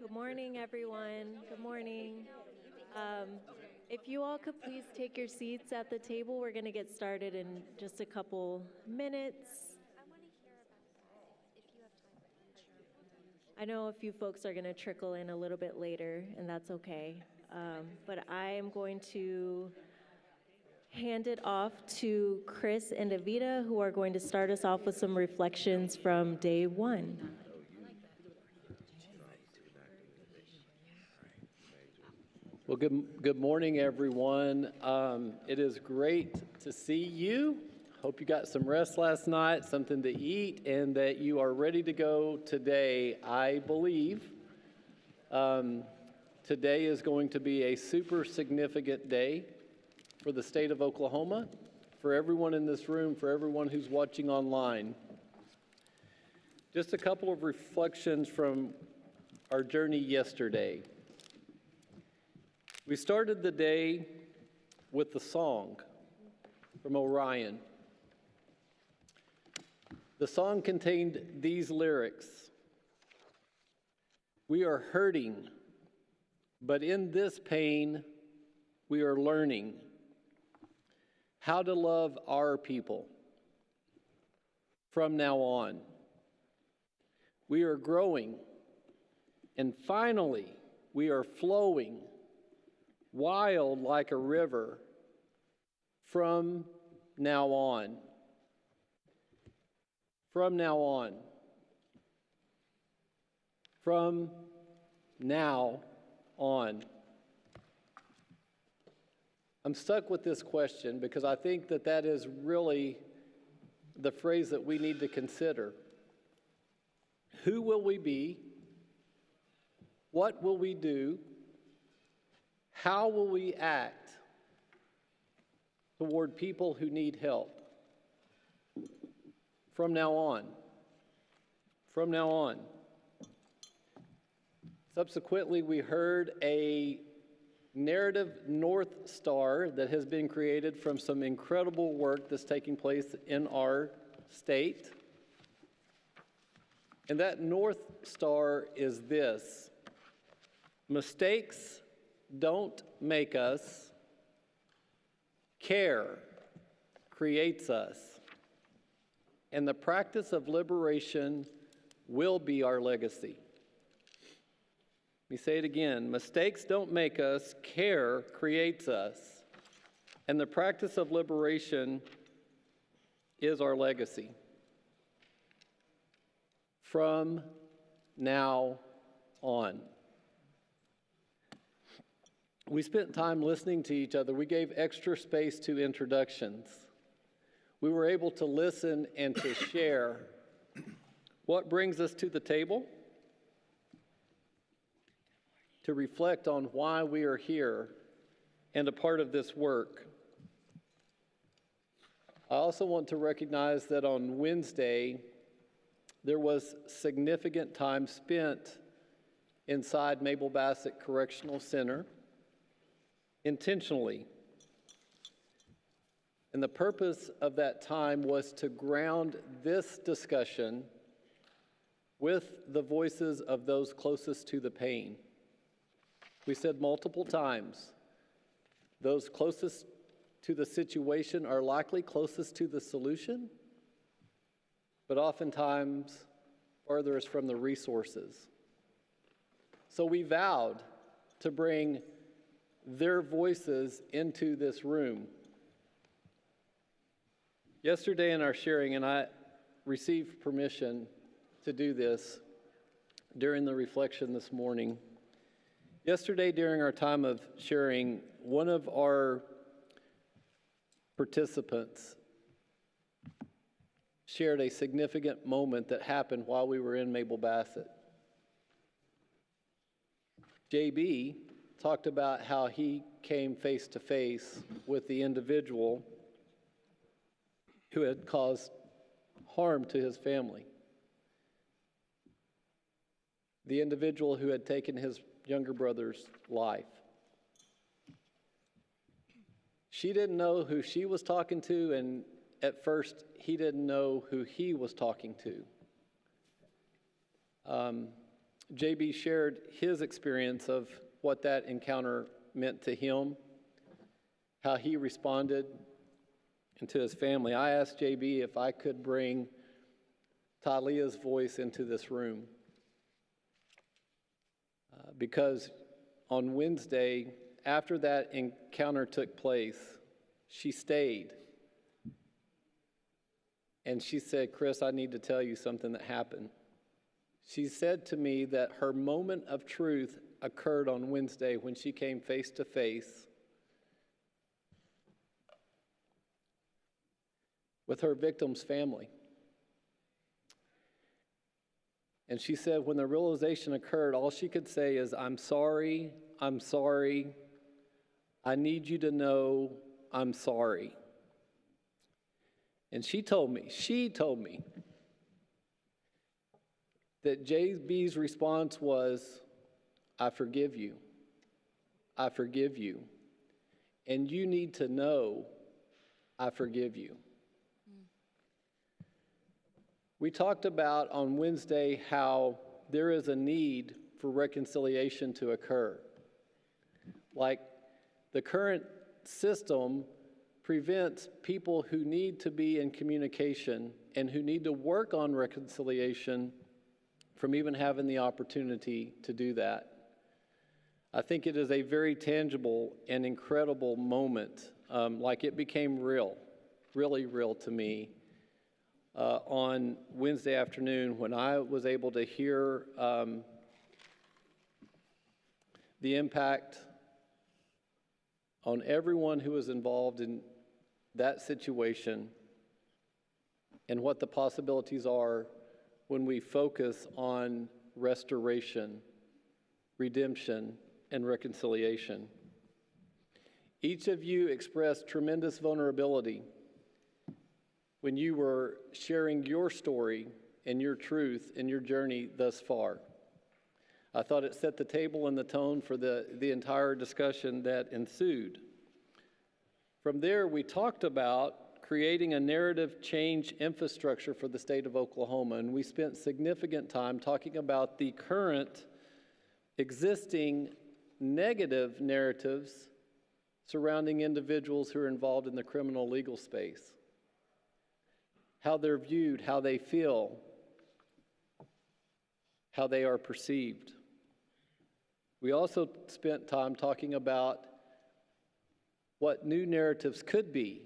Good morning, everyone. Good morning. Um, if you all could please take your seats at the table, we're going to get started in just a couple minutes. I know a few folks are going to trickle in a little bit later, and that's okay. But I am going to hand it off to Chris and Avita, who are going to start us off with some reflections from day one. Well, good morning, everyone. It is great to see you. Hope you got some rest last night, something to eat, and that you are ready to go today. I believe today is going to be a super significant day for the state of Oklahoma, for everyone in this room, for everyone who's watching online. Just a couple of reflections from our journey yesterday. We started the day with the song from Orion. The song contained these lyrics: "We are hurting, but in this pain, we are learning how to love our people from now on. We are growing, and finally, we are flowing wild like a river from now on. From now on. From now on." I'm stuck with this question because I think that is really the phrase that we need to consider. Who will we be? What will we do? How will we act toward people who need help from now on? From now on. Subsequently, we heard a narrative North Star that has been created from some incredible work that's taking place in our state. And that North Star is this: mistakes don't make us, care creates us, and the practice of liberation will be our legacy. Let me say it again. Mistakes don't make us, care creates us, and the practice of liberation is our legacy. From now on. We spent time listening to each other. We gave extra space to introductions. We were able to listen and to share. What brings us to the table? To reflect on why we are here and a part of this work. I also want to recognize that on Wednesday, there was significant time spent inside Mabel Bassett Correctional Center, intentionally. And the purpose of that time was to ground this discussion with the voices of those closest to the pain. We said multiple times, those closest to the situation are likely closest to the solution, but oftentimes farthest from the resources. So we vowed to bring their voices into this room. Yesterday in our sharing, and I received permission to do this during the reflection this morning. Yesterday during our time of sharing, one of our participants shared a significant moment that happened while we were in Mabel Bassett. JB talked about how he came face to face with the individual who had caused harm to his family. The individual who had taken his younger brother's life. She didn't know who she was talking to, and at first he didn't know who he was talking to. JB shared his experience of what that encounter meant to him, how he responded, and to his family. I asked JB if I could bring Talia's voice into this room. Because on Wednesday, after that encounter took place, she stayed. And she said, "Chris, I need to tell you something that happened." She said to me that her moment of truth occurred on Wednesday when she came face to face with her victim's family. And she said when the realization occurred, all she could say is, I'm sorry, I need you to know I'm sorry. And she told me that JB's response was, I forgive you, and you need to know I forgive you. We talked about on Wednesday how there is a need for reconciliation to occur. Like the current system prevents people who need to be in communication and who need to work on reconciliation from even having the opportunity to do that. I think it is a very tangible and incredible moment, like it became real, really real to me. On Wednesday afternoon when I was able to hear the impact on everyone who was involved in that situation and what the possibilities are when we focus on restoration, redemption, and reconciliation. Each of you expressed tremendous vulnerability when you were sharing your story and your truth and your journey thus far. I thought it set the table and the tone for the entire discussion that ensued. From there, we talked about creating a narrative change infrastructure for the state of Oklahoma, and we spent significant time talking about the current existing negative narratives surrounding individuals who are involved in the criminal legal space. How they're viewed, how they feel, how they are perceived. We also spent time talking about what new narratives could be,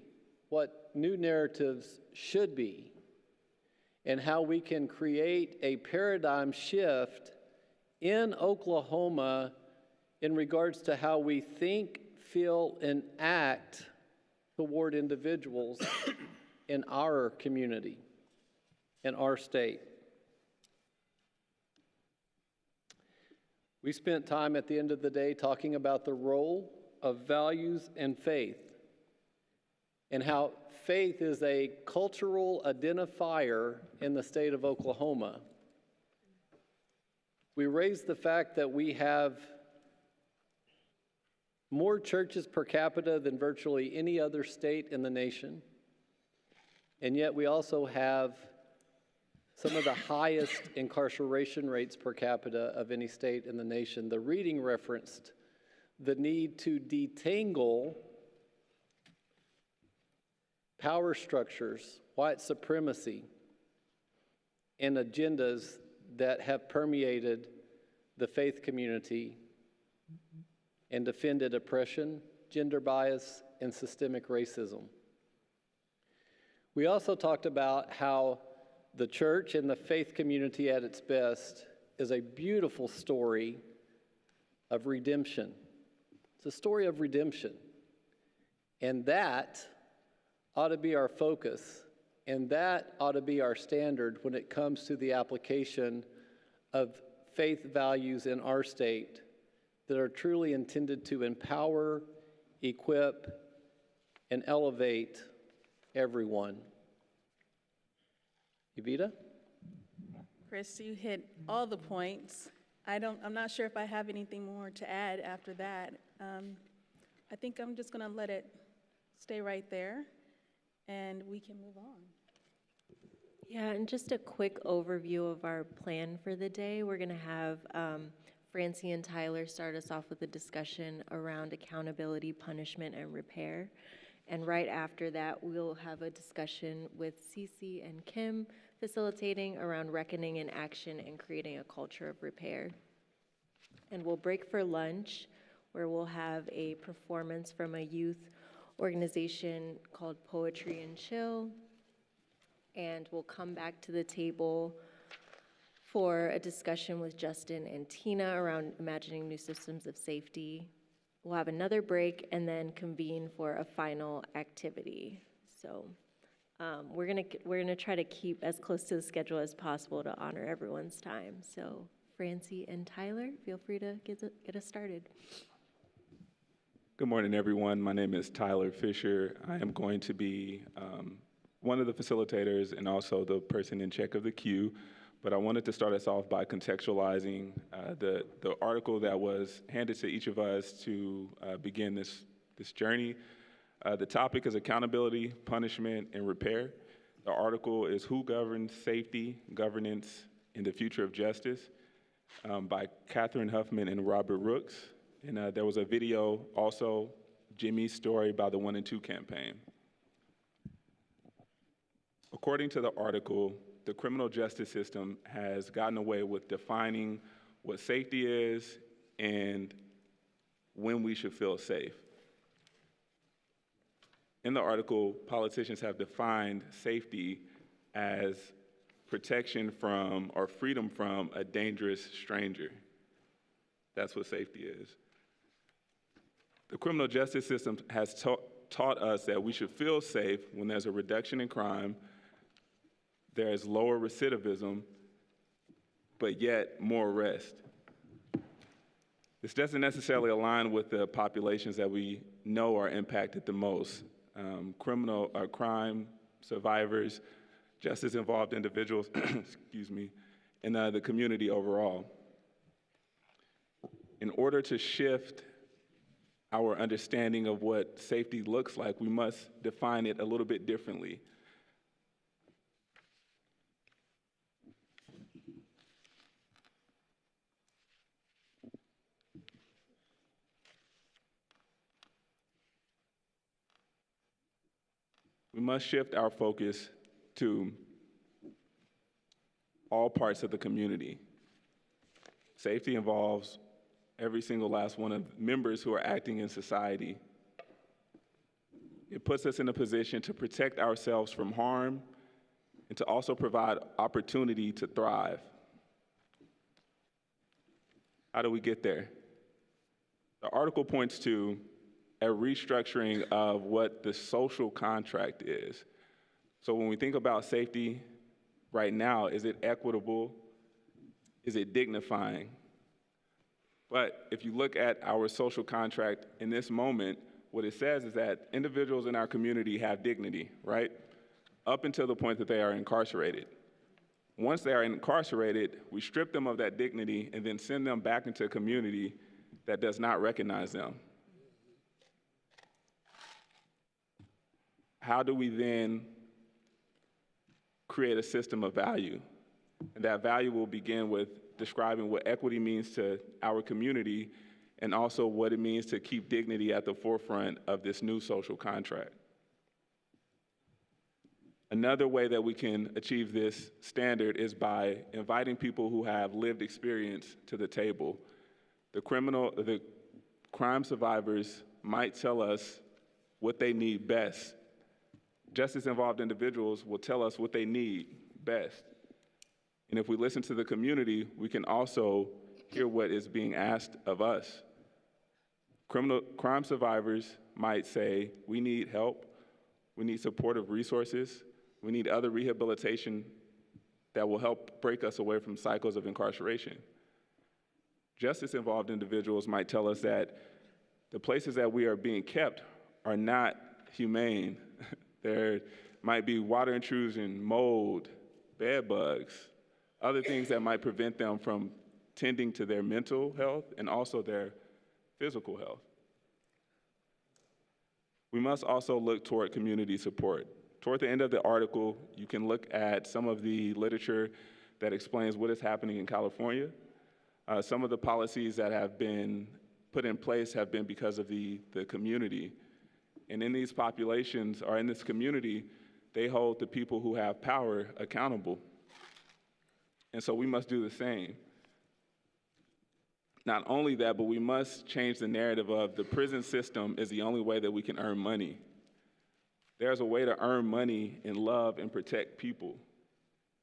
what new narratives should be, and how we can create a paradigm shift in Oklahoma in regards to how we think, feel, and act toward individuals in our community, in our state. We spent time at the end of the day talking about the role of values and faith, and how faith is a cultural identifier in the state of Oklahoma. We raised the fact that we have more churches per capita than virtually any other state in the nation. And yet we also have some of the highest incarceration rates per capita of any state in the nation. The reading referenced the need to detangle power structures, white supremacy, and agendas that have permeated the faith community and defended oppression, gender bias, and systemic racism. We also talked about how the church and the faith community at its best is a beautiful story of redemption. It's a story of redemption. And that ought to be our focus, and that ought to be our standard when it comes to the application of faith values in our state that are truly intended to empower, equip, and elevate everyone. Evita? Chris, you hit all the points. I'm not sure if I have anything more to add after that. I think I'm just going to let it stay right there, and we can move on. Yeah, and just a quick overview of our plan for the day. We're going to have Francie and Tyler start us off with a discussion around accountability, punishment, and repair. And right after that, we'll have a discussion with Cece and Kim facilitating around reckoning in action and creating a culture of repair. And we'll break for lunch, where we'll have a performance from a youth organization called Poetry and Chill. And we'll come back to the table for a discussion with Justin and Tina around imagining new systems of safety. We'll have another break and then convene for a final activity. So we're gonna try to keep as close to the schedule as possible to honor everyone's time. So Francie and Tyler, feel free to get us started. Good morning, everyone. My name is Tyler Fisher. I am going to be one of the facilitators and also the person in check of the queue. But I wanted to start us off by contextualizing the article that was handed to each of us to begin this journey. The topic is accountability, punishment, and repair. The article is Who Governs Safety, Governance, and the Future of Justice by Catherine Huffman and Robert Rooks. And there was a video also, Jimmy's Story by the 1 and 2 campaign. According to the article, the criminal justice system has gotten away with defining what safety is and when we should feel safe. In the article, politicians have defined safety as protection from or freedom from a dangerous stranger. That's what safety is. The criminal justice system has taught us that we should feel safe when there's a reduction in crime, there is lower recidivism, but yet more arrest. This doesn't necessarily align with the populations that we know are impacted the most. Crime survivors, justice-involved individuals, excuse me, and the community overall. In order to shift our understanding of what safety looks like, we must define it a little bit differently. We must shift our focus to all parts of the community. Safety involves every single last one of members who are acting in society. It puts us in a position to protect ourselves from harm and to also provide opportunity to thrive. How do we get there? The article points to a restructuring of what the social contract is. So when we think about safety right now, is it equitable? Is it dignifying? But if you look at our social contract in this moment, what it says is that individuals in our community have dignity, right? Up until the point that they are incarcerated. Once they are incarcerated, we strip them of that dignity and then send them back into a community that does not recognize them. How do we then create a system of value? And that value will begin with describing what equity means to our community and also what it means to keep dignity at the forefront of this new social contract. Another way that we can achieve this standard is by inviting people who have lived experience to the table. The crime survivors might tell us what they need best. Justice-involved individuals will tell us what they need best. And if we listen to the community, we can also hear what is being asked of us. Crime survivors might say, we need help, we need supportive resources, we need other rehabilitation that will help break us away from cycles of incarceration. Justice-involved individuals might tell us that the places that we are being kept are not humane. There might be water intrusion, mold, bed bugs, other things that might prevent them from tending to their mental health and also their physical health. We must also look toward community support. Toward the end of the article, you can look at some of the literature that explains what is happening in California. Some of the policies that have been put in place have been because of the community. And in these populations, or in this community, they hold the people who have power accountable. And so we must do the same. Not only that, but we must change the narrative of the prison system is the only way that we can earn money. There's a way to earn money and love and protect people.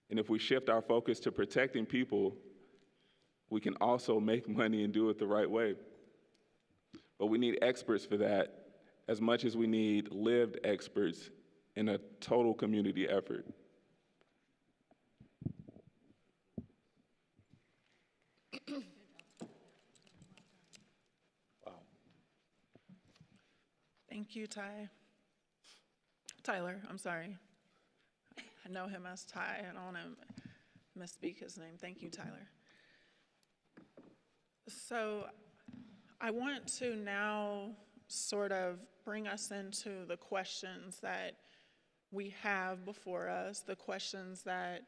And if we shift our focus to protecting people, we can also make money and do it the right way. But we need experts for that as much as we need lived experts in a total community effort. Wow. Thank you, Tyler, I'm sorry. I know him as Ty. I don't want to misspeak his name. Thank you, Tyler. So I want to now sort of bring us into the questions that we have before us, the questions that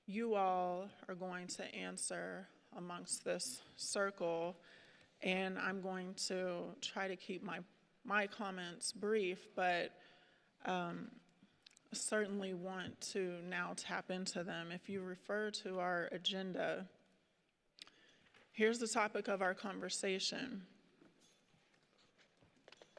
you all are going to answer amongst this circle. And I'm going to try to keep my comments brief, but certainly want to now tap into them. If you refer to our agenda, here's the topic of our conversation.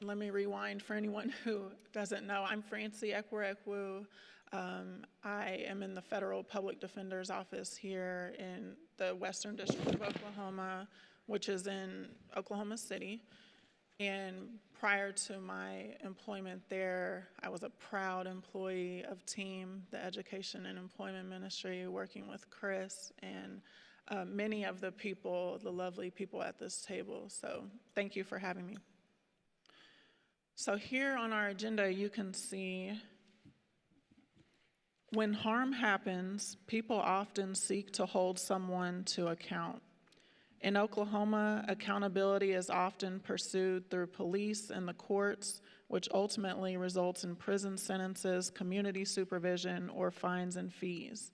Let me rewind for anyone who doesn't know. I'm Francie Ekwerekwu. I am in the Federal Public Defender's Office here in the Western District of Oklahoma, which is in Oklahoma City. And prior to my employment there, I was a proud employee of TEAM, the Education and Employment Ministry, working with Chris and many of the people, the lovely people at this table. So thank you for having me. So here on our agenda, you can see when harm happens, people often seek to hold someone to account. In Oklahoma, accountability is often pursued through police and the courts, which ultimately results in prison sentences, community supervision, or fines and fees.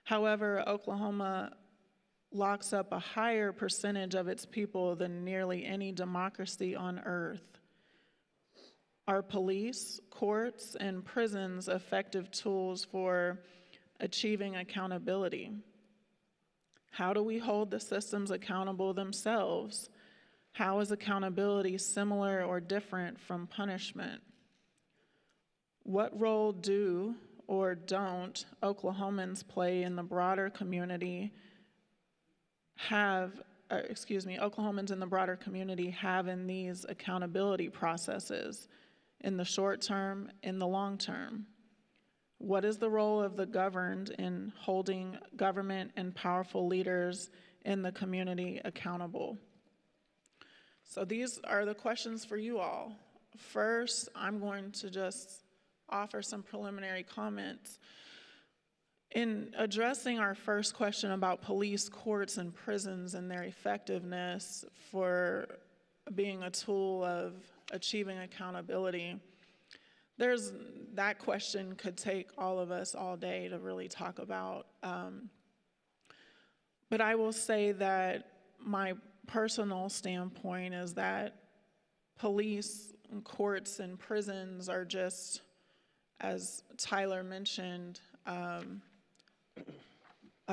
However, Oklahoma locks up a higher percentage of its people than nearly any democracy on earth. Are police, courts, and prisons effective tools for achieving accountability? How do we hold the systems accountable themselves? How is accountability similar or different from punishment? What role do or don't Oklahomans play in the broader community Oklahomans in the broader community have in these accountability processes in the short term, in the long term? What is the role of the governed in holding government and powerful leaders in the community accountable? So these are the questions for you all. First, I'm going to just offer some preliminary comments. In addressing our first question about police, courts, and prisons and their effectiveness for being a tool of achieving accountability, that question could take all of us all day to really talk about. But I will say that my personal standpoint is that police, courts, and prisons are just, as Tyler mentioned, a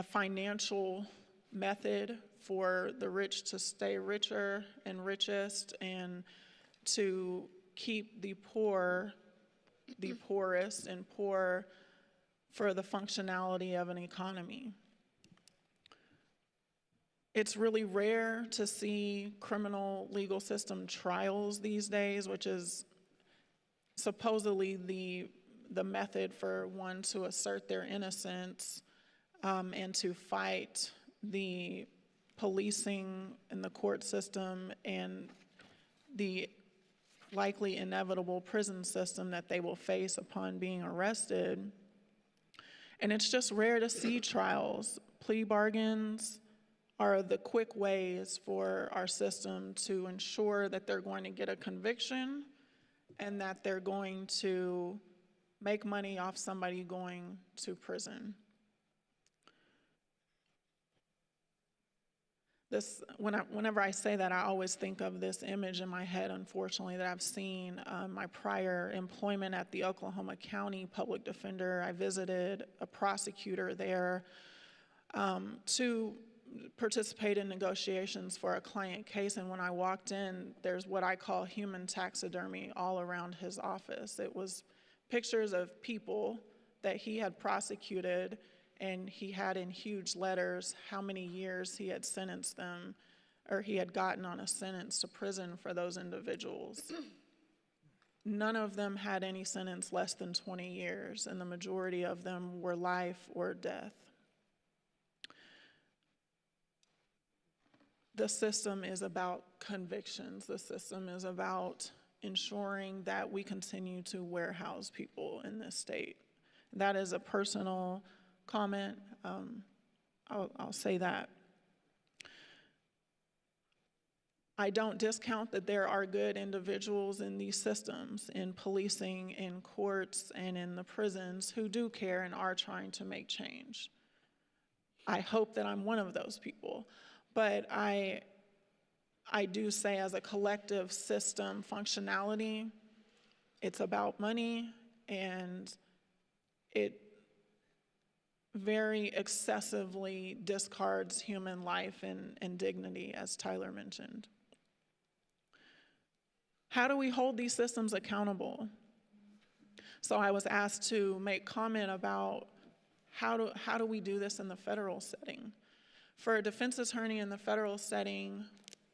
financial method for the rich to stay richer and richest and to keep the poor the poorest and poor for the functionality of an economy. It's really rare to see criminal legal system trials these days, which is supposedly the method for one to assert their innocence and to fight the policing and the court system and the likely inevitable prison system that they will face upon being arrested. And it's just rare to see trials. Plea bargains are the quick ways for our system to ensure that they're going to get a conviction and that they're going to make money off somebody going to prison. Whenever I say that, I always think of this image in my head, unfortunately, that I've seen. My prior employment at the Oklahoma County Public Defender, I visited a prosecutor there to participate in negotiations for a client case, and when I walked in, there's what I call human taxidermy all around his office. It was pictures of people that he had prosecuted, and he had in huge letters how many years he had sentenced them, or he had gotten on a sentence to prison for those individuals. None of them had any sentence less than 20 years, and the majority of them were life or death. The system is about convictions. The system is about ensuring that we continue to warehouse people in this state. That is a personal comment. I'll say that. I don't discount that there are good individuals in these systems, in policing, in courts, and in the prisons who do care and are trying to make change. I hope that I'm one of those people. But I do say, as a collective system functionality, it's about money, and it very excessively discards human life and dignity, as Tyler mentioned. How do we hold these systems accountable? So I was asked to make comment about how do we do this in the federal setting. For a defense attorney in the federal setting,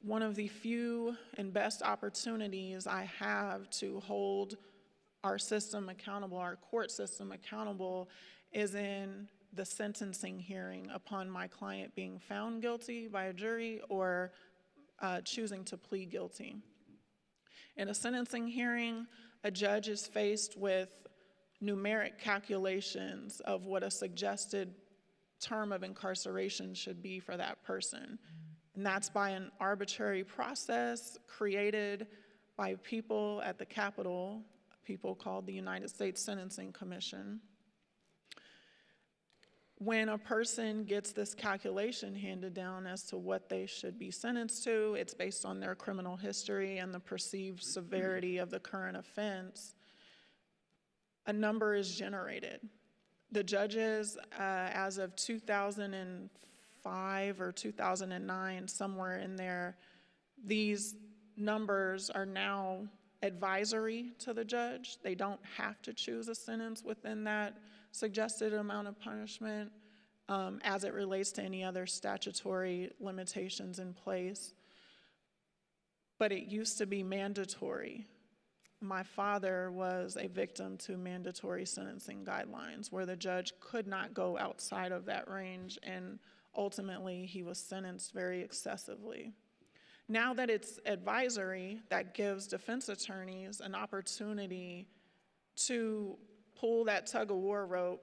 one of the few and best opportunities I have to hold our system accountable, our court system accountable, is in the sentencing hearing upon my client being found guilty by a jury or choosing to plead guilty. In a sentencing hearing, a judge is faced with numeric calculations of what a suggested term of incarceration should be for that person. And that's by an arbitrary process created by people at the Capitol, people called the United States Sentencing Commission. When a person gets this calculation handed down as to what they should be sentenced to, it's based on their criminal history and the perceived severity of the current offense. A number is generated. The judges, as of 2005 or 2009, somewhere in there, these numbers are now advisory to the judge. They don't have to choose a sentence within that suggested amount of punishment as it relates to any other statutory limitations in place. But it used to be mandatory. My father was a victim to mandatory sentencing guidelines where the judge could not go outside of that range, and ultimately he was sentenced very excessively. Now that it's advisory, that gives defense attorneys an opportunity to pull that tug-of-war rope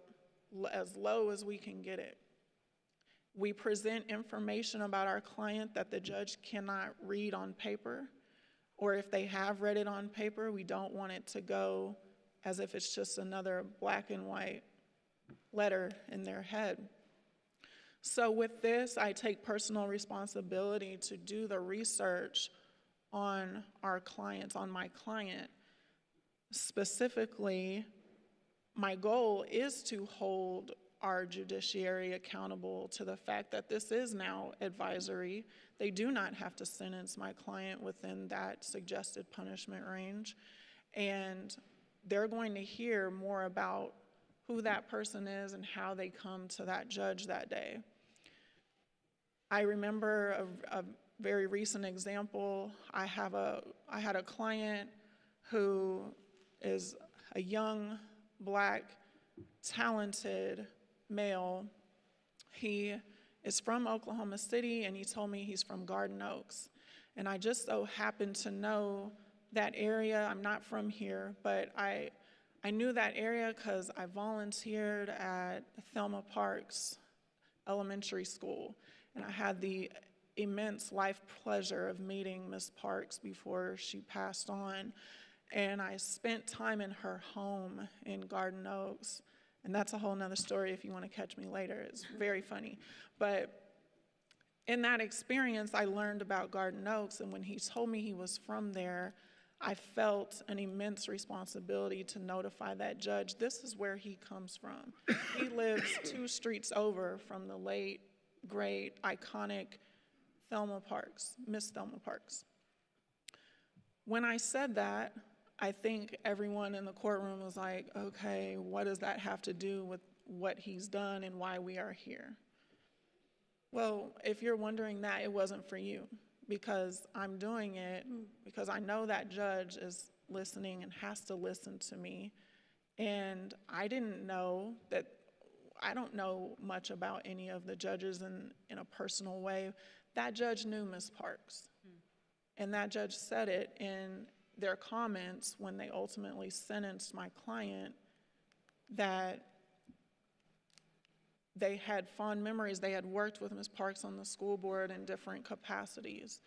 as low as we can get it. We present information about our client that the judge cannot read on paper, or if they have read it on paper, we don't want it to go as if it's just another black and white letter in their head. So with this, I take personal responsibility to do the research on our clients, on my client. Specifically, my goal is to hold our judiciary accountable to the fact that this is now advisory. They do not have to sentence my client within that suggested punishment range. And they're going to hear more about who that person is and how they come to that judge that day. I remember a very recent example. I had a client who is a young, black, talented male. He is from Oklahoma City, and he told me he's from Garden Oaks. And I just so happened to know that area. I'm not from here, but I knew that area because I volunteered at Thelma Parks Elementary School. And I had the immense life pleasure of meeting Miss Parks before she passed on. and I spent time in her home in Garden Oaks. And that's a whole nother story if you want to catch me later. It's very funny. But in that experience, I learned about Garden Oaks, and when he told me he was from there, I felt an immense responsibility to notify that judge, this is where he comes from. He lives 2 streets over from the late, great, iconic Thelma Parks, Miss Thelma Parks. When I said that, I think everyone in the courtroom was like, okay, what does that have to do with what he's done and why we are here? Well, if you're wondering that, it wasn't for you, because I'm doing it because I know that judge is listening and has to listen to me. And I didn't know that, I don't know much about any of the judges in a personal way. That judge knew Ms. Parks. And that judge said it in their comments when they ultimately sentenced my client, that they had fond memories. They had worked with Ms. Parks on the school board in different capacities,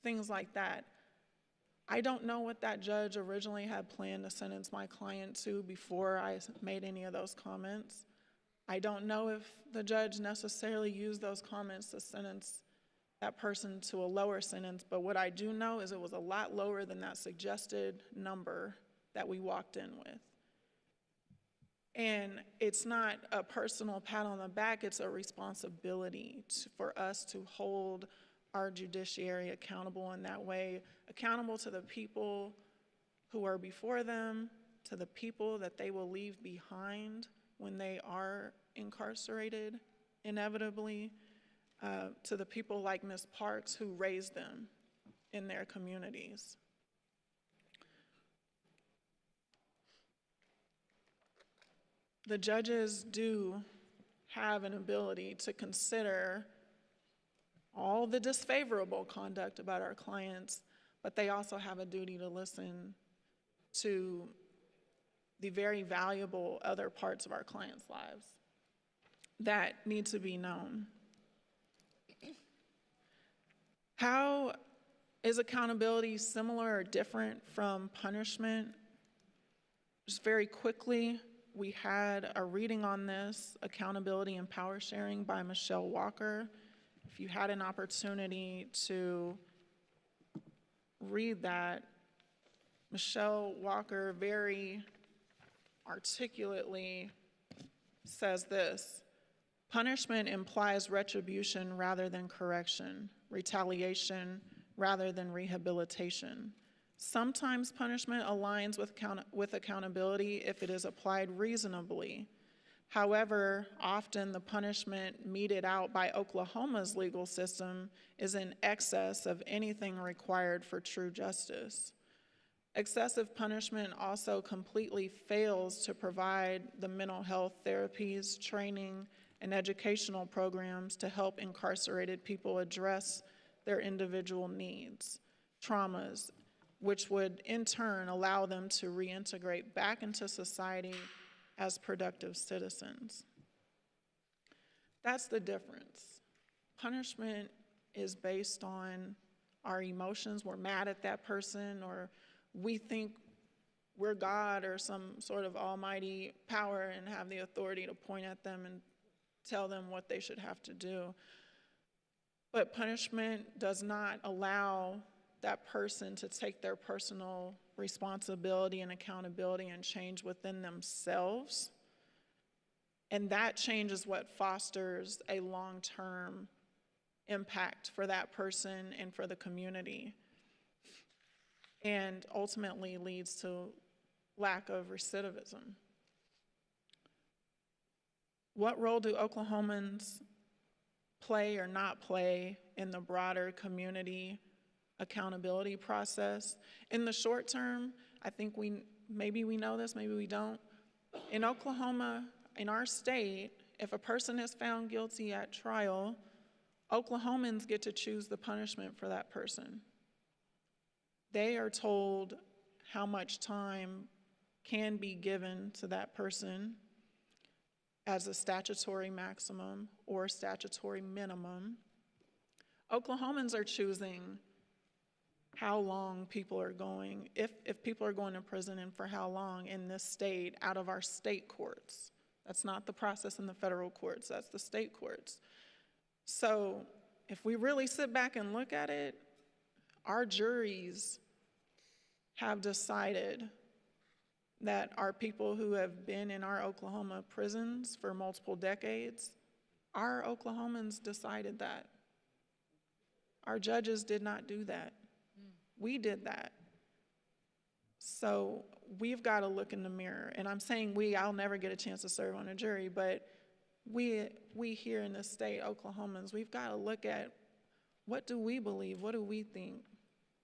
things like that. I don't know what that judge originally had planned to sentence my client to before I made any of those comments. I don't know if the judge necessarily used those comments to sentence that person to a lower sentence, but what I do know is it was a lot lower than that suggested number that we walked in with. And it's not a personal pat on the back, it's a responsibility for us to hold our judiciary accountable in that way, accountable to the people who are before them, to the people that they will leave behind when they are incarcerated, inevitably, to the people like Ms. Parks who raised them in their communities. The judges do have an ability to consider all the disfavorable conduct about our clients, but they also have a duty to listen to the very valuable other parts of our clients' lives that need to be known. How is accountability similar or different from punishment? Just very quickly, we had a reading on this, Accountability and Power Sharing by Michelle Walker. If you had an opportunity to read that, Michelle Walker very articulately says this: punishment implies retribution rather than correction, retaliation rather than rehabilitation. Sometimes punishment aligns with accountability if it is applied reasonably. However, often the punishment meted out by Oklahoma's legal system is in excess of anything required for true justice. Excessive punishment also completely fails to provide the mental health therapies, training, and educational programs to help incarcerated people address their individual needs, traumas, which would in turn allow them to reintegrate back into society as productive citizens. That's the difference. Punishment is based on our emotions. We're mad at that person, or we think we're God or some sort of almighty power and have the authority to point at them and tell them what they should have to do. But punishment does not allow that person to take their personal responsibility and accountability and change within themselves. And that change is what fosters a long-term impact for that person and for the community, and ultimately leads to lack of recidivism. What role do Oklahomans play or not play in the broader community accountability process? In the short term, I think maybe we know this, maybe we don't. In Oklahoma, in our state, if a person is found guilty at trial, Oklahomans get to choose the punishment for that person. They are told how much time can be given to that person as a statutory maximum or statutory minimum. Oklahomans are choosing how long people are going, if people are going to prison, and for how long in this state out of our state courts. That's not the process in the federal courts, that's the state courts. So if we really sit back and look at it, our juries have decided that our people who have been in our Oklahoma prisons for multiple decades, our Oklahomans decided that. Our judges did not do that. We did that. So we've got to look in the mirror. And I'm saying I'll never get a chance to serve on a jury, but we here in the state, Oklahomans, we've got to look at what do we believe? What do we think?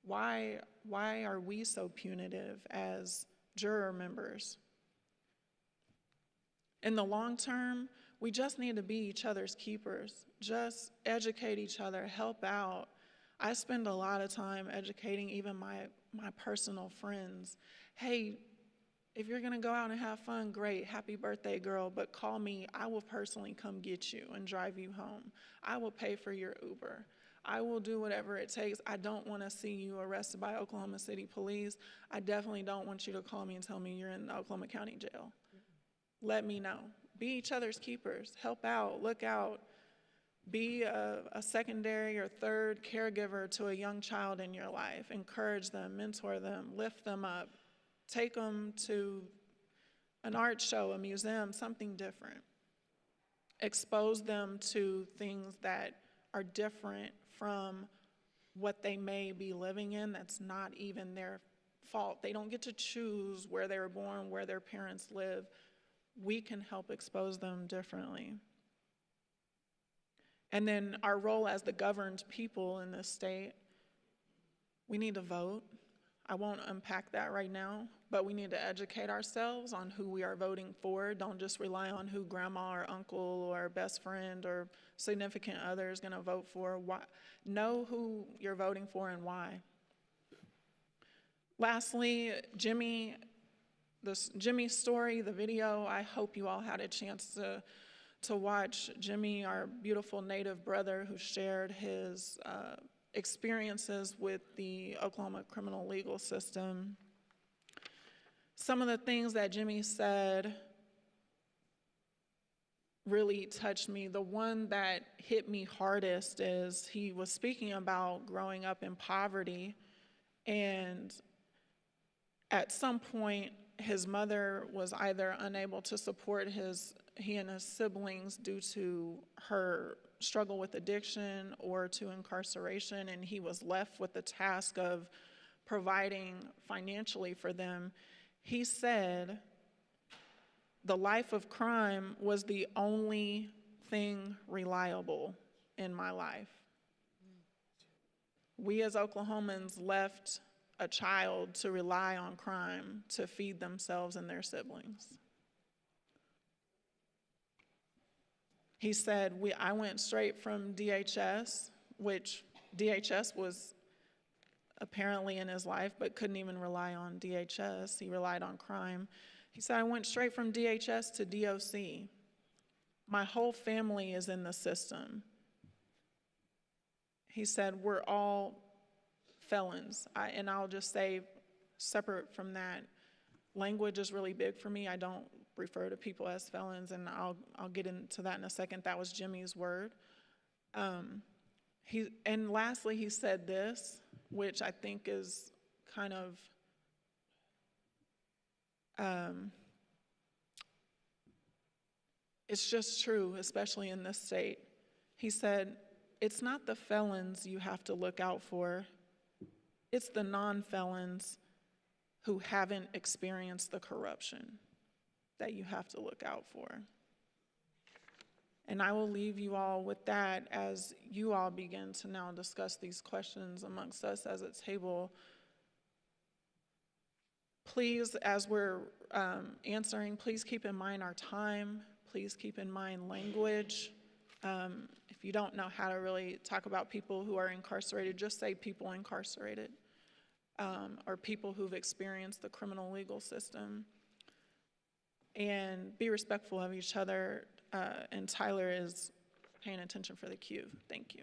Why are we so punitive as juror members? In the long term, we just need to be each other's keepers. Just educate each other, help out. I spend a lot of time educating even my personal friends. Hey, if you're gonna go out and have fun, great, happy birthday, girl, but call me. I will personally come get you and drive you home. I will pay for your Uber. I will do whatever it takes. I don't wanna see you arrested by Oklahoma City Police. I definitely don't want you to call me and tell me you're in the Oklahoma County Jail. Let me know. Be each other's keepers. Help out, look out. Be a secondary or third caregiver to a young child in your life. Encourage them, mentor them, lift them up. Take them to an art show, a museum, something different. Expose them to things that are different from what they may be living in that's not even their fault. They don't get to choose where they were born, where their parents live. We can help expose them differently. And then our role as the governed people in this state, we need to vote. I won't unpack that right now, but we need to educate ourselves on who we are voting for. Don't just rely on who grandma or uncle or best friend or significant other is gonna vote for. Know who you're voting for and why. Lastly, Jimmy's story, the video, I hope you all had a chance to watch Jimmy, our beautiful Native brother who shared his experiences with the Oklahoma criminal legal system. Some of the things that Jimmy said really touched me. The one that hit me hardest is he was speaking about growing up in poverty, and at some point his mother was either unable to support he and his siblings due to her struggle with addiction or to incarceration, and he was left with the task of providing financially for them. He said, the life of crime was the only thing reliable in my life. We as Oklahomans left a child to rely on crime to feed themselves and their siblings. He said, I went straight from DHS, which DHS was apparently in his life, but couldn't even rely on DHS. He relied on crime. He said, I went straight from DHS to DOC. My whole family is in the system. He said, we're all felons. And I'll just say, separate from that, language is really big for me. I don't refer to people as felons, and I'll get into that in a second. That was Jimmy's word. And lastly, he said this, which I think is kind of it's just true, especially in this state. He said, it's not the felons you have to look out for, it's the non-felons who haven't experienced the corruption that you have to look out for. And I will leave you all with that as you all begin to now discuss these questions amongst us as a table. Please, as we're answering, please keep in mind our time. Please keep in mind language. If you don't know how to really talk about people who are incarcerated, just say people incarcerated, or people who've experienced the criminal legal system. And be respectful of each other. And Tyler is paying attention for the cue. Thank you.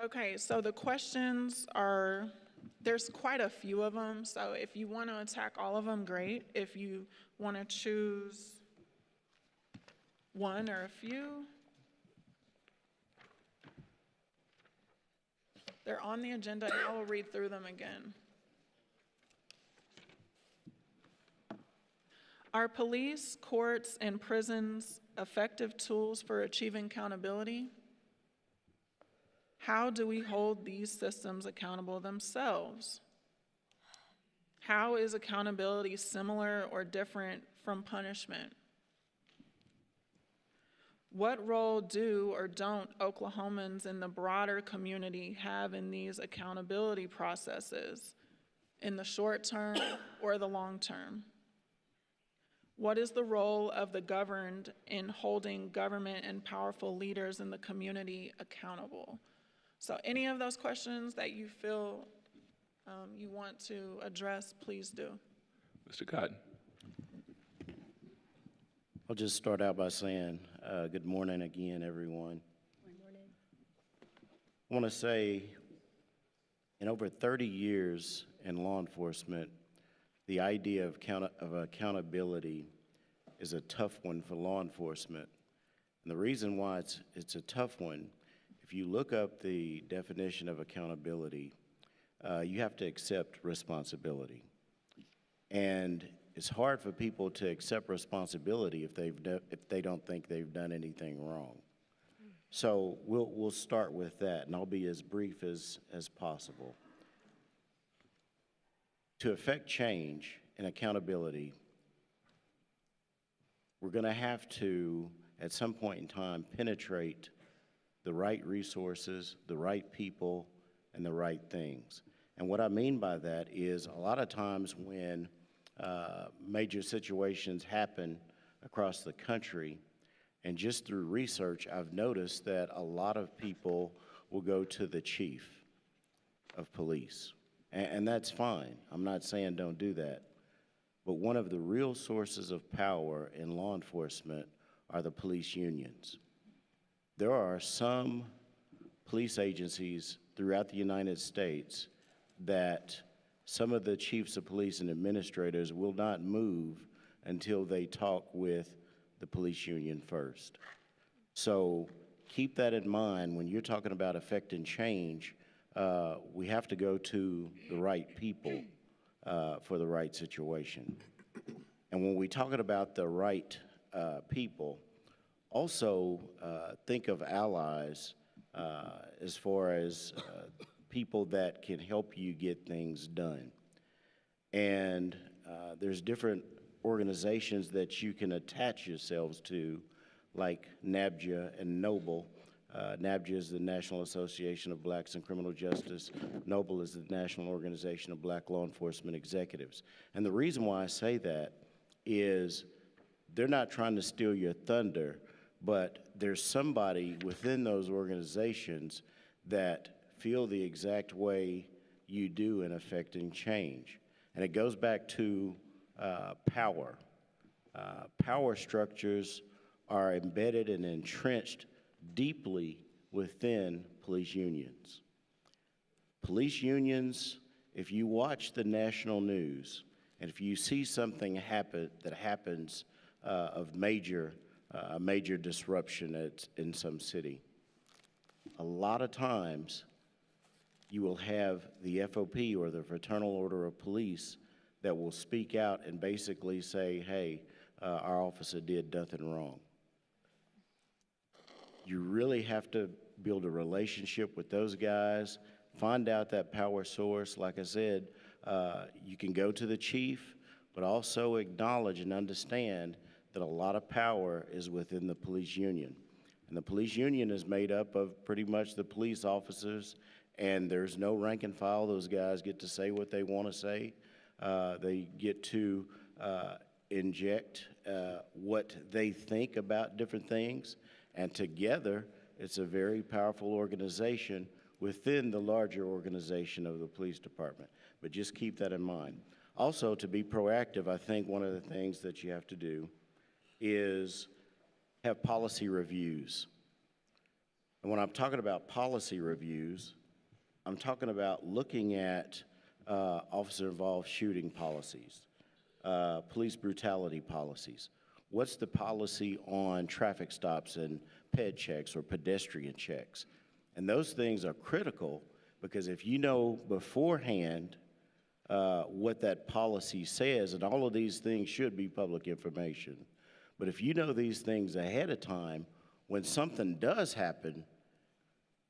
Okay, so the questions are, there's quite a few of them, so if you want to attack all of them, great. If you want to choose one or a few, they're on the agenda, and I will read through them again. Are police, courts, and prisons effective tools for achieving accountability? How do we hold these systems accountable themselves? How is accountability similar or different from punishment? What role do or don't Oklahomans in the broader community have in these accountability processes in the short term or the long term? What is the role of the governed in holding government and powerful leaders in the community accountable? So any of those questions that you feel you want to address, please do. Mr. Cotton. I'll just start out by saying good morning again, everyone. Good morning. I want to say in over 30 years in law enforcement, the idea of accountability is a tough one for law enforcement. And the reason why it's a tough one, if you look up the definition of accountability, you have to accept responsibility. And it's hard for people to accept responsibility if they don't think they've done anything wrong. So we'll start with that, and I'll be as brief as possible. To affect change and accountability, we're going to have to, at some point in time, penetrate the right resources, the right people, and the right things. And what I mean by that is a lot of times when major situations happen across the country, and just through research, I've noticed that a lot of people will go to the chief of police. And that's fine. I'm not saying don't do that. But one of the real sources of power in law enforcement are the police unions. There are some police agencies throughout the United States that some of the chiefs of police and administrators will not move until they talk with the police union first. So keep that in mind when you're talking about affecting change. We have to go to the right people for the right situation. And when we're talking about the right people, also think of allies as far as people that can help you get things done. And there's different organizations that you can attach yourselves to, like NABJA and NOBLE. NABJA is the National Association of Blacks in Criminal Justice. NOBLE is the National Organization of Black Law Enforcement Executives. And the reason why I say that is they're not trying to steal your thunder, but there's somebody within those organizations that feel the exact way you do in affecting change. And it goes back to power. Power structures are embedded and entrenched deeply within police unions. Police unions, if you watch the national news, and if you see something that happens of a major disruption in some city, a lot of times you will have the FOP or the Fraternal Order of Police that will speak out and basically say, hey, our officer did nothing wrong. You really have to build a relationship with those guys, find out that power source. Like I said, you can go to the chief, but also acknowledge and understand that a lot of power is within the police union. And the police union is made up of pretty much the police officers, and there's no rank and file. Those guys get to say what they want to say. They get to inject what they think about different things. And together, it's a very powerful organization within the larger organization of the police department. But just keep that in mind. Also, to be proactive, I think one of the things that you have to do is have policy reviews. And when I'm talking about policy reviews, I'm talking about looking at officer-involved shooting policies, police brutality policies. What's the policy on traffic stops and ped checks or pedestrian checks? And those things are critical because if you know beforehand what that policy says, and all of these things should be public information, but if you know these things ahead of time, when something does happen,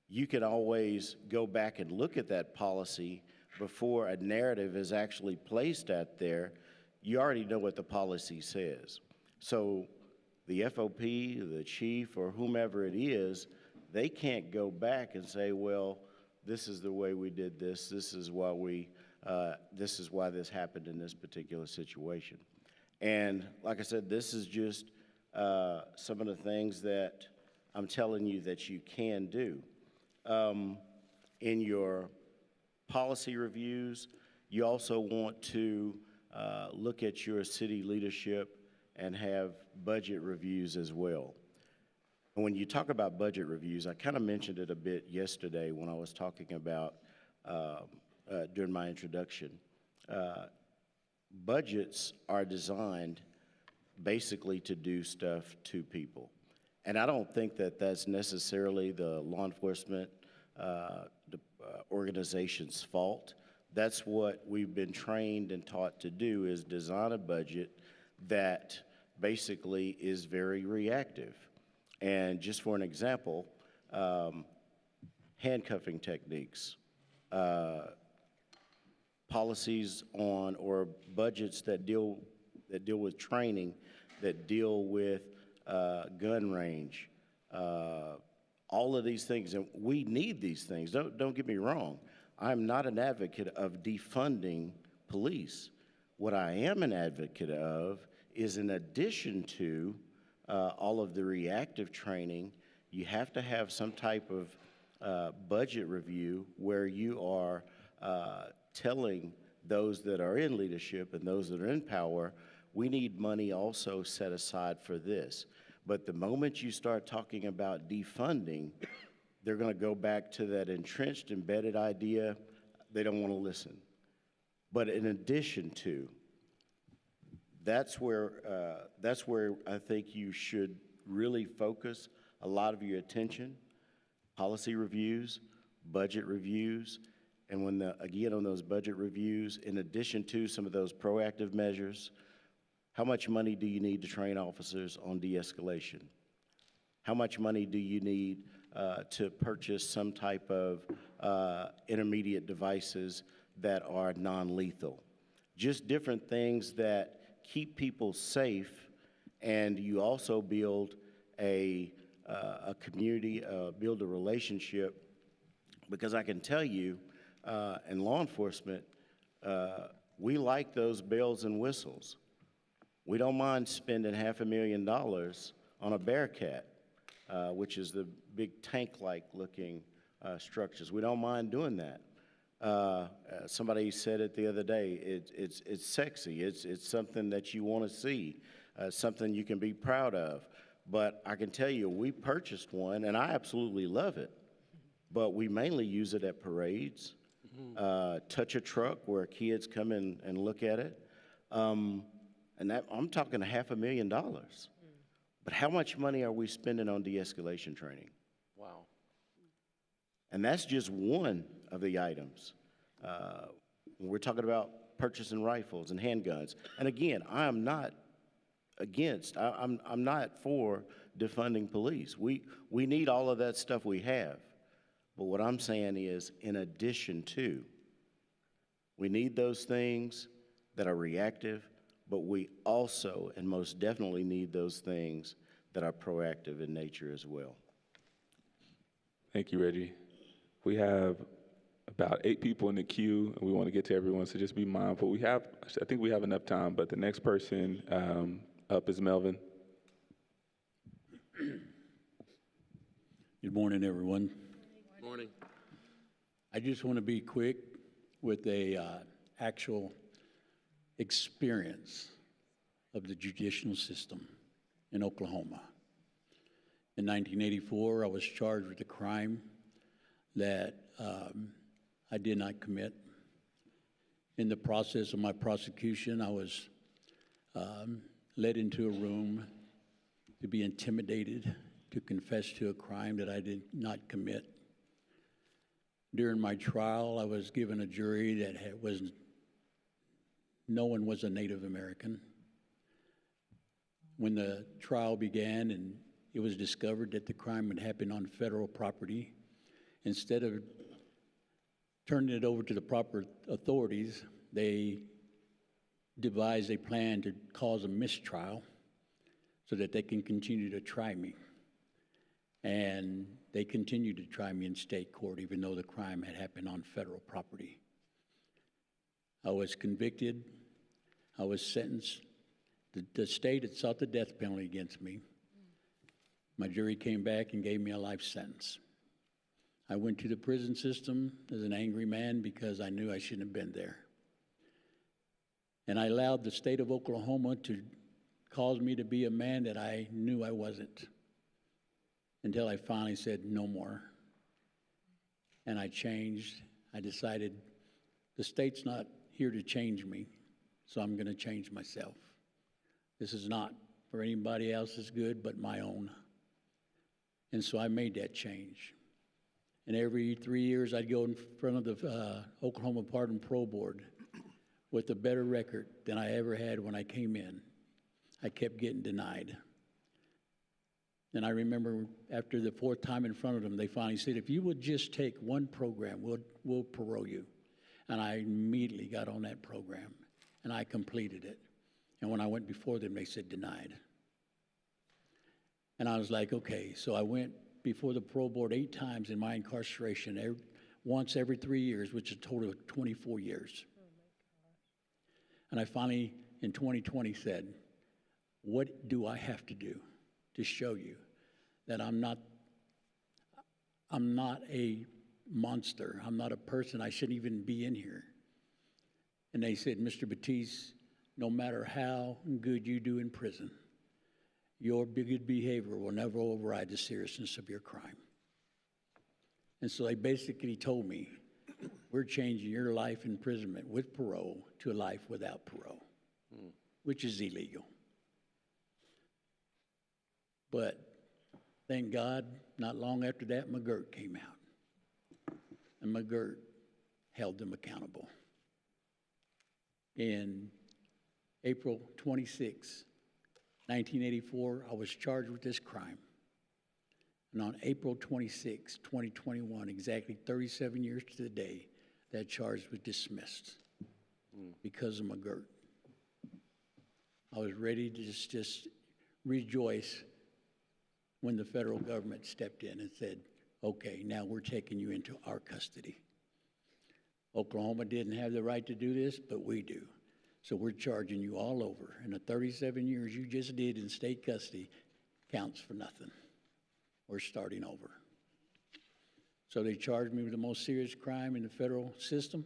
you can always go back and look at that policy before a narrative is actually placed out there. You already know what the policy says. So the FOP, the chief, or whomever it is, they can't go back and say, well, this is the way we did this. This is why this happened in this particular situation. And like I said, this is just some of the things that I'm telling you that you can do. In your policy reviews, you also want to look at your city leadership and have budget reviews as well. And when you talk about budget reviews, I kind of mentioned it a bit yesterday when I was talking about, during my introduction. Budgets are designed basically to do stuff to people. And I don't think that that's necessarily the law enforcement organization's fault. That's what we've been trained and taught to do, is design a budget that basically is very reactive. And just for an example, handcuffing techniques, policies on, or budgets that deal with training, that deal with gun range, all of these things, and we need these things. Don't get me wrong. I'm not an advocate of defunding police. What I am an advocate of is, in addition to all of the reactive training, you have to have some type of budget review where you are telling those that are in leadership and those that are in power, we need money also set aside for this. But the moment you start talking about defunding, they're going to go back to that entrenched, embedded idea. They don't want to listen. But in addition to, that's where I think you should really focus a lot of your attention: policy reviews, budget reviews, and when again on those budget reviews, in addition to some of those proactive measures, how much money do you need to train officers on de-escalation? How much money do you need to purchase some type of intermediate devices that are non-lethal? Just different things that keep people safe, and you also build a community, build a relationship, because I can tell you, in law enforcement, we like those bells and whistles. We don't mind spending $500,000 on a Bearcat, which is the big tank-like looking structures. We don't mind doing that. Somebody said it the other day, it's sexy. It's something that you want to see, something you can be proud of. But I can tell you, we purchased one, and I absolutely love it. But we mainly use it at parades, touch a truck where kids come in and look at it. And that, I'm talking $500,000. But how much money are we spending on de-escalation training? Wow. And that's just one of the items. We're talking about purchasing rifles and handguns. And again, I am not against, I'm not for defunding police. We need all of that stuff we have. But what I'm saying is, in addition to, we need those things that are reactive, but we also, and most definitely, need those things that are proactive in nature as well. Thank you, Reggie. We have about 8 people in the queue, and we want to get to everyone, so just be mindful. I think we have enough time, but the next person up is Melvin. Good morning, everyone. Morning. I just want to be quick with a actual experience of the judicial system in Oklahoma. In 1984, I was charged with a crime that I did not commit. In the process of my prosecution, I was led into a room to be intimidated to confess to a crime that I did not commit. During my trial, I was given a jury that no one was a Native American. When the trial began and it was discovered that the crime had happened on federal property, instead of turning it over to the proper authorities, they devised a plan to cause a mistrial so that they can continue to try me. And they continued to try me in state court, even though the crime had happened on federal property. I was convicted. I was sentenced. The state had sought the death penalty against me. My jury came back and gave me a life sentence. I went to the prison system as an angry man because I knew I shouldn't have been there. And I allowed the state of Oklahoma to cause me to be a man that I knew I wasn't, until I finally said no more. And I changed. I decided the state's not here to change me, so I'm going to change myself. This is not for anybody else's good but my own. And so I made that change. And every 3 years, I'd go in front of the Oklahoma Pardon Parole Board with a better record than I ever had when I came in. I kept getting denied. And I remember after the fourth time in front of them, they finally said, if you would just take one program, we'll parole you. And I immediately got on that program, and I completed it. And when I went before them, they said denied. And I was like, okay. So I went before the parole board 8 times in my incarceration, once every 3 years, which is a total of 24 years. And I finally, in 2020, said, what do I have to do to show you that I'm not a monster. I'm not a person. I shouldn't even be in here. And they said, Mr. Batiste, no matter how good you do in prison, your good behavior will never override the seriousness of your crime. And so they basically told me, we're changing your life imprisonment with parole to a life without parole, which is illegal. But thank God, not long after that, McGirt came out. And McGirt held them accountable. In April 26, 1984, I was charged with this crime. And on April 26, 2021, exactly 37 years to the day, that charge was dismissed because of McGirt. I was ready to just rejoice when the federal government stepped in and said, okay, now we're taking you into our custody. Oklahoma didn't have the right to do this, but we do. So we're charging you all over. And the 37 years you just did in state custody counts for nothing. We're starting over. So they charged me with the most serious crime in the federal system.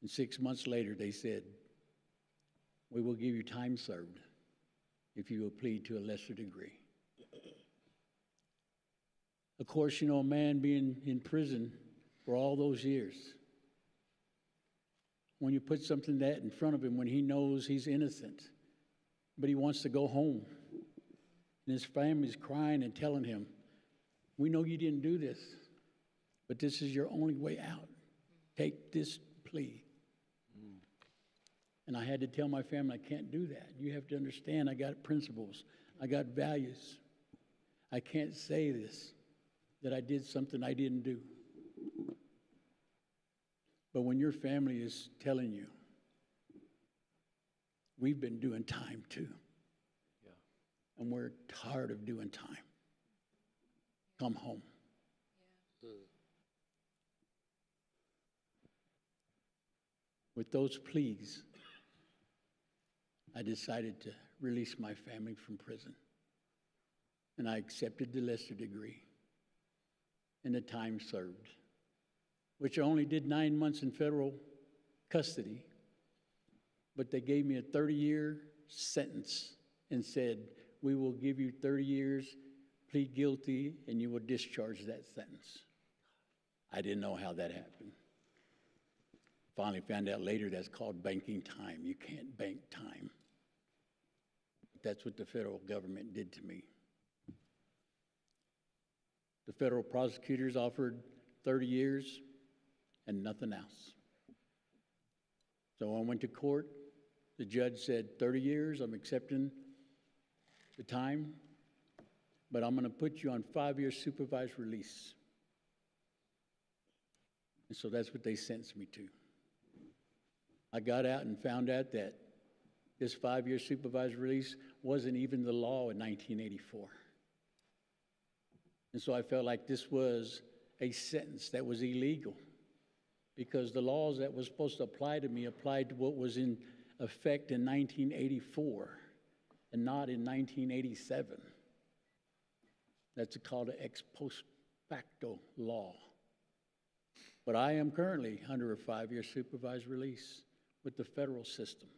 And 6 months later, they said, we will give you time served if you will plead to a lesser degree. Of course, you know, a man being in prison for all those years, when you put something like that in front of him, when he knows he's innocent, but he wants to go home, and his family's crying and telling him, we know you didn't do this, but this is your only way out. Take this plea. And I had to tell my family, I can't do that. You have to understand, I got principles. I got values. I can't say this, that I did something I didn't do. But when your family is telling you, we've been doing time too. Yeah. And we're tired of doing time. Come home. Yeah. With those pleas, I decided to release my family from prison. And I accepted the lesser degree and the time served, which I only did 9 months in federal custody, but they gave me a 30-year sentence and said, we will give you 30 years, plead guilty, and you will discharge that sentence. I didn't know how that happened. Finally found out later that's called banking time. You can't bank time. That's what the federal government did to me. The federal prosecutors offered 30 years and nothing else. So I went to court. The judge said, 30 years, I'm accepting the time, but I'm going to put you on 5-year supervised release. And so that's what they sentenced me to. I got out and found out that this 5-year supervised release wasn't even the law in 1984. And so I felt like this was a sentence that was illegal because the laws that was supposed to apply to me applied to what was in effect in 1984 and not in 1987. That's called an ex post facto law. But I am currently under a 5-year supervised release with the federal system.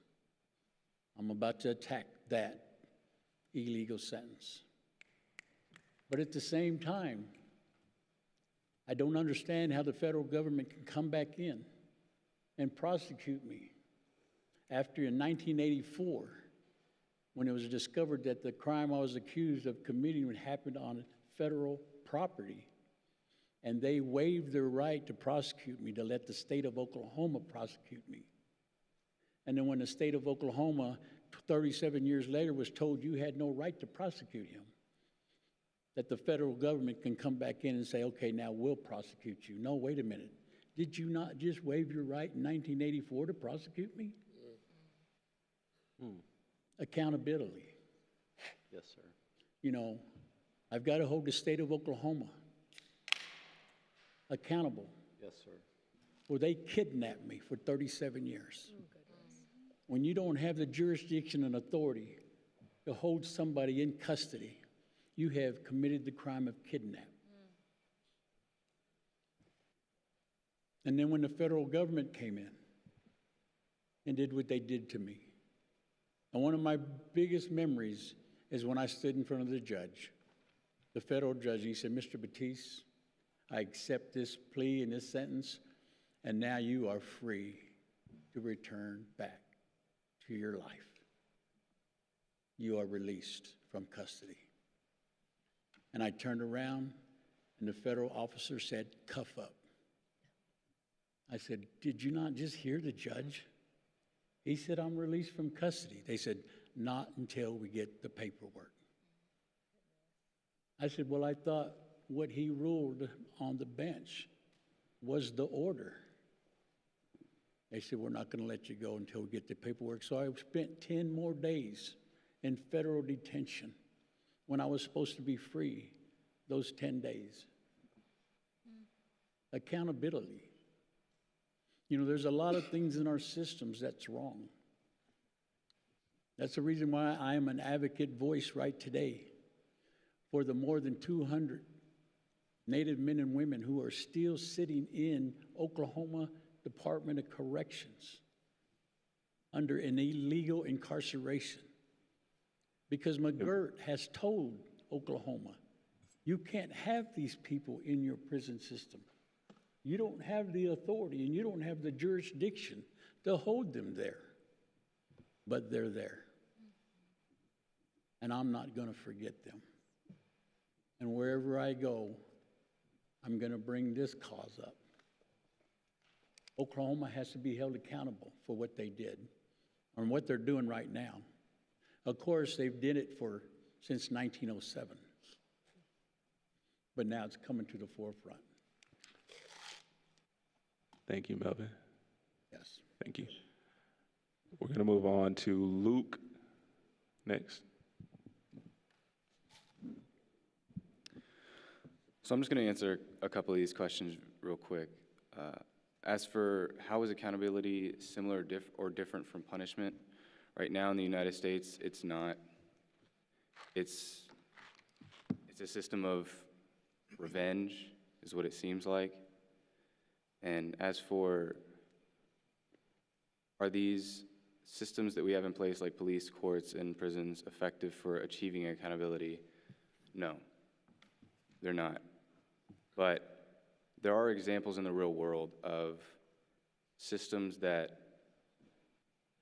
I'm about to attack that illegal sentence. But at the same time, I don't understand how the federal government can come back in and prosecute me after in 1984, when it was discovered that the crime I was accused of committing would happen on federal property, and they waived their right to prosecute me, to let the state of Oklahoma prosecute me. And then when the state of Oklahoma, 37 years later, was told you had no right to prosecute him, that the federal government can come back in and say, okay, now we'll prosecute you. No, wait a minute. Did you not just waive your right in 1984 to prosecute me? Accountability. Yes, sir. You know, I've got to hold the state of Oklahoma accountable. Yes, sir. Well, they kidnapped me for 37 years. When you don't have the jurisdiction and authority to hold somebody in custody, you have committed the crime of kidnap. And then when the federal government came in and did what they did to me, and one of my biggest memories is when I stood in front of the judge, the federal judge, and he said, Mr. Batiste, I accept this plea and this sentence, and now you are free to return back to your life. You are released from custody. And I turned around, and the federal officer said, cuff up. I said, did you not just hear the judge? He said, I'm released from custody. They said, not until we get the paperwork. I said, well, I thought what he ruled on the bench was the order. They said, we're not going to let you go until we get the paperwork. So I spent 10 more days in federal detention when I was supposed to be free those 10 days. Accountability. You know, there's a lot of things in our systems that's wrong. That's the reason why I am an advocate voice right today for the more than 200 Native men and women who are still sitting in Oklahoma Department of Corrections under an illegal incarceration. Because McGirt has told Oklahoma, you can't have these people in your prison system. You don't have the authority and you don't have the jurisdiction to hold them there. But they're there. And I'm not going to forget them. And wherever I go, I'm going to bring this cause up. Oklahoma has to be held accountable for what they did and what they're doing right now. Of course, they've did it since 1907. But now it's coming to the forefront. Thank you, Melvin. Yes. Thank you. We're going to move on to Luke next. So I'm just going to answer a couple of these questions real quick. As for how is accountability similar or different from punishment? Right now in the United States, it's not. It's a system of revenge, is what it seems like. And as for, are these systems that we have in place, like police, courts, and prisons, effective for achieving accountability? No, they're not. But there are examples in the real world of systems that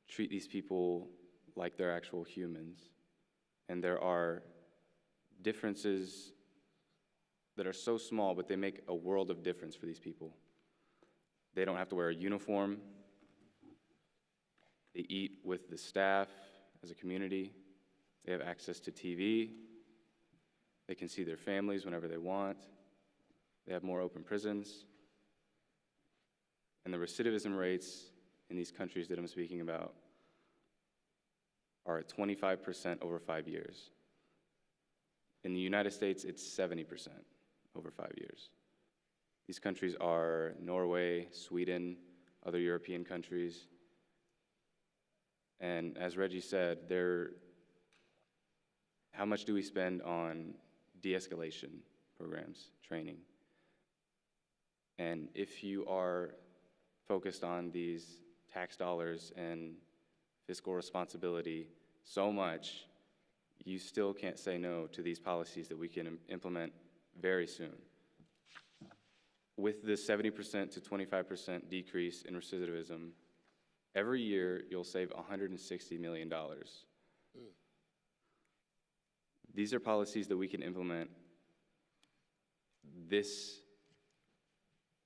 treat these people like they're actual humans. And there are differences that are so small, but they make a world of difference for these people. They don't have to wear a uniform. They eat with the staff as a community. They have access to TV. They can see their families whenever they want. They have more open prisons. And the recidivism rates in these countries that I'm speaking about are at 25% over 5 years. In the United States, it's 70% over 5 years. These countries are Norway, Sweden, other European countries. And as Reggie said, how much do we spend on de-escalation programs, training? And if you are focused on these tax dollars and fiscal responsibility so much, you still can't say no to these policies that we can implement very soon. With the 70% to 25% decrease in recidivism, every year you'll save $160 million. These are policies that we can implement this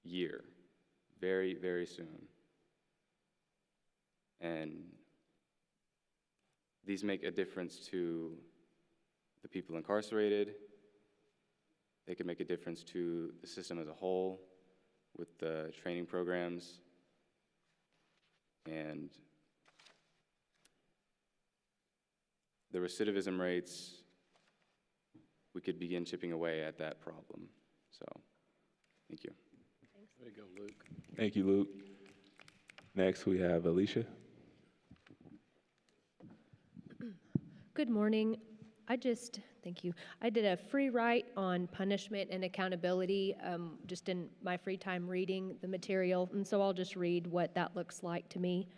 year, very, very soon. And these make a difference to the people incarcerated. They can make a difference to the system as a whole with the training programs. And the recidivism rates, we could begin chipping away at that problem. So, thank you. There you go, Luke. Thank you, Luke. Next, we have Alicia. Good morning. Thank you. I did a free write on punishment and accountability just in my free time reading the material, and so I'll just read what that looks like to me.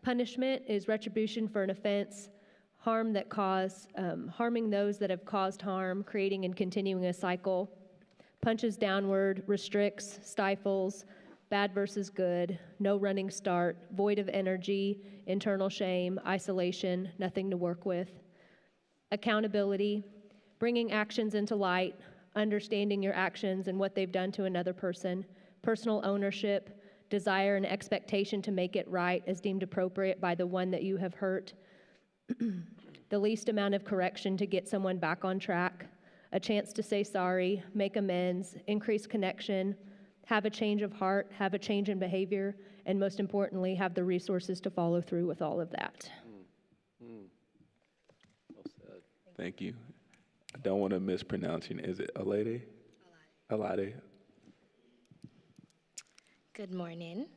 Punishment is retribution for an offense, harming those that have caused harm, creating and continuing a cycle, punches downward, restricts, stifles, bad versus good, no running start, void of energy, internal shame, isolation, nothing to work with. Accountability, bringing actions into light, understanding your actions and what they've done to another person, personal ownership, desire and expectation to make it right as deemed appropriate by the one that you have hurt, the least amount of correction to get someone back on track, a chance to say sorry, make amends, increase connection, have a change of heart, have a change in behavior, and most importantly, have the resources to follow through with all of that. Well said. Thank you. I don't want to mispronounce your name. Is it Alade? Alade. Good morning.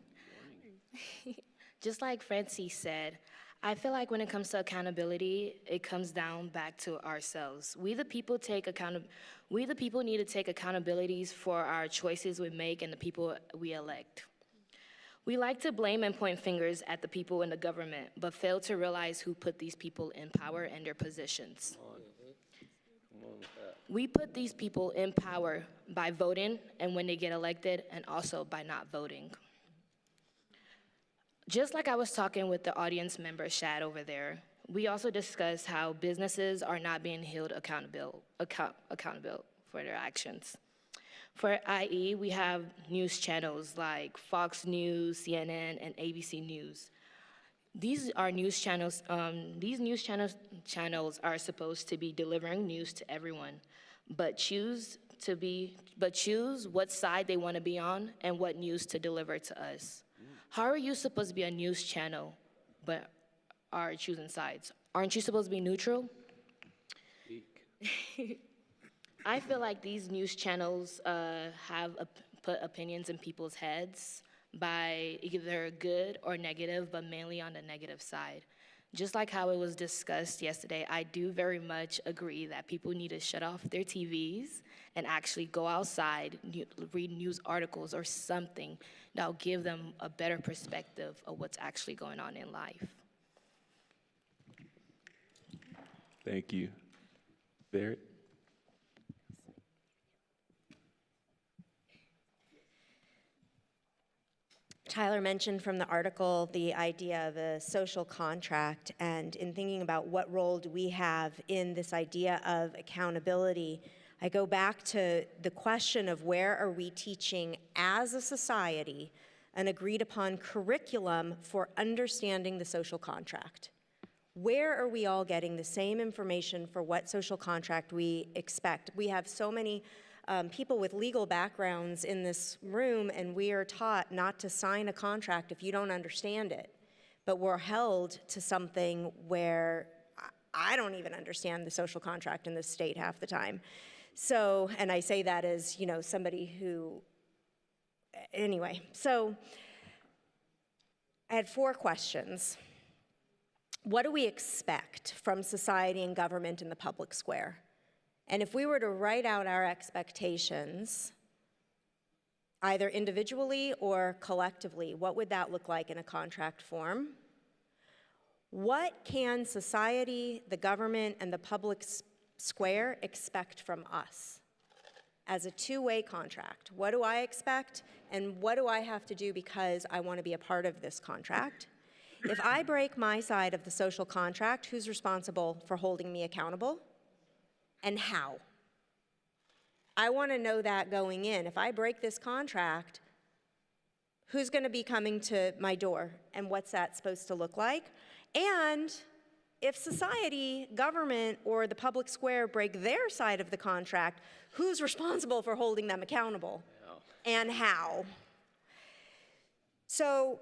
Just like Francie said, I feel like when it comes to accountability, it comes down back to ourselves. We the people need to take accountabilities for our choices we make and the people we elect. We like to blame and point fingers at the people in the government, but fail to realize who put these people in power and their positions. We put these people in power by voting and when they get elected, and also by not voting. Just like I was talking with the audience member, Shad, over there, we also discussed how businesses are not being held accountable for their actions. For IE, we have news channels like Fox News, CNN, and ABC News. These are news channels. These news channels are supposed to be delivering news to everyone, but choose what side they want to be on and what news to deliver to us. How are you supposed to be a news channel, but are choosing sides? Aren't you supposed to be neutral? I feel like these news channels have put opinions in people's heads by either good or negative, but mainly on the negative side. Just like how it was discussed yesterday, I do very much agree that people need to shut off their TVs and actually go outside, read news articles or something that'll give them a better perspective of what's actually going on in life. Thank you. Barrett? Tyler mentioned from the article the idea of a social contract, and in thinking about what role do we have in this idea of accountability, I go back to the question of where are we teaching as a society an agreed upon curriculum for understanding the social contract? Where are we all getting the same information for what social contract we expect? We have so many people with legal backgrounds in this room, and we are taught not to sign a contract if you don't understand it. But we're held to something where I don't even understand the social contract in this state half the time. So, and I say that as, you know, somebody who, anyway. So I had 4 questions. What do we expect from society and government in the public square? And if we were to write out our expectations, either individually or collectively, what would that look like in a contract form? What can society, the government, and the public square expect from us as a two-way contract? What do I expect, and what do I have to do because I want to be a part of this contract? If I break my side of the social contract, who's responsible for holding me accountable? And how? I want to know that going in. If I break this contract, who's going to be coming to my door, and what's that supposed to look like? And if society, government, or the public square break their side of the contract, who's responsible for holding them accountable? And how? So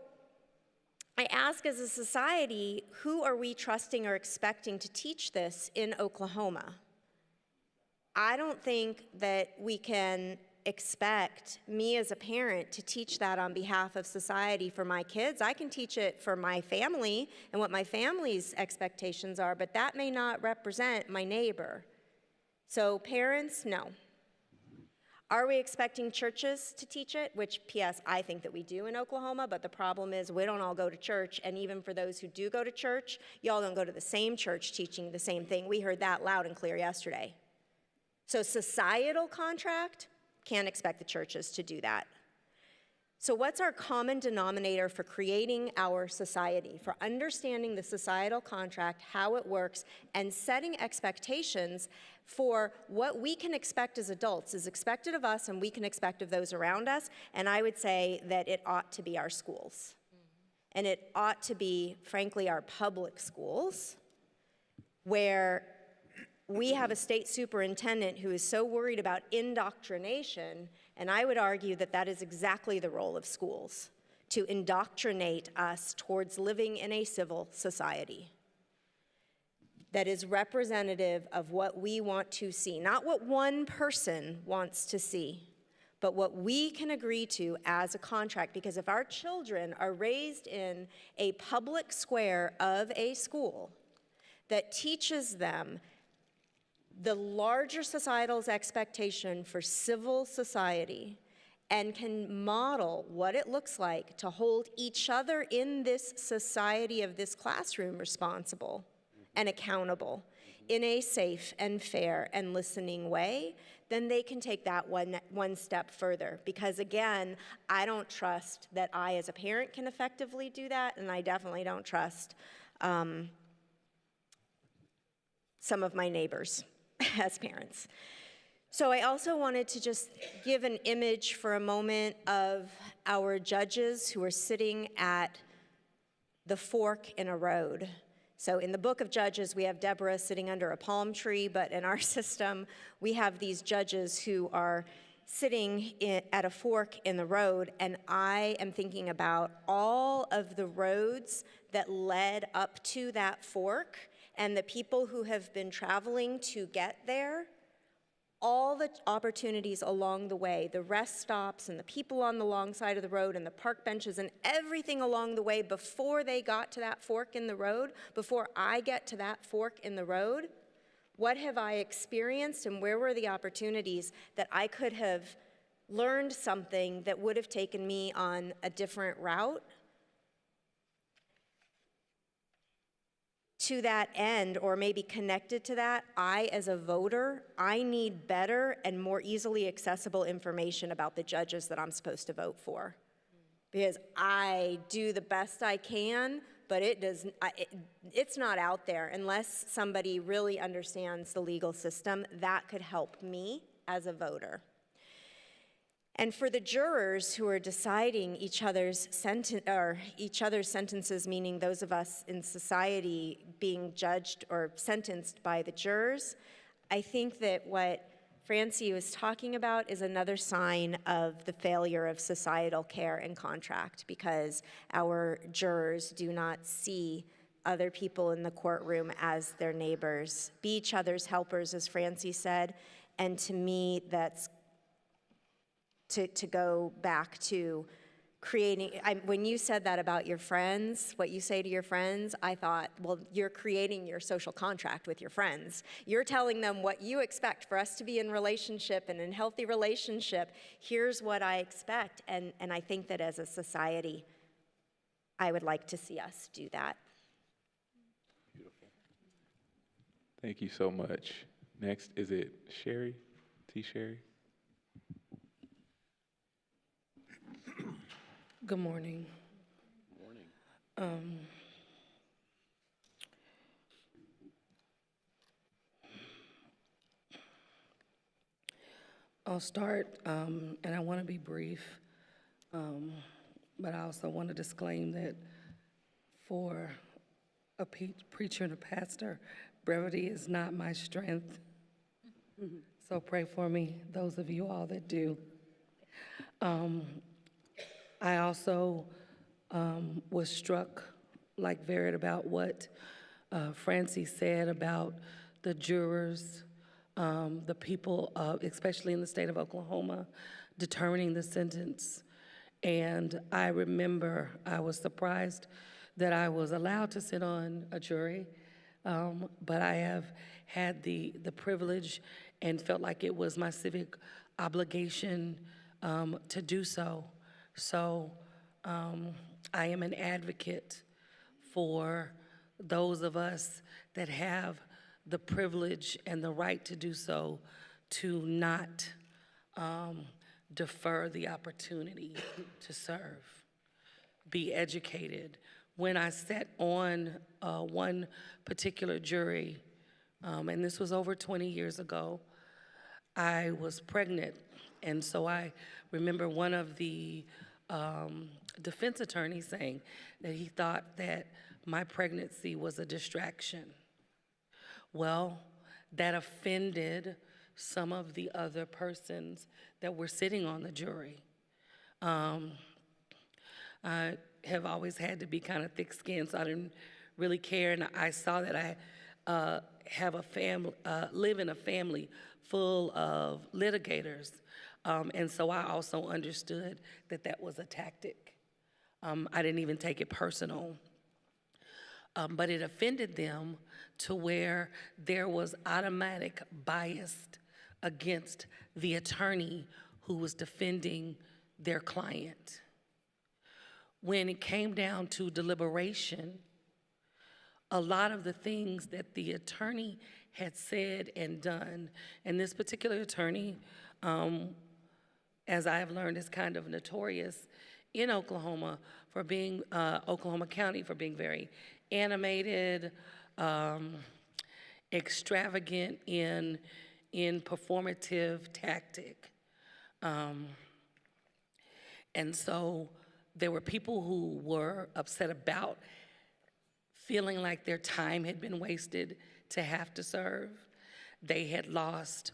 I ask, as a society, who are we trusting or expecting to teach this in Oklahoma? I don't think that we can expect me as a parent to teach that on behalf of society for my kids. I can teach it for my family and what my family's expectations are, but that may not represent my neighbor. So parents, no. Are we expecting churches to teach it? Which, P.S., I think that we do in Oklahoma, but the problem is we don't all go to church, and even for those who do go to church, y'all don't go to the same church teaching the same thing. We heard that loud and clear yesterday. So societal contract, can't expect the churches to do that. So what's our common denominator for creating our society, for understanding the societal contract, how it works, and setting expectations for what we can expect as adults is expected of us and we can expect of those around us? And I would say that it ought to be our schools. And it ought to be, frankly, our public schools, where we have a state superintendent who is so worried about indoctrination, and I would argue that that is exactly the role of schools, to indoctrinate us towards living in a civil society that is representative of what we want to see, not what one person wants to see, but what we can agree to as a contract. Because if our children are raised in a public square of a school that teaches them the larger societal expectation for civil society and can model what it looks like to hold each other in this society of this classroom responsible and accountable in a safe and fair and listening way, then they can take that one step further. Because again, I don't trust that I as a parent can effectively do that, and I definitely don't trust some of my neighbors as parents. So I also wanted to just give an image for a moment of our judges who are sitting at the fork in a road. So in the book of Judges, we have Deborah sitting under a palm tree, but in our system, we have these judges who are sitting at a fork in the road, and I am thinking about all of the roads that led up to that fork and the people who have been traveling to get there, all the opportunities along the way, the rest stops and the people on the long side of the road and the park benches and everything along the way before they got to that fork in the road, before I get to that fork in the road, what have I experienced and where were the opportunities that I could have learned something that would have taken me on a different route? to that end, or maybe connected to that, as a voter, I need better and more easily accessible information about the judges that I'm supposed to vote for. Because I do the best I can, but it's not out there unless somebody really understands the legal system. That could help me as a voter. And for the jurors who are deciding each other's sentences, meaning those of us in society being judged or sentenced by the jurors, I think that what Francie was talking about is another sign of the failure of societal care and contract, because our jurors do not see other people in the courtroom as their neighbors, be each other's helpers, as Francie said. And to me, that's to go back to creating, when you said that about your friends, what you say to your friends, I thought, well, you're creating your social contract with your friends. You're telling them what you expect for us to be in relationship and in healthy relationship. Here's what I expect. And I think that as a society, I would like to see us do that. Beautiful. Thank you so much. Next, is it Sherry? T. Sherry? Good morning. Morning. I'll start, and I want to be brief, but I also want to disclaim that for a preacher and a pastor, brevity is not my strength. So pray for me, those of you all that do. I also was struck, like Vered, about what Francie said about the jurors, the people, especially in the state of Oklahoma, determining the sentence. And I remember I was surprised that I was allowed to sit on a jury, but I have had the privilege and felt like it was my civic obligation to do so. So I am an advocate for those of us that have the privilege and the right to do so, to not defer the opportunity to serve, be educated. When I sat on one particular jury, and this was over 20 years ago, I was pregnant. And so I remember one of the defense attorneys saying that he thought that my pregnancy was a distraction. Well, that offended some of the other persons that were sitting on the jury. I have always had to be kind of thick-skinned, so I didn't really care. And I saw that I have a family, live in a family full of litigators. And so I also understood that that was a tactic. I didn't even take it personal. But it offended them to where there was automatic bias against the attorney who was defending their client. When it came down to deliberation, a lot of the things that the attorney had said and done, and this particular attorney, as I have learned, is kind of notorious in Oklahoma for being, Oklahoma County, for being very animated, extravagant in performative tactic. And so there were people who were upset about feeling like their time had been wasted to have to serve. They had lost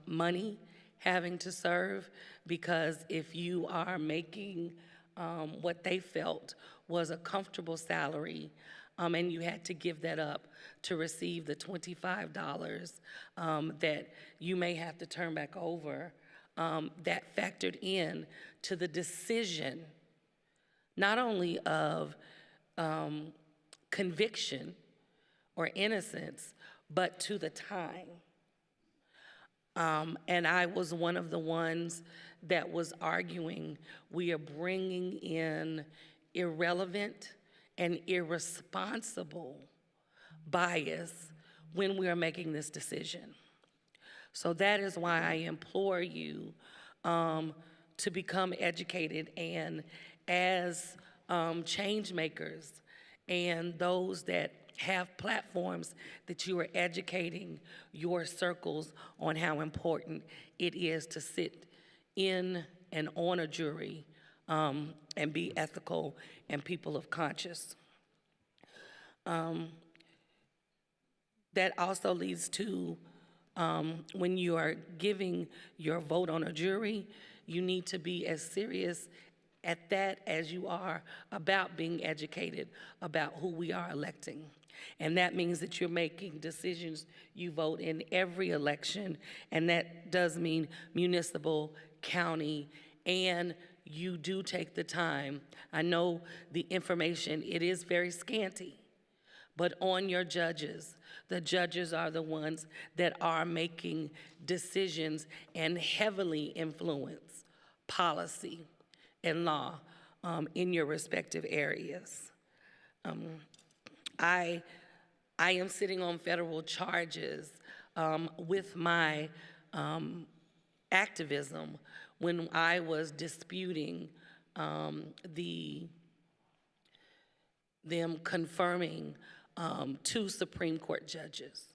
money having to serve, because if you are making what they felt was a comfortable salary, and you had to give that up to receive the $25 that you may have to turn back over, that factored in to the decision, not only of conviction or innocence, but to the time. And I was one of the ones that was arguing, we are bringing in irrelevant and irresponsible bias when we are making this decision. So that is why I implore you to become educated, and as change makers and those that have platforms, that you are educating your circles on how important it is to sit in and on a jury and be ethical and people of conscience. That also leads to when you are giving your vote on a jury, you need to be as serious at that as you are about being educated about who we are electing. And that means that you're making decisions. You vote in every election, and that does mean municipal, county, and you do take the time. I know the information, it is very scanty, but on your judges. The judges are the ones that are making decisions and heavily influence policy and law in your respective areas. I am sitting on federal charges with my activism when I was disputing them confirming 2 Supreme Court judges.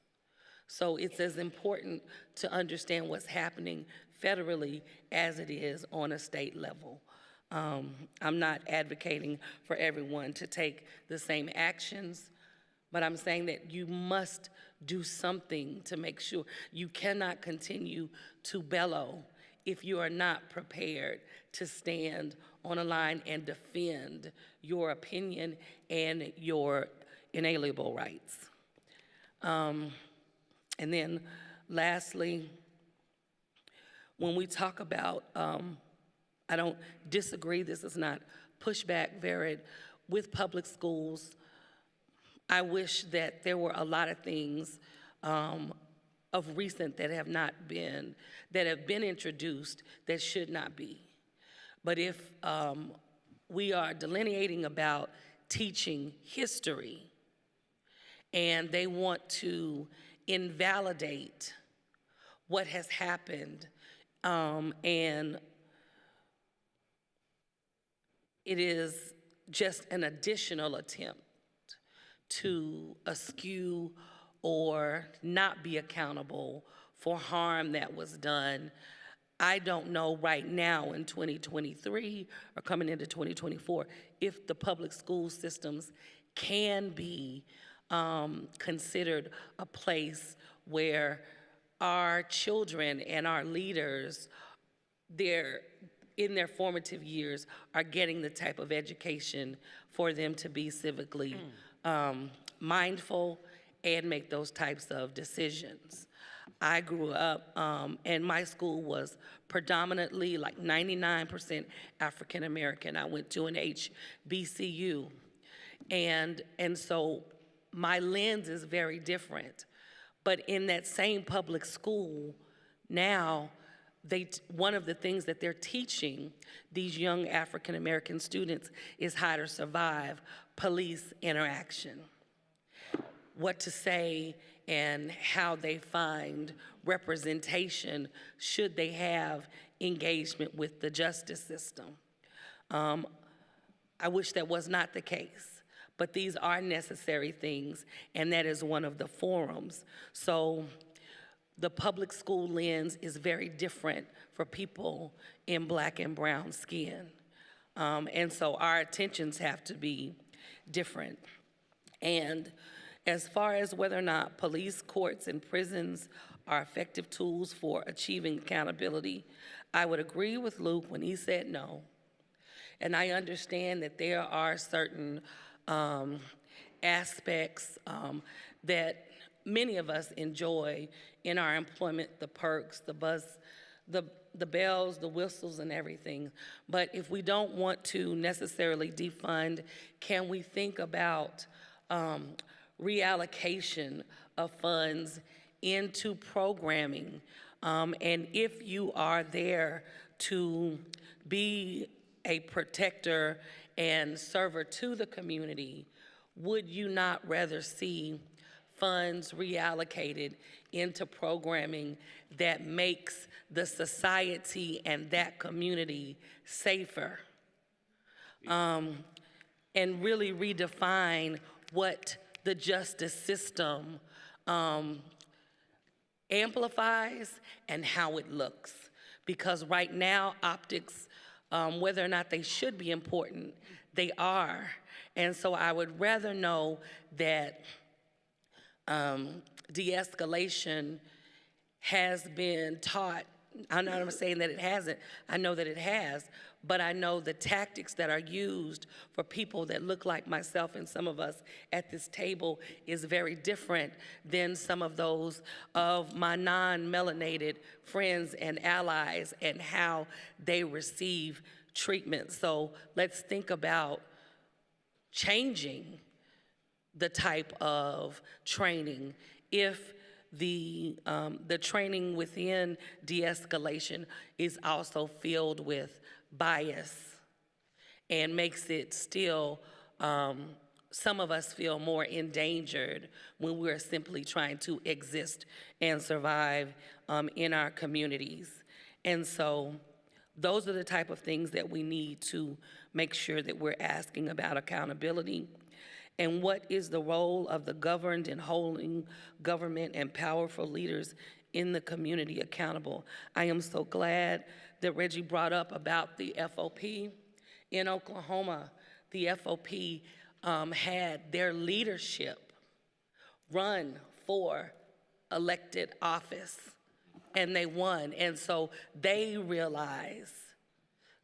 So it's as important to understand what's happening federally as it is on a state level. I'm not advocating for everyone to take the same actions, but I'm saying that you must do something to make sure. You cannot continue to bellow if you are not prepared to stand on a line and defend your opinion and your inalienable rights. And then lastly, when we talk about, I don't disagree, this is not pushback, Vered, with public schools, I wish that there were a lot of things of recent that have been introduced that should not be. But if we are delineating about teaching history, and they want to invalidate what has happened, and it is just an additional attempt to eschew or not be accountable for harm that was done. I don't know right now in 2023 or coming into 2024 if the public school systems can be considered a place where our children and our leaders, in their formative years, are getting the type of education for them to be civically mindful and make those types of decisions. I grew up, and my school was predominantly like 99% African American. I went to an HBCU, and so my lens is very different. But in that same public school, now, one of the things that they're teaching these young African American students is how to survive police interaction, what to say and how they find representation should they have engagement with the justice system. I wish that was not the case, but these are necessary things, and that is one of the forums. So the public school lens is very different for people in Black and brown skin. And so our attentions have to be different. And as far as whether or not police, courts, and prisons are effective tools for achieving accountability, I would agree with Luke when he said no. And I understand that there are certain aspects that many of us enjoy in our employment, the perks, the bells, the whistles, and everything. But if we don't want to necessarily defund, can we think about reallocation of funds into programming? And if you are there to be a protector and server to the community, would you not rather see funds reallocated into programming that makes the society and that community safer. And really redefine what the justice system amplifies and how it looks. Because right now, optics, whether or not they should be important, they are. And so I would rather know that de-escalation has been taught. I'm not saying that it hasn't. I know that it has. But I know the tactics that are used for people that look like myself and some of us at this table is very different than some of those of my non-melanated friends and allies and how they receive treatment. So let's think about changing the type of training if the training within de-escalation is also filled with bias and makes it still, some of us feel more endangered when we're simply trying to exist and survive in our communities. And so those are the type of things that we need to make sure that we're asking about accountability. And what is the role of the governed and holding government and powerful leaders in the community accountable? I am so glad that Reggie brought up about the FOP. In Oklahoma, the FOP had their leadership run for elected office, and they won. And so they realize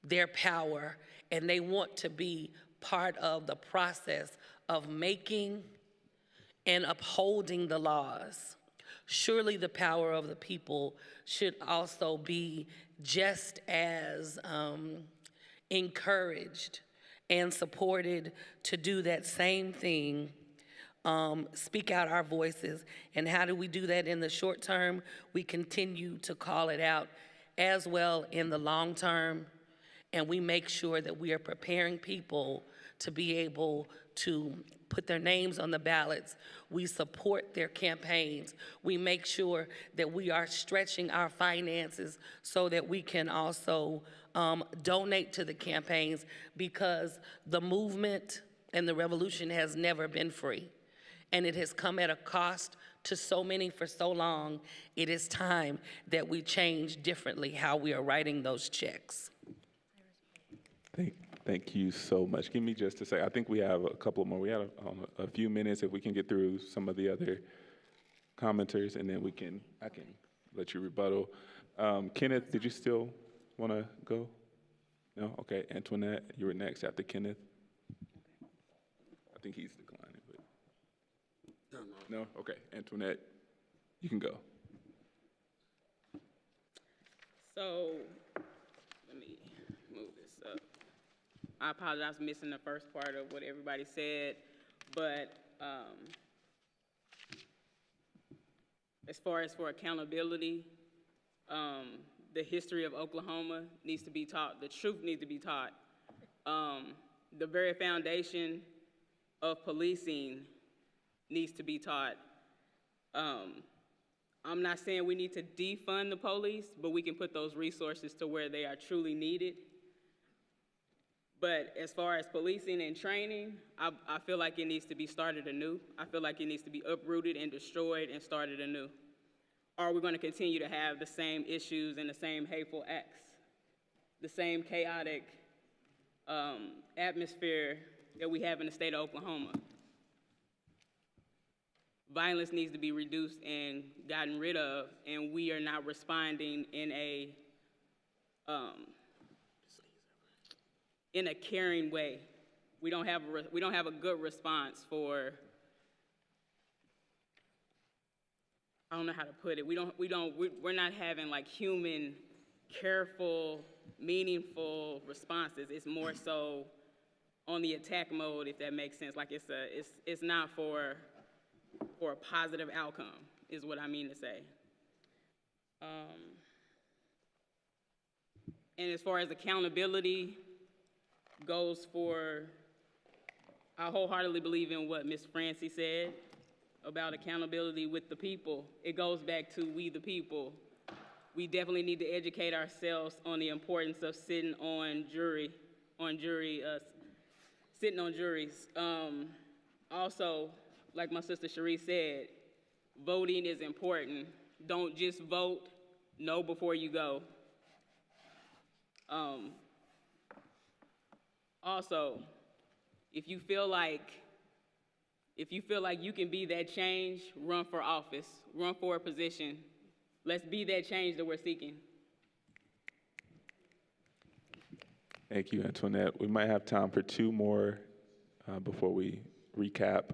their power, and they want to be part of the process of making and upholding the laws. Surely the power of the people should also be just as encouraged and supported to do that same thing, speak out our voices. And how do we do that in the short term? We continue to call it out as well in the long term, and we make sure that we are preparing people to be able to put their names on the ballots. We support their campaigns. We make sure that we are stretching our finances so that we can also donate to the campaigns, because the movement and the revolution has never been free. And it has come at a cost to so many for so long. It is time that we change differently how we are writing those checks. Thank you so much. Give me just a second. I think we have a couple more. We have a few minutes if we can get through some of the other commenters, and then I can let you rebuttal. Kenneth, did you still want to go? No? Okay. Antoinette, you were next after Kenneth. I think he's declining. But no? Okay. Antoinette, you can go. So let me move this up. I apologize for missing the first part of what everybody said, but as far as for accountability, the history of Oklahoma needs to be taught, the truth needs to be taught. The very foundation of policing needs to be taught. I'm not saying we need to defund the police, but we can put those resources to where they are truly needed. But as far as policing and training, I feel like it needs to be started anew. I feel like it needs to be uprooted and destroyed and started anew. Or we're going to continue to have the same issues and the same hateful acts, the same chaotic atmosphere that we have in the state of Oklahoma. Violence needs to be reduced and gotten rid of, and we are not responding in a caring way. We don't have a good response for, I don't know how to put it. We're not having like human, careful, meaningful responses. It's more so on the attack mode, if that makes sense. Like it's not for a positive outcome, is what I mean to say. And as far as accountability goes for, I wholeheartedly believe in what Ms. Francie said about accountability with the people, it goes back to we the people. We definitely need to educate ourselves on the importance of sitting on juries. Also, like my sister Cherie said, voting is important. Don't just vote, know before you go. Also, if you feel like you can be that change, run for office, run for a position. Let's be that change that we're seeking. Thank you, Antoinette. We might have time for two more before we recap.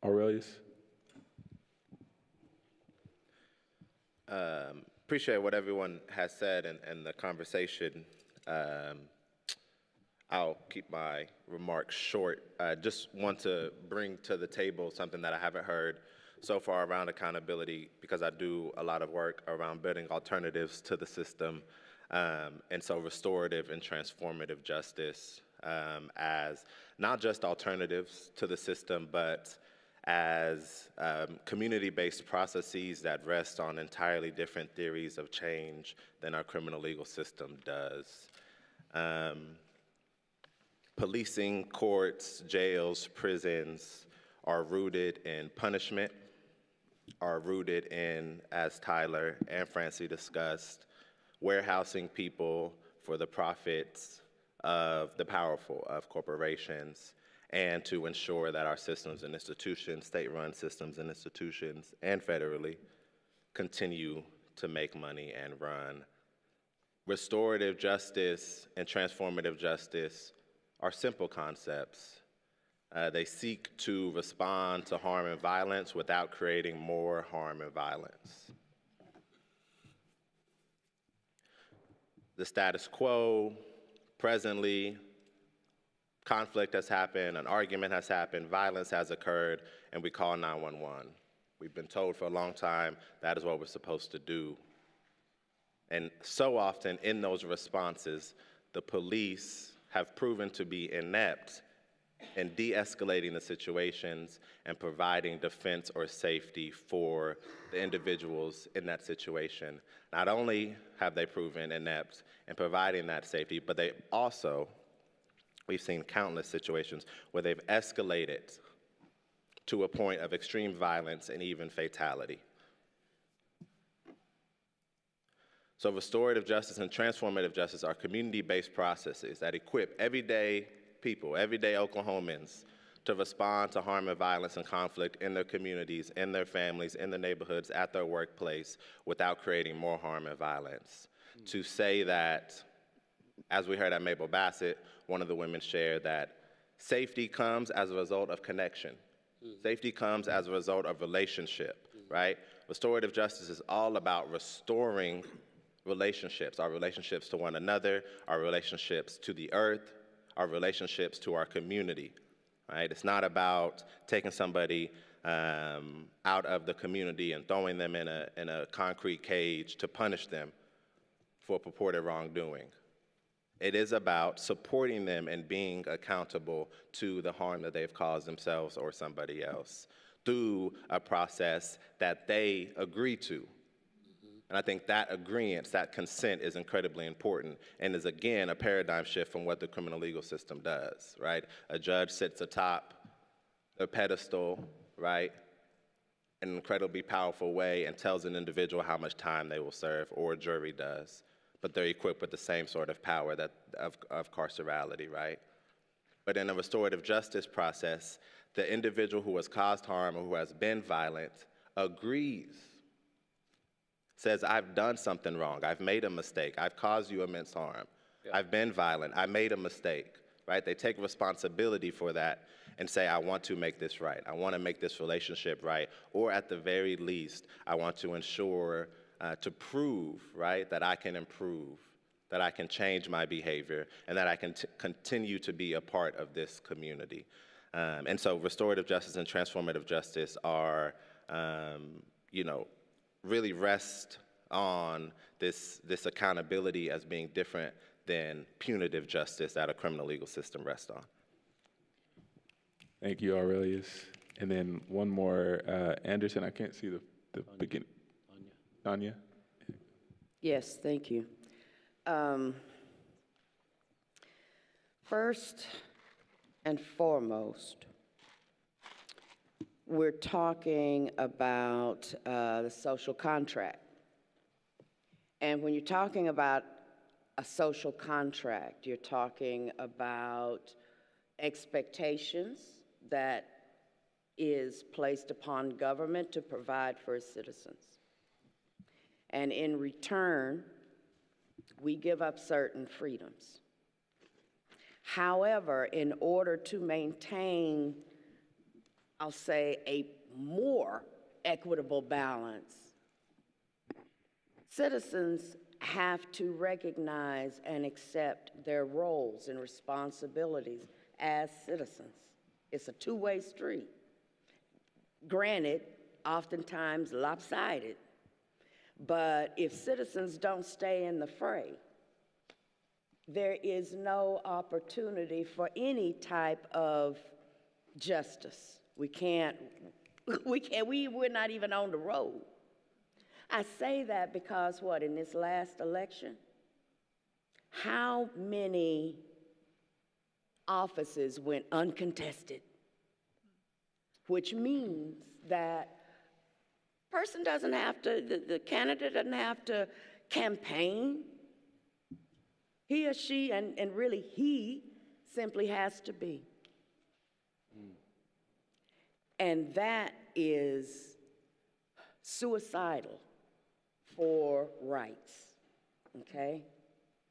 Aurelius? Appreciate what everyone has said and the conversation. I'll keep my remarks short. I just want to bring to the table something that I haven't heard so far around accountability, because I do a lot of work around building alternatives to the system. And so restorative and transformative justice as not just alternatives to the system, but as community-based processes that rest on entirely different theories of change than our criminal legal system does. Policing, courts, jails, prisons are rooted in punishment, are rooted in, as Tyler and Francie discussed, warehousing people for the profits of the powerful, of corporations, and to ensure that our systems and institutions, state-run systems and institutions, and federally, continue to make money and run. Restorative justice and transformative justice are simple concepts. They seek to respond to harm and violence without creating more harm and violence. The status quo, presently, conflict has happened, an argument has happened, violence has occurred, and we call 911. We've been told for a long time that is what we're supposed to do. And so often in those responses, the police have proven to be inept in de-escalating the situations and providing defense or safety for the individuals in that situation. Not only have they proven inept in providing that safety, but they also, we've seen countless situations where they've escalated to a point of extreme violence and even fatality. So restorative justice and transformative justice are community-based processes that equip everyday people, everyday Oklahomans, to respond to harm and violence and conflict in their communities, in their families, in their neighborhoods, at their workplace, without creating more harm and violence. To say that, as we heard at Mabel Bassett, one of the women shared that safety comes as a result of connection. Safety comes as a result of relationship, right? Restorative justice is all about restoring relationships, our relationships to one another, our relationships to the earth, our relationships to our community, right? It's not about taking somebody out of the community and throwing them in a concrete cage to punish them for purported wrongdoing. It is about supporting them and being accountable to the harm that they've caused themselves or somebody else through a process that they agree to. And I think that agreement, that consent is incredibly important and is, again, a paradigm shift from what the criminal legal system does, right? A judge sits atop a pedestal, right, in an incredibly powerful way and tells an individual how much time they will serve, or a jury does. But they're equipped with the same sort of power of carcerality, right? But in a restorative justice process, the individual who has caused harm or who has been violent agrees, says, I've done something wrong, I've made a mistake, I've caused you immense harm, I've been violent, I made a mistake, right? They take responsibility for that and say, I want to make this right, I want to make this relationship right, or at the very least, I want to ensure, to prove, right, that I can improve, that I can change my behavior, and that I can continue to be a part of this community. And so restorative justice and transformative justice are, really rest on this accountability as being different than punitive justice that a criminal legal system rests on. Thank you, Aurelius. And then one more, Anderson, I can't see the beginning. Tanya? Yes, thank you. First and foremost, we're talking about the social contract. And when you're talking about a social contract, you're talking about expectations that is placed upon government to provide for its citizens. And in return, we give up certain freedoms. However, in order to maintain, I'll say, a more equitable balance, citizens have to recognize and accept their roles and responsibilities as citizens. It's a two-way street. Granted, oftentimes lopsided, but if citizens don't stay in the fray, there is no opportunity for any type of justice. We're not even on the road. I say that because in this last election, how many offices went uncontested? Which means that person doesn't have to, the candidate doesn't have to campaign. He or she, and really he, simply has to be. And that is suicidal for rights, okay?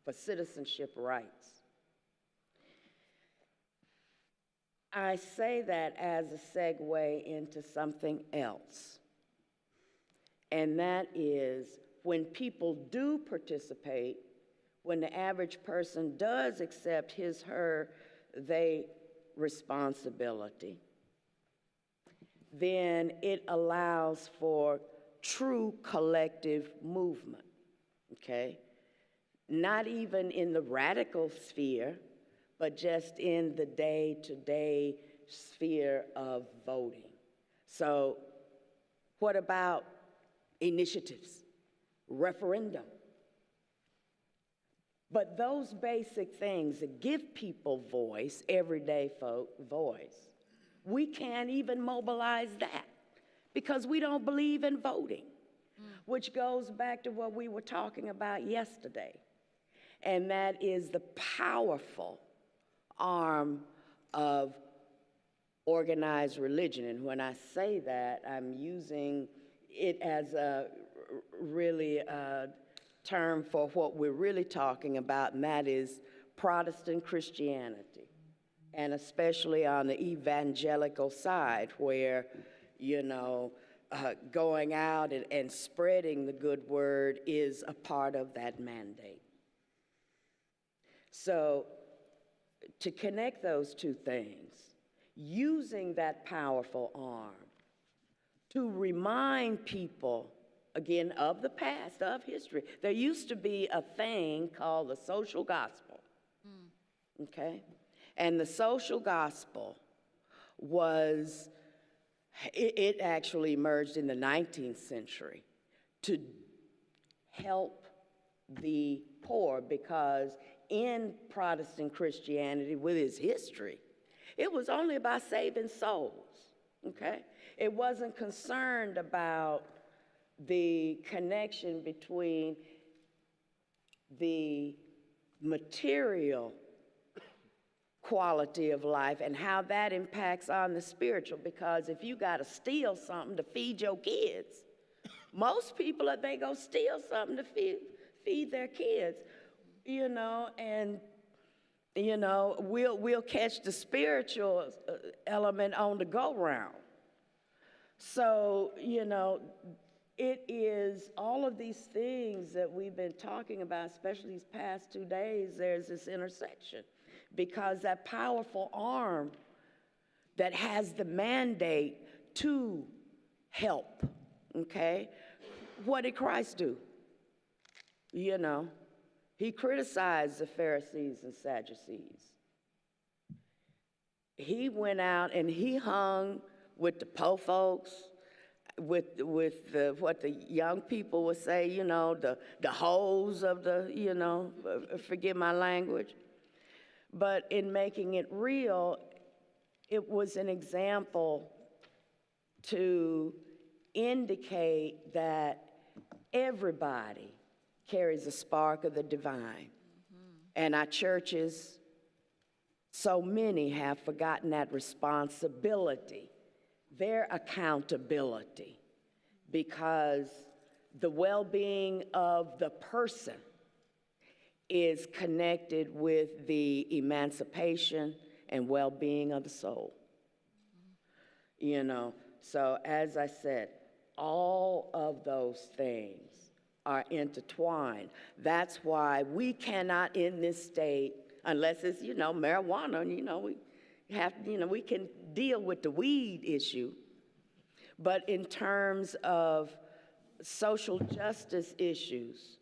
For citizenship rights. I say that as a segue into something else. And that is when people do participate, when the average person does accept his, her, they responsibility, then it allows for true collective movement, okay? Not even in the radical sphere, but just in the day-to-day sphere of voting. So what about initiatives, referendum? But those basic things that give people voice, everyday folk voice, we can't even mobilize that because we don't believe in voting, which goes back to what we were talking about yesterday. And that is the powerful arm of organized religion. And when I say that, I'm using it as a really term for what we're really talking about, and that is Protestant Christianity, and especially on the evangelical side where, going out and spreading the good word is a part of that mandate. So to connect those two things, using that powerful arm to remind people, again, of the past, of history. There used to be a thing called the social gospel, okay? And the social gospel was, it actually emerged in the 19th century to help the poor, because in Protestant Christianity, with its history, it was only about saving souls, okay? It wasn't concerned about the connection between the material quality of life and how that impacts on the spiritual, because if you got to steal something to feed your kids, most people, they go steal something to feed their kids, and we'll catch the spiritual element on the go-round. So, it is all of these things that we've been talking about, especially these past 2 days, there's this intersection, because that powerful arm that has the mandate to help, okay? What did Christ do? He criticized the Pharisees and Sadducees. He went out and he hung with the po folks, with what the young people would say, you know, the hoes of the, you know, forgive my language. But in making it real, it was an example to indicate that everybody carries a spark of the divine. And our churches, so many have forgotten that responsibility, their accountability, because the well-being of the person is connected with the emancipation and well-being of the soul. You know, so as I said, all of those things are intertwined. That's why we cannot in this state, unless it's, you know, marijuana, you know, we have, you know, we can deal with the weed issue. But in terms of social justice issues,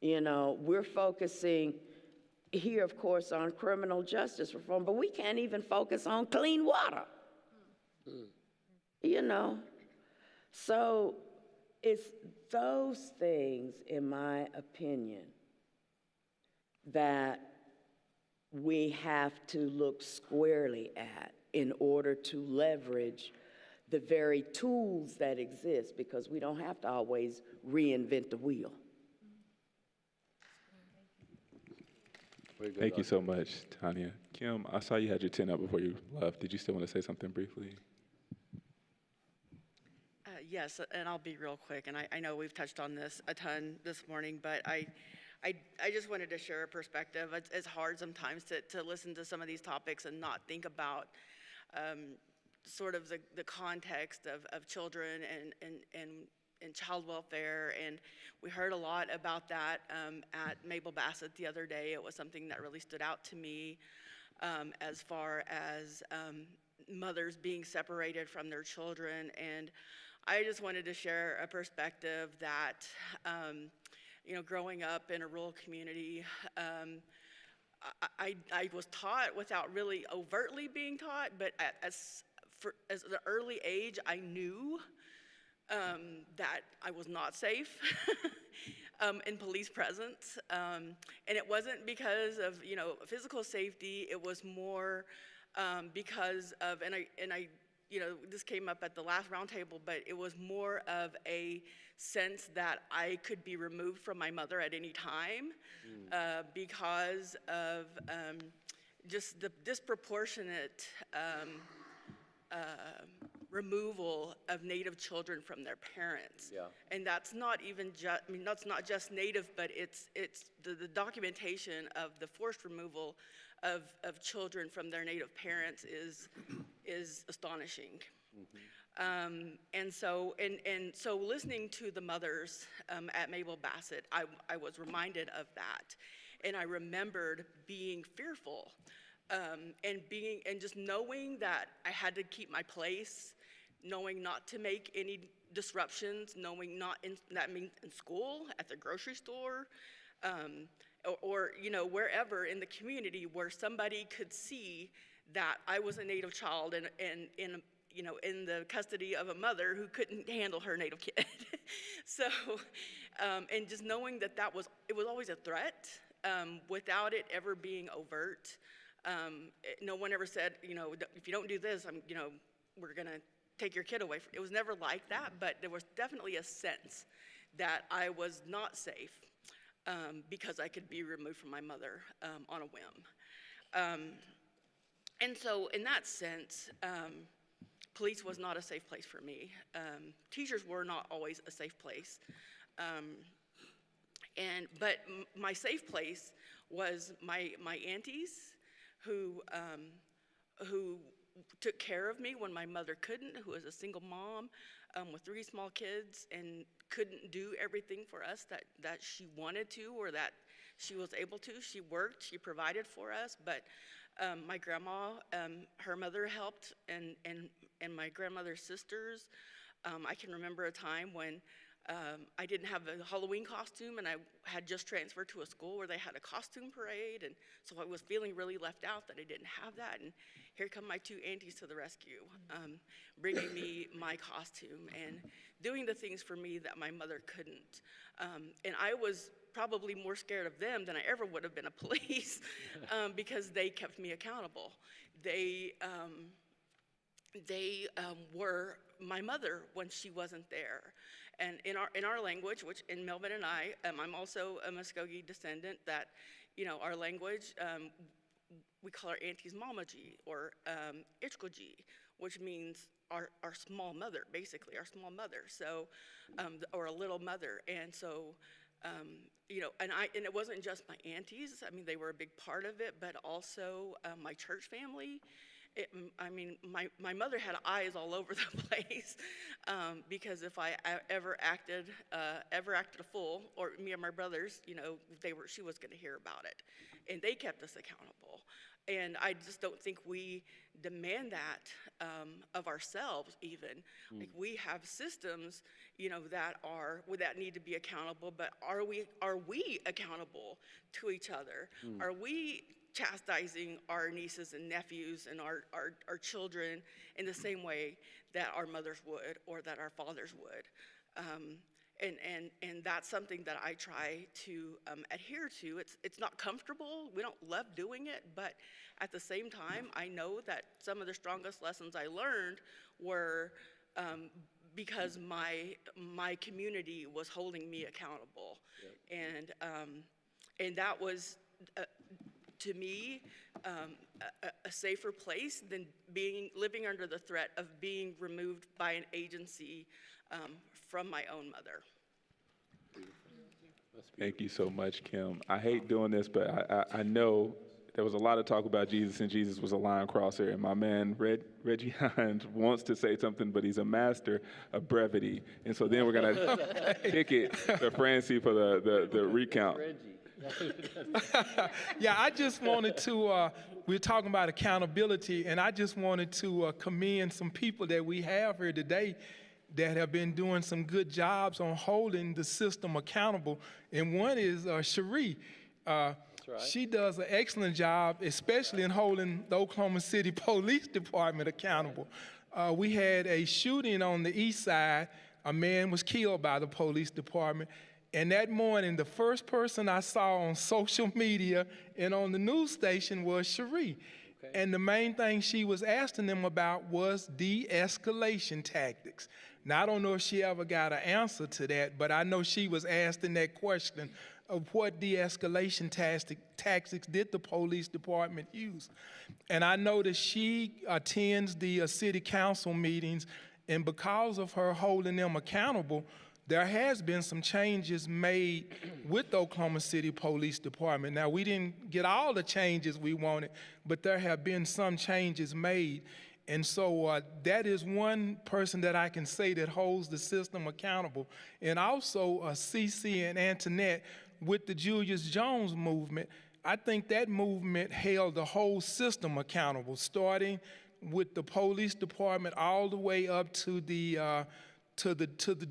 you know, we're focusing here, of course, on criminal justice reform, but we can't even focus on clean water. You know, so it's those things, in my opinion, that we have to look squarely at in order to leverage the very tools that exist, because we don't have to always reinvent the wheel. Thank you so much, Tanya. Kim, I saw you had your 10 up before you left. Did you still want to say something briefly? Yes, and I'll be real quick, and I know we've touched on this a ton this morning, but I just wanted to share a perspective. It's hard sometimes to listen to some of these topics and not think about sort of the context of children and child welfare, and we heard a lot about that at Mabel Bassett the other day. It was something that really stood out to me as far as mothers being separated from their children. And I just wanted to share a perspective that, you know, growing up in a rural community, I was taught without really overtly being taught, but as an early age, I knew that I was not safe in police presence. And it wasn't because of, you know, physical safety. It was more because of, and I, you know, this came up at the last roundtable, but it was more of a sense that I could be removed from my mother at any time because of just the disproportionate removal of Native children from their parents. Yeah. And that's not even just, I mean, that's not just Native, but it's the documentation of the forced removal of children from their Native parents is astonishing. Mm-hmm. And so listening to the mothers at Mabel Bassett, I was reminded of that. And I remembered being fearful and just knowing that I had to keep my place, knowing not to make any disruptions, knowing that means in school, at the grocery store, or you know, wherever in the community where somebody could see that I was a Native child and you know, in the custody of a mother who couldn't handle her Native kid. So, and just knowing that it was always a threat without it ever being overt. No one ever said, you know, if you don't do this, you know, we're gonna take your kid away. It was never like that, but there was definitely a sense that I was not safe because I could be removed from my mother on a whim. And so in that sense, police was not a safe place for me. Teachers were not always a safe place. But my safe place was my aunties who took care of me when my mother couldn't, who was a single mom with 3 small kids and couldn't do everything for us that she wanted to or that she was able to. She worked, she provided for us, but my grandma, her mother helped, and my grandmother's sisters. I can remember a time when I didn't have a Halloween costume, and I had just transferred to a school where they had a costume parade, and so I was feeling really left out that I didn't have that. And here come my two aunties to the rescue, bringing me my costume and doing the things for me that my mother couldn't. And I was probably more scared of them than I ever would have been of police because they kept me accountable. They were my mother when she wasn't there. And in our language, which in Melvin and I'm also a Muskogee descendant, that, you know, our language, we call our aunties Mamaji or Ichkoji, which means our small mother, basically, our small mother, so, or a little mother. And so, you know, and it wasn't just my aunties, I mean, they were a big part of it, but also my church family. I mean, my mother had eyes all over the place because if I ever acted a fool, or me or my brothers, you know, she was going to hear about it, and they kept us accountable. And I just don't think we demand that of ourselves even. Like, we have systems, you know, that need to be accountable, but are we accountable to each other? Are we chastising our nieces and nephews and our children in the same way that our mothers would or that our fathers would? And that's something that I try to adhere to. It's not comfortable. We don't love doing it, but at the same time, I know that some of the strongest lessons I learned were because my community was holding me accountable. Yep. And that was, to me, a safer place than living under the threat of being removed by an agency from my own mother. Thank you so much, Kim. I hate doing this, but I know there was a lot of talk about Jesus, and Jesus was a line crosser, and my man, Reggie Hines, wants to say something, but he's a master of brevity, and so then we're going to pick it to Francie for the recount. Yeah, I just wanted to, we're talking about accountability, and I just wanted to commend some people that we have here today that have been doing some good jobs on holding the system accountable. And one is Cherie. Right. She does an excellent job, especially in holding the Oklahoma City Police Department accountable. We had a shooting on the east side. A man was killed by the police department. And that morning, the first person I saw on social media and on the news station was Cherie. Okay. And the main thing she was asking them about was de-escalation tactics. Now, I don't know if she ever got an answer to that, but I know she was asking that question of what de-escalation tactics did the police department use. And I know that she attends the city council meetings, and because of her holding them accountable, there has been some changes made with the Oklahoma City Police Department. Now, we didn't get all the changes we wanted, but there have been some changes made. And so that is one person that I can say that holds the system accountable. And also CC and Antoinette with the Julius Jones movement. I think that movement held the whole system accountable, starting with the police department all the way up to the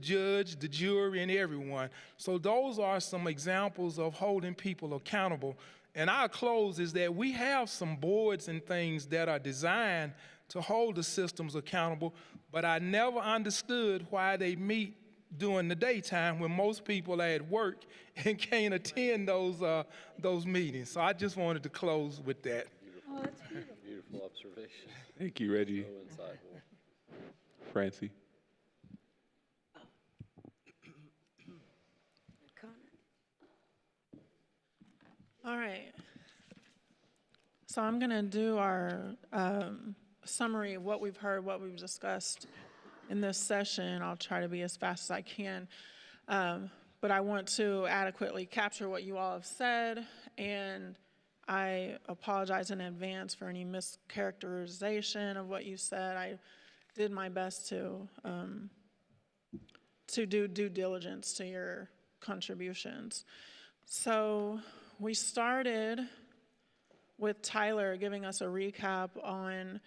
judge, the jury, and everyone. So those are some examples of holding people accountable. And our close is that we have some boards and things that are designed to hold the systems accountable, but I never understood why they meet during the daytime when most people are at work and can't attend those meetings. So I just wanted to close with that. Beautiful. Oh, that's beautiful. Beautiful observation. Thank you, Reggie. So insightful. Francie. All right. So I'm going to do our summary of what we've heard, what we've discussed in this session. I'll try to be as fast as I can. But I want to adequately capture what you all have said, and I apologize in advance for any mischaracterization of what you said. I did my best to do due diligence to your contributions. So we started with Tyler giving us a recap on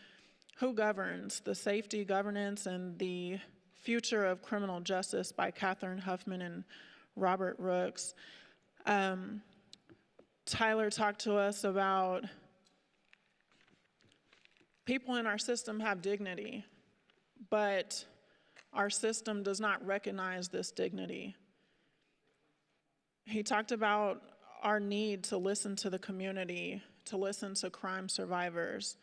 who governs, the safety, governance, and the future of criminal justice by Catherine Huffman and Robert Rooks. Tyler talked to us about People in our system have dignity, but our system does not recognize this dignity. He talked about our need to listen to the community, to listen to crime survivors,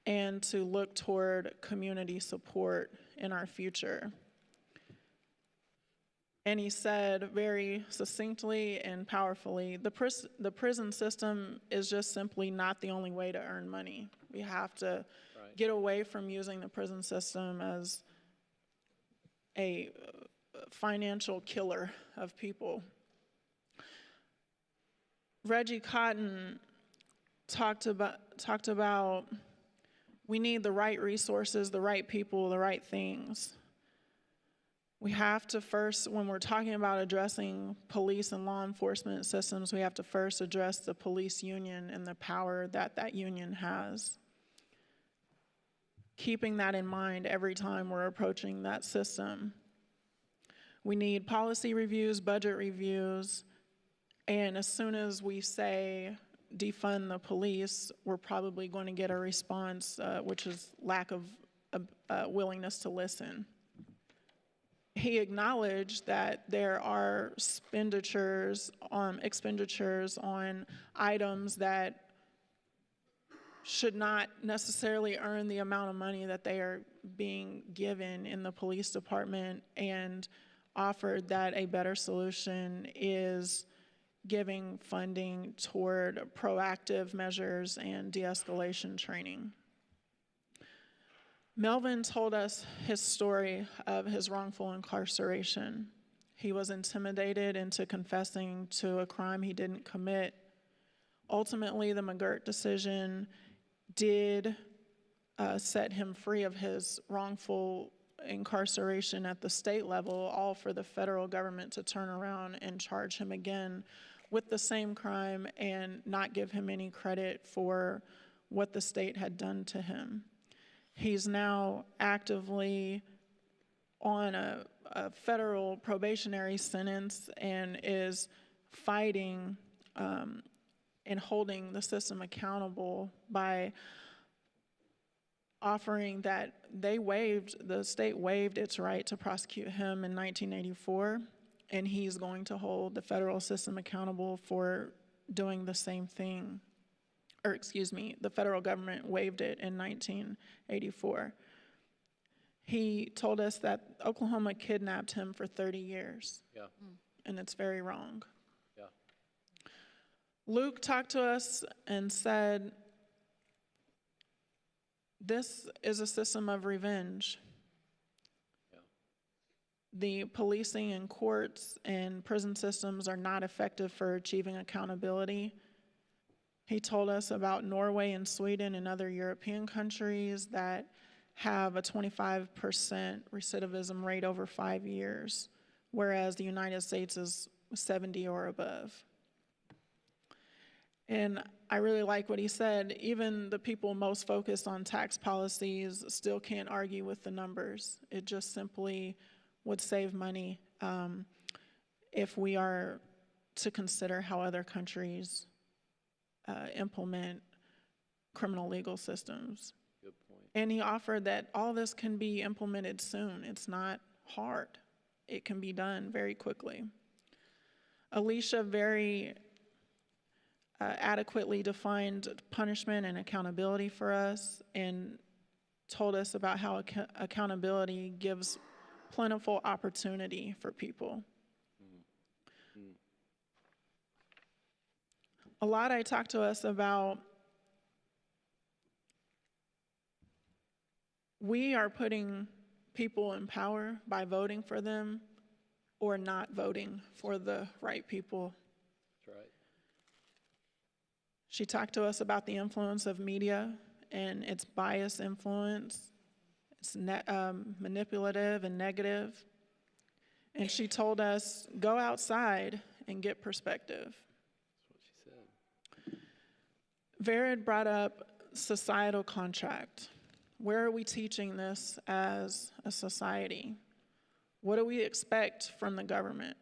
and to look toward community support in our future. And he said very succinctly and powerfully, the prison system is just simply not the only way to earn money. We have to get away from using the prison system as a financial killer of people. Reggie Cotton talked about we need the right resources, the right people, the right things. We have to first, when we're talking about addressing police and law enforcement systems, we have to first address the police union and the power that that union has. Keeping that in mind every time we're approaching that system. We need policy reviews, budget reviews, and as soon as we say defund the police, we're probably going to get a response, which is lack of willingness to listen. He acknowledged that there are expenditures on items that should not necessarily earn the amount of money that they are being given in the police department, and offered that a better solution is giving funding toward proactive measures and de-escalation training. Melvin told us his story of his wrongful incarceration. He was intimidated into confessing to a crime he didn't commit. Ultimately, the McGirt decision did set him free of his wrongful incarceration at the state level, all for the federal government to turn around and charge him again with the same crime and not give him any credit for what the state had done to him. He's now actively on a federal probationary sentence and is fighting and holding the system accountable by offering that the state waived its right to prosecute him in 1984, and he's going to hold the federal system accountable for doing the same thing. Or excuse me, the federal government waived it in 1984. He told us that Oklahoma kidnapped him for 30 years. Yeah. And it's very wrong. Yeah. Luke talked to us and said, this is a system of revenge. Yeah. The policing and courts and prison systems are not effective for achieving accountability. He told us about Norway and Sweden and other European countries that have a 25% recidivism rate over 5 years, whereas the United States is 70 or above. And I really like what he said. Even the people most focused on tax policies still can't argue with the numbers. It just simply would save money if we are to consider how other countries implement criminal legal systems. Good point. And he offered that all this can be implemented soon. It's not hard. It can be done very quickly. Alicia very adequately defined punishment and accountability for us and told us about how accountability gives plentiful opportunity for people. Alade talked to us about we are putting people in power by voting for them or not voting for the right people. That's right. She talked to us about the influence of media and its bias influence. It's manipulative and negative. And she told us, go outside and get perspective. Vered brought up societal contract. Where are we teaching this as a society? What do we expect from the government?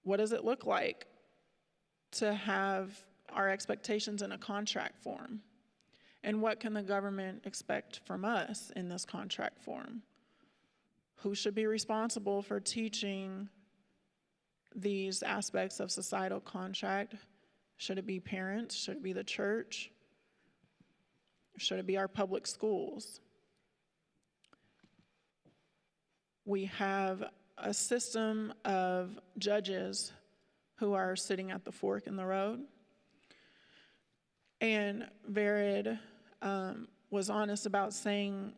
What does it look like to have our expectations in a contract form? And what can the government expect from us in this contract form? Who should be responsible for teaching these aspects of societal contract? Should it be parents? Should it be the church? Should it be our public schools? We have a system of judges who are sitting at the fork in the road. And Vered was honest about saying,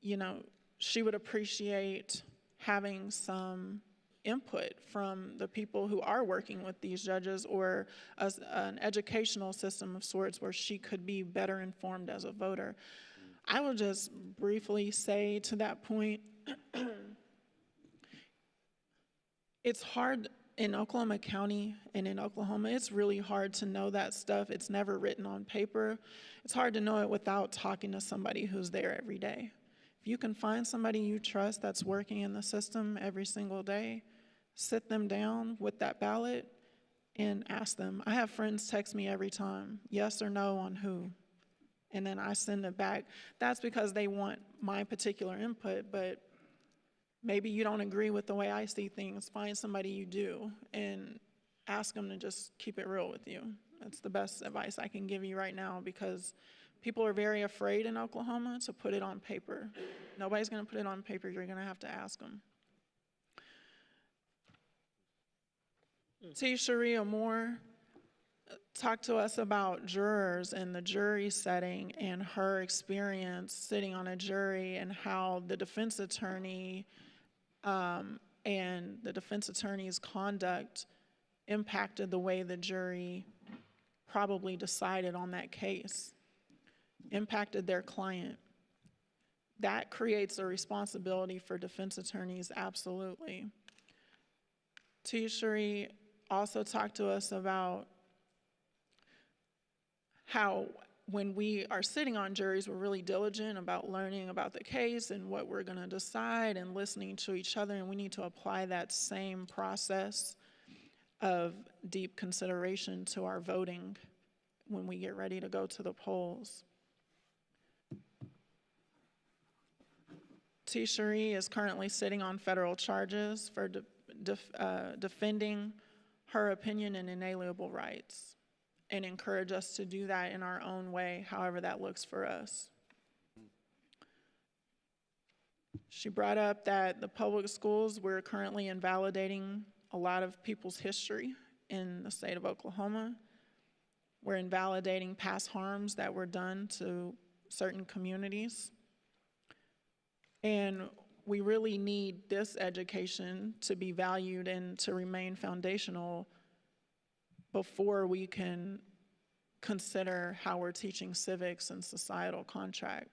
you know, she would appreciate having some input from the people who are working with these judges, or an educational system of sorts where she could be better informed as a voter. I will just briefly say to that point, it's hard in Oklahoma County and in Oklahoma, it's really hard to know that stuff. It's never written on paper. It's hard to know it without talking to somebody who's there every day. If you can find somebody you trust that's working in the system every single day, sit them down with that ballot and ask them. I have friends text me every time, yes or no on who, and then I send it back. That's because they want my particular input, but maybe you don't agree with the way I see things. Find somebody you do and ask them to just keep it real with you. That's the best advice I can give you right now, because people are very afraid in Oklahoma to put it on paper. Nobody's going to put it on paper. You're going to have to ask them. T. Sharia Moore talked to us about jurors and the jury setting and her experience sitting on a jury, and how the defense attorney and the defense attorney's conduct impacted the way the jury probably decided on that case, impacted their client. That creates a responsibility for defense attorneys, absolutely. Tishri also talked to us about how when we are sitting on juries, we're really diligent about learning about the case and what we're going to decide and listening to each other, and we need to apply that same process of deep consideration to our voting when we get ready to go to the polls. T. Cherie is currently sitting on federal charges for defending her opinion and inalienable rights, and encourage us to do that in our own way, however that looks for us. She brought up that the public schools, we're currently invalidating a lot of people's history in the state of Oklahoma. We're invalidating past harms that were done to certain communities. And we really need this education to be valued and to remain foundational before we can consider how we're teaching civics and societal contract.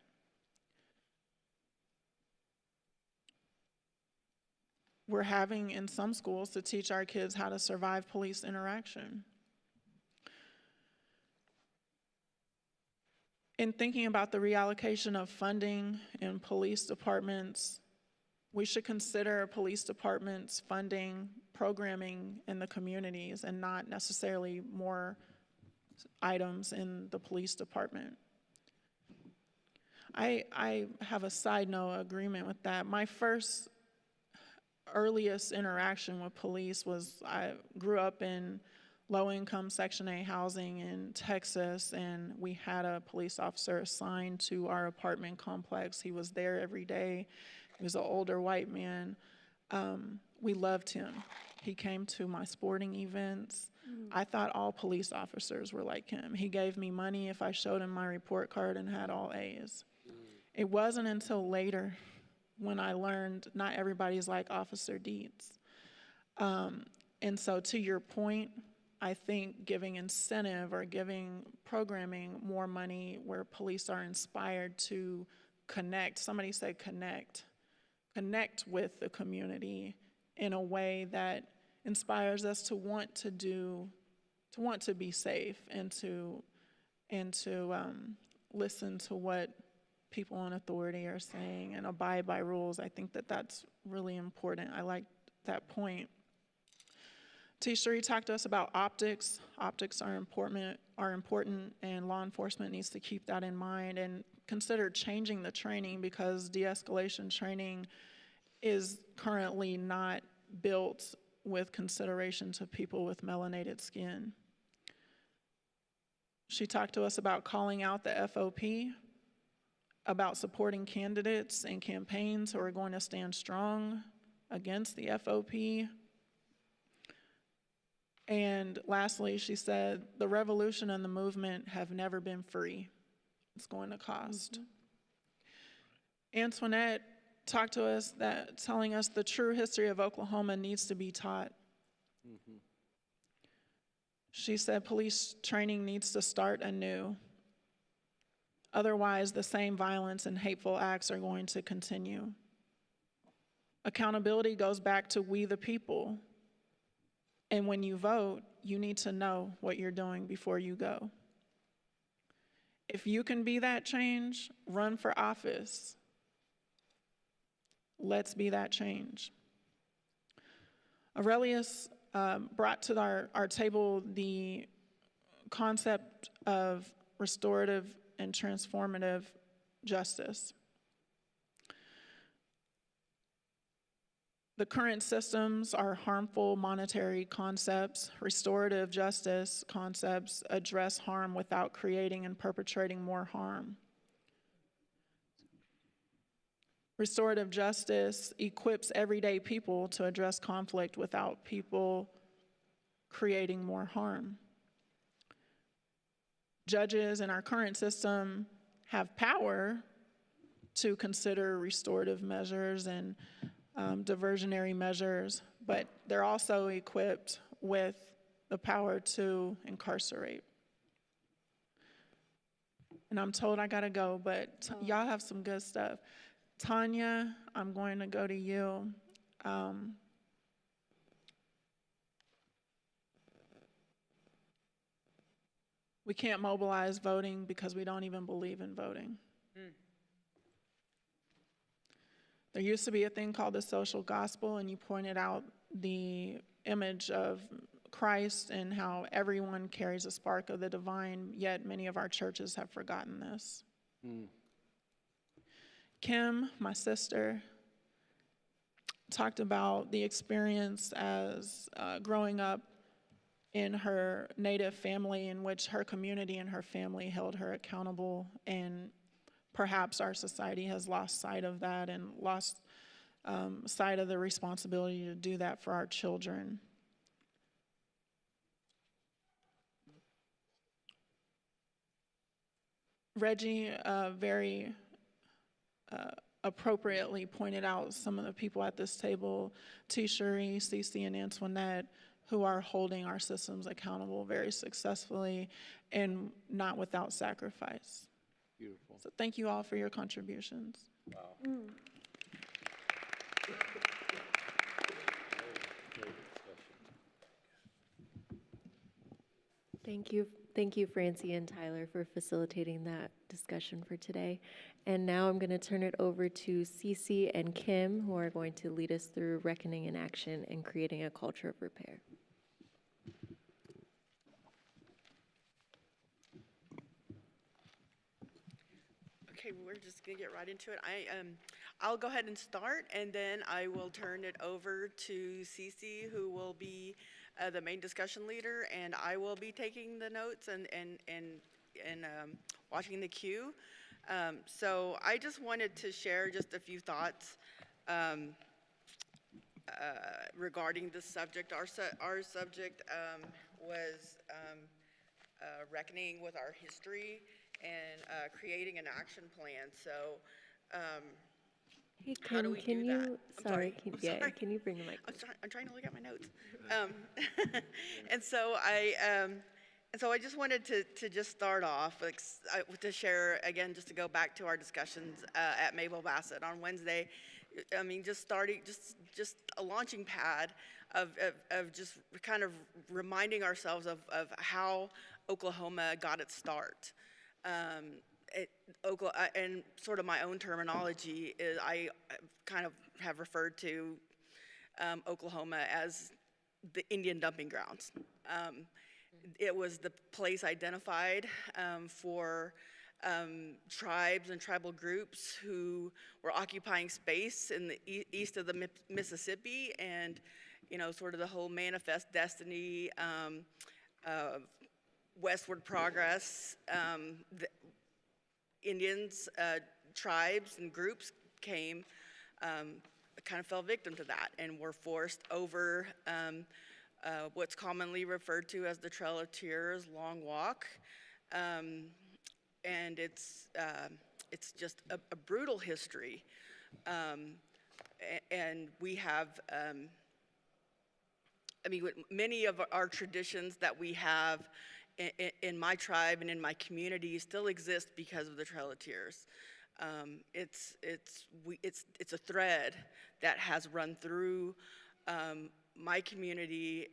We're having in some schools to teach our kids how to survive police interaction. In thinking about the reallocation of funding in police departments, we should consider police departments funding programming in the communities and not necessarily more items in the police department. I have a side note agreement with that. My first earliest interaction with police was, I grew up in low-income Section 8 housing in Texas, and we had a police officer assigned to our apartment complex. He was there every day. He was an older white man. We loved him. He came to my sporting events. I thought all police officers were like him. He gave me money if I showed him my report card and had all A's. It wasn't until later when I learned not everybody's like Officer Dietz. And so to your point, I think giving incentive or giving programming more money where police are inspired to connect, somebody said connect with the community in a way that inspires us to want to be safe and to listen to what people in authority are saying and abide by rules. I think that that's really important. I like that point. T-Sheree talked to us about optics. Optics are important, and law enforcement needs to keep that in mind and consider changing the training, because de-escalation training is currently not built with consideration to people with melanated skin. She talked to us about calling out the FOP, about supporting candidates and campaigns who are going to stand strong against the FOP. And lastly, she said, the revolution and the movement have never been free. It's going to cost. Antoinette talked to us telling us the true history of Oklahoma needs to be taught. She said police training needs to start anew. Otherwise, the same violence and hateful acts are going to continue. Accountability goes back to we the people. And when you vote, you need to know what you're doing before you go. If you can be that change, run for office. Let's be that change. Aurelius brought to our table the concept of restorative and transformative justice. The current systems are harmful monetary concepts. Restorative justice concepts address harm without creating and perpetrating more harm. Restorative justice equips everyday people to address conflict without people creating more harm. Judges in our current system have power to consider restorative measures and diversionary measures, but they're also equipped with the power to incarcerate. And I'm told I gotta go, but y'all have some good stuff. Tanya, I'm going to go to you. We can't mobilize voting because we don't even believe in voting. There used to be a thing called the social gospel, and you pointed out the image of Christ and how everyone carries a spark of the divine, yet many of our churches have forgotten this. Kim, my sister, talked about the experience as growing up in her native family, in which her community and her family held her accountable, and perhaps our society has lost sight of that and lost sight of the responsibility to do that for our children. Reggie very appropriately pointed out some of the people at this table, T-Sheree, Cece, and Antoinette, who are holding our systems accountable very successfully and not without sacrifice. Beautiful. So thank you all for your contributions. Wow. Thank you, Francie and Tyler, for facilitating that discussion for today. And now I'm going to turn it over to Cece and Kim, who are going to lead us through reckoning in action and creating a culture of repair. Okay, we're just gonna get right into it. I'll go ahead and start, and then I will turn it over to Cece, who will be the main discussion leader, and I will be taking the notes and watching the queue. So I just wanted to share just a few thoughts regarding this subject. Our subject was reckoning with our history and creating an action plan. So, Hey, how do Kim, we can do you, that? sorry, Sorry. can you bring the mic? I'm trying to look at my notes. And so I just wanted to just start off to share again, just to go back to our discussions at Mabel Bassett on Wednesday. I mean, just starting, just a launching pad of just kind of reminding ourselves of how Oklahoma got its start. And sort of my own terminology is I kind of have referred to Oklahoma as the Indian dumping grounds. It was the place identified for tribes and tribal groups who were occupying space in the east of the Mississippi, and sort of the whole manifest destiny, westward progress. The Indians, tribes and groups came, kind of fell victim to that and were forced over what's commonly referred to as the Trail of Tears, Long Walk. And it's just a brutal history. And we have, many of our traditions that we have in my tribe and in my community still exist because of the Trail of Tears. It's a thread that has run through my community,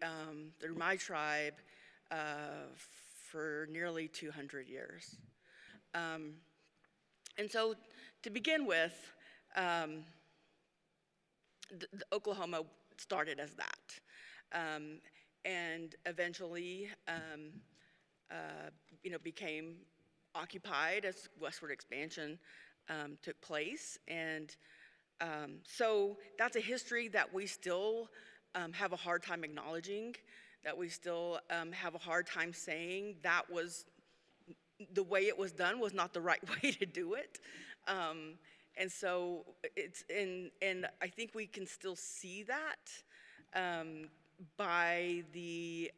through my tribe, for nearly 200 years. And so, to begin with, the Oklahoma started as that, and eventually, became occupied as westward expansion took place. And so that's a history that we still have a hard time acknowledging, that we still have a hard time saying that was the way it was done was not the right way to do it. And so it's, and I think we can still see that by the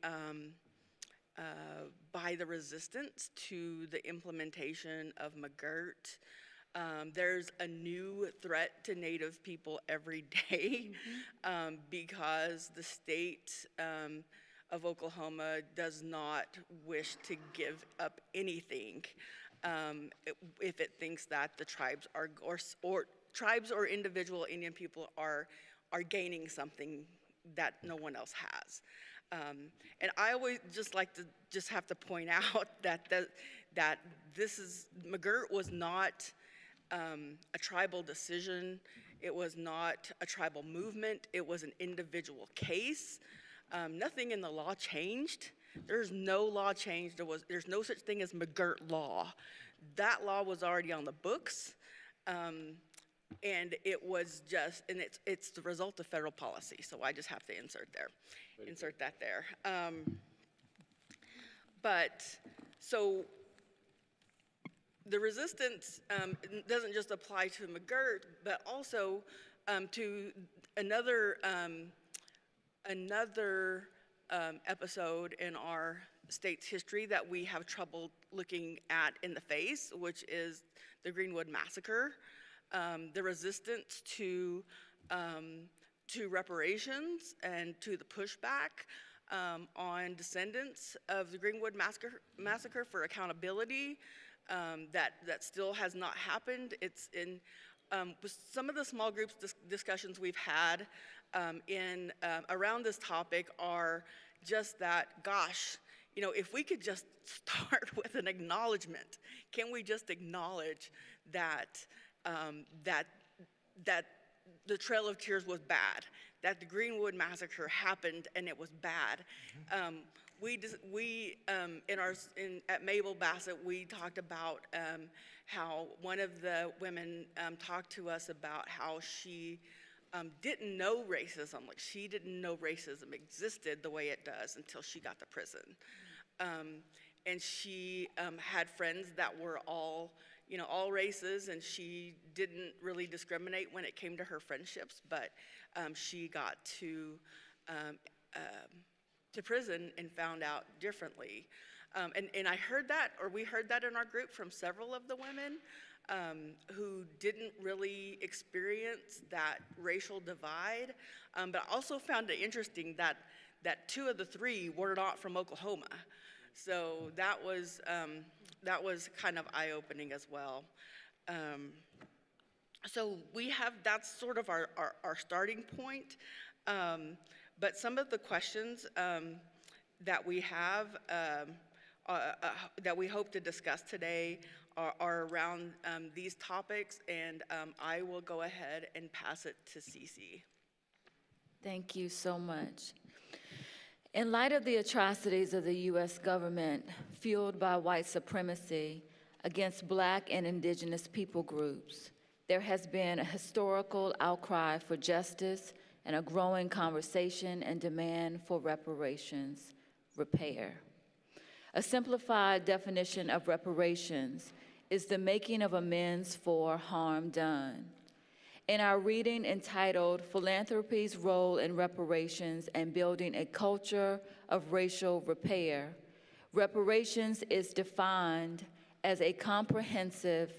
resistance to the implementation of McGirt. There's a new threat to Native people every day because the state of Oklahoma does not wish to give up anything if it thinks that the tribes are, or tribes or individual Indian people are gaining something that no one else has. And I always just like to just have to point out that this is, McGirt was not a tribal decision. It was not a tribal movement. It was an individual case. Nothing in the law changed. There's no law change. There's no such thing as McGirt law. That law was already on the books, and it was just, and it's the result of federal policy. So I just have to insert that there. But so the resistance doesn't just apply to McGirt, but also to another episode in our state's history that we have trouble looking at in the face, which is the Greenwood Massacre. The resistance to reparations and to the pushback on descendants of the Greenwood Massacre for accountability, that still has not happened. It's in some of the small groups discussions we've had around this topic are just that, gosh, if we could just start with an acknowledgement, can we just acknowledge that that the Trail of Tears was bad, that the Greenwood Massacre happened and it was bad. At Mabel Bassett, we talked about how one of the women talked to us about how she didn't know racism. Like, she didn't know racism existed the way it does until she got to prison. And she had friends that were all races, and she didn't really discriminate when it came to her friendships, but she got to prison and found out differently. And I heard that, or we heard that in our group from several of the women who didn't really experience that racial divide, but I also found it interesting that 2 of the 3 were not from Oklahoma. So that was kind of eye-opening as well. So that's sort of our starting point. But some of the questions that we have, that we hope to discuss today are around these topics, and I will go ahead and pass it to Cece. Thank you so much. In light of the atrocities of the U.S. government fueled by white supremacy against Black and indigenous people groups, there has been a historical outcry for justice and a growing conversation and demand for reparations, repair. A simplified definition of reparations is the making of amends for harm done. In our reading entitled Philanthropy's Role in Reparations and Building a Culture of Racial Repair, reparations is defined as a comprehensive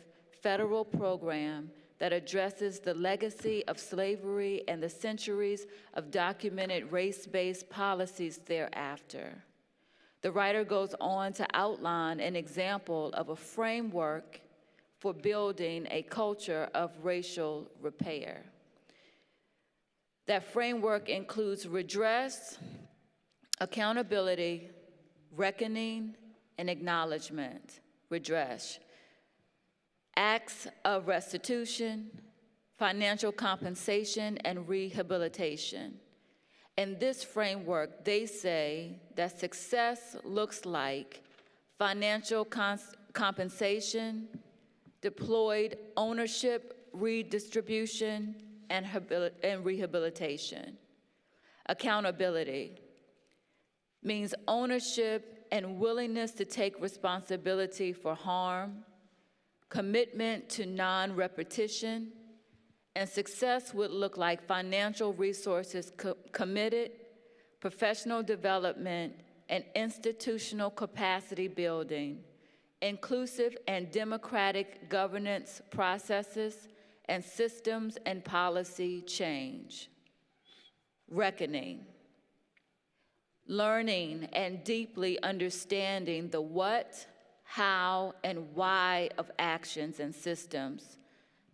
federal program that addresses the legacy of slavery and the centuries of documented race-based policies thereafter. The writer goes on to outline an example of a framework for building a culture of racial repair. That framework includes redress, accountability, reckoning, and acknowledgement. Redress, acts of restitution, financial compensation, and rehabilitation. In this framework, they say that success looks like financial compensation, deployed ownership, redistribution, and rehabilitation. Accountability means ownership and willingness to take responsibility for harm, commitment to non-repetition, and success would look like financial resources committed, professional development, and institutional capacity building, inclusive and democratic governance processes, and systems and policy change. Reckoning, learning and deeply understanding the what, how, and why of actions and systems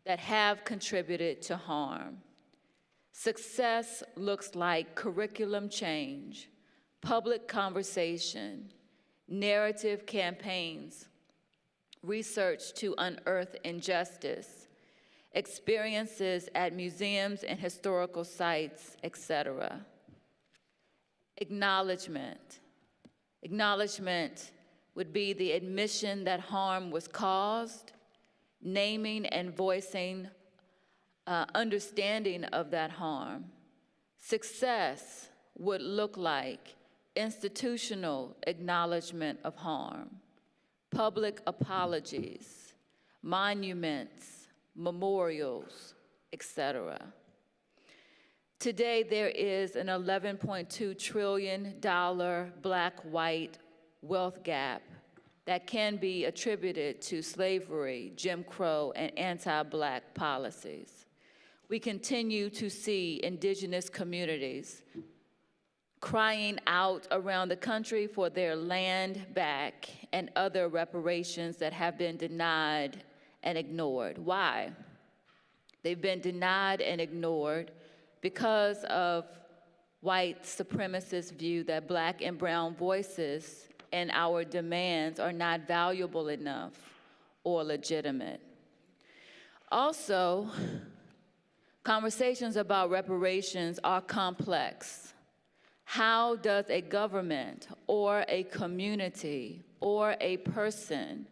that have contributed to harm. Success looks like curriculum change, public conversation, narrative campaigns, research to unearth injustice, experiences at museums and historical sites, etc. Acknowledgement. Acknowledgement would be the admission that harm was caused, naming and voicing understanding of that harm. Success would look like institutional acknowledgement of harm, public apologies, monuments, memorials, etc. Today, there is an $11.2 trillion Black-white wealth gap that can be attributed to slavery, Jim Crow, and anti-Black policies. We continue to see indigenous communities crying out around the country for their land back and other reparations that have been denied and ignored. Why? They've been denied and ignored because of white supremacist view that Black and brown voices and our demands are not valuable enough or legitimate. Also, conversations about reparations are complex. How does a government or a community or a person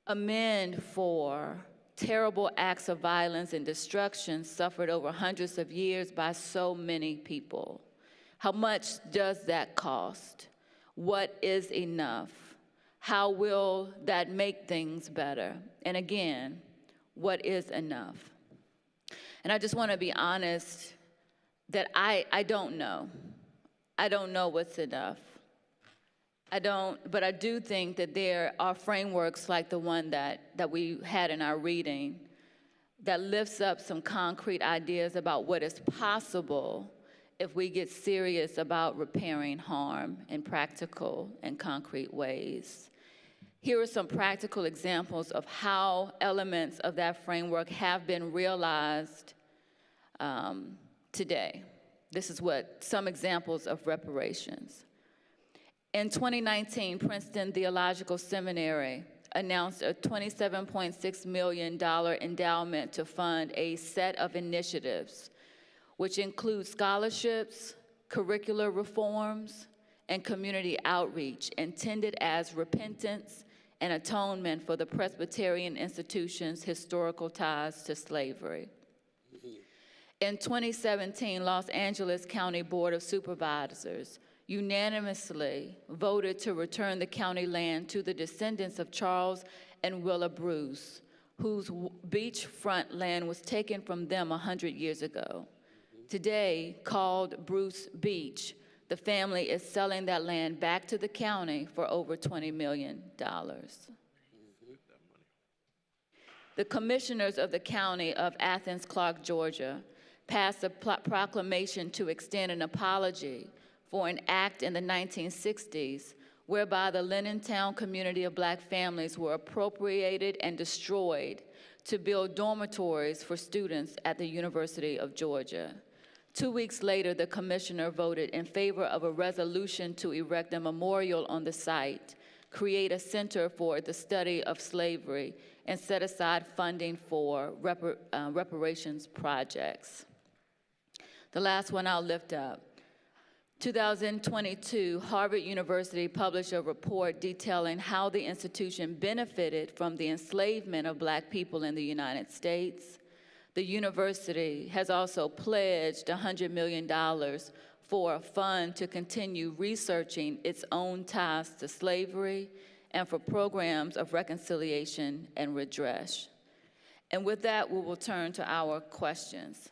amend for terrible acts of violence and destruction suffered over hundreds of years by so many people? How much does that cost? What is enough? How will that make things better? And again, what is enough? And I just want to be honest that I don't know. I don't know what's enough. But I do think that there are frameworks like the one that we had in our reading that lifts up some concrete ideas about what is possible if we get serious about repairing harm in practical and concrete ways. Here are some practical examples of how elements of that framework have been realized today. This is what some examples of reparations. In 2019, Princeton Theological Seminary announced a $27.6 million endowment to fund a set of initiatives, which include scholarships, curricular reforms, and community outreach intended as repentance and atonement for the Presbyterian institution's historical ties to slavery. In 2017, Los Angeles County Board of Supervisors unanimously voted to return the county land to the descendants of Charles and Willa Bruce, whose beachfront land was taken from them 100 years ago. Today, called Bruce Beach, the family is selling that land back to the county for over $20 million. The commissioners of the county of Athens, Clarke, Georgia, passed a proclamation to extend an apology for an act in the 1960s whereby the Lennon community of Black families were appropriated and destroyed to build dormitories for students at the University of Georgia. 2 weeks later, the commissioner voted in favor of a resolution to erect a memorial on the site, create a center for the study of slavery, and set aside funding for reparations projects. The last one I'll lift up. 2022, Harvard University published a report detailing how the institution benefited from the enslavement of Black people in the United States. The university has also pledged $100 million for a fund to continue researching its own ties to slavery and for programs of reconciliation and redress. And with that, we will turn to our questions.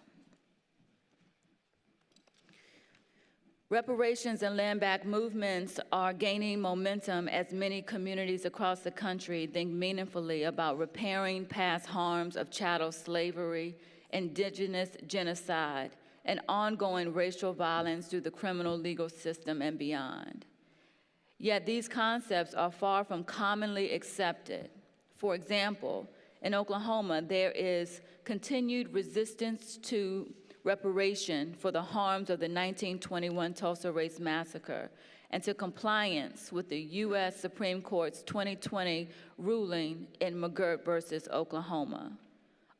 Reparations and land back movements are gaining momentum as many communities across the country think meaningfully about repairing past harms of chattel slavery, indigenous genocide, and ongoing racial violence through the criminal legal system and beyond. Yet these concepts are far from commonly accepted. For example, in Oklahoma, there is continued resistance to reparation for the harms of the 1921 Tulsa Race Massacre and to compliance with the U.S. Supreme Court's 2020 ruling in McGirt versus Oklahoma.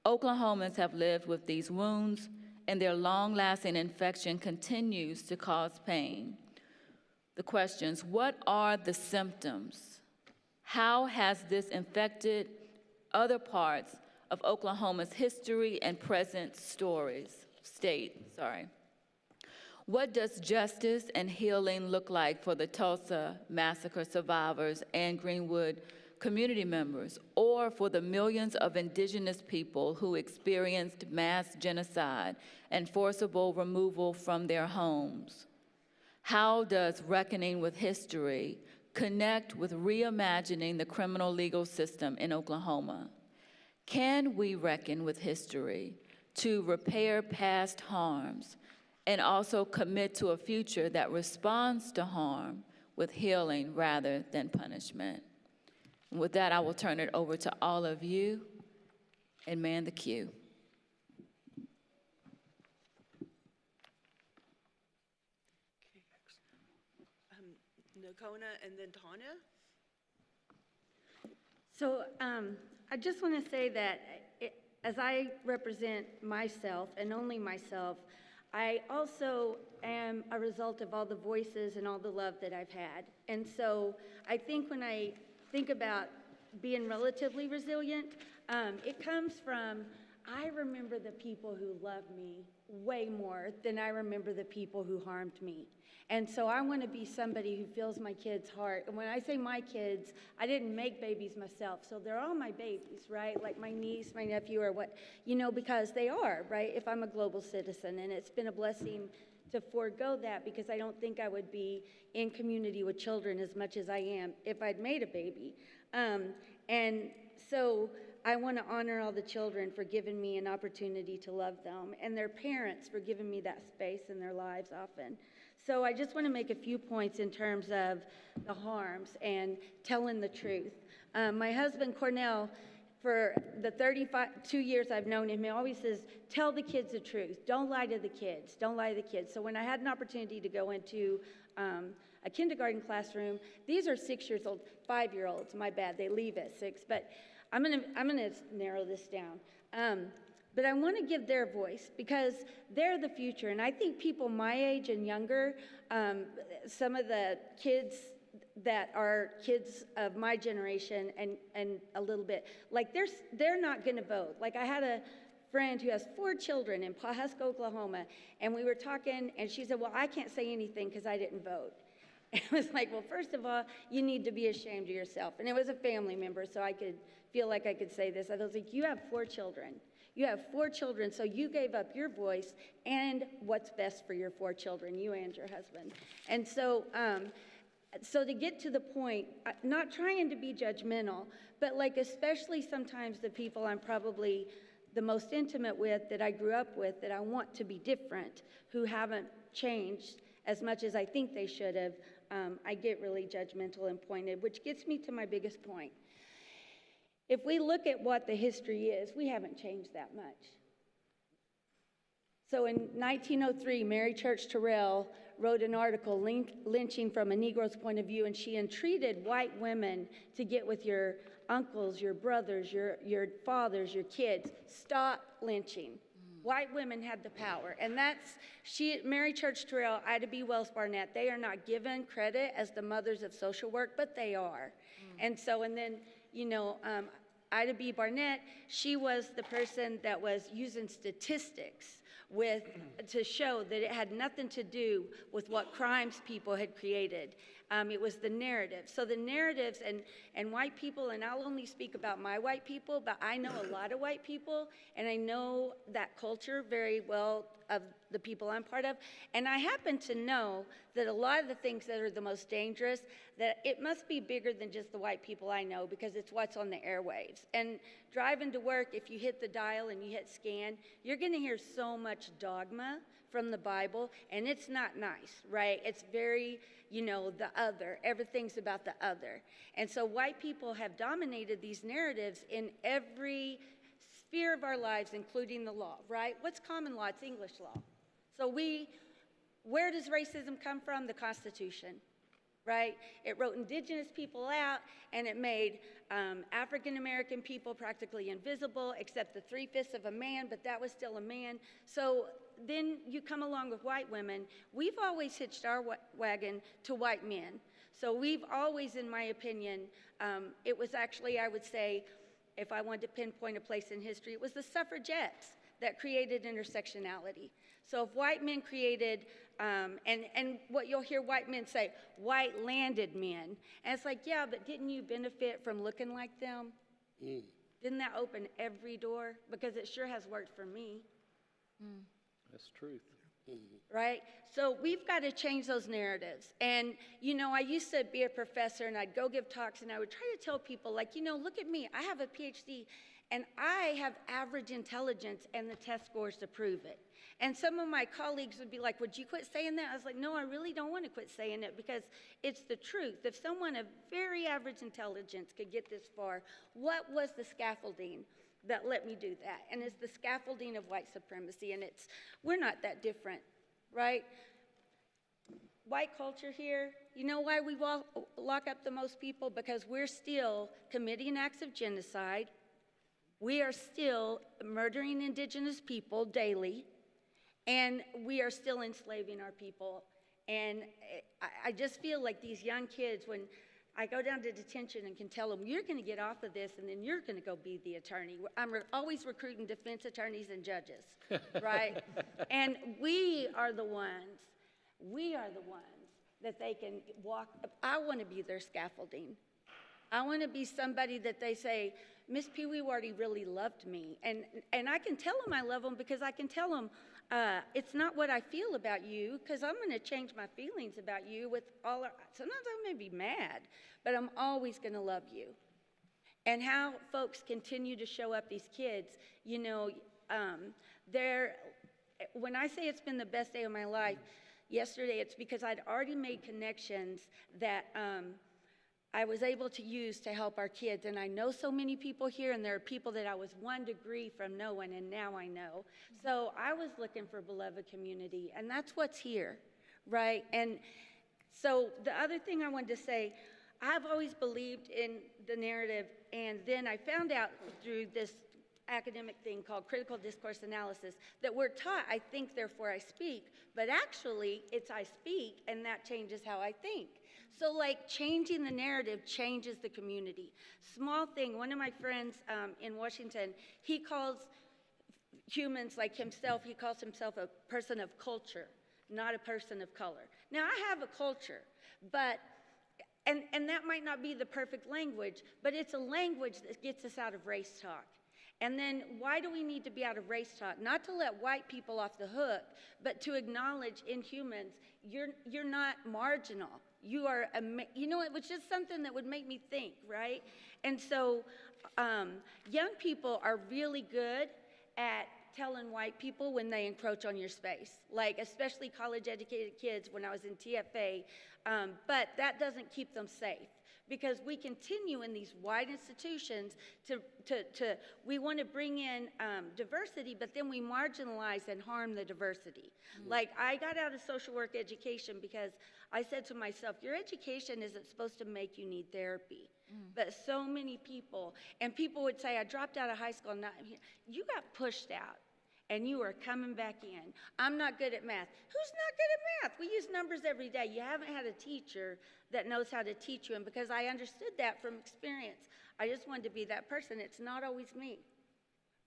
Oklahomans have lived with these wounds, and their long-lasting infection continues to cause pain. The questions: what are the symptoms? How has this infected other parts of Oklahoma's history and present state? What does justice and healing look like for the Tulsa Massacre survivors and Greenwood community members, or for the millions of indigenous people who experienced mass genocide and forcible removal from their homes? How does reckoning with history connect with reimagining the criminal legal system in Oklahoma? Can we reckon with history to repair past harms and also commit to a future that responds to harm with healing rather than punishment? And with that, I will turn it over to all of you and man the queue. Nakona and then Tanya. So I just want to say that as I represent myself and only myself, I also am a result of all the voices and all the love that I've had. And so I think when I think about being relatively resilient, it comes from, I remember the people who loved me way more than I remember the people who harmed me. And so I want to be somebody who feels my kids' heart. And when I say my kids, I didn't make babies myself. So they're all my babies, right? Like my niece, my nephew, or what, because they are, right? If I'm a global citizen. And it's been a blessing to forego that because I don't think I would be in community with children as much as I am if I'd made a baby. And so I want to honor all the children for giving me an opportunity to love them and their parents for giving me that space in their lives often. So I just want to make a few points in terms of the harms and telling the truth. My husband, Cornell, for the 32 years I've known him, he always says, tell the kids the truth. Don't lie to the kids. Don't lie to the kids. So when I had an opportunity to go into a kindergarten classroom, these are 6 years old, 5-year-olds, my bad, they leave at 6, but I'm gonna narrow this down. But I want to give their voice because they're the future. And I think people my age and younger, some of the kids that are kids of my generation and a little bit, like they're not going to vote. Like I had a friend who has 4 children in Pawhuska, Oklahoma, and we were talking, and she said, well, I can't say anything because I didn't vote. And I was like, well, first of all, you need to be ashamed of yourself. And it was a family member, so I could feel like I could say this. I was like, you have 4 children. You have 4 children, so you gave up your voice and what's best for your 4 children, you and your husband. And so, so to get to the point, not trying to be judgmental, but like especially sometimes the people I'm probably the most intimate with, that I grew up with, that I want to be different, who haven't changed as much as I think they should have, I get really judgmental and pointed, which gets me to my biggest point. If we look at what the history is, we haven't changed that much. So in 1903, Mary Church Terrell wrote an article lynching from a Negro's point of view, and she entreated white women to get with your uncles, your brothers, your fathers, your kids. Stop lynching. White women had the power. And that's, Mary Church Terrell, Ida B. Wells Barnett, they are not given credit as the mothers of social work, but they are. And so, and then, you know, Ida B. Barnett, she was the person that was using statistics to show that it had nothing to do with what crimes people had created. It was the narrative. So the narratives and white people, and I'll only speak about my white people, but I know a lot of white people, and I know that culture very well of the people I'm part of. And I happen to know that a lot of the things that are the most dangerous, that it must be bigger than just the white people I know, because it's what's on the airwaves. And driving to work, if you hit the dial and you hit scan, you're going to hear so much dogma from the Bible, and it's not nice, right? It's very, you know, the other. Everything's about the other. And so white people have dominated these narratives in every sphere of our lives, including the law, right? What's common law? It's English law. So where does racism come from? The Constitution, right? It wrote indigenous people out, and it made African-American people practically invisible, except the 3/5 of a man, but that was still a man. So then you come along with white women. We've always hitched our wagon to white men. So we've always, in my opinion, it was actually, I would say, if I wanted to pinpoint a place in history, it was the suffragettes that created intersectionality. So if white men created, and what you'll hear white men say, white landed men. And it's like, yeah, but didn't you benefit from looking like them? Didn't that open every door? Because it sure has worked for me. That's truth. Right? So we've got to change those narratives. And, you know, I used to be a professor, and I'd go give talks, and I would try to tell people, like, you know, look at me. I have a PhD, and I have average intelligence and the test scores to prove it. And some of my colleagues would be like, would you quit saying that? I was like, no, I really don't want to quit saying it, because it's the truth. If someone of very average intelligence could get this far, what was the scaffolding that let me do that? And it's the scaffolding of white supremacy, and we're not that different, right? White culture here, you know why we lock up the most people? Because we're still committing acts of genocide. We are still murdering indigenous people daily, and we are still enslaving our people. And I just feel like these young kids, when I go down to detention and can tell them, you're going to get off of this, and then you're going to go be the attorney. I'm always recruiting defense attorneys and judges, right? And we are the ones that they can walk. I want to be their scaffolding. I want to be somebody that they say, Miss Pee Wee Wardy really loved me. And I can tell them I love them, because I can tell them, it's not what I feel about you, because I'm going to change my feelings about you with sometimes I'm going to be mad, but I'm always going to love you. And how folks continue to show up, these kids, you know, when I say it's been the best day of my life, yesterday, it's because I'd already made connections that I was able to use to help our kids. And I know so many people here, and there are people that I was 1 degree from knowing, and now I know. So I was looking for beloved community, and that's what's here, right? And so the other thing I wanted to say, I've always believed in the narrative, and then I found out through this academic thing called critical discourse analysis that we're taught, I think, therefore I speak, but actually it's I speak and that changes how I think. So like changing the narrative changes the community. Small thing, one of my friends in Washington, he calls humans like himself, he calls himself a person of culture, not a person of color. Now I have a culture, but and that might not be the perfect language, but it's a language that gets us out of race talk. And then why do we need to be out of race talk? Not to let white people off the hook, but to acknowledge in humans, you're not marginal. You are, you know, it was just something that would make me think, right? And so young people are really good at telling white people when they encroach on your space, like especially college-educated kids when I was in TFA, but that doesn't keep them safe because we continue in these white institutions we want to bring in diversity, but then we marginalize and harm the diversity. Like I got out of social work education because I said to myself, your education isn't supposed to make you need therapy. But so many people, and people would say, I dropped out of high school, you got pushed out, and you are coming back in. I'm not good at math. Who's not good at math? We use numbers every day. You haven't had a teacher that knows how to teach you, and because I understood that from experience, I just wanted to be that person. It's not always me,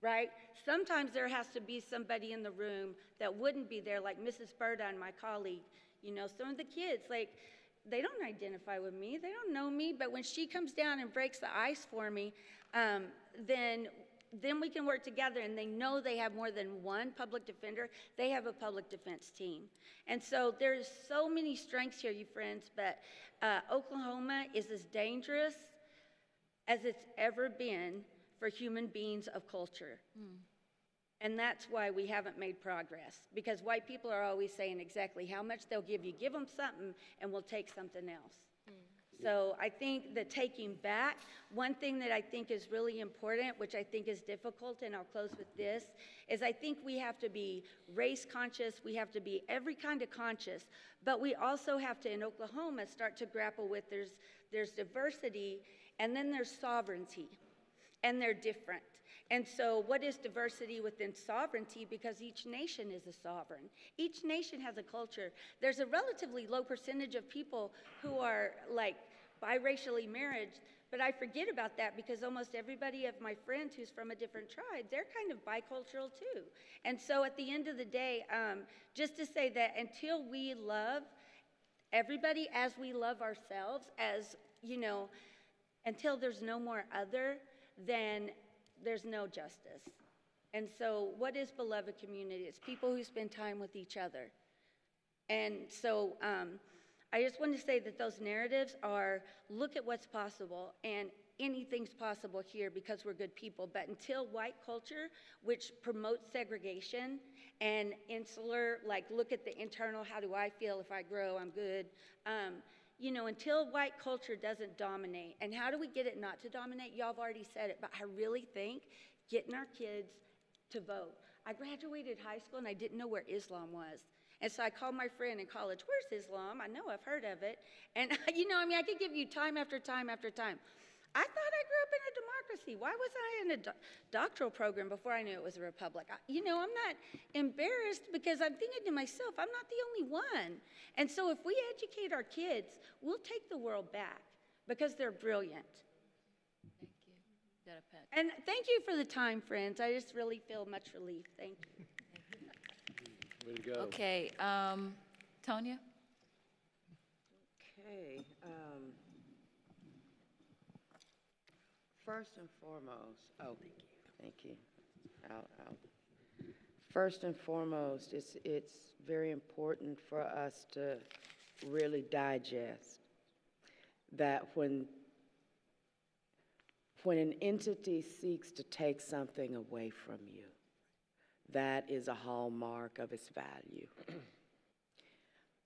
right? Sometimes there has to be somebody in the room that wouldn't be there, like Mrs. Burdine, my colleague. You know, some of the kids, like, they don't identify with me, they don't know me, but when she comes down and breaks the ice for me, then we can work together, and they know they have more than one public defender. They have a public defense team. And so there's so many strengths here, you friends, but Oklahoma is as dangerous as it's ever been for human beings of culture. And that's why we haven't made progress, because white people are always saying exactly how much they'll give you. Give them something, and we'll take something else. So I think the taking back, one thing that I think is really important, which I think is difficult, and I'll close with this, is I think we have to be race conscious, we have to be every kind of conscious, but we also have to, in Oklahoma, start to grapple with there's diversity, and then there's sovereignty, and they're different. And so what is diversity within sovereignty? Because each nation is a sovereign. Each nation has a culture. There's a relatively low percentage of people who are like biracially married, but I forget about that because almost everybody of my friends who's from a different tribe, they're kind of bicultural too. And so at the end of the day, just to say that until we love everybody as we love ourselves, as, you know, until there's no more other, then there's no justice. And so what is beloved community? It's people who spend time with each other. And so I just want to say that those narratives are, look at what's possible, and anything's possible here because we're good people. But until white culture, which promotes segregation and insular, like look at the internal, how do I feel if I grow, I'm good. You know, until white culture doesn't dominate, and how do we get it not to dominate? Y'all have already said it, but I really think getting our kids to vote. I graduated high school and I didn't know where Islam was. And so I called my friend in college, where's Islam? I know I've heard of it. And you know, I mean, I could give you time after time after time. I thought I grew up in a democracy. Why was I in a doctoral program before I knew it was a republic? You know, I'm not embarrassed because I'm thinking to myself, I'm not the only one. And so if we educate our kids, we'll take the world back because they're brilliant. Thank you. Got a pen. And thank you for the time, friends. I just really feel much relief. Thank you. Way to go. Okay, Tonya? Okay. First and foremost, thank you. First and foremost, it's very important for us to really digest that when an entity seeks to take something away from you, that is a hallmark of its value.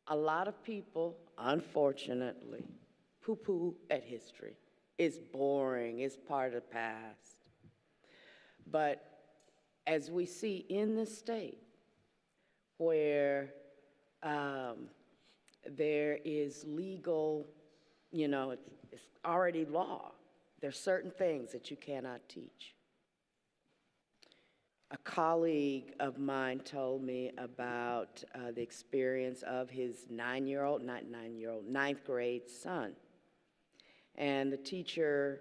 A lot of people, unfortunately, poo-poo at history. It's boring, it's part of the past. But as we see in this state, where there is legal, you know, it's already law, there's certain things that you cannot teach. A colleague of mine told me about the experience of his ninth grade son. And the teacher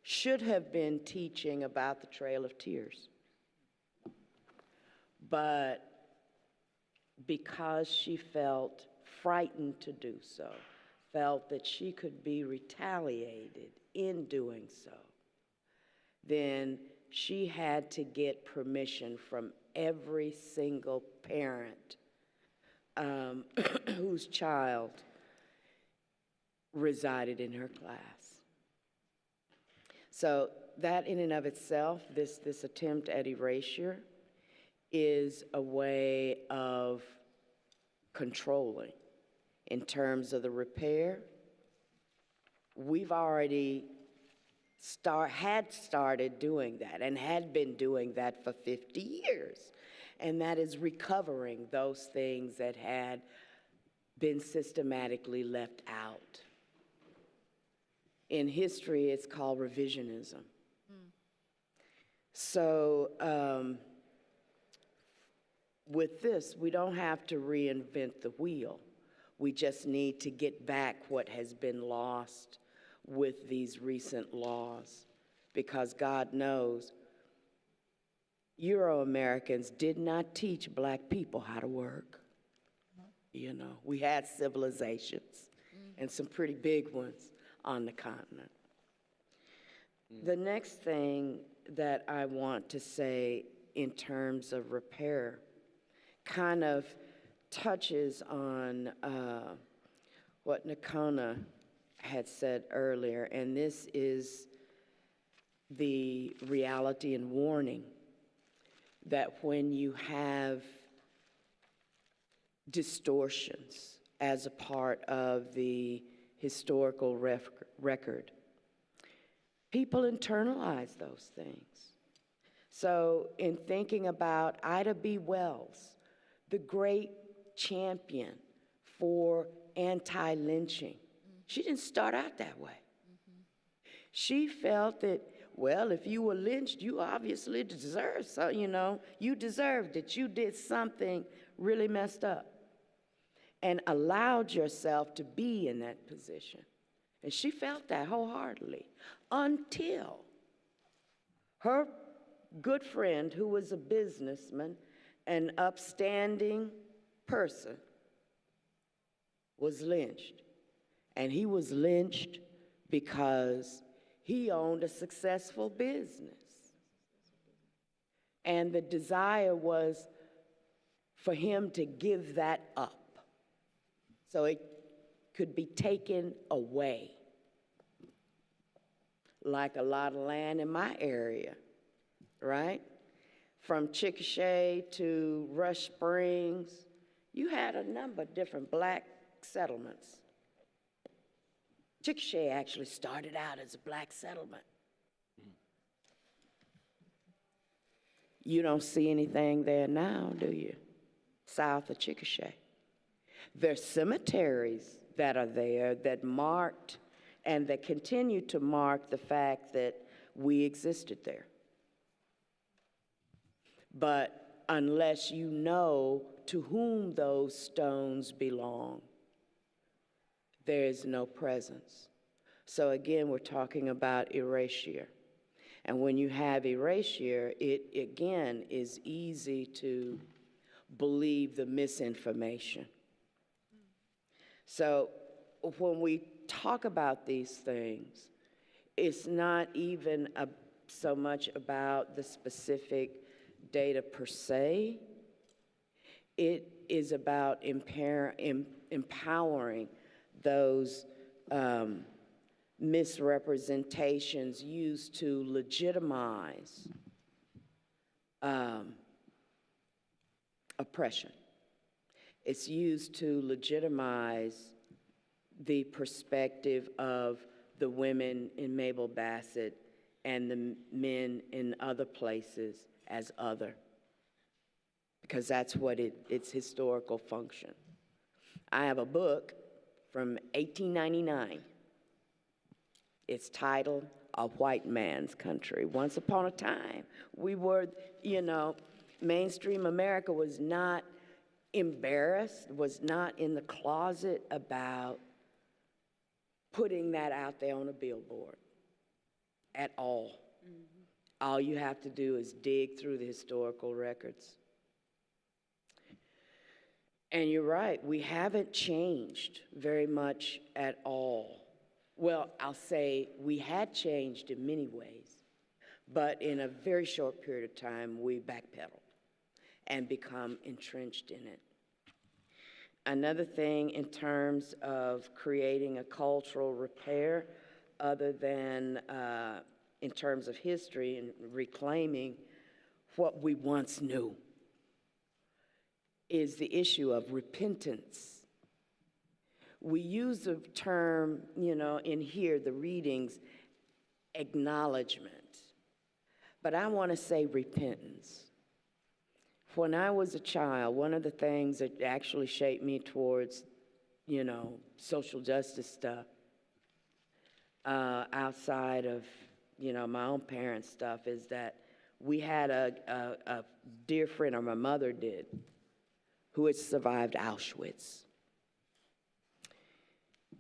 should have been teaching about the Trail of Tears. But because she felt frightened to do so, felt that she could be retaliated in doing so, then she had to get permission from every single parent whose child resided in her class. So that in and of itself, this attempt at erasure, is a way of controlling. In terms of the repair, we've already had started doing that and had been doing that for 50 years. And that is recovering those things that had been systematically left out. In history, it's called revisionism. So with this, we don't have to reinvent the wheel. We just need to get back what has been lost with these recent laws, because God knows Euro-Americans did not teach Black people how to work. You know, we had civilizations, and some pretty big ones on the continent. The next thing that I want to say in terms of repair kind of touches on what Nakona had said earlier, and this is the reality and warning that when you have distortions as a part of the historical record, people internalize those things. So in thinking about Ida B. Wells, the great champion for anti-lynching, she didn't start out that way. She felt that, well, if you were lynched, you obviously deserved something, you know. You deserved it. You did something really messed up and allowed yourself to be in that position. And she felt that wholeheartedly until her good friend, who was a businessman, an upstanding person, was lynched. And he was lynched because he owned a successful business. And the desire was for him to give that up so it could be taken away. Like a lot of land in my area, right? From Chickasha to Rush Springs, you had a number of different Black settlements. Chickasha actually started out as a Black settlement. You don't see anything there now, do you? South of Chickasha. There's cemeteries that are there that marked and that continue to mark the fact that we existed there. But unless you know to whom those stones belong, there is no presence. So again, we're talking about erasure. And when you have erasure, it again is easy to believe the misinformation. So when we talk about these things, it's not even so much about the specific data per se. It is about empowering those misrepresentations used to legitimize oppression. It's used to legitimize the perspective of the women in Mabel Bassett and the men in other places as other, because that's what its historical function. I have a book from 1899. It's titled a white man's country. Once upon a time, we were, mainstream America was not embarrassed, was not in the closet about putting that out there on a billboard at all. All you have to do is dig through the historical records. And you're right, we haven't changed very much at all. Well, I'll say we had changed in many ways, but in a very short period of time, we backpedaled and become entrenched in it. Another thing in terms of creating a cultural repair, other than in terms of history and reclaiming what we once knew, is the issue of repentance. We use the term, in here, the readings, acknowledgement, but I want to say repentance. When I was a child, one of the things that actually shaped me towards, social justice stuff, outside of, my own parents' stuff, is that we had a dear friend, or my mother did, who had survived Auschwitz.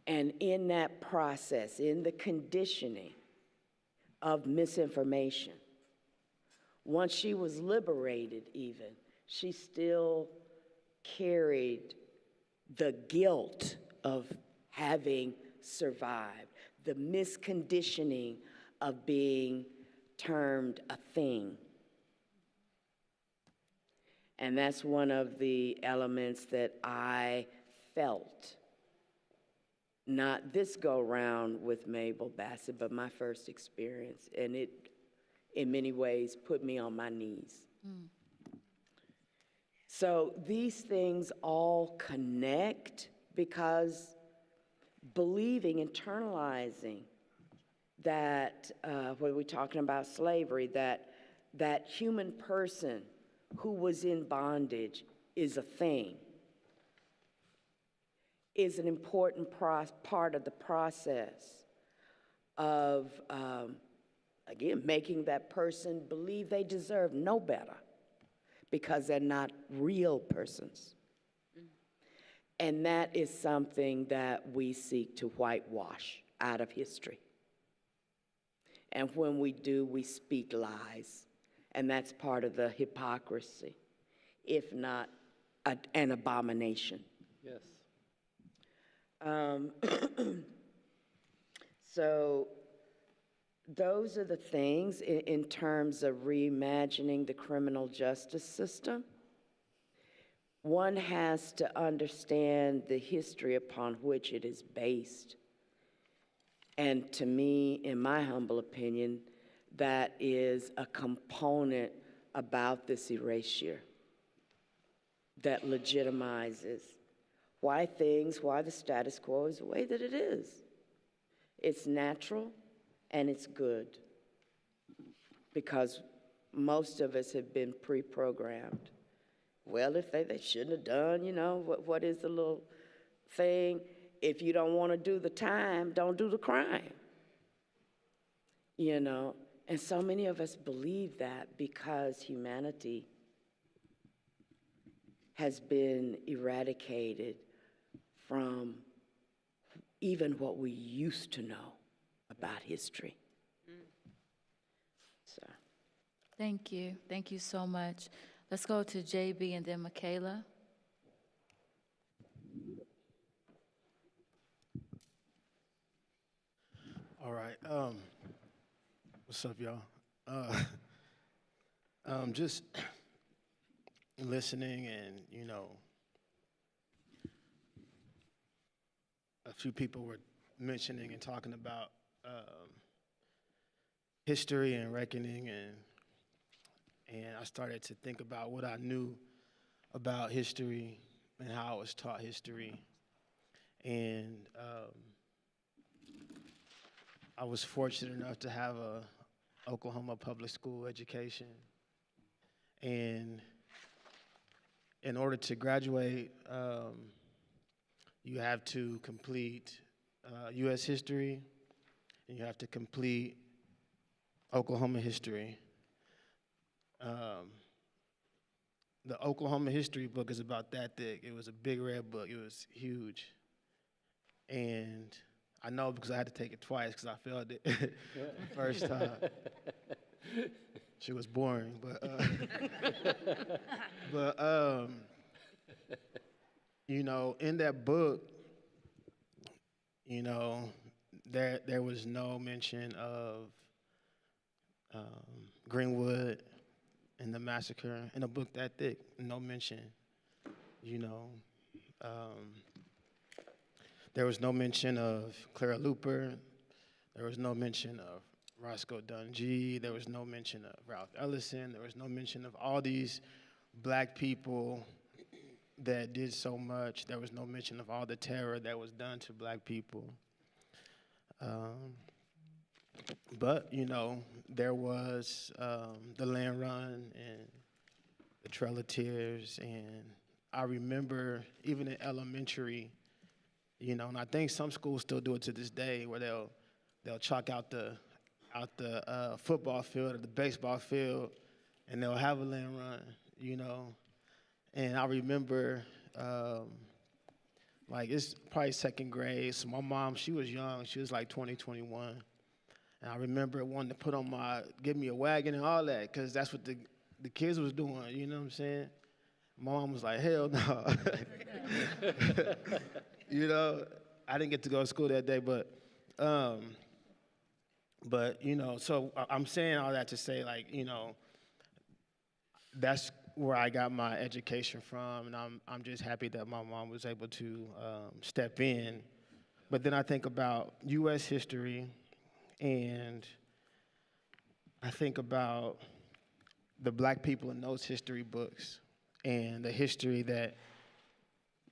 And in that process, in the conditioning of misinformation, once she was liberated even, she still carried the guilt of having survived, the misconditioning of being termed a thing. And that's one of the elements that I felt, not this go round with Mabel Bassett, but my first experience. And it, in many ways, put me on my knees. So these things all connect because believing, internalizing that, when we're talking about slavery, that human person who was in bondage is a thing, is an important part of the process of, again, making that person believe they deserve no better because they're not real persons. And that is something that we seek to whitewash out of history. And when we do, we speak lies. And that's part of the hypocrisy, if not an abomination. Yes. So those are the things in terms of reimagining the criminal justice system. One has to understand the history upon which it is based. And to me, in my humble opinion, that is a component about this erasure that legitimizes why the status quo is the way that it is. It's natural and it's good because most of us have been pre-programmed. Well, if they shouldn't have done, what is the little thing? If you don't want to do the time, don't do the crime. And so many of us believe that because humanity has been eradicated from even what we used to know about history. So. Thank you. Thank you so much. Let's go to JB and then Michaela. All right. What's up, y'all? Just listening and, a few people were mentioning and talking about history and reckoning, and I started to think about what I knew about history and how I was taught history. And I was fortunate enough to have a Oklahoma public school education. And in order to graduate, you have to complete U.S. history, and you have to complete Oklahoma history. The Oklahoma history book is about that thick. It was a big red book. It was huge. And I know because I had to take it twice because I failed it the first time. She was boring, but you know, in that book, you know, there was no mention of Greenwood and the massacre in a book that thick. No mention, you know. There was no mention of Clara Luper. There was no mention of Roscoe Dungy. There was no mention of Ralph Ellison. There was no mention of all these black people that did so much. There was no mention of all the terror that was done to black people. But, you know, there was the Land Run and the Trail of Tears. And I remember even in elementary, you know, and I think some schools still do it to this day, where they'll chalk out the football field or the baseball field, and they'll have a land run, you know. And I remember, like, it's probably second grade, so my mom, she was young, she was like 20, 21. And I remember wanting to give me a wagon and all that, because that's what the kids was doing, you know what I'm saying? My mom was like, hell no. You know, I didn't get to go to school that day, but you know, so I'm saying all that to say, like, you know, that's where I got my education from, and I'm just happy that my mom was able to step in. But then I think about U.S. history, and I think about the black people in those history books and the history that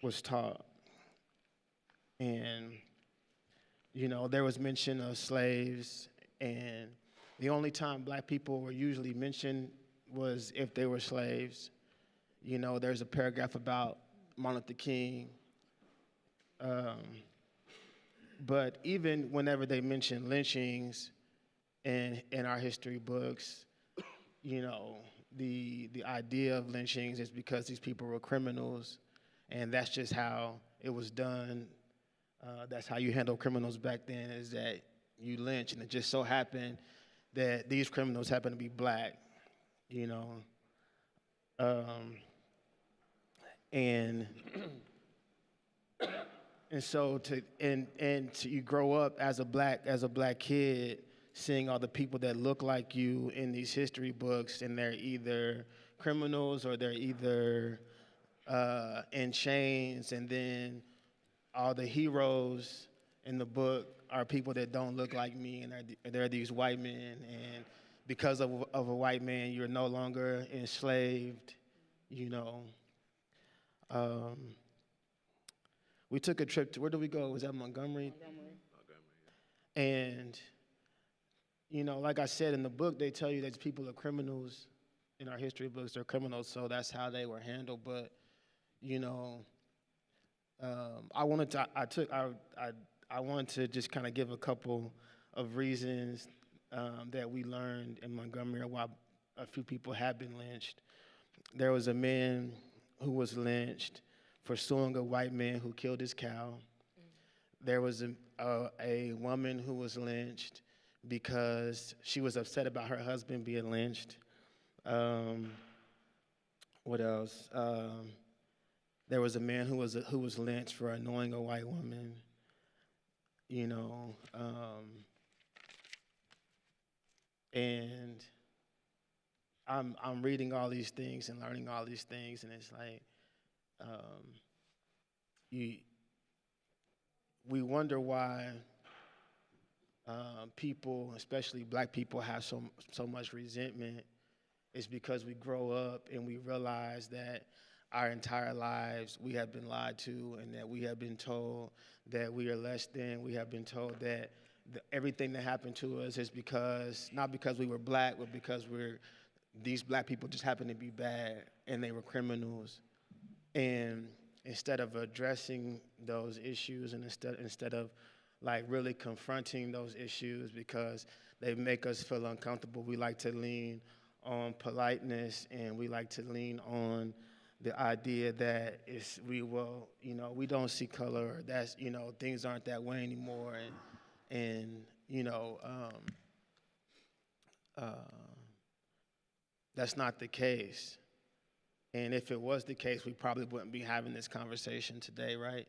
was taught. And, you know, there was mention of slaves, and the only time black people were usually mentioned was if they were slaves. You know, there's a paragraph about Martin Luther King. But even whenever they mention lynchings in our history books, you know, the idea of lynchings is because these people were criminals, and that's just how it was done. That's how you handle criminals back then, is that you lynch, and it just so happened that these criminals happen to be black, you know. And so you grow up as a black kid, seeing all the people that look like you in these history books, and they're either criminals or they're either in chains, and then all the heroes in the book are people that don't look like me, and they're these white men, and because of a white man, you're no longer enslaved, you know. We took a trip to, where did we go? Was that Montgomery? Montgomery. And, you know, like I said, in the book, they tell you that people are criminals. In our history books, they're criminals, so that's how they were handled. But, you know, I wanted to just kind of give a couple of reasons that we learned in Montgomery why a few people have been lynched. There was a man who was lynched for suing a white man who killed his cow. There was a woman who was lynched because she was upset about her husband being lynched. What else? There was a man who was lynched for annoying a white woman. You know, and I'm reading all these things and learning all these things, and it's like we wonder why people, especially black people, have so much resentment. It's because we grow up and we realize that our entire lives we have been lied to, and that we have been told that we are less than. We have been told that everything that happened to us is not because we were black, but because these black people just happen to be bad and they were criminals. And instead of addressing those issues, and instead of like really confronting those issues because they make us feel uncomfortable. We like to lean on politeness, and we like to lean on the idea that we don't see color, or that's, things aren't that way anymore, and that's not the case. And if it was the case, we probably wouldn't be having this conversation today, right?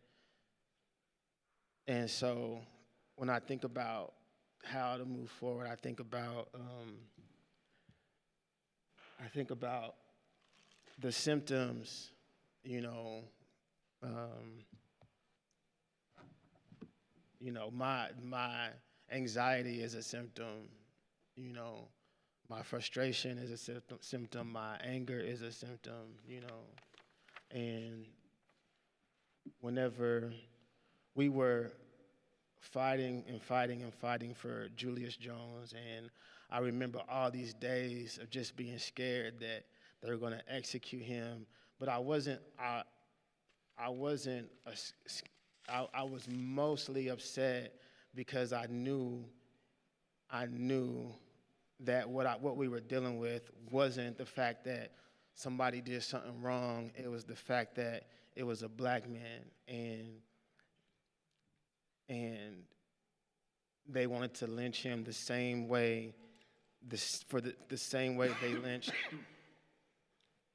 And so when I think about how to move forward, I think about the symptoms, my anxiety is a symptom, my frustration is a symptom, my anger is a symptom, and whenever we were fighting and fighting and fighting for Julius Jones, and I remember all these days of just being scared that they were going to execute him, but I was mostly upset because I knew that what we were dealing with wasn't the fact that somebody did something wrong. It was the fact that it was a black man, and they wanted to lynch him the same way, the same way they lynched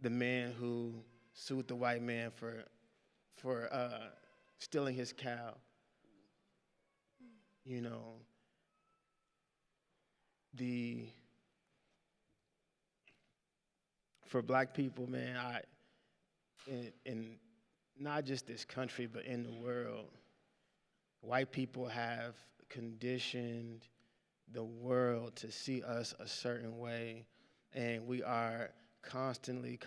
the man who sued the white man for stealing his cow. For black people, man, in not just this country, but in the world, white people have conditioned the world to see us a certain way, and we are constantly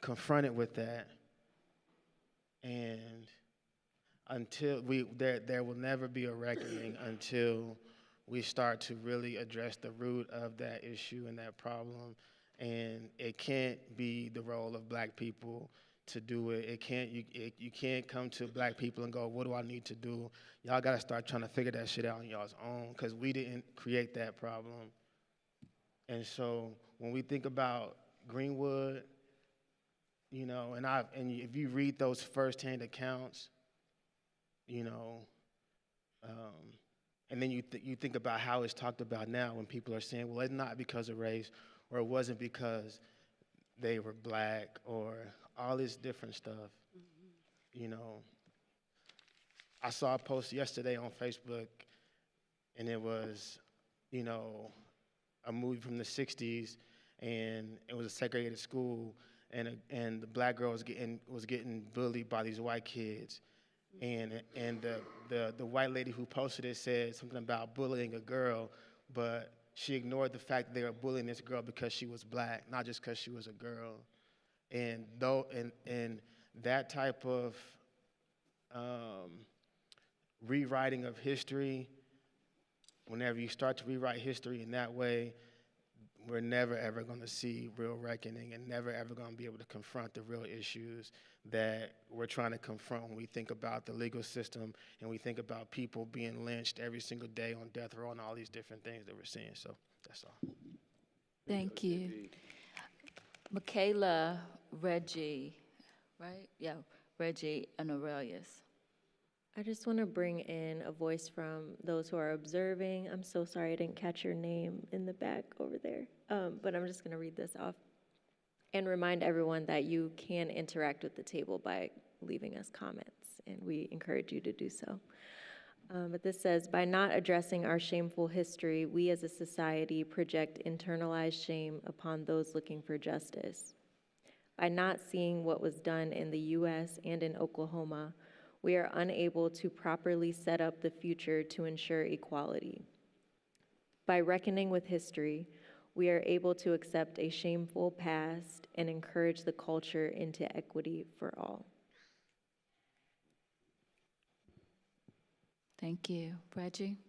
confronted with that. And until there will never be a reckoning until we start to really address the root of that issue and that problem. And it can't be the role of black people to do it. You can't come to black people and go, what do I need to do? Y'all got to start trying to figure that shit out on y'all's own, because we didn't create that problem. And so when we think about Greenwood, and if you read those firsthand accounts, and then you think about how it's talked about now when people are saying, well, it's not because of race, or it wasn't because they were black, or all this different stuff. I saw a post yesterday on Facebook, and it was, a movie from the 60s, and it was a segregated school, and the black girl was getting bullied by these white kids. And the white lady who posted it said something about bullying a girl, but she ignored the fact that they were bullying this girl because she was black, not just because she was a girl. And that type of rewriting of history, whenever you start to rewrite history in that way, we're never ever going to see real reckoning, and never ever going to be able to confront the real issues that we're trying to confront when we think about the legal system and we think about people being lynched every single day on death row and all these different things that we're seeing. So that's all. Thank you. Michaela, Reggie, right? Yeah, Reggie and Aurelius. I just want to bring in a voice from those who are observing. I'm so sorry I didn't catch your name in the back over there, but I'm just going to read this off and remind everyone that you can interact with the table by leaving us comments, and we encourage you to do so. But this says, by not addressing our shameful history, we as a society project internalized shame upon those looking for justice. By not seeing what was done in the U.S. and in Oklahoma, we are unable to properly set up the future to ensure equality. By reckoning with history, we are able to accept a shameful past and encourage the culture into equity for all. Thank you. Reggie?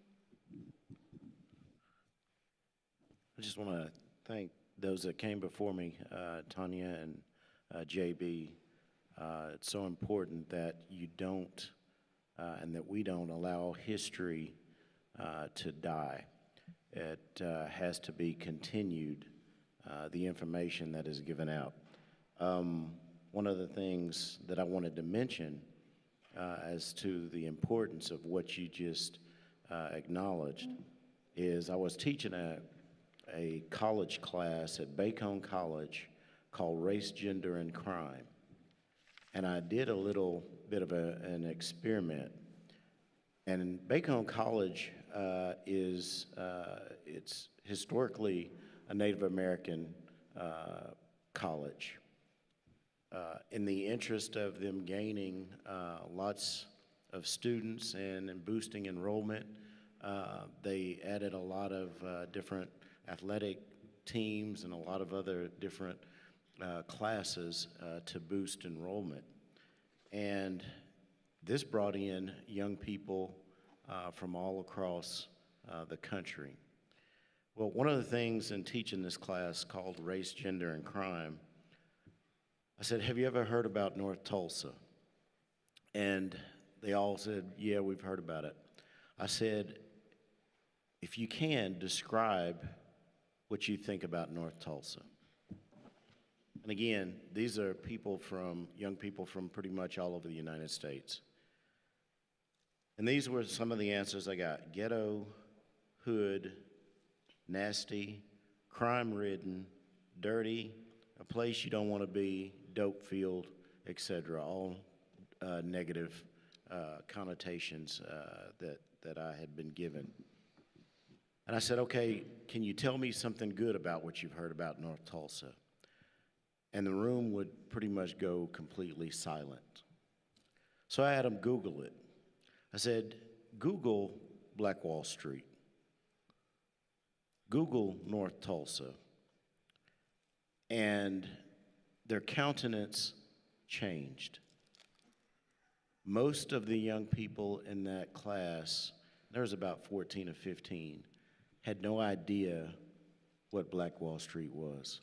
I just want to thank those that came before me, Tanya and JB, It's so important that you don't, and that we don't allow history to die. It has to be continued, the information that is given out. One of the things that I wanted to mention as to the importance of what you just acknowledged is I was teaching a college class at Bacone College called Race, Gender, and Crime. And I did a little bit of an experiment. And Bacone College it's historically a Native American college. In the interest of them gaining lots of students and boosting enrollment, they added a lot of different athletic teams and a lot of other different classes to boost enrollment. And this brought in young people from all across the country. Well, one of the things in teaching this class called Race, Gender, and Crime, I said, have you ever heard about North Tulsa? And they all said, yeah, we've heard about it. I said, if you can, describe what you think about North Tulsa. And again, these are young people from pretty much all over the United States. And these were some of the answers I got. Ghetto, hood, nasty, crime-ridden, dirty, a place you don't want to be, dope field, etc. All negative connotations that I had been given. And I said, okay, can you tell me something good about what you've heard about North Tulsa? And the room would pretty much go completely silent. So I had them Google it. I said, Google Black Wall Street. Google North Tulsa. And their countenance changed. Most of the young people in that class, there was about 14 or 15, had no idea what Black Wall Street was.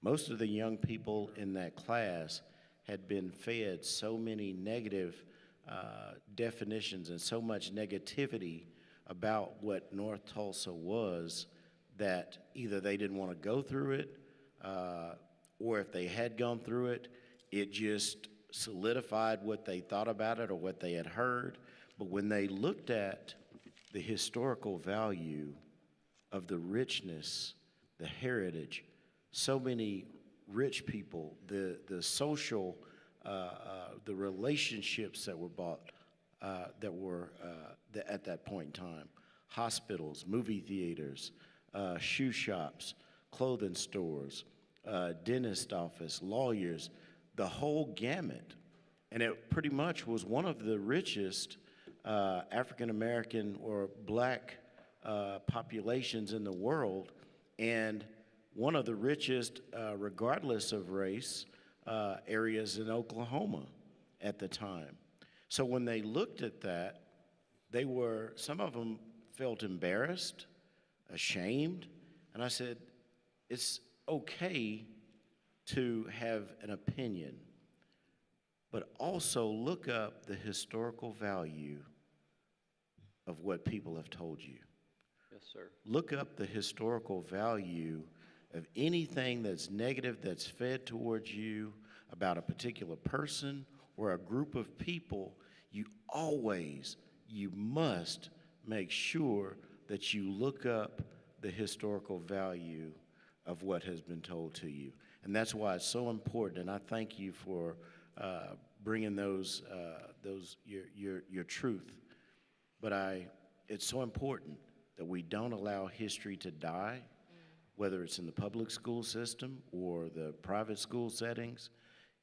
Most of the young people in that class had been fed so many negative definitions and so much negativity about what North Tulsa was that either they didn't want to go through it, or if they had gone through it, it just solidified what they thought about it or what they had heard. But when they looked at the historical value of the richness, the heritage, so many rich people, the social, the relationships that were bought, at that point in time, hospitals, movie theaters, shoe shops, clothing stores, dentist office, lawyers, the whole gamut. And it pretty much was one of the richest African American or black populations in the world, and one of the richest, regardless of race, areas in Oklahoma at the time. So when they looked at that, some of them felt embarrassed, ashamed, and I said, it's okay to have an opinion, but also look up the historical value of what people have told you. Yes, sir. Look up the historical value of anything that's negative that's fed towards you about a particular person or a group of people. You must make sure that you look up the historical value of what has been told to you. And that's why it's so important, and I thank you for bringing your truth. But it's so important that we don't allow history to die, whether it's in the public school system or the private school settings.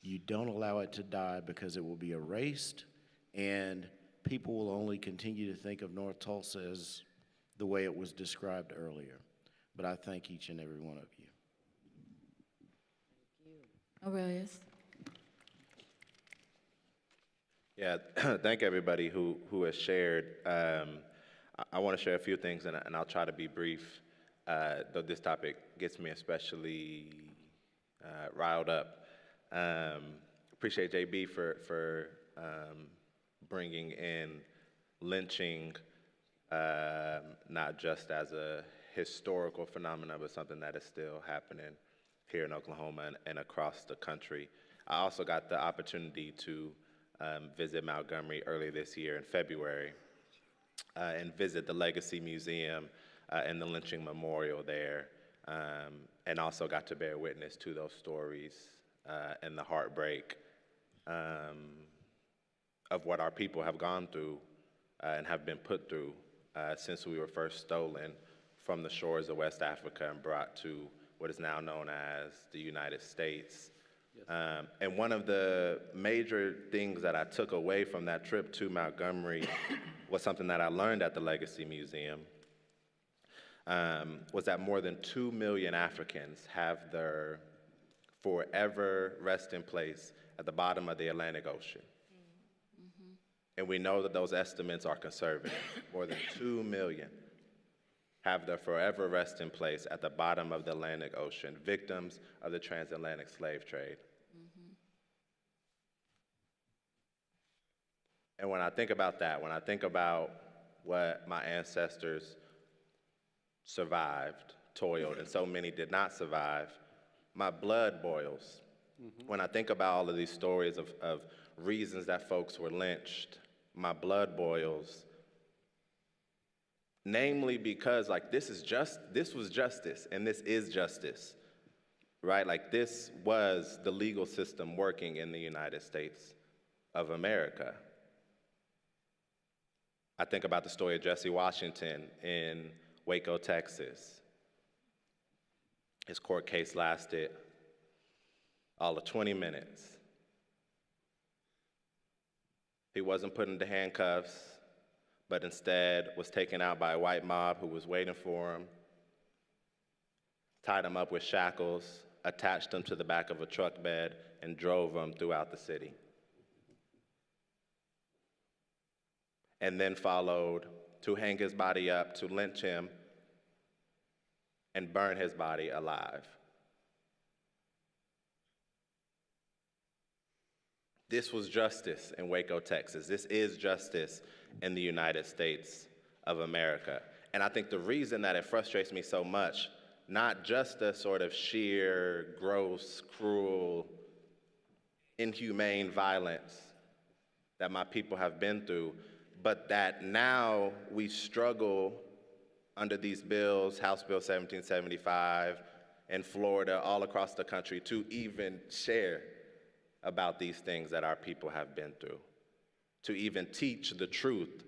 You don't allow it to die because it will be erased, and people will only continue to think of North Tulsa as the way it was described earlier. But I thank each and every one of you. Aurelius. Yeah, thank everybody who has shared. I want to share a few things, and I'll try to be brief, though this topic gets me especially riled up. appreciate JB for bringing in lynching, not just as a historical phenomenon, but something that is still happening here in Oklahoma and across the country. I also got the opportunity to visit Montgomery early this year in February and visit the Legacy Museum and the lynching memorial there, and also got to bear witness to those stories and the heartbreak of what our people have gone through and have been put through since we were first stolen from the shores of West Africa and brought to what is now known as the United States. And one of the major things that I took away from that trip to Montgomery was something that I learned at the Legacy Museum, was that more than 2 million Africans have their forever resting place at the bottom of the Atlantic Ocean. And we know that those estimates are conservative. More than 2 million have their forever resting place at the bottom of the Atlantic Ocean, victims of the transatlantic slave trade. And when I think about that, when I think about what my ancestors survived, toiled, and so many did not survive, my blood boils. When I think about all of these stories of reasons that folks were lynched, my blood boils. Namely because like this was justice and this is justice, right? Like this was the legal system working in the United States of America. I think about the story of Jesse Washington in Waco, Texas. His court case lasted all of 20 minutes. He wasn't put into handcuffs, but instead was taken out by a white mob who was waiting for him, tied him up with shackles, attached him to the back of a truck bed, and drove him throughout the city. And then followed to hang his body up, to lynch him, and burn his body alive. This was justice in Waco, Texas. This is justice in the United States of America. And I think the reason that it frustrates me so much, not just the sort of sheer, gross, cruel, inhumane violence that my people have been through, but that now we struggle under these bills, House Bill 1775, in Florida, all across the country, to even share about these things that our people have been through, to even teach the truth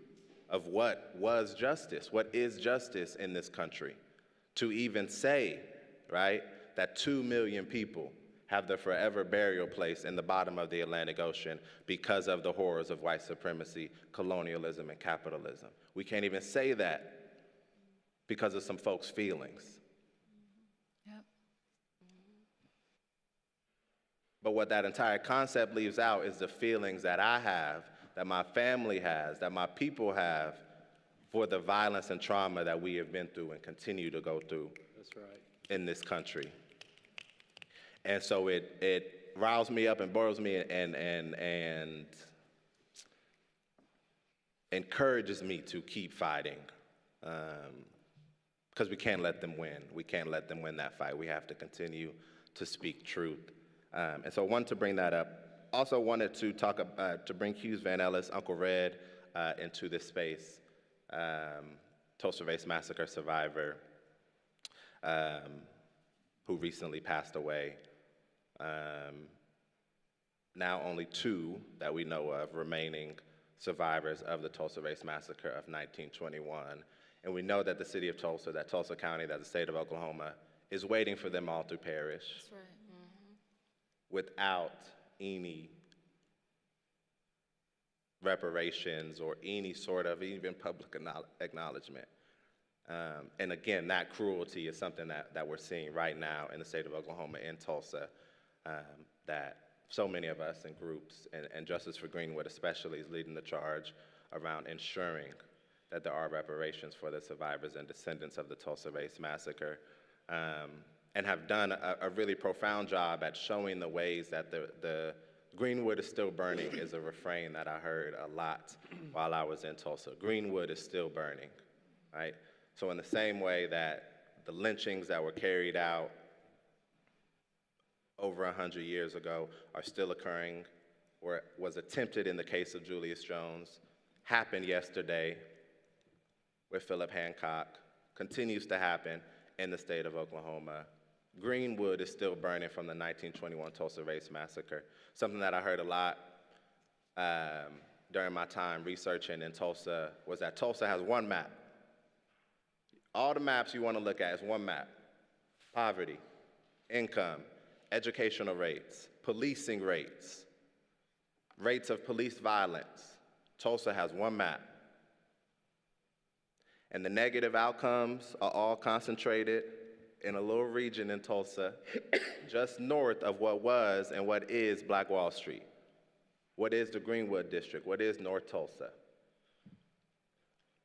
of what was justice, what is justice in this country, to even say, right, that 2 million people have their forever burial place in the bottom of the Atlantic Ocean because of the horrors of white supremacy, colonialism, and capitalism. We can't even say that because of some folks' feelings. But what that entire concept leaves out is the feelings that I have, that my family has, that my people have for the violence and trauma that we have been through and continue to go through in this country. And so it riles me up and boils me and encourages me to keep fighting, because we can't let them win. We can't let them win that fight. We have to continue to speak truth. And so I wanted to bring that up. Also wanted to talk about, to bring Hughes Van Ellis, Uncle Red, into this space, Tulsa Race Massacre survivor, who recently passed away. Now only 2 that we know of remaining survivors of the Tulsa Race Massacre of 1921. And we know that the city of Tulsa, that Tulsa County, that the state of Oklahoma is waiting for them all to perish. That's right. Without any reparations or any sort of even public acknowledgement. And again, that cruelty is something that we're seeing right now in the state of Oklahoma, in Tulsa, that so many of us in groups, and Justice for Greenwood especially, is leading the charge around ensuring that there are reparations for the survivors and descendants of the Tulsa Race Massacre, and have done a really profound job at showing the ways that the Greenwood is still burning is a refrain that I heard a lot while I was in Tulsa. Greenwood is still burning, right? So in the same way that the lynchings that were carried out over 100 years ago are still occurring, or was attempted in the case of Julius Jones, happened yesterday with Philip Hancock, continues to happen in the state of Oklahoma. Greenwood is still burning from the 1921 Tulsa Race Massacre. Something that I heard a lot during my time researching in Tulsa was that Tulsa has one map. All the maps you want to look at is one map. Poverty, income, educational rates, policing rates, rates of police violence. Tulsa has one map. And the negative outcomes are all concentrated in a little region in Tulsa, just north of what was and what is Black Wall Street. What is the Greenwood District? What is North Tulsa?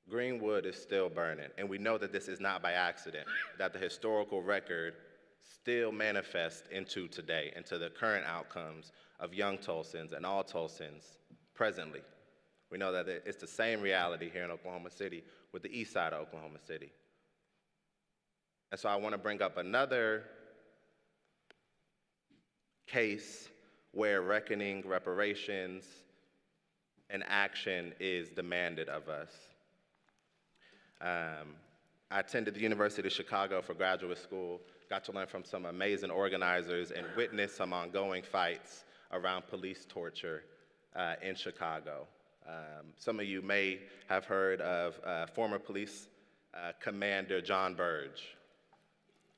Greenwood is still burning, and we know that this is not by accident, that the historical record still manifests into today, into the current outcomes of young Tulsans and all Tulsans presently. We know that it's the same reality here in Oklahoma City with the east side of Oklahoma City. And so I want to bring up another case where reckoning, reparations, and action is demanded of us. I attended the University of Chicago for graduate school, got to learn from some amazing organizers and witness some ongoing fights around police torture in Chicago. Some of you may have heard of former police commander John Burge,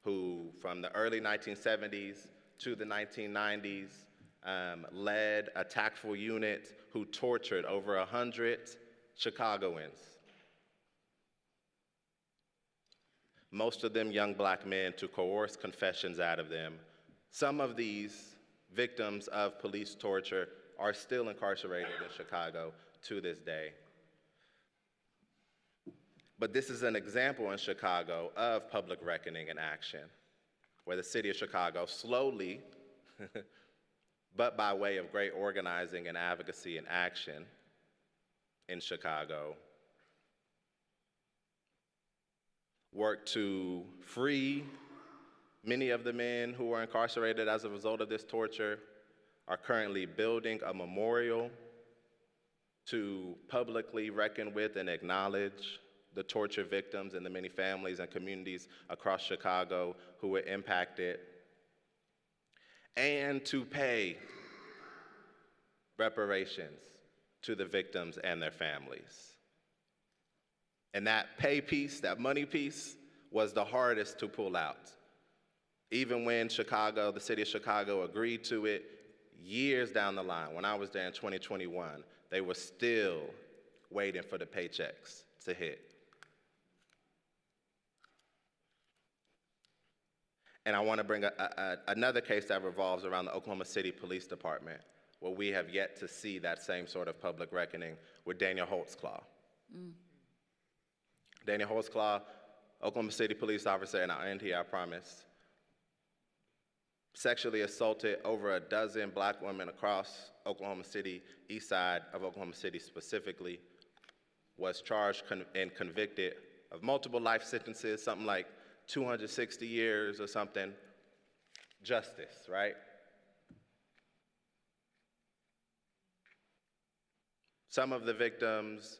who from the early 1970s to the 1990s led a tactical unit who tortured over 100 Chicagoans. Most of them young Black men, to coerce confessions out of them. Some of these victims of police torture are still incarcerated in Chicago to this day. But this is an example in Chicago of public reckoning and action, where the city of Chicago slowly, but by way of great organizing and advocacy and action in Chicago, worked to free many of the men who were incarcerated as a result of this torture, are currently building a memorial to publicly reckon with and acknowledge the torture victims and the many families and communities across Chicago who were impacted, and to pay reparations to the victims and their families. And that pay piece, that money piece, was the hardest to pull out. Even when Chicago, the city of Chicago, agreed to it, years down the line, when I was there in 2021, they were still waiting for the paychecks to hit. And I want to bring another case that revolves around the Oklahoma City Police Department, where we have yet to see that same sort of public reckoning with Daniel Holtzclaw. Daniel Holtzclaw, Oklahoma City police officer, and I'll end here, I promise, sexually assaulted over a dozen Black women across Oklahoma City, east side of Oklahoma City specifically, was charged and convicted of multiple life sentences, something like 260 years or something. Justice, right? Some of the victims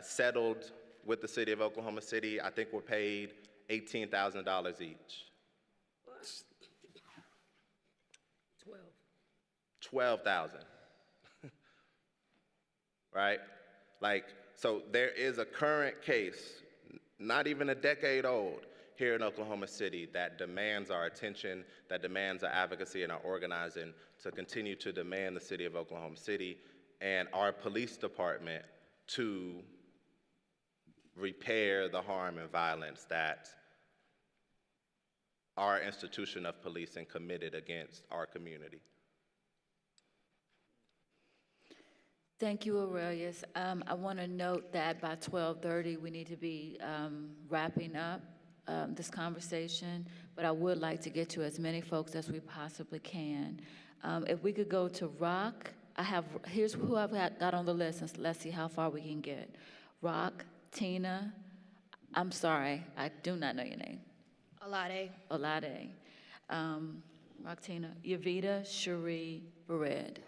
settled with the city of Oklahoma City. I think were paid $18,000 each. 12,000. Right? Like, so there is a current case, not even a decade old, here in Oklahoma City that demands our attention, that demands our advocacy and our organizing to continue to demand the city of Oklahoma City and our police department to repair the harm and violence that our institution of policing committed against our community. Thank you, Aurelius. I want to note that by 12:30, we need to be wrapping up this conversation. but I would like to get to as many folks as we possibly can. If we could go to Rock, here's who I've got on the list, and let's see how far we can get. Rock, Tina, I'm sorry, I do not know your name. Olade. Olade. Rock, Tina, Yavita, Cherie, Bared.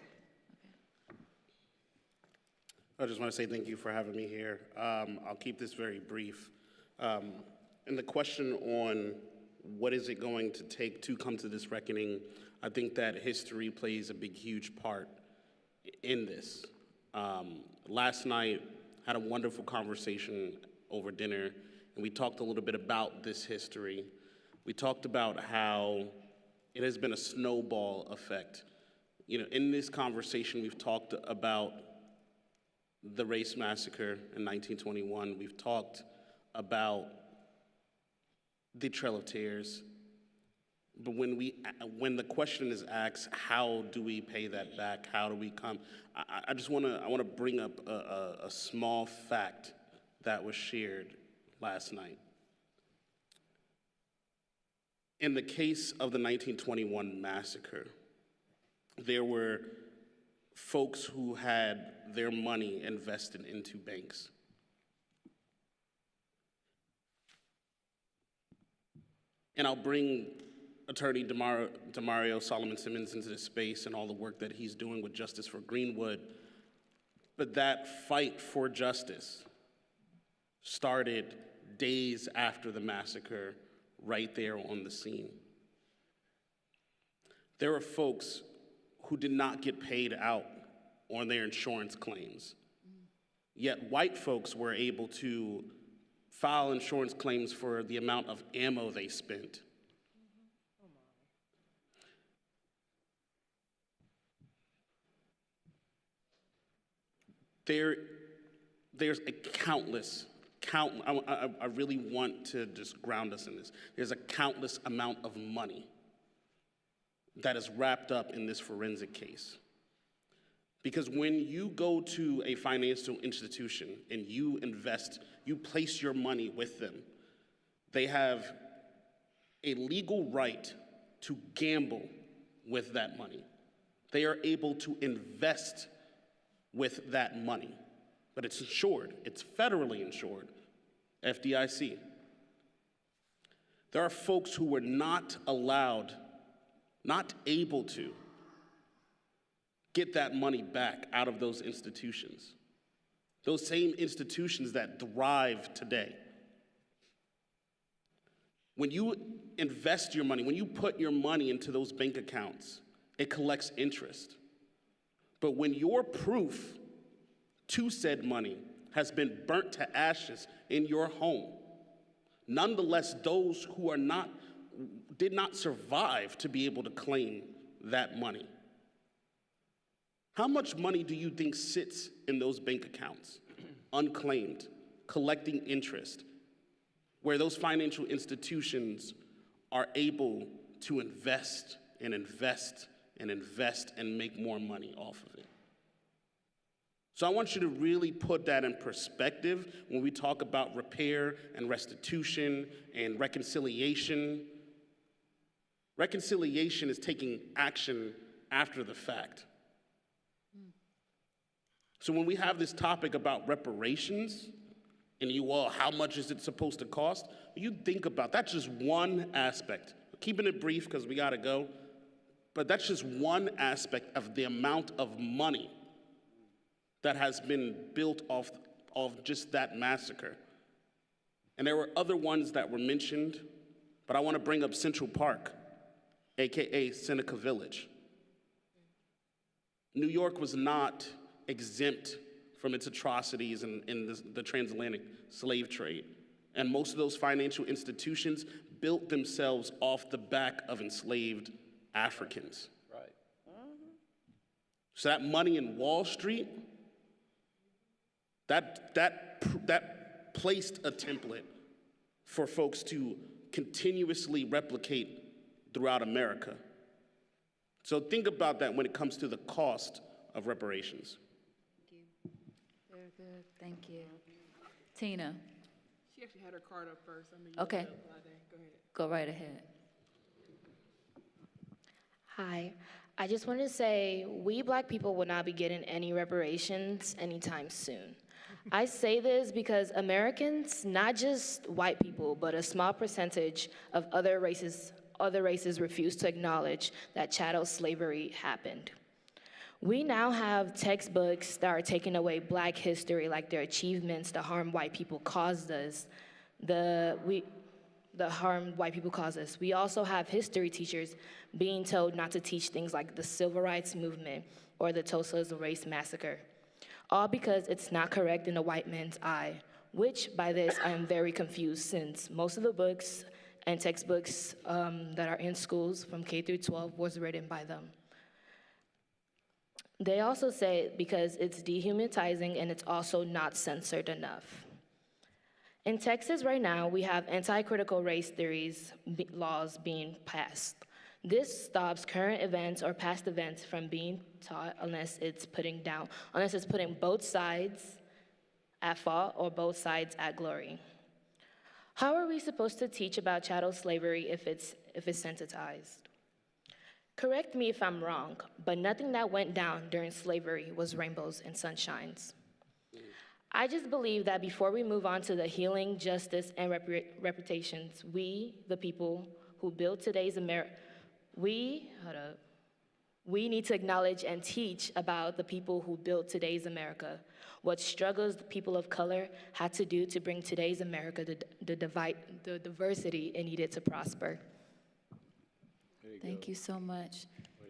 I just want to say thank you for having me here. I'll keep this very brief. And the question on what is it going to take to come to this reckoning, I think that history plays a big, huge part in this. Last night, had a wonderful conversation over dinner, and we talked a little bit about this history. We talked about how it has been a snowball effect. You know, in this conversation, we've talked about the race massacre in 1921. We've talked about the Trail of Tears. But when the question is asked, how do we pay that back? How do we come? I want to bring up a small fact that was shared last night. In the case of the 1921 massacre, there were folks who had their money invested into banks. And I'll bring Attorney Demario Solomon Simmons into this space and all the work that he's doing with Justice for Greenwood. But that fight for justice started days after the massacre, right there on the scene. There are folks who did not get paid out on their insurance claims. Yet white folks were able to file insurance claims for the amount of ammo they spent. There's a countless, I really want to just ground us in this. There's a countless amount of money that is wrapped up in this forensic case. Because when you go to a financial institution and you invest, you place your money with them, they have a legal right to gamble with that money. They are able to invest with that money, but it's insured, it's federally insured, FDIC. There are folks who were not allowed, not able to get that money back out of those institutions. Those same institutions that thrive today. When you invest your money, when you put your money into those bank accounts, it collects interest. But when your proof to said money has been burnt to ashes in your home, nonetheless, those who did not survive to be able to claim that money. How much money do you think sits in those bank accounts, unclaimed, collecting interest, where those financial institutions are able to invest and invest and invest and make more money off of it? So I want you to really put that in perspective when we talk about repair and restitution and reconciliation. Reconciliation is taking action after the fact. So when we have this topic about reparations, and how much is it supposed to cost? You think about, that's just one aspect. Keeping it brief because we gotta go, but that's just one aspect of the amount of money that has been built off of just that massacre. And there were other ones that were mentioned, but I wanna bring up Central Park, AKA Seneca Village. New York was not exempt from its atrocities in the transatlantic slave trade. And most of those financial institutions built themselves off the back of enslaved Africans. Right. So that money in Wall Street, that placed a template for folks to continuously replicate throughout America. So think about that when it comes to the cost of reparations. Very good, thank you. Tina. She actually had her card up first. Okay. Go ahead. Go right ahead. Hi. I just want to say we black people will not be getting any reparations anytime soon. I say this because Americans, not just white people, but a small percentage of other races refuse to acknowledge that chattel slavery happened. We now have textbooks that are taking away black history like their achievements, the harm white people caused us, the harm white people caused us. We also have history teachers being told not to teach things like the Civil Rights Movement or the Tulsa Race Massacre, all because it's not correct in the white man's eye, which by this I am very confused since most of the books and textbooks that are in schools from K through 12 was written by them. They also say because it's dehumanizing and it's also not censored enough. In Texas right now, we have anti-critical race theories laws being passed. This stops current events or past events from being taught unless it's putting both sides at fault or both sides at glory. How are we supposed to teach about chattel slavery if it's sensitized? Correct me if I'm wrong, but nothing that went down during slavery was rainbows and sunshines. I just believe that before we move on to the healing, justice, and reputations, we, the people who build today's America, we need to acknowledge and teach about the people who built today's America, what struggles the people of color had to do to bring today's America the diversity it needed to prosper. Thank you so much.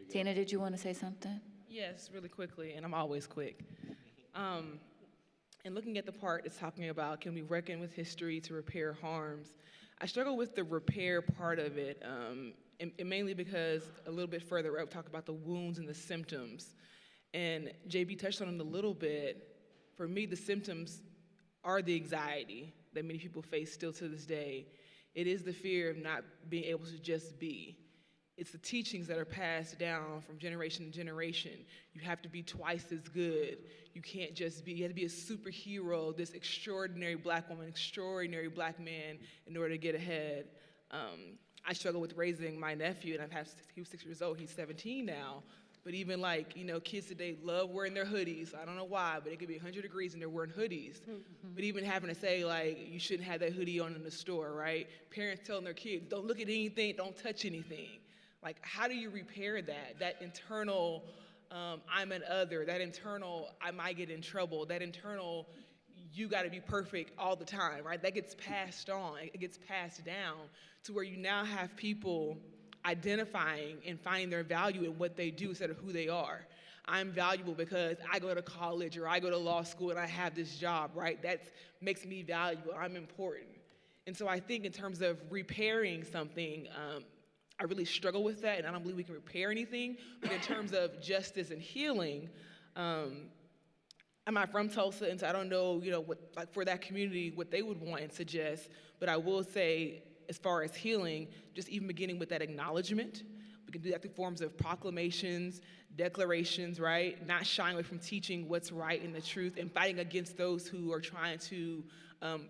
Tina, did you want to say something? Yes, really quickly, and I'm always quick. And looking at the part that's talking about can we reckon with history to repair harms, I struggle with the repair part of it, and mainly because a little bit further up, talk about the wounds and the symptoms. And JB touched on it a little bit. For me, the symptoms are the anxiety that many people face still to this day. It is the fear of not being able to just be. It's the teachings that are passed down from generation to generation. You have to be twice as good. You can't just be, you have to be a superhero, this extraordinary black woman, extraordinary black man in order to get ahead. I struggle with raising my nephew, and he was 6 years old, he's 17 now. But even kids today love wearing their hoodies. I don't know why, but it could be 100 degrees and they're wearing hoodies. But even having to say you shouldn't have that hoodie on in the store, right? Parents telling their kids, don't look at anything, don't touch anything. How do you repair that? That internal, I'm an other, that internal, I might get in trouble, that internal, you gotta be perfect all the time, right? That gets passed on, it gets passed down to where you now have people identifying and finding their value in what they do instead of who they are. I'm valuable because I go to college or I go to law school and I have this job, right? That makes me valuable, I'm important. And so I think in terms of repairing something, I really struggle with that, and I don't believe we can repair anything. But in terms of justice and healing, I'm not from Tulsa, and so I don't know, what for that community, what they would want and suggest. But I will say, as far as healing, just even beginning with that acknowledgement. We can do that through forms of proclamations, declarations, right? Not shying away from teaching what's right and the truth, and fighting against those who are trying to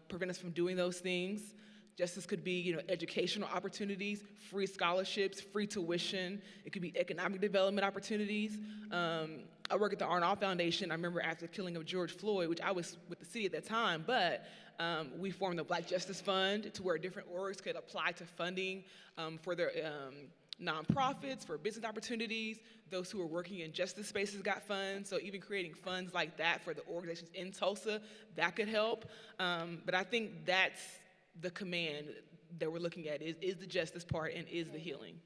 prevent us from doing those things. Justice could be, educational opportunities, free scholarships, free tuition. It could be economic development opportunities. I work at the Arnold Foundation. I remember after the killing of George Floyd, which I was with the city at that time, but we formed the Black Justice Fund to where different orgs could apply to funding for their nonprofits, for business opportunities. Those who are working in justice spaces got funds. So even creating funds like that for the organizations in Tulsa, that could help. But I think that's the command that we're looking at is the justice part and is the healing.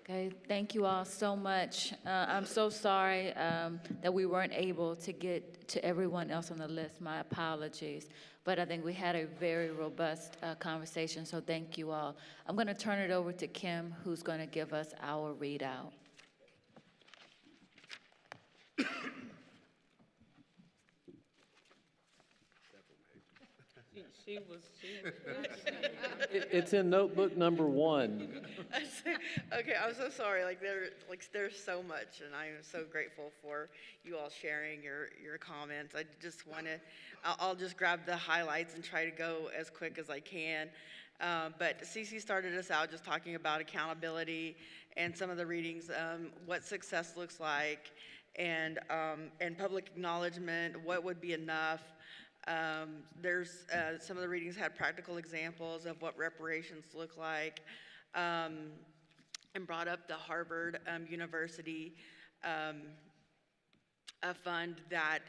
Okay, thank you all so much. I'm so sorry that we weren't able to get to everyone else on the list. My apologies. But I think we had a very robust conversation, so thank you all. I'm going to turn it over to Kim, who's going to give us our readout. It's in notebook number 1. Okay, I'm so sorry. There's so much, and I am so grateful for you all sharing your comments. I just want to, I'll just grab the highlights and try to go as quick as I can. But Cece started us out just talking about accountability and some of the readings, what success looks like, and public acknowledgement, what would be enough. There's some of the readings had practical examples of what reparations look like. And brought up the Harvard University a fund that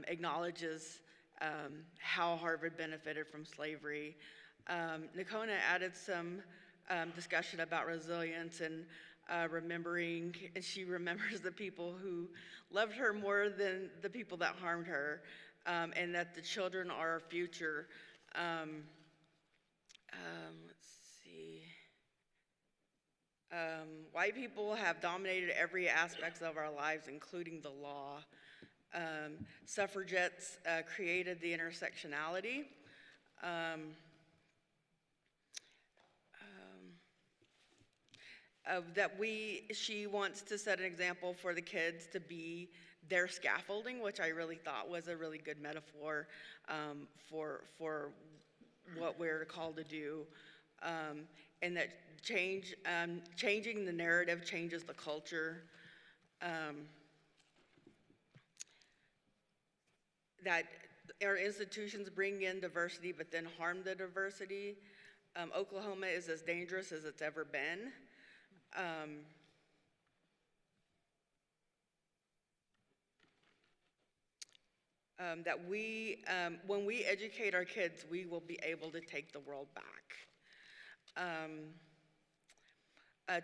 acknowledges how Harvard benefited from slavery. Nakona added some discussion about resilience and remembering, and she remembers the people who loved her more than the people that harmed her, and that the children are our future. Let's see. White people have dominated every aspect of our lives, including the law. Suffragettes created the intersectionality. She wants to set an example for the kids to be their scaffolding, which I really thought was a really good metaphor for what we're called to do. And that changing the narrative changes the culture. That our institutions bring in diversity but then harm the diversity. Oklahoma is as dangerous as it's ever been. That when we educate our kids, we will be able to take the world back.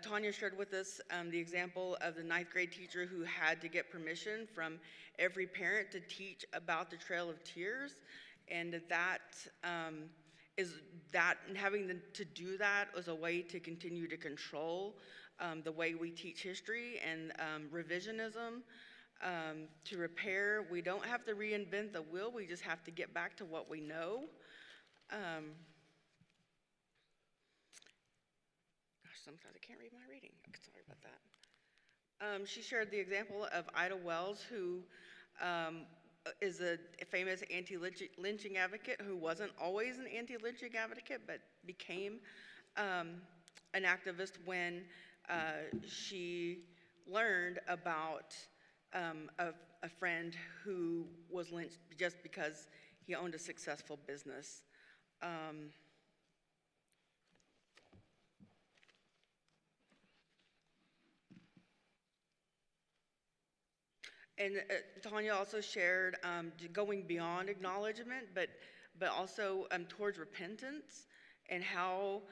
Tanya shared with us the example of the 9th grade teacher who had to get permission from every parent to teach about the Trail of Tears, and having to do that was a way to continue to control the way we teach history and revisionism. To repair, we don't have to reinvent the wheel, we just have to get back to what we know. Sometimes I can't read my reading. Sorry about that. She shared the example of Ida Wells, who is a famous anti-lynching advocate who wasn't always an anti-lynching advocate, but became an activist when she learned about a friend who was lynched just because he owned a successful business. And Tanya also shared going beyond acknowledgement, but also towards repentance, and how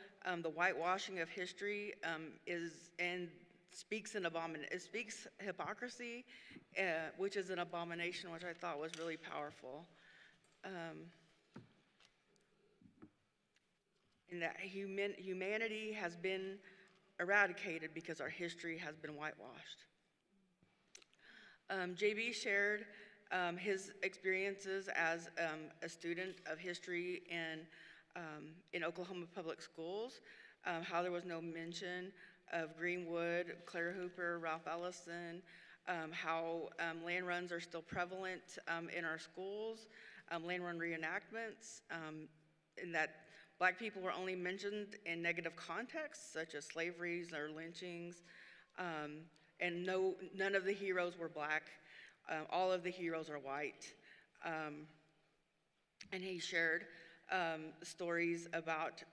the whitewashing of history speaks hypocrisy, which is an abomination, which I thought was really powerful. And that humanity has been eradicated because our history has been whitewashed. JB shared his experiences as a student of history in Oklahoma public schools, how there was no mention of Greenwood, Claire Hooper, Ralph Ellison, how land runs are still prevalent in our schools, land run reenactments, and that Black people were only mentioned in negative contexts, such as slaveries or lynchings, and none of the heroes were Black. All of the heroes are white. And he shared stories about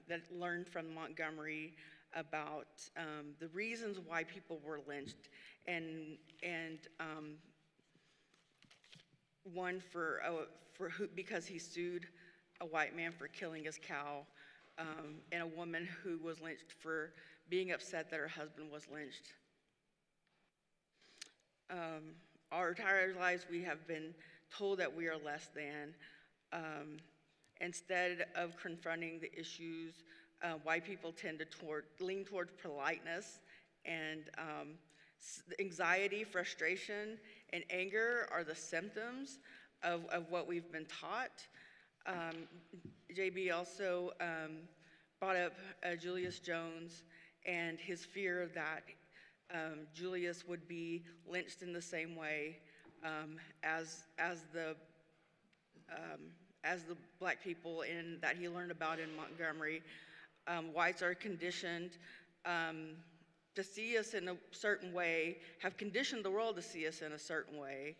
that learned from Montgomery about the reasons why people were lynched, and one because he sued a white man for killing his cow, and a woman who was lynched for being upset that her husband was lynched. Our entire lives, we have been told that we are less than. Instead of confronting the issues, white people tend to lean towards politeness, and anxiety, frustration, and anger are the symptoms of what we've been taught. JB also brought up Julius Jones and his fear that Julius would be lynched in the same way as the black people that he learned about in Montgomery. Whites are conditioned to see us in a certain way, have conditioned the world to see us in a certain way,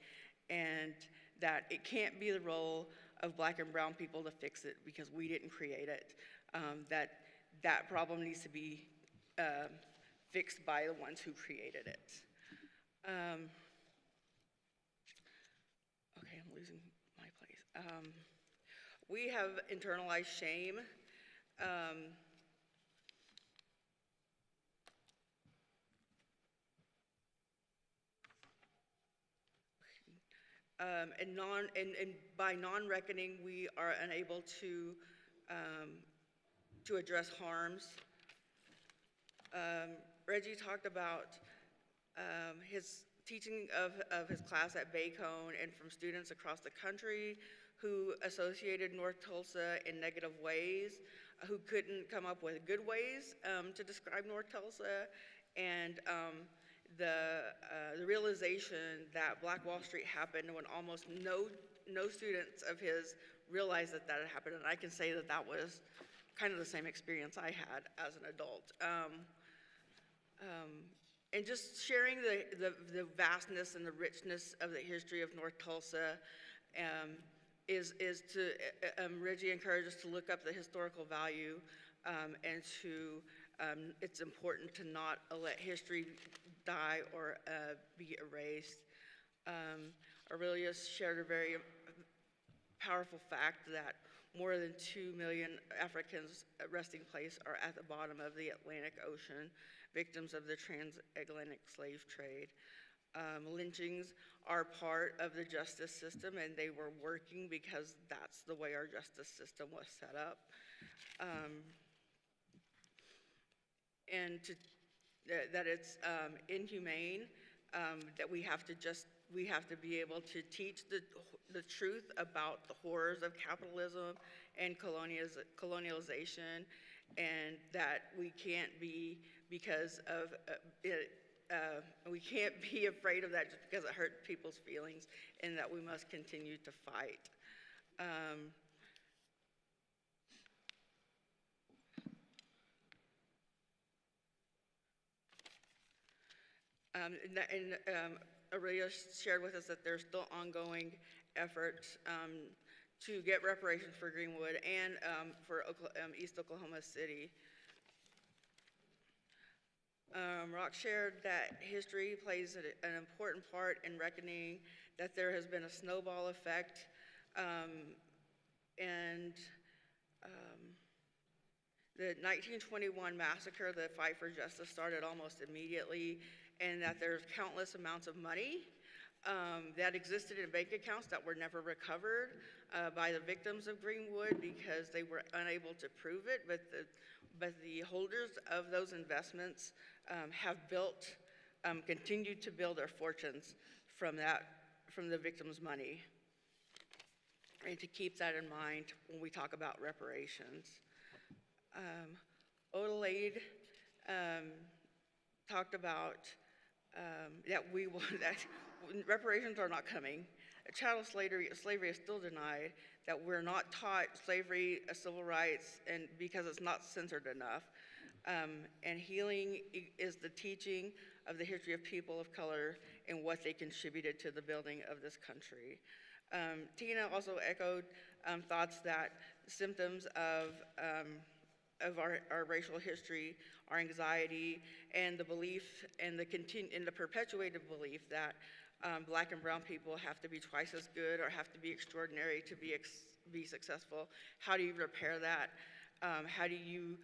and that it can't be the role of black and brown people to fix it because we didn't create it. That problem needs to be fixed by the ones who created it. Okay, I'm losing my place. We have internalized shame. And by non-reckoning, we are unable to address harms. Reggie talked about his teaching of his class at Bacone and from students across the country who associated North Tulsa in negative ways, who couldn't come up with good ways to describe North Tulsa, and the realization that Black Wall Street happened when almost no students of his realized that had happened. And I can say that was kind of the same experience I had as an adult. And just sharing the vastness and the richness of the history of North Tulsa is to, Reggie encouraged us to look up the historical value and to, it's important to not let history die or be erased. Aurelius shared a very powerful fact that more than 2 million Africans' resting place are at the bottom of the Atlantic Ocean, victims of the transatlantic slave trade. Lynchings are part of the justice system, and they were working because that's the way our justice system was set up. And that it's inhumane, that we have to be able to teach the truth about the horrors of capitalism and colonialization, and that we can't be because of it. We can't be afraid of that just because it hurt people's feelings, and that we must continue to fight. Aurelia shared with us that there's still ongoing efforts to get reparations for Greenwood and for East Oklahoma City. Rock shared that history plays an important part in reckoning that there has been a snowball effect, and the 1921 massacre, the fight for justice, started almost immediately, and that there's countless amounts of money that existed in bank accounts that were never recovered by the victims of Greenwood because they were unable to prove it, but the holders of those investments have continued to build their fortunes from the victims' money. And to keep that in mind when we talk about reparations. Odelaide talked about that reparations are not coming. Chattel slavery is still denied, that we're not taught slavery, civil rights, and because it's not censored enough. And healing is the teaching of the history of people of color and what they contributed to the building of this country. Tina also echoed thoughts that symptoms of our racial history are anxiety and the belief and the perpetuated belief that Black and brown people have to be twice as good or have to be extraordinary to be successful. How do you repair that? How do you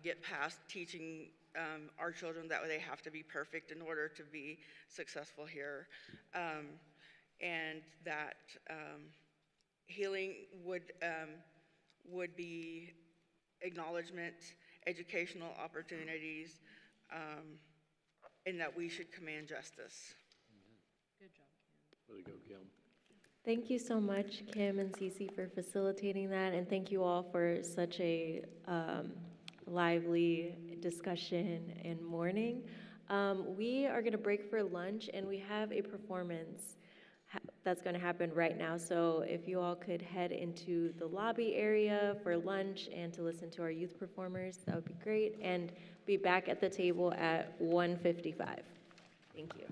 get past teaching our children that they have to be perfect in order to be successful here? And that healing would be acknowledgement, educational opportunities, and that we should command justice. Good job, Kim. Way to go, Kim. Thank you so much, Kim and Cece, for facilitating that, and thank you all for such a lively discussion and morning. We are going to break for lunch, and we have a performance that's going to happen right now. So if you all could head into the lobby area for lunch and to listen to our youth performers, that would be great, and be back at the table at 1:55. Thank you.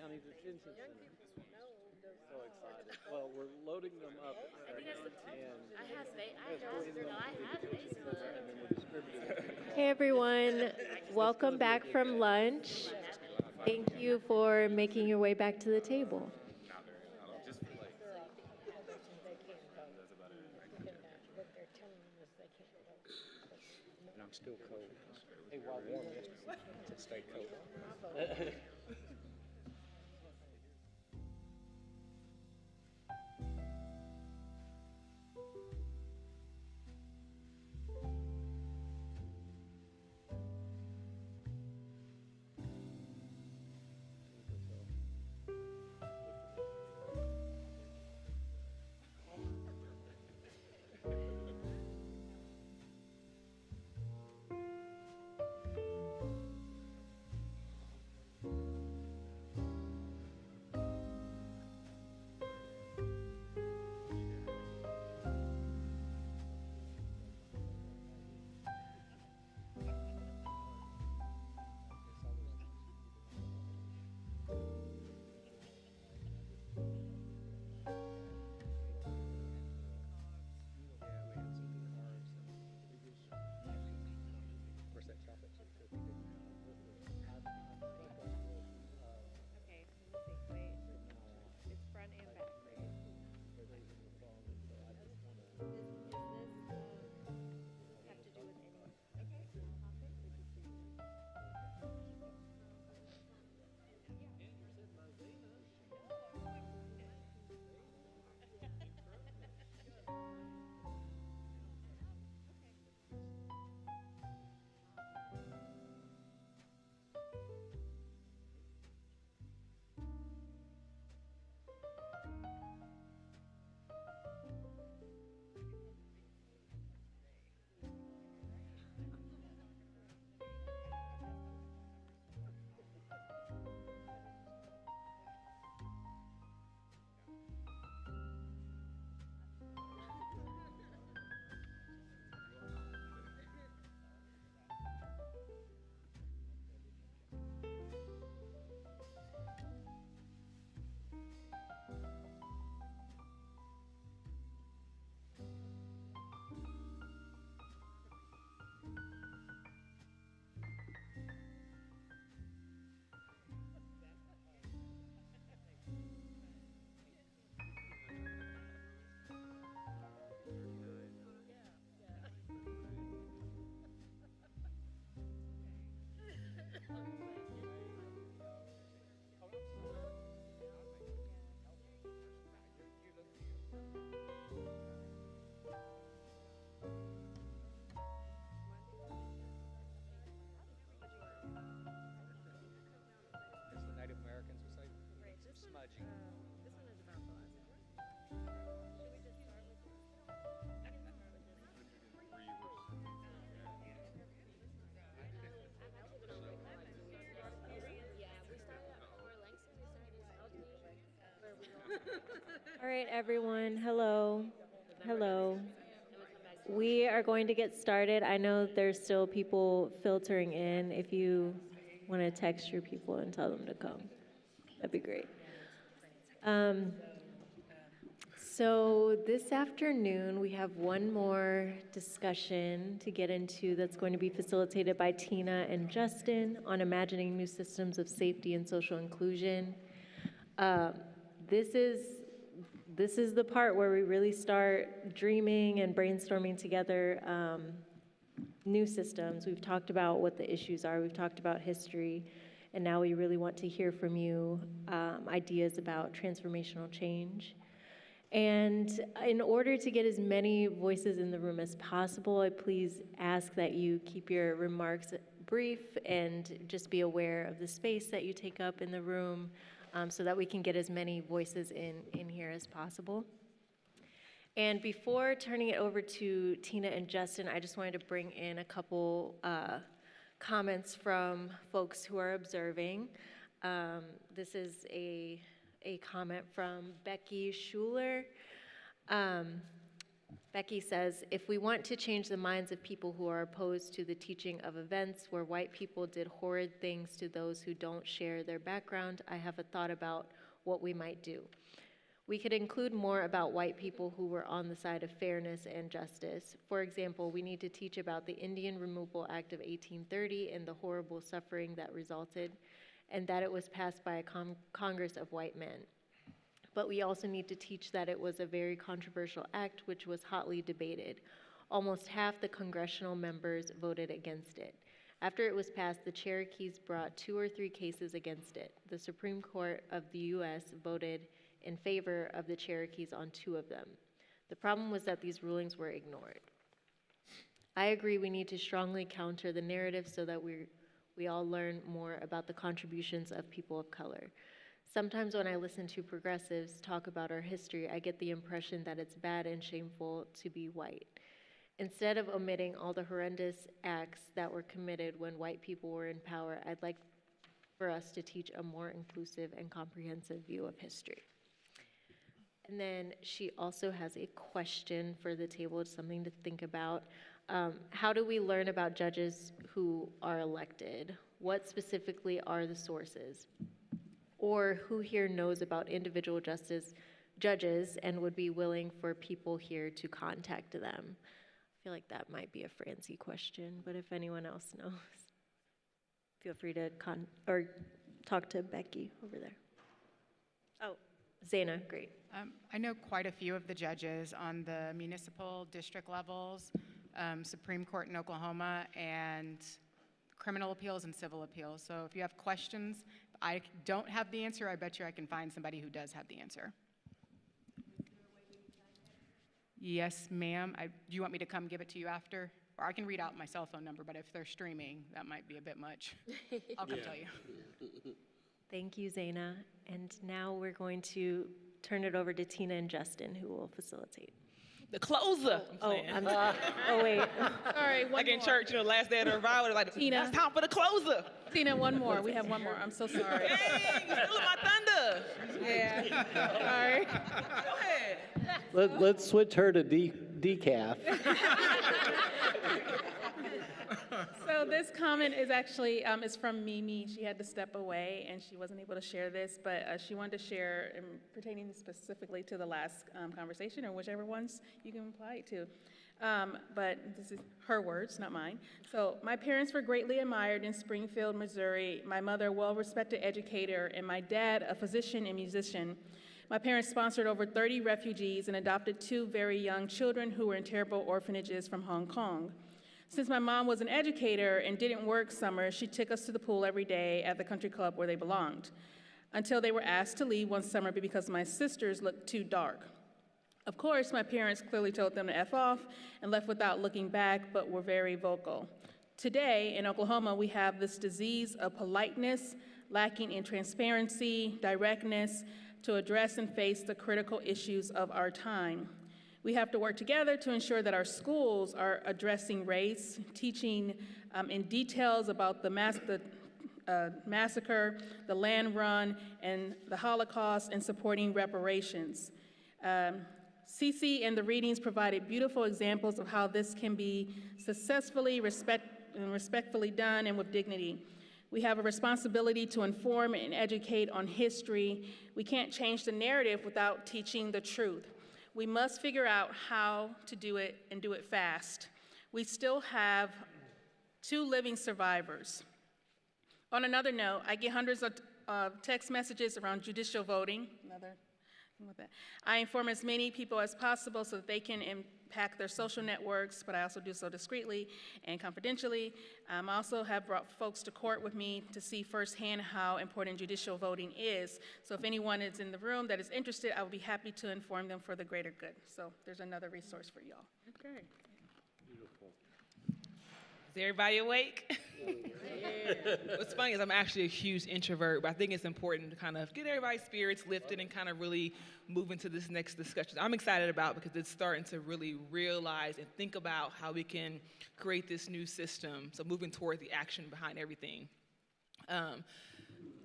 County Detention Center. So excited. Well, we're loading them up at second, and Hey everyone, welcome back from lunch. Thank you for making your way back to the table. And I'm still cold. Hey, while warm, just stay cold. All right, everyone, hello. Hello. We are going to get started. I know there's still people filtering in. If you want to text your people and tell them to come, that'd be great. So this afternoon, we have one more discussion to get into that's going to be facilitated by Tina and Justin on imagining new systems of safety and social inclusion. This is the part where we really start dreaming and brainstorming together new systems. We've talked about what the issues are. We've talked about history. And now we really want to hear from you ideas about transformational change. And in order to get as many voices in the room as possible, I please ask that you keep your remarks brief and just be aware of the space that you take up in the room so that we can get as many voices in here as possible. And before turning it over to Tina and Justin, I just wanted to bring in a couple comments from folks who are observing. This is a comment from Becky Schuler. Becky says, if we want to change the minds of people who are opposed to the teaching of events where white people did horrid things to those who don't share their background, I have a thought about what we might do. We could include more about white people who were on the side of fairness and justice. For example, we need to teach about the Indian Removal Act of 1830 and the horrible suffering that resulted, and that it was passed by a Congress of white men. But we also need to teach that it was a very controversial act which was hotly debated. Almost half the congressional members voted against it. After it was passed, the Cherokees brought 2 or 3 cases against it. The Supreme Court of the U.S. voted in favor of the Cherokees on 2 of them. The problem was that these rulings were ignored. I agree we need to strongly counter the narrative so that we all learn more about the contributions of people of color. Sometimes when I listen to progressives talk about our history, I get the impression that it's bad and shameful to be white. Instead of omitting all the horrendous acts that were committed when white people were in power, I'd like for us to teach a more inclusive and comprehensive view of history. And then she also has a question for the table, something to think about. How do we learn about judges who are elected? What specifically are the sources? Or who here knows about individual judges and would be willing for people here to contact them? I feel like that might be a Francie question, but if anyone else knows, feel free to talk to Becky over there. Oh, Zaina, great. I know quite a few of the judges on the municipal district levels, Supreme Court in Oklahoma, and criminal appeals and civil appeals. So if you have questions, if I don't have the answer, I bet you I can find somebody who does have the answer. Yes, ma'am. Do you want me to come give it to you after? Or I can read out my cell phone number, but if they're streaming, that might be a bit much. I'll come tell you. Thank you, Zaina. And now we're going to turn it over to Tina and Justin, who will facilitate. The closer. Oh, wait. Sorry, like in church, last day of the revival, like, Tina. It's time for the closer. Tina, one more. We have one more. I'm so sorry. Hey, you're stealing my thunder. Yeah. Sorry. Go ahead. Let's switch her to decaf. So this comment is actually is from Mimi. She had to step away and she wasn't able to share this, but she wanted to share pertaining specifically to the last conversation, or whichever ones you can apply it to. But this is her words, not mine. So, my parents were greatly admired in Springfield, Missouri. My mother, a well-respected educator, and my dad, a physician and musician. My parents sponsored over 30 refugees and adopted 2 very young children who were in terrible orphanages from Hong Kong. Since my mom was an educator and didn't work summers, she took us to the pool every day at the country club where they belonged, until they were asked to leave one summer because my sisters looked too dark. Of course, my parents clearly told them to F off and left without looking back, but were very vocal. Today, in Oklahoma, we have this disease of politeness, lacking in transparency, directness, to address and face the critical issues of our time. We have to work together to ensure that our schools are addressing race, teaching in details about the massacre, the land run, and the Holocaust, and supporting reparations. Cece and the readings provided beautiful examples of how this can be successfully, respectfully done, and with dignity. We have a responsibility to inform and educate on history. We can't change the narrative without teaching the truth. We must figure out how to do it and do it fast. We still have 2 living survivors. On another note, I get hundreds of text messages around judicial voting. Another thing with that. I inform as many people as possible so that they can impact their social networks, but I also do so discreetly and confidentially. I also have brought folks to court with me to see firsthand how important judicial voting is. So if anyone is in the room that is interested, I would be happy to inform them for the greater good. So there's another resource for y'all. Okay. Beautiful. Is everybody awake? Yeah. What's funny is I'm actually a huge introvert, but I think it's important to kind of get everybody's spirits lifted and kind of really move into this next discussion. I'm excited about because it's starting to really realize and think about how we can create this new system. So moving toward the action behind everything. The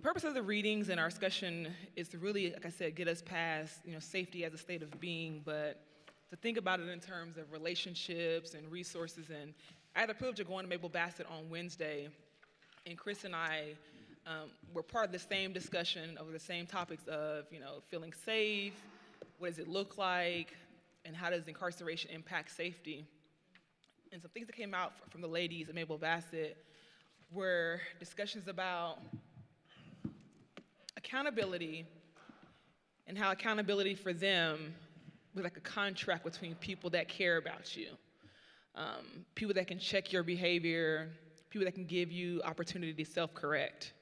purpose of the readings and our discussion is to really, like I said, get us past safety as a state of being, but to think about it in terms of relationships and resources. And I had the privilege of going to Maple Bassett on Wednesday, and Chris and I were part of the same discussion over the same topics of, feeling safe, what does it look like, and how does incarceration impact safety. And some things that came out from the ladies at Maple Bassett were discussions about accountability and how accountability for them was like a contract between people that care about you, people that can check your behavior, people that can give you opportunity to self-correct.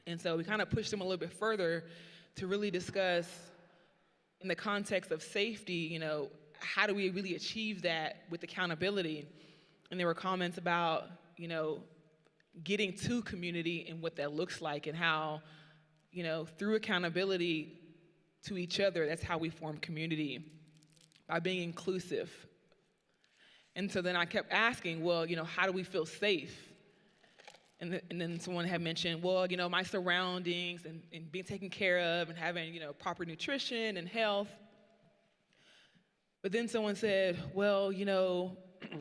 And so we kind of pushed them a little bit further to really discuss, in the context of safety, how do we really achieve that with accountability? And there were comments about, getting to community and what that looks like, and how, through accountability to each other, that's how we form community, by being inclusive. And so then I kept asking, well, how do we feel safe? And then someone had mentioned, well, my surroundings and being taken care of and having, proper nutrition and health. But then someone said, well,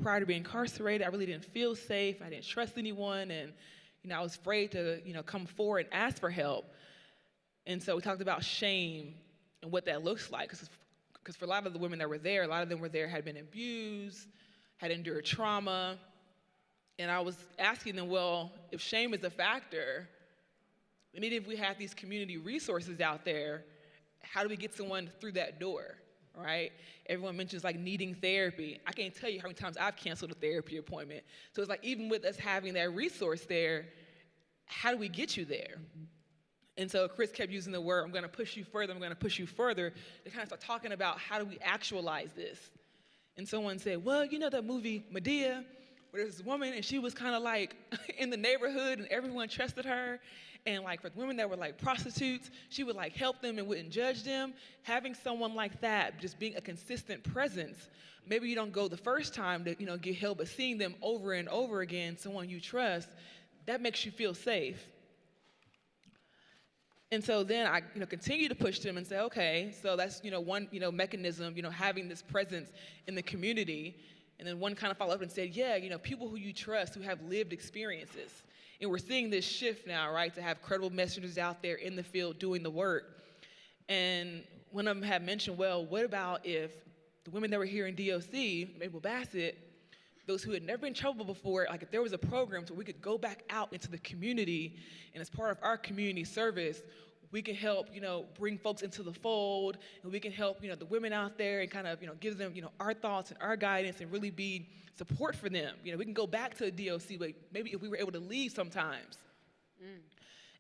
prior to being incarcerated, I really didn't feel safe. I didn't trust anyone. And, I was afraid to, come forward and ask for help. And so we talked about shame and what that looks like. Because for a lot of the women that were there, a lot of them were there, had been abused, had endured trauma. And I was asking them, well, if shame is a factor, and even if we have these community resources out there, how do we get someone through that door, right? Everyone mentions like needing therapy. I can't tell you how many times I've canceled a therapy appointment. So it's like, even with us having that resource there, how do we get you there? And so Chris kept using the word, I'm gonna push you further, I'm gonna push you further. They kind of start talking about how do we actualize this? And someone said, well, that movie Medea, where there's this woman and she was kind of like in the neighborhood and everyone trusted her. And like for the women that were like prostitutes, she would like help them and wouldn't judge them. Having someone like that, just being a consistent presence. Maybe you don't go the first time to get help, but seeing them over and over again, someone you trust, that makes you feel safe. And so then I continue to push them and say, okay, so that's one mechanism, having this presence in the community. And then one kind of followed up and said, yeah, people who you trust, who have lived experiences. And we're seeing this shift now, right, to have credible messengers out there in the field doing the work. And one of them had mentioned, well, what about if the women that were here in DOC, Maple Bassett, those who had never been in trouble before, like if there was a program so we could go back out into the community, and as part of our community service, we can help, bring folks into the fold, and we can help, the women out there and kind of, give them, our thoughts and our guidance and really be support for them. We can go back to the DOC, but maybe if we were able to leave sometimes.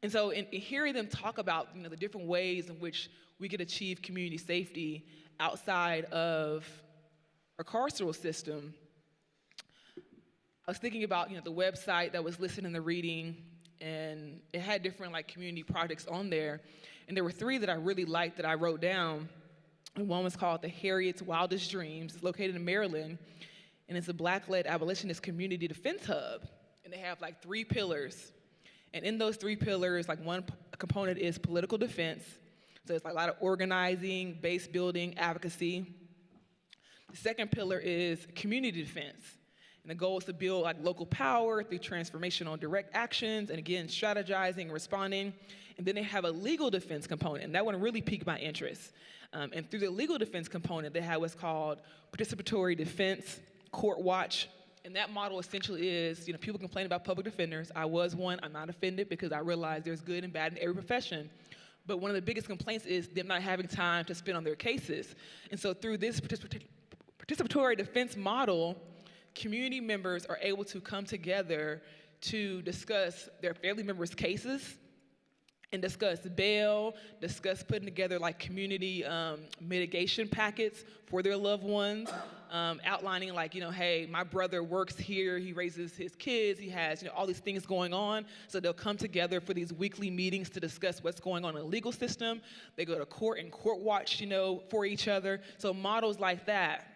And so in hearing them talk about, the different ways in which we could achieve community safety outside of our carceral system, I was thinking about, the website that was listed in the reading, and it had different like community projects on there. And there were 3 that I really liked that I wrote down. And one was called the Harriet's Wildest Dreams. It's located in Maryland, and it's a Black-led abolitionist community defense hub. And they have like 3 pillars. And in those 3 pillars, like one component is political defense. So it's like a lot of organizing, base building, advocacy. The second pillar is community defense. And the goal is to build like local power through transformational direct actions, and again, strategizing and responding. And then they have a legal defense component, and that one really piqued my interest. And through the legal defense component, they have what's called participatory defense, court watch. And that model essentially is, people complain about public defenders. I was one, I'm not offended because I realize there's good and bad in every profession. But one of the biggest complaints is them not having time to spend on their cases. And so through this participatory defense model, community members are able to come together to discuss their family members' cases and discuss bail, discuss putting together like community mitigation packets for their loved ones, outlining like, hey, my brother works here, he raises his kids, he has, all these things going on. So they'll come together for these weekly meetings to discuss what's going on in the legal system. They go to court and court watch, for each other. So models like that.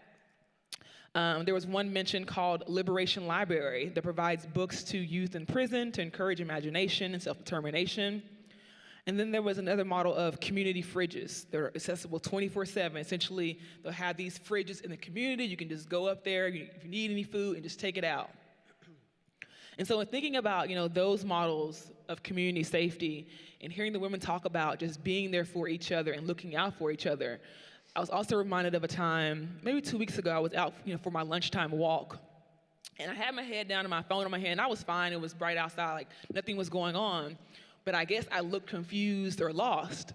There was one mention called Liberation Library that provides books to youth in prison to encourage imagination and self-determination. And then there was another model of community fridges. They're accessible 24/7. Essentially, they'll have these fridges in the community. You can just go up there if you need any food and just take it out. And so in thinking about, those models of community safety and hearing the women talk about just being there for each other and looking out for each other, I was also reminded of a time, maybe 2 weeks ago, I was out, for my lunchtime walk. And I had my head down and my phone in my hand. I was fine. It was bright outside, like nothing was going on. But I guess I looked confused or lost.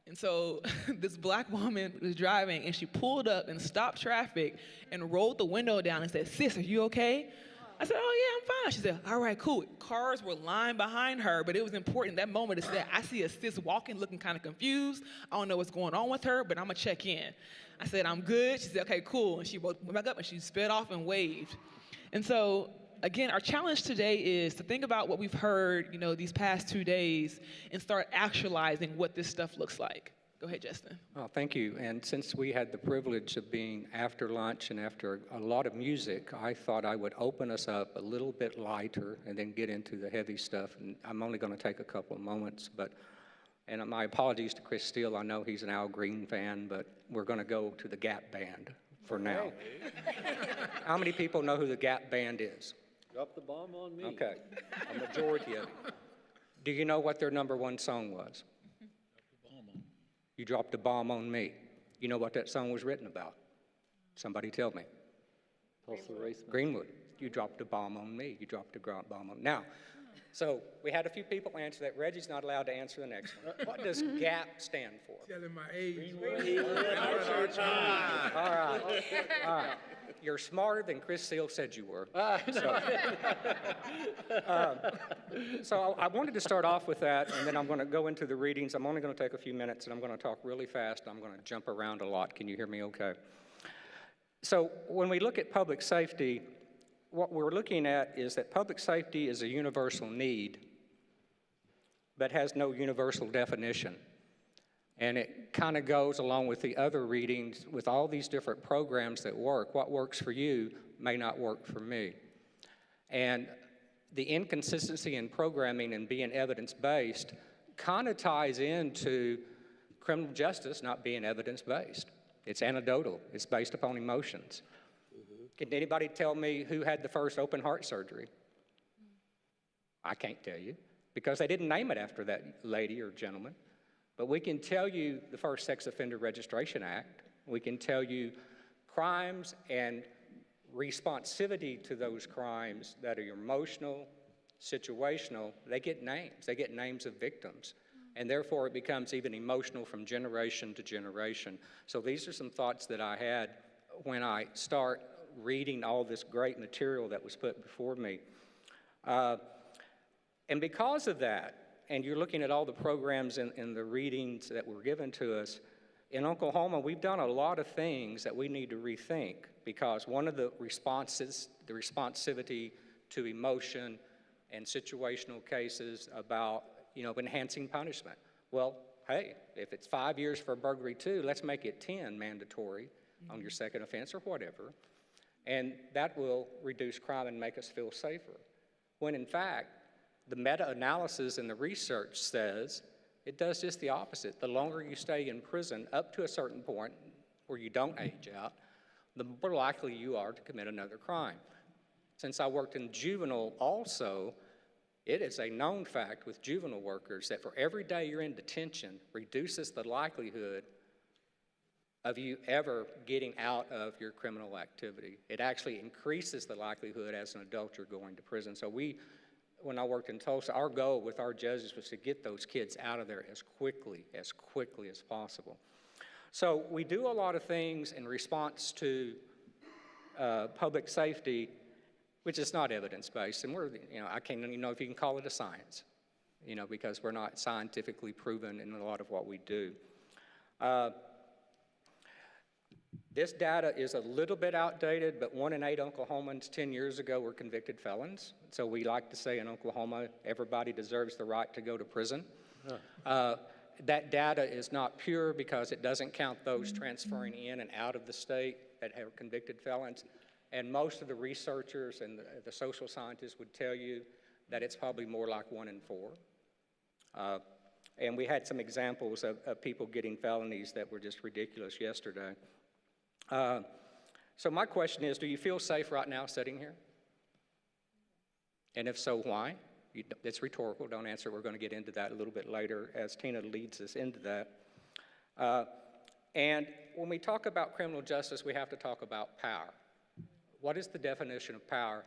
And so this black woman was driving and she pulled up and stopped traffic and rolled the window down and said, "Sis, are you okay?" I said, "Oh yeah, I'm fine." She said, "All right, cool." Cars were lined behind her, but it was important that moment to say, "I see a sis walking, looking kind of confused. I don't know what's going on with her, but I'm gonna check in." I said, "I'm good." She said, "Okay, cool." And she went back up and she sped off and waved. And so, again, our challenge today is to think about what we've heard, these past 2 days and start actualizing what this stuff looks like. Go ahead, Justin. Oh, thank you. And since we had the privilege of being after lunch and after a lot of music, I thought I would open us up a little bit lighter and then get into the heavy stuff. And I'm only going to take a couple of moments, and my apologies to Chris Steele. I know he's an Al Green fan, but we're going to go to the Gap Band for now. How many people know who the Gap Band is? Drop the bomb on me. Okay, a majority of you. Do you know what their #1 song was? You Dropped a Bomb on Me. You know what that song was written about? Somebody tell me. Greenwood. You dropped a bomb on me. You dropped a bomb on me. Now, so we had a few people answer that. Reggie's not allowed to answer the next one. What does GAP stand for? Telling my age. All right. You're smarter than Chris Steele said you were. So I wanted to start off with that, and then I'm going to go into the readings. I'm only going to take a few minutes, and I'm going to talk really fast. I'm going to jump around a lot. Can you hear me okay? So when we look at public safety, what we're looking at is that public safety is a universal need, but has no universal definition. And it kind of goes along with the other readings with all these different programs that work. What works for you may not work for me. And the inconsistency in programming and being evidence-based kind of ties into criminal justice not being evidence-based. It's anecdotal. It's based upon emotions. Can anybody tell me who had the first open heart surgery? I can't tell you, because they didn't name it after that lady or gentleman. But we can tell you the first Sex Offender Registration Act. We can tell you crimes and responsivity to those crimes that are emotional, situational. They get names. They get names of victims. And therefore, it becomes even emotional from generation to generation. So these are some thoughts that I had when I start reading all this great material that was put before me. And because of that, and you're looking at all the programs and the readings that were given to us, in Oklahoma, we've done a lot of things that we need to rethink, because one of the responses, the responsivity to emotion and situational cases about, enhancing punishment. Well, hey, if it's 5 years for burglary too, let's make it 10 mandatory on your second offense or whatever. And that will reduce crime and make us feel safer. When in fact, the meta-analysis and the research says it does just the opposite. The longer you stay in prison, up to a certain point where you don't age out, the more likely you are to commit another crime. Since I worked in juvenile also, it is a known fact with juvenile workers that for every day you're in detention reduces the likelihood of you ever getting out of your criminal activity. It actually increases the likelihood as an adult you're going to prison. So when I worked in Tulsa, our goal with our judges was to get those kids out of there as quickly as possible. So we do a lot of things in response to public safety, which is not evidence-based, and I can't even know if you can call it a science, because we're not scientifically proven in a lot of what we do. This data is a little bit outdated, but 1 in 8 Oklahomans 10 years ago were convicted felons. So we like to say in Oklahoma, everybody deserves the right to go to prison. That data is not pure because it doesn't count those transferring in and out of the state that have convicted felons. And most of the researchers and the social scientists would tell you that it's probably more like 1 in 4. And we had some examples of people getting felonies that were just ridiculous yesterday. So my question is, do you feel safe right now sitting here? And if so, why? It's rhetorical, don't answer. We're going to get into that a little bit later as Tina leads us into that. And when we talk about criminal justice, we have to talk about power. What is the definition of power?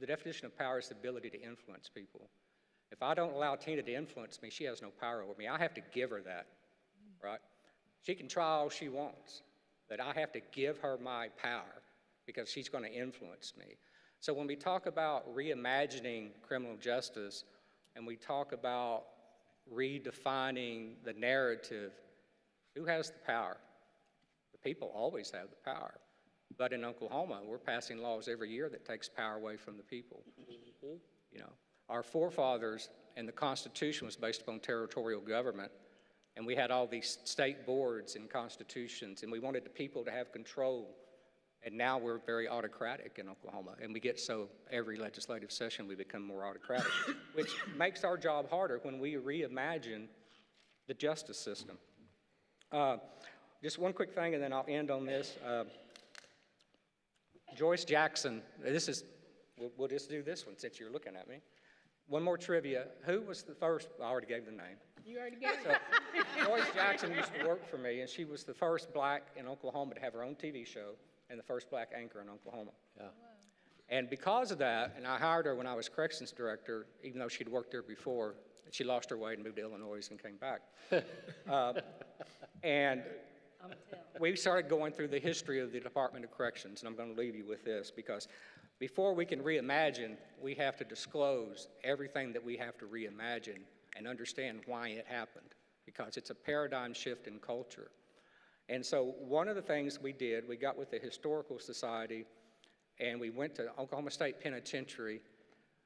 The definition of power is the ability to influence people. If I don't allow Tina to influence me, she has no power over me. I have to give her that, right? She can try all she wants, but I have to give her my power because she's going to influence me. So when we talk about reimagining criminal justice and we talk about redefining the narrative, who has the power? The people always have the power. But in Oklahoma, we're passing laws every year that takes power away from the people. You know, our forefathers and the Constitution was based upon territorial government, and we had all these state boards and constitutions, and we wanted the people to have control. And now we're very autocratic in Oklahoma, and we get so every legislative session we become more autocratic, which makes our job harder when we reimagine the justice system. Just one quick thing, and then I'll end on this. Joyce Jackson, we'll just do this one since you're looking at me. One more trivia. Who was the first? I already gave the name. You already gave So, Joyce Jackson used to work for me, and she was the first black in Oklahoma to have her own TV show and the first black anchor in Oklahoma. Yeah. And because of that, and I hired her when I was corrections director, even though she'd worked there before, she lost her way and moved to Illinois and came back. And we started going through the history of the Department of Corrections, and I'm going to leave you with this because before we can reimagine, we have to disclose everything that we have to reimagine and understand why it happened, because it's a paradigm shift in culture. And so one of the things we did, we got with the Historical Society, and we went to Oklahoma State Penitentiary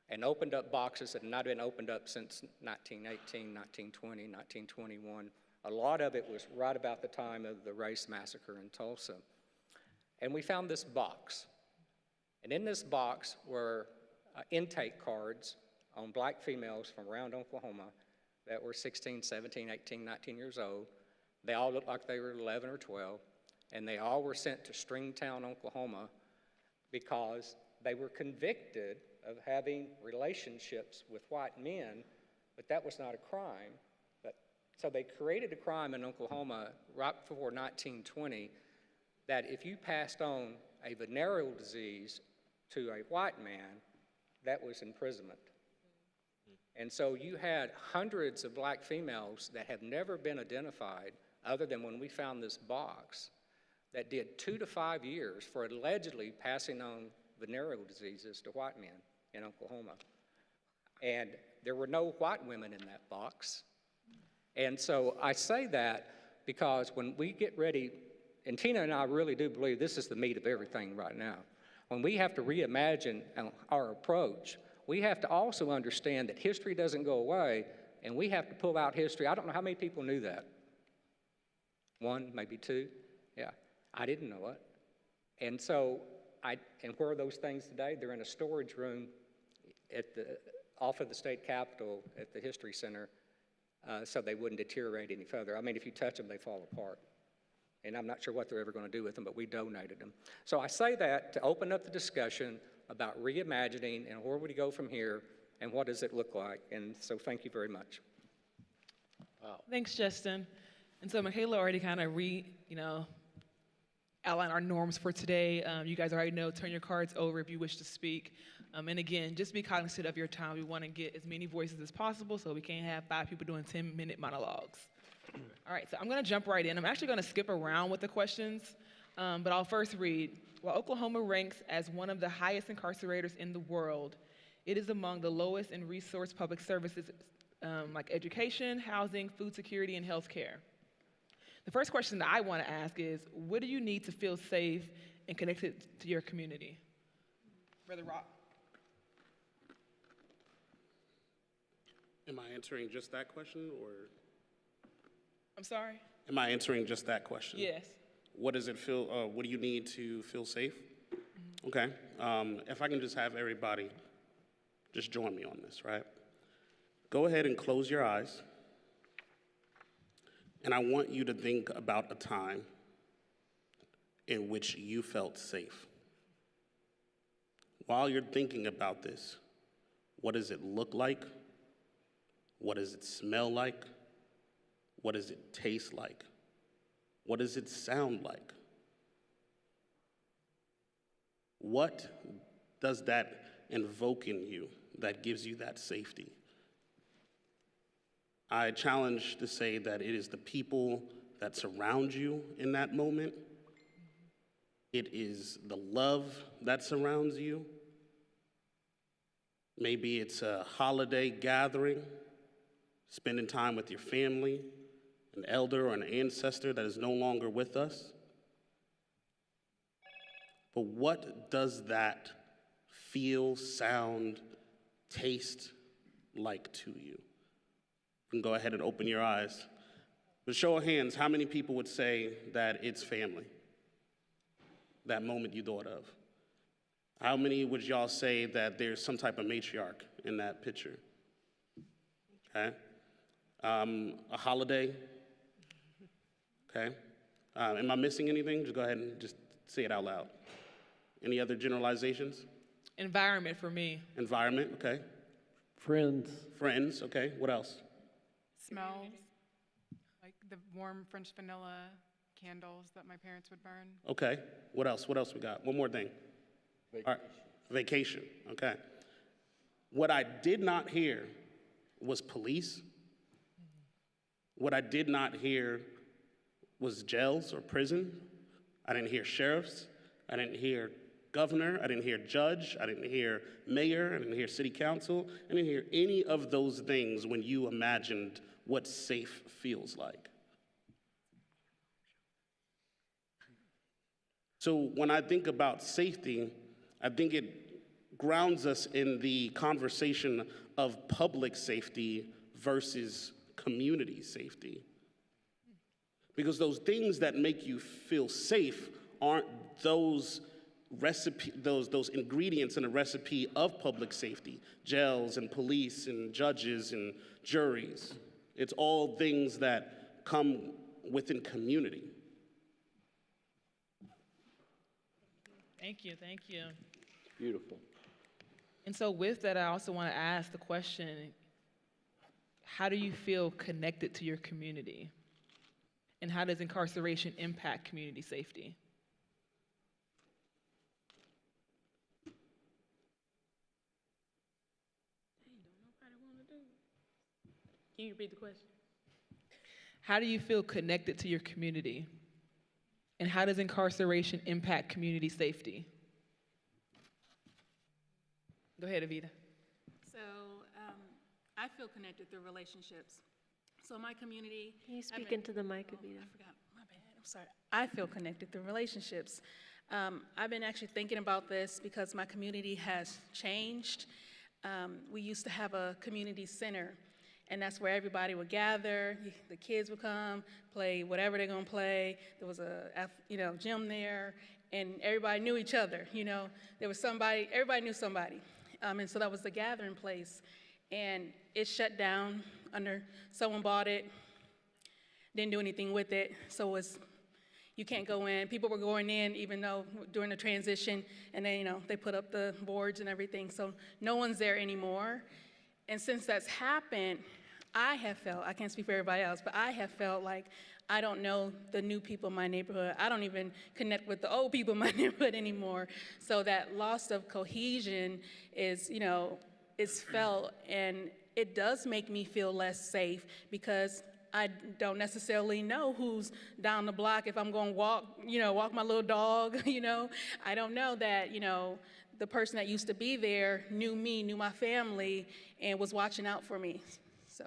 and opened up boxes that had not been opened up since 1918, 1920, 1921. A lot of it was right about the time of the race massacre in Tulsa. And we found this box. And in this box were intake cards on black females from around Oklahoma that were 16, 17, 18, 19 years old. They all looked like they were 11 or 12, and they all were sent to Stringtown, Oklahoma, because they were convicted of having relationships with white men, but that was not a crime. So they created a crime in Oklahoma right before 1920 that if you passed on a venereal disease to a white man, that was imprisonment. And so you had hundreds of black females that have never been identified other than when we found this box that did 2 to 5 years for allegedly passing on venereal diseases to white men in Oklahoma. And there were no white women in that box. And so I say that because when we get ready, and Tina and I really do believe this is the meat of everything right now. When we have to reimagine our approach, we have to also understand that history doesn't go away, and we have to pull out history. I don't know how many people knew that. 1, maybe 2. Yeah, I didn't know it. And so, and where are those things today? They're in a storage room off of the state capitol at the History Center, so they wouldn't deteriorate any further. I mean, if you touch them, they fall apart. And I'm not sure what they're ever going to do with them, but we donated them. So I say that to open up the discussion about reimagining and where would we go from here and what does it look like. And so thank you very much. Wow. Thanks, Justin. And so Michaela already kind of outlined our norms for today. You guys already know, turn your cards over if you wish to speak. And again, just be cognizant of your time. We want to get as many voices as possible so we can't have 5 people doing 10-minute monologues. All right, so I'm going to jump right in. I'm actually going to skip around with the questions, but I'll first read. While Oklahoma ranks as one of the highest incarcerators in the world, it is among the lowest in resource public services like education, housing, food security, and health care. The first question that I want to ask is, what do you need to feel safe and connected to your community? Brother Rock. Am I answering just that question, or? I'm sorry? Am I answering just that question? Yes. What does it feel, what do you need to feel safe? Okay, if I can just have everybody just join me on this, right? Go ahead and close your eyes. And I want you to think about a time in which you felt safe. While you're thinking about this, what does it look like? What does it smell like? What does it taste like? What does it sound like? What does that invoke in you that gives you that safety? I challenge to say that it is the people that surround you in that moment. It is the love that surrounds you. Maybe it's a holiday gathering, spending time with your family, an elder or an ancestor that is no longer with us. But what does that feel, sound, taste like to you? You can go ahead and open your eyes. With a show of hands, how many people would say that it's family? That moment you thought of. How many would y'all say that there's some type of matriarch in that picture? Okay. A holiday. Okay. Am I missing anything? Just go ahead and just say it out loud. Any other generalizations? Environment for me. Environment, okay. Friends. Friends, okay. What else? Smells, like the warm French vanilla candles that my parents would burn. Okay. What else? What else we got? One more thing. Vacation. All right. Vacation, okay. What I did not hear was police. What I did not hear was jails or prison. I didn't hear sheriffs. I didn't hear governor. I didn't hear judge. I didn't hear mayor. I didn't hear city council. I didn't hear any of those things when you imagined what safe feels like. So when I think about safety, I think it grounds us in the conversation of public safety versus community safety. Because those things that make you feel safe aren't those those ingredients in a recipe of public safety, jails and police and judges and juries. It's all things that come within community. Thank you, thank you. Beautiful. And so with that, I also want to ask the question, how do you feel connected to your community? And how does incarceration impact community safety? Can you repeat the question? How do you feel connected to your community? And how does incarceration impact community safety? Go ahead, Avita. So I feel connected through relationships. So my community. Can you speak into the mic, Avita? I forgot, my bad, I'm sorry. I feel connected through relationships. I've been actually thinking about this because my community has changed. We used to have a community center, and that's where everybody would gather. The kids would come, play whatever they're gonna play. There was a gym there, and everybody knew each other. There was somebody, everybody knew somebody. And so that was the gathering place. And it shut down someone bought it, didn't do anything with it. So you can't go in. People were going in even though during the transition, and then, they put up the boards and everything. So no one's there anymore. And since that's happened, I have felt, I can't speak for everybody else, but I have felt like I don't know the new people in my neighborhood. I don't even connect with the old people in my neighborhood anymore. So that loss of cohesion is felt, and it does make me feel less safe because I don't necessarily know who's down the block. If I'm going to walk my little dog, I don't know that, the person that used to be there knew me, knew my family, and was watching out for me. So.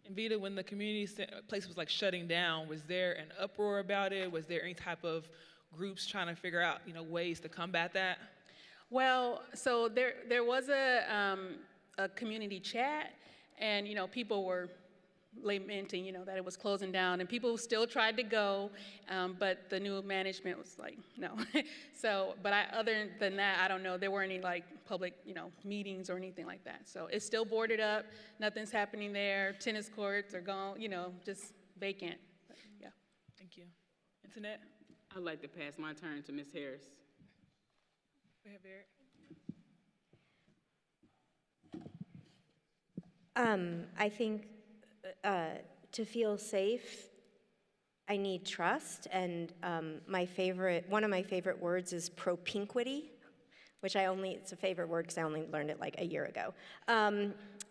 And Vita, when the community place was like shutting down, was there an uproar about it? Was there any type of groups trying to figure out, ways to combat that? Well, so there was a community chat, and people were lamenting, that it was closing down, and people still tried to go, but the new management was like, no. So, but other than that, I don't know. There weren't any public, meetings or anything like that. So it's still boarded up. Nothing's happening there. Tennis courts are gone. Just vacant. But, yeah. Thank you. Internet? I'd like to pass my turn to Ms. Harris. Go ahead, Barrett. I think to feel safe, I need trust, and one of my favorite words is propinquity, which it's a favorite word because I only learned it like a year ago,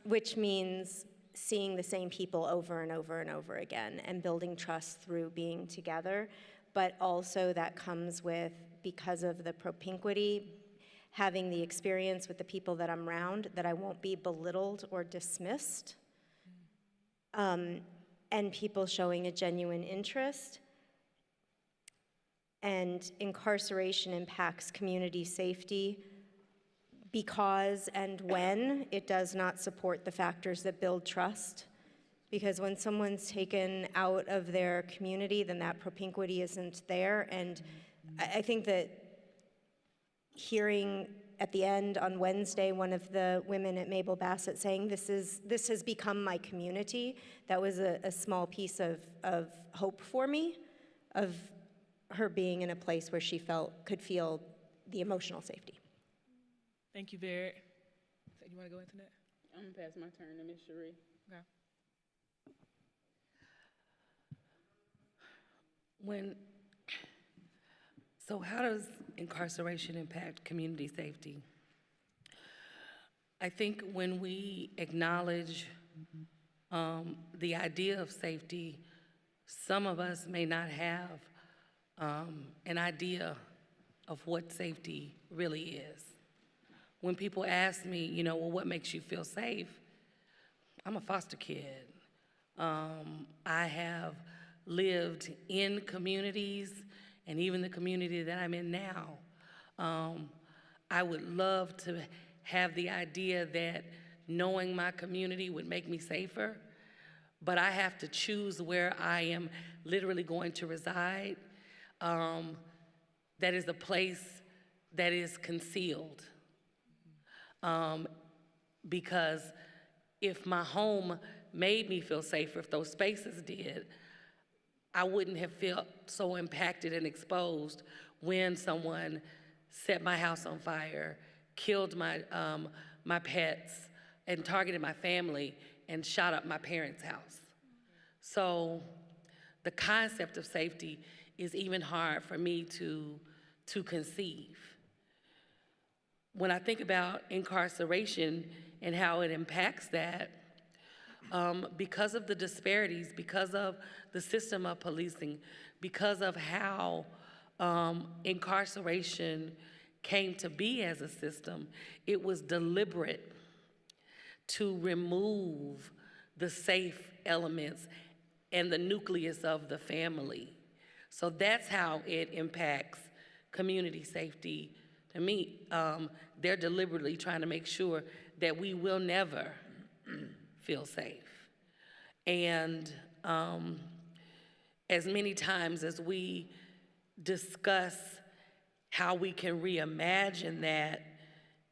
which means seeing the same people over and over and over again and building trust through being together, but also that comes with, because of the propinquity, having the experience with the people that I'm around, that I won't be belittled or dismissed, and people showing a genuine interest. And incarceration impacts community safety because and when it does not support the factors that build trust. Because when someone's taken out of their community, then that propinquity isn't there. And I think that hearing at the end on Wednesday one of the women at Mabel Bassett saying, this has become my community, that was a small piece of hope for me, of her being in a place where she could feel the emotional safety. Thank you, Barrett. So you want to go into that? I'm gonna pass my turn to Ms. Cherie. Okay. So how does incarceration impact community safety? I think when we acknowledge the idea of safety, some of us may not have an idea of what safety really is. When people ask me, well, what makes you feel safe? I'm a foster kid. I have lived in communities, and even the community that I'm in now. I would love to have the idea that knowing my community would make me safer, but I have to choose where I am literally going to reside. That is a place that is concealed. Because if my home made me feel safer, if those spaces did, I wouldn't have felt so impacted and exposed when someone set my house on fire, killed my pets, and targeted my family, and shot up my parents' house. So the concept of safety is even hard for me to conceive. When I think about incarceration and how it impacts that, because of the disparities, because of the system of policing, because of how incarceration came to be as a system, it was deliberate to remove the safe elements and the nucleus of the family. So that's how it impacts community safety to me. They're deliberately trying to make sure that we will never feel safe. And as many times as we discuss how we can reimagine that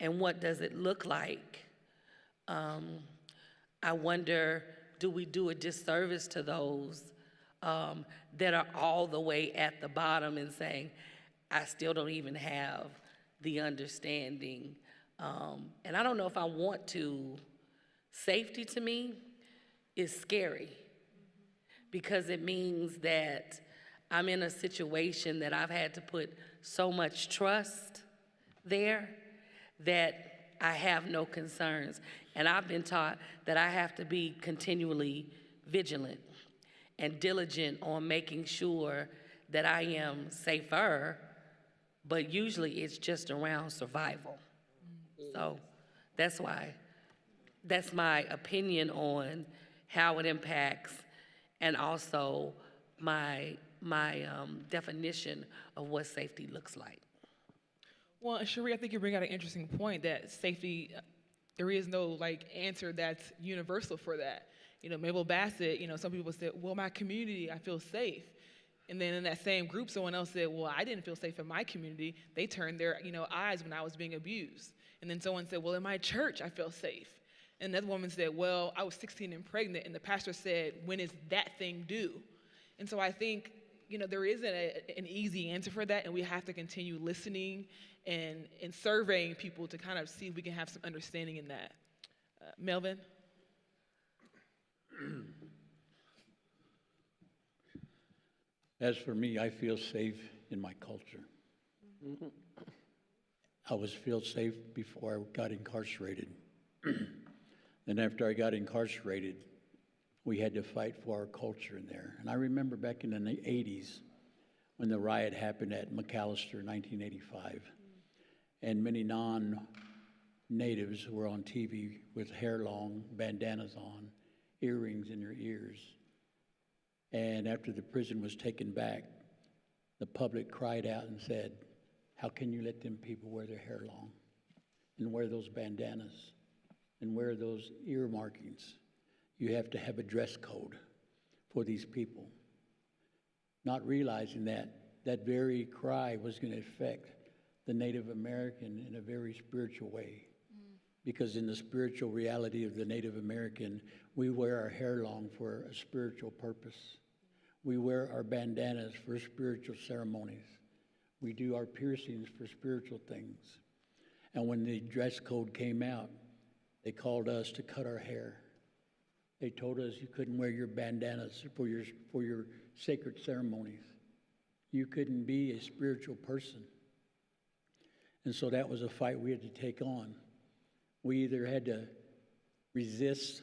and what does it look like, I wonder, do we do a disservice to those that are all the way at the bottom and saying, I still don't even have the understanding. And I don't know if I want to. Safety to me is scary because it means that I'm in a situation that I've had to put so much trust there that I have no concerns. And I've been taught that I have to be continually vigilant and diligent on making sure that I am safer, but usually it's just around survival. So that's why, that's my opinion on how it impacts, and also my definition of what safety looks like. Well, Cherie, I think you bring out an interesting point that safety, there is no answer that's universal for that. Mabel Bassett, some people said, well, my community, I feel safe. And then in that same group, someone else said, well, I didn't feel safe in my community. They turned their eyes when I was being abused. And then someone said, well, in my church, I feel safe. And another woman said, well, I was 16 and pregnant, and the pastor said, when is that thing due? And so I think, there isn't an easy answer for that, and we have to continue listening and surveying people to kind of see if we can have some understanding in that. Melvin? As for me, I feel safe in my culture. I was feel safe before I got incarcerated. And after I got incarcerated, we had to fight for our culture in there. And I remember back in the 80s when the riot happened at McAllister, 1985, and many non-natives were on TV with hair long, bandanas on, earrings in their ears. And after the prison was taken back, the public cried out and said, how can you let them people wear their hair long and wear those bandanas and wear those ear markings? You have to have a dress code for these people. Not realizing that that very cry was going to affect the Native American in a very spiritual way. Because in the spiritual reality of the Native American, we wear our hair long for a spiritual purpose. We wear our bandanas for spiritual ceremonies. We do our piercings for spiritual things. And when the dress code came out, they called us to cut our hair. They told us you couldn't wear your bandanas for your sacred ceremonies. You couldn't be a spiritual person. And so that was a fight we had to take on. We either had to resist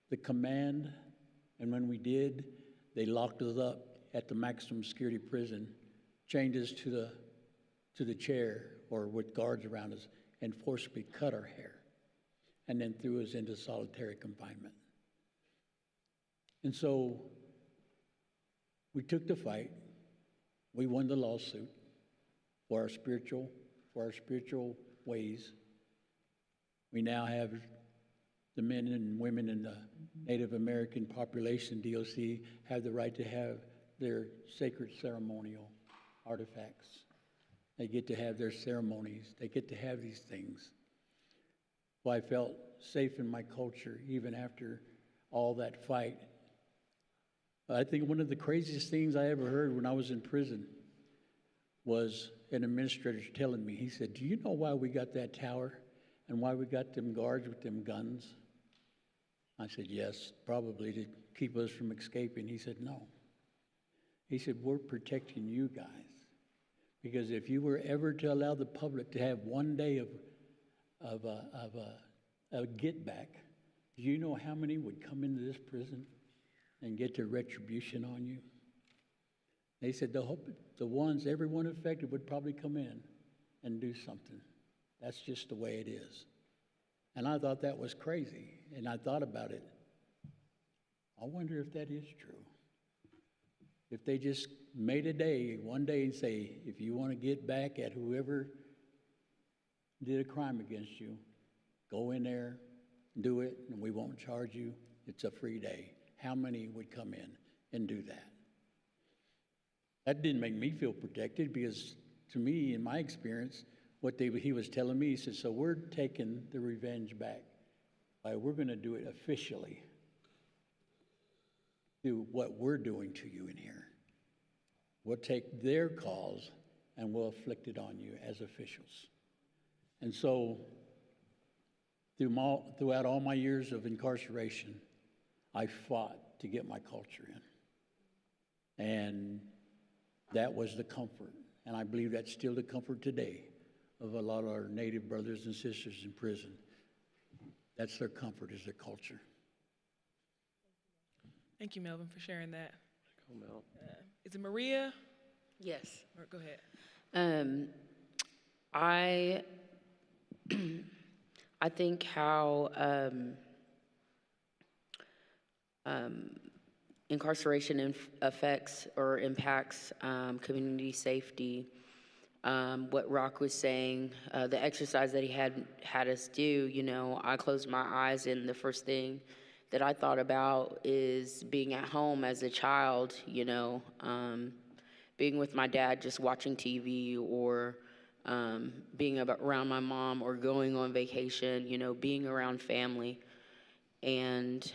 the command, and when we did, they locked us up at the maximum security prison, chained us to the chair or with guards around us, and forcibly cut our hair, and then threw us into solitary confinement. And so we took the fight. We won the lawsuit for our spiritual ways. We now have the men and women in the Native American population, DOC, have the right to have their sacred ceremonial artifacts. They get to have their ceremonies. They get to have these things. Well, I felt safe in my culture even after all that fight. I think one of the craziest things I ever heard when I was in prison was an administrator telling me, he said, do you know why we got that tower and why we got them guards with them guns? I said, yes, probably to keep us from escaping. He said, no. He said, we're protecting you guys. Because if you were ever to allow the public to have one day of a get back, do you know how many would come into this prison and get their retribution on you? They said everyone affected would probably come in and do something. That's just the way it is. And I thought that was crazy. And I thought about it. I wonder if that is true. If they just made a day, one day, and say, if you want to get back at whoever did a crime against you, go in there, do it, and we won't charge you. It's a free day. How many would come in and do that? That didn't make me feel protected because, to me, in my experience, he was telling me, he said, so we're taking the revenge back. We're going to do it officially. Do what we're doing to you in here. We'll take their cause and we'll inflict it on you as officials. And so, throughout all my years of incarceration, I fought to get my culture in. And that was the comfort. And I believe that's still the comfort today of a lot of our Native brothers and sisters in prison. That's their comfort, is their culture. Thank you, Melvin, for sharing that. Go, Mel. Is it Maria? Yes. Or go ahead. I think how incarceration affects or impacts community safety. What Rock was saying, the exercise that he had us do, I closed my eyes and the first thing that I thought about is being at home as a child, being with my dad, just watching TV, or being around my mom, or going on vacation, being around family. And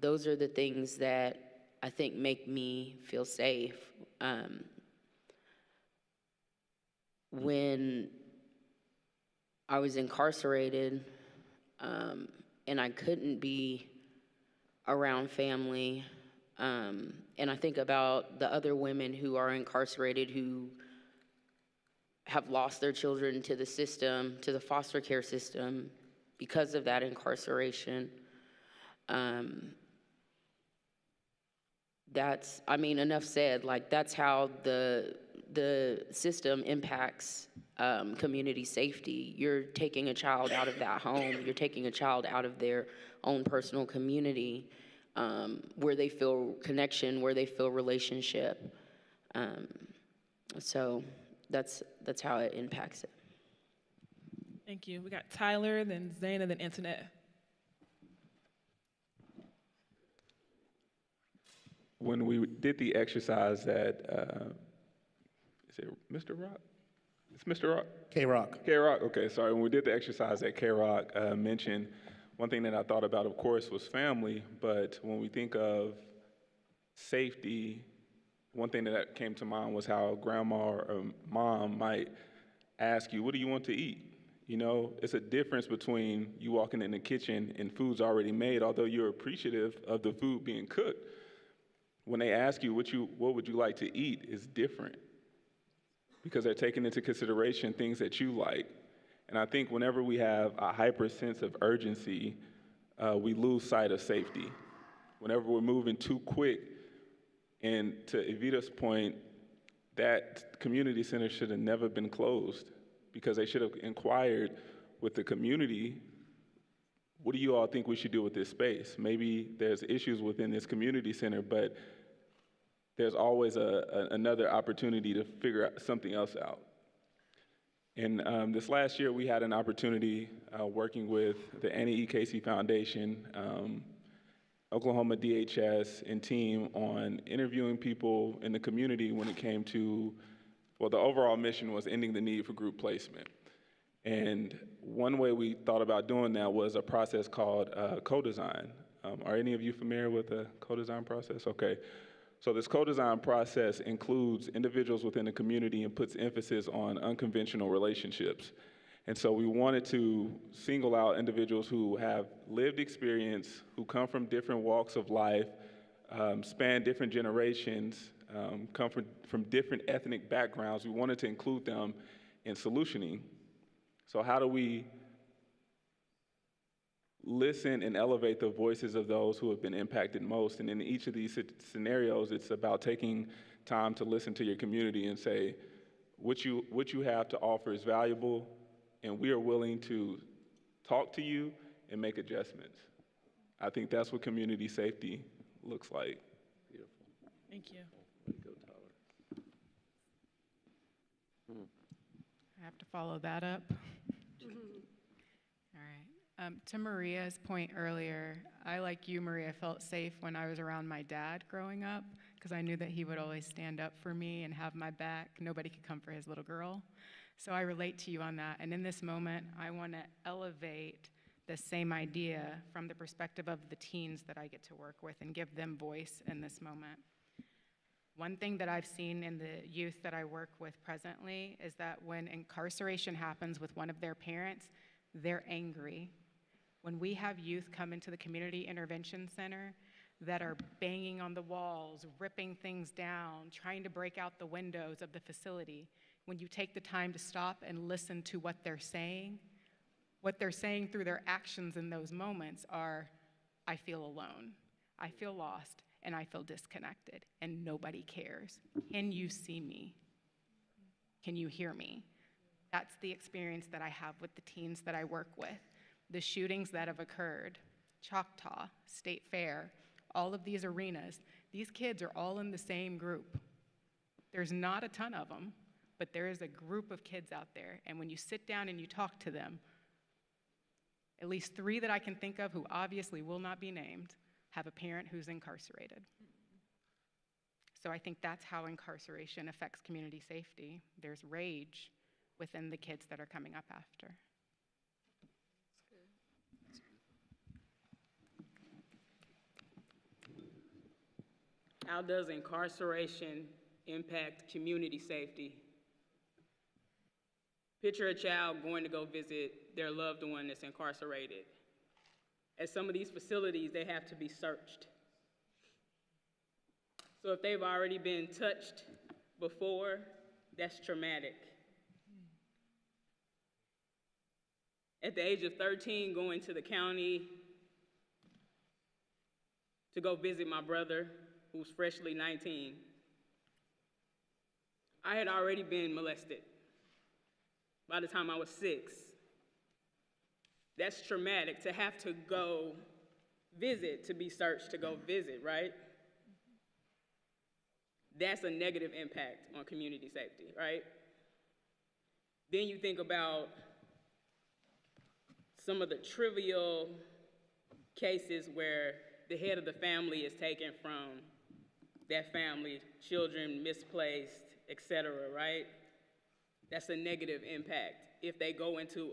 those are the things that I think make me feel safe. When I was incarcerated, and I couldn't be around family, and I think about the other women who are incarcerated who have lost their children to the system, to the foster care system, because of that incarceration. That's, I mean, enough said. Like, that's how the system impacts community safety. You're taking a child out of that home. You're taking a child out of their own personal community, where they feel connection, where they feel relationship. So that's how it impacts it. Thank you. We got Tyler, then Zaina, then Antoinette. When we did the exercise at, is it Mr. Rock? It's Mr. Rock? K-Rock. K-Rock, okay, sorry. When we did the exercise at K-Rock, mentioned one thing that I thought about, of course, was family, but when we think of safety, one thing that came to mind was how grandma or mom might ask you, what do you want to eat? You know, it's a difference between you walking in the kitchen and food's already made, although you're appreciative of the food being cooked. When they ask you what would you like to eat is different, because they're taking into consideration things that you like. And I think whenever we have a hyper sense of urgency, we lose sight of safety. Whenever we're moving too quick, and to Evita's point, that community center should have never been closed, because they should have inquired with the community, what do you all think we should do with this space? Maybe there's issues within this community center, but there's always another opportunity to figure something else out. And this last year, we had an opportunity working with the Annie E. Casey Foundation, Oklahoma DHS, and team on interviewing people in the community when it came to, well, the overall mission was ending the need for group placement. And one way we thought about doing that was a process called co-design. Are any of you familiar with the co-design process? Okay. So this co-design process includes individuals within the community and puts emphasis on unconventional relationships. And so we wanted to single out individuals who have lived experience, who come from different walks of life, span different generations, come from different ethnic backgrounds. We wanted to include them in solutioning. So how do we listen and elevate the voices of those who have been impacted most? And in each of these scenarios, it's about taking time to listen to your community and say, what you have to offer is valuable, and we are willing to talk to you and make adjustments. I think that's what community safety looks like. Beautiful. Thank you. Way to go, Tyler. I have to follow that up. All right. To Maria's point earlier, I, like you, Maria, felt safe when I was around my dad growing up, because I knew that he would always stand up for me and have my back. Nobody could come for his little girl. So I relate to you on that. And in this moment, I want to elevate the same idea from the perspective of the teens that I get to work with and give them voice in this moment. One thing that I've seen in the youth that I work with presently is that when incarceration happens with one of their parents, they're angry. When we have youth come into the Community Intervention Center that are banging on the walls, ripping things down, trying to break out the windows of the facility, when you take the time to stop and listen to what they're saying through their actions in those moments are, I feel alone, I feel lost, and I feel disconnected, and nobody cares. Can you see me? Can you hear me? That's the experience that I have with the teens that I work with. The shootings that have occurred, Choctaw, State Fair, all of these arenas, these kids are all in the same group. There's not a ton of them, but there is a group of kids out there, and when you sit down and you talk to them, at least 3 that I can think of who obviously will not be named have a parent who's incarcerated. So I think that's how incarceration affects community safety. There's rage within the kids that are coming up after. How does incarceration impact community safety? Picture a child going to go visit their loved one that's incarcerated. At some of these facilities, they have to be searched. So if they've already been touched before, that's traumatic. At the age of 13, going to the county to go visit my brother, who's freshly 19, I had already been molested by the time I was 6. That's traumatic to have to go visit, to be searched to go visit, right? That's a negative impact on community safety, right? Then you think about some of the trivial cases where the head of the family is taken from that family, children misplaced, etc., right? That's a negative impact. If they go into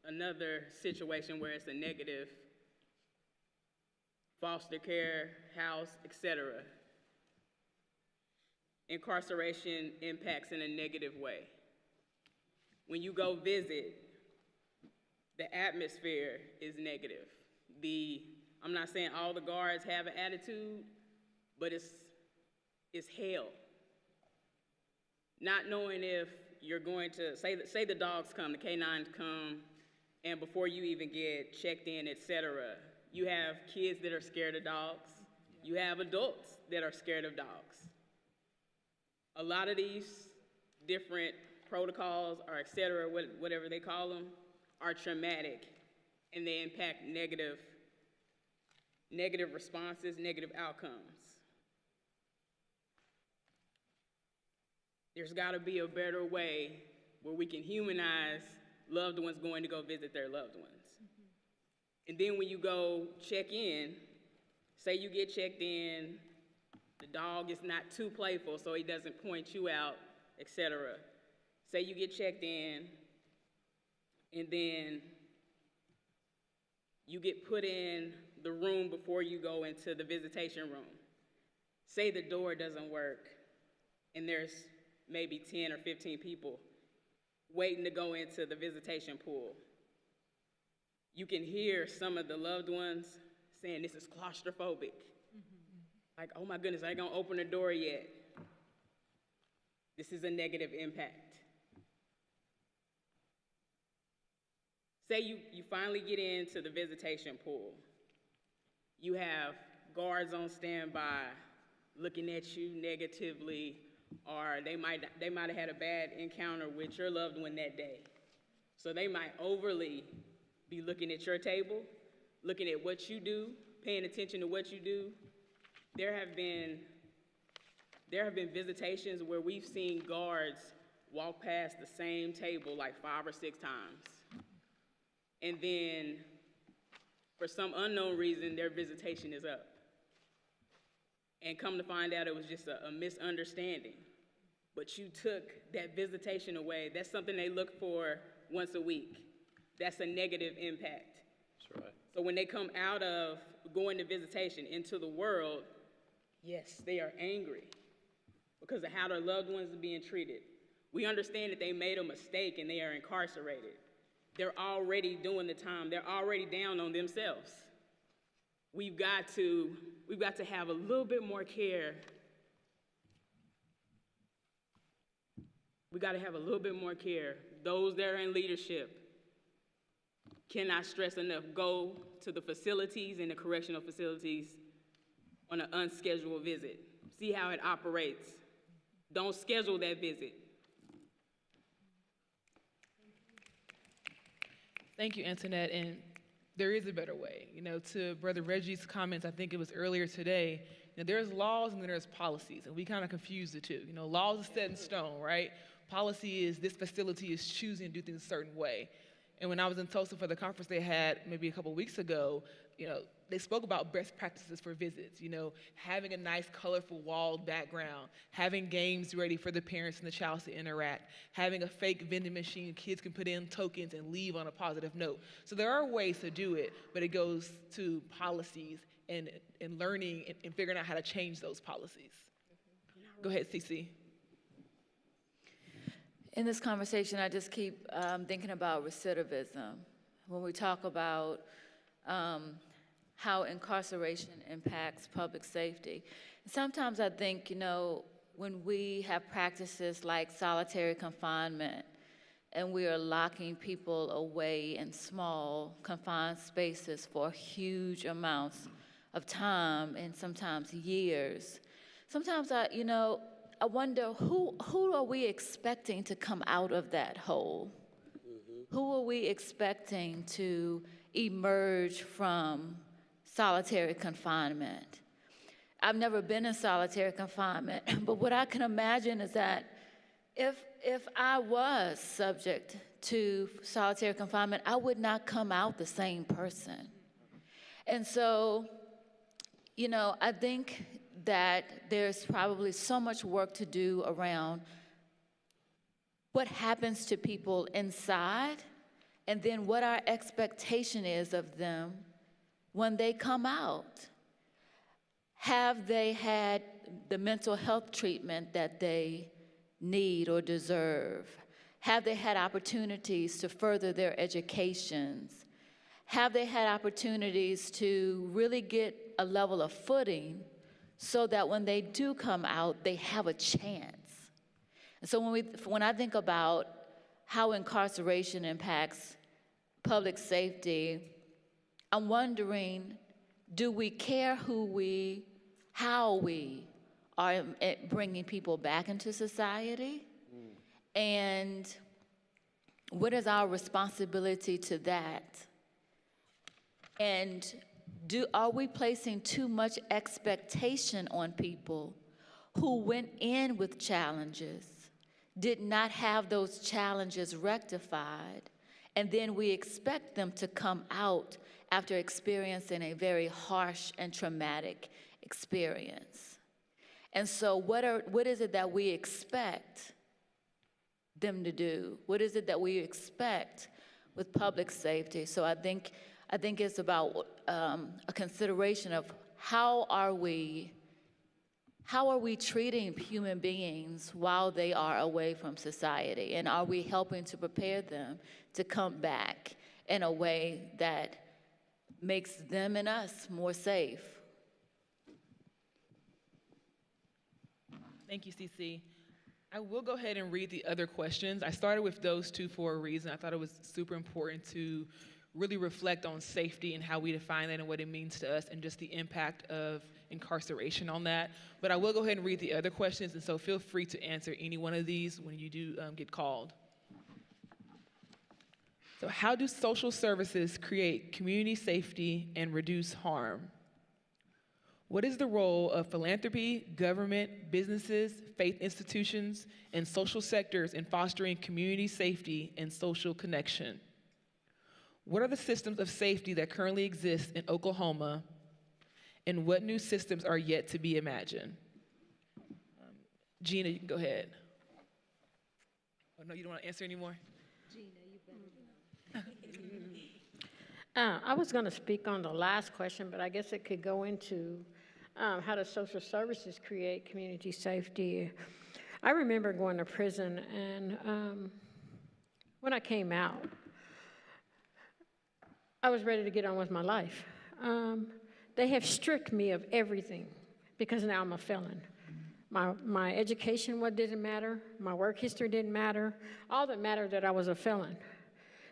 another situation where it's a negative foster care, house, etc., incarceration impacts in a negative way. When you go visit, the atmosphere is negative. I'm not saying all the guards have an attitude, but it's hell. Not knowing if you're going to, say the dogs come, the canines come, and before you even get checked in, etc., you have kids that are scared of dogs. You have adults that are scared of dogs. A lot of these different protocols, or etc., whatever they call them, are traumatic, and they impact negative responses, negative outcomes. There's got to be a better way where we can humanize loved ones going to go visit their loved ones. And then when you go check in, say you get checked in, the dog is not too playful so he doesn't point you out, etc. Say you get checked in, and then you get put in the room before you go into the visitation room. Say the door doesn't work, and there's maybe 10 or 15 people waiting to go into the visitation pool. You can hear some of the loved ones saying, "This is claustrophobic." Like, "Oh my goodness, I ain't gonna open the door yet." This is a negative impact. Say you finally get into the visitation pool. You have guards on standby looking at you negatively, or they might have had a bad encounter with your loved one that day. So they might overly be looking at your table, looking at what you do, paying attention to what you do. There have been visitations where we've seen guards walk past the same table like 5 or 6 times. And then, for some unknown reason, their visitation is up. And come to find out it was just a misunderstanding. But you took that visitation away. That's something they look for once a week. That's a negative impact. That's right. So when they come out of going to visitation into the world, yes, they are angry because of how their loved ones are being treated. We understand that they made a mistake and they are incarcerated. They're already doing the time. They're already down on themselves. We've got to have a little bit more care. We got to have a little bit more care. Those that are in leadership cannot stress enough, go to the facilities and the correctional facilities on an unscheduled visit. See how it operates. Don't schedule that visit. Thank you, Antoinette. And there is a better way. To Brother Reggie's comments, I think it was earlier today, there's laws and then there's policies, and we kind of confuse the two. Laws are set in stone, right? Policy is this facility is choosing to do things a certain way. And when I was in Tulsa for the conference they had maybe a couple weeks ago, they spoke about best practices for visits, having a nice, colorful walled background, having games ready for the parents and the child to interact, having a fake vending machine kids can put in tokens and leave on a positive note. So there are ways to do it, but it goes to policies and learning and figuring out how to change those policies. Go ahead, Cece. In this conversation, I just keep thinking about recidivism. When we talk about how incarceration impacts public safety. Sometimes I think, when we have practices like solitary confinement and we are locking people away in small, confined spaces for huge amounts of time and sometimes years, sometimes I wonder who are we expecting to come out of that hole? Who are we expecting to emerge from solitary confinement? I've never been in solitary confinement, but what I can imagine is that if I was subject to solitary confinement, I would not come out the same person. And so, I think that there's probably so much work to do around what happens to people inside, and then what our expectation is of them when they come out. Have they had the mental health treatment that they need or deserve? Have they had opportunities to further their educations? Have they had opportunities to really get a level of footing so that when they do come out, they have a chance? And so when I think about how incarceration impacts public safety, I'm wondering, do we care how we are bringing people back into society? And what is our responsibility to that? And are we placing too much expectation on people who went in with challenges, did not have those challenges rectified, and then we expect them to come out after experiencing a very harsh and traumatic experience? And so what is it that we expect them to do? What is it that we expect with public safety? So I think it's about a consideration of how are we treating human beings while they are away from society? And are we helping to prepare them to come back in a way that makes them and us more safe? Thank you, Cece. I will go ahead and read the other questions. I started with those two for a reason. I thought it was super important to really reflect on safety and how we define that and what it means to us and just the impact of incarceration on that. But I will go ahead and read the other questions, and so feel free to answer any one of these when you do get called. So how do social services create community safety and reduce harm? What is the role of philanthropy, government, businesses, faith institutions, and social sectors in fostering community safety and social connection? What are the systems of safety that currently exist in Oklahoma, and what new systems are yet to be imagined? Gina, you can go ahead. Oh, no, you don't want to answer anymore? Gina, you better. I was going to speak on the last question, but I guess it could go into how does social services create community safety. I remember going to prison, and when I came out, I was ready to get on with my life. They have stripped me of everything because now I'm a felon. My education didn't matter. My work history didn't matter. All that mattered that I was a felon.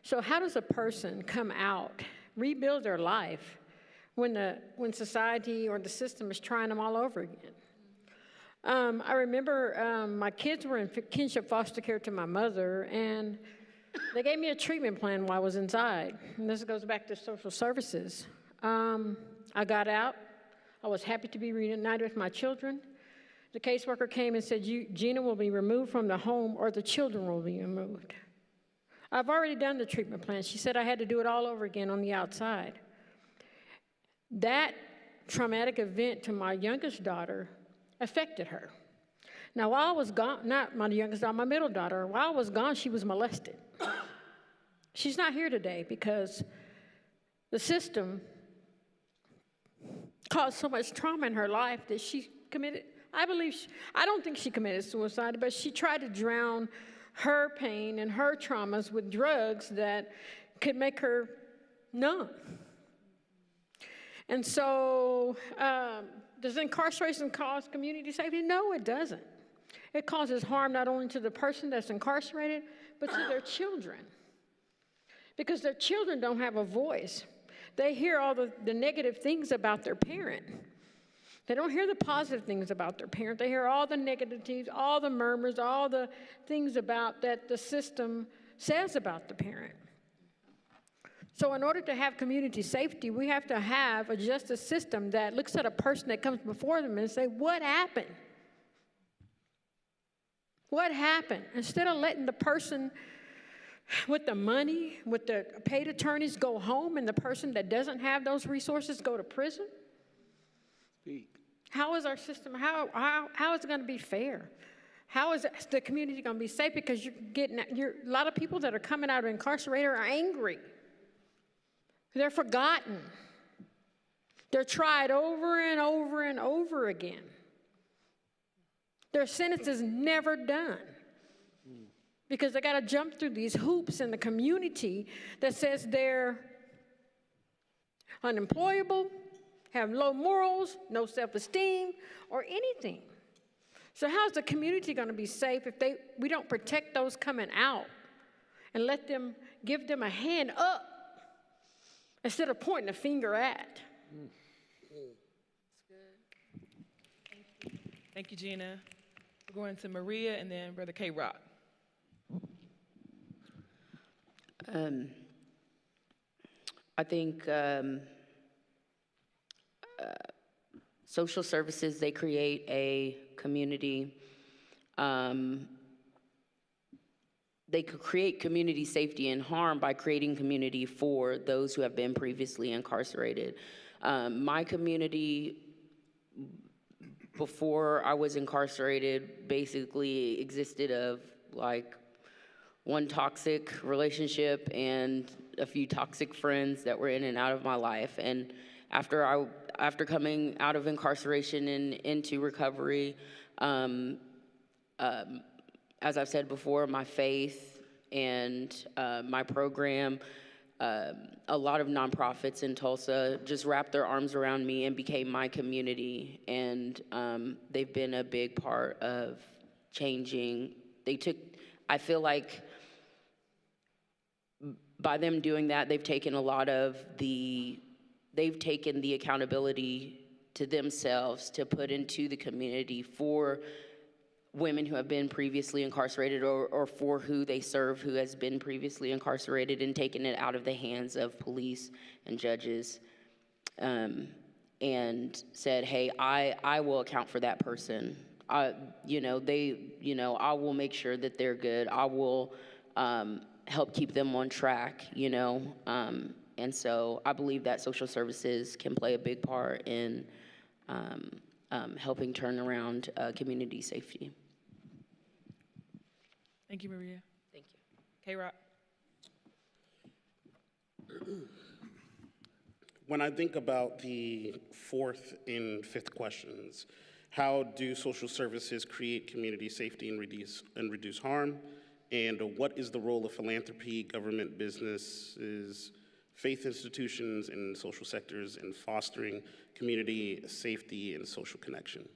So how does a person come out, rebuild their life when society or the system is trying them all over again? I remember my kids were in kinship foster care to my mother, and they gave me a treatment plan while I was inside. And this goes back to social services. I got out. I was happy to be reunited with my children. The caseworker came and said, Gina will be removed from the home or the children will be removed. I've already done the treatment plan. She said I had to do it all over again on the outside. That traumatic event to my youngest daughter affected her. Now, while I was gone, not my youngest daughter, my middle daughter, while I was gone, she was molested. She's not here today because the system caused so much trauma in her life that she committed, I don't think she committed suicide, but she tried to drown her pain and her traumas with drugs that could make her numb. And so, does incarceration cause community safety? No, it doesn't. It causes harm not only to the person that's incarcerated, but to their children. Because their children don't have a voice. They hear all the negative things about their parent. They don't hear the positive things about their parent. They hear all the negativities, all the murmurs, all the things about that the system says about the parent. So in order to have community safety, we have to have a justice system that looks at a person that comes before them and say, what happened? What happened? Instead of letting the person with the money, with the paid attorneys go home and the person that doesn't have those resources go to prison? Speak. How is our system, how is it going to be fair? How is the community going to be safe? Because a lot of people that are coming out of incarcerated are angry. They're forgotten. They're tried over and over and over again. Their sentence is never done. Because they got to jump through these hoops in the community that says they're unemployable, have low morals, no self-esteem, or anything. So how's the community going to be safe if we don't protect those coming out and give them a hand up instead of pointing a finger at? Thank you, Gina. We're going to Maria and then Brother K-Rock. I think social services, they create a community. They could create community safety and harm by creating community for those who have been previously incarcerated. My community, before I was incarcerated, basically existed of like one toxic relationship and a few toxic friends that were in and out of my life. And after coming out of incarceration and into recovery, as I've said before, my faith and my program, a lot of nonprofits in Tulsa just wrapped their arms around me and became my community. And they've been a big part of changing. I feel like by them doing that, they've taken the accountability to themselves to put into the community for women who have been previously incarcerated or for who they serve who has been previously incarcerated, and taken it out of the hands of police and judges, and said, hey, I will account for that person. I will make sure that they're good. I will help keep them on track, and so I believe that social services can play a big part in helping turn around community safety. Thank you, Maria. Thank you. K-Rock. When I think about the fourth and fifth questions, how do social services create community safety and reduce harm? And what is the role of philanthropy, government, businesses, faith institutions, and social sectors in fostering community safety and social connection?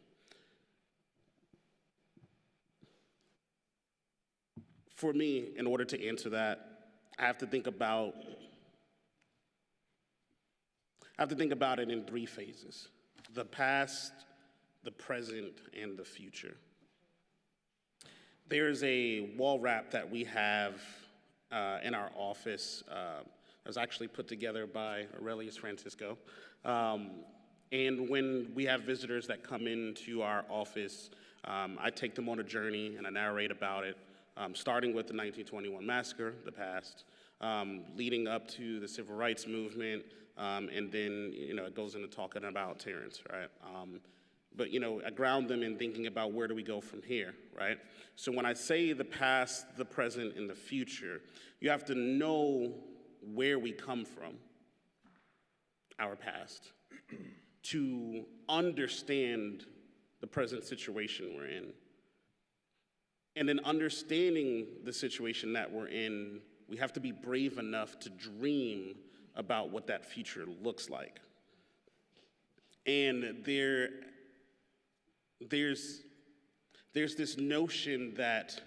For me, in order to answer that, I have to think about it in three phases: the past, the present, and the future. There's a wall wrap that we have in our office that was actually put together by Aurelius Francisco. And when we have visitors that come into our office, I take them on a journey and I narrate about it, starting with the 1921 massacre, the past, leading up to the civil rights movement, and then it goes into talking about Terrence, right? But I ground them in thinking about where do we go from here, right? So when I say the past, the present, and the future, you have to know where we come from, our past. to understand the present situation we're in. And in understanding the situation that we're in, we have to be brave enough to dream about what that future looks like. And there's this notion that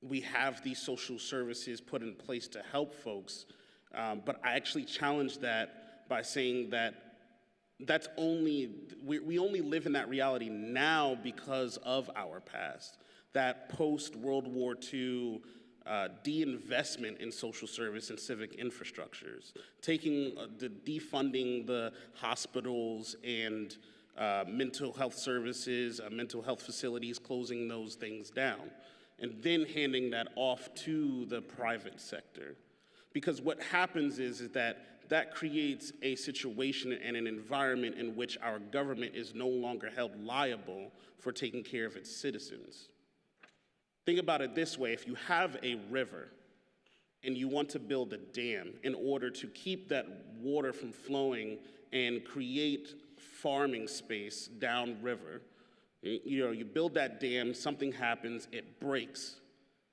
we have these social services put in place to help folks, but I actually challenge that by saying that we only live in that reality now because of our past. That post-World War II de-investment in social service and civic infrastructures, defunding the hospitals and mental health services, mental health facilities, closing those things down, and then handing that off to the private sector. Because what happens is that creates a situation and an environment in which our government is no longer held liable for taking care of its citizens. Think about it this way: if you have a river and you want to build a dam in order to keep that water from flowing and create farming space downriver, you build that dam, something happens, it breaks,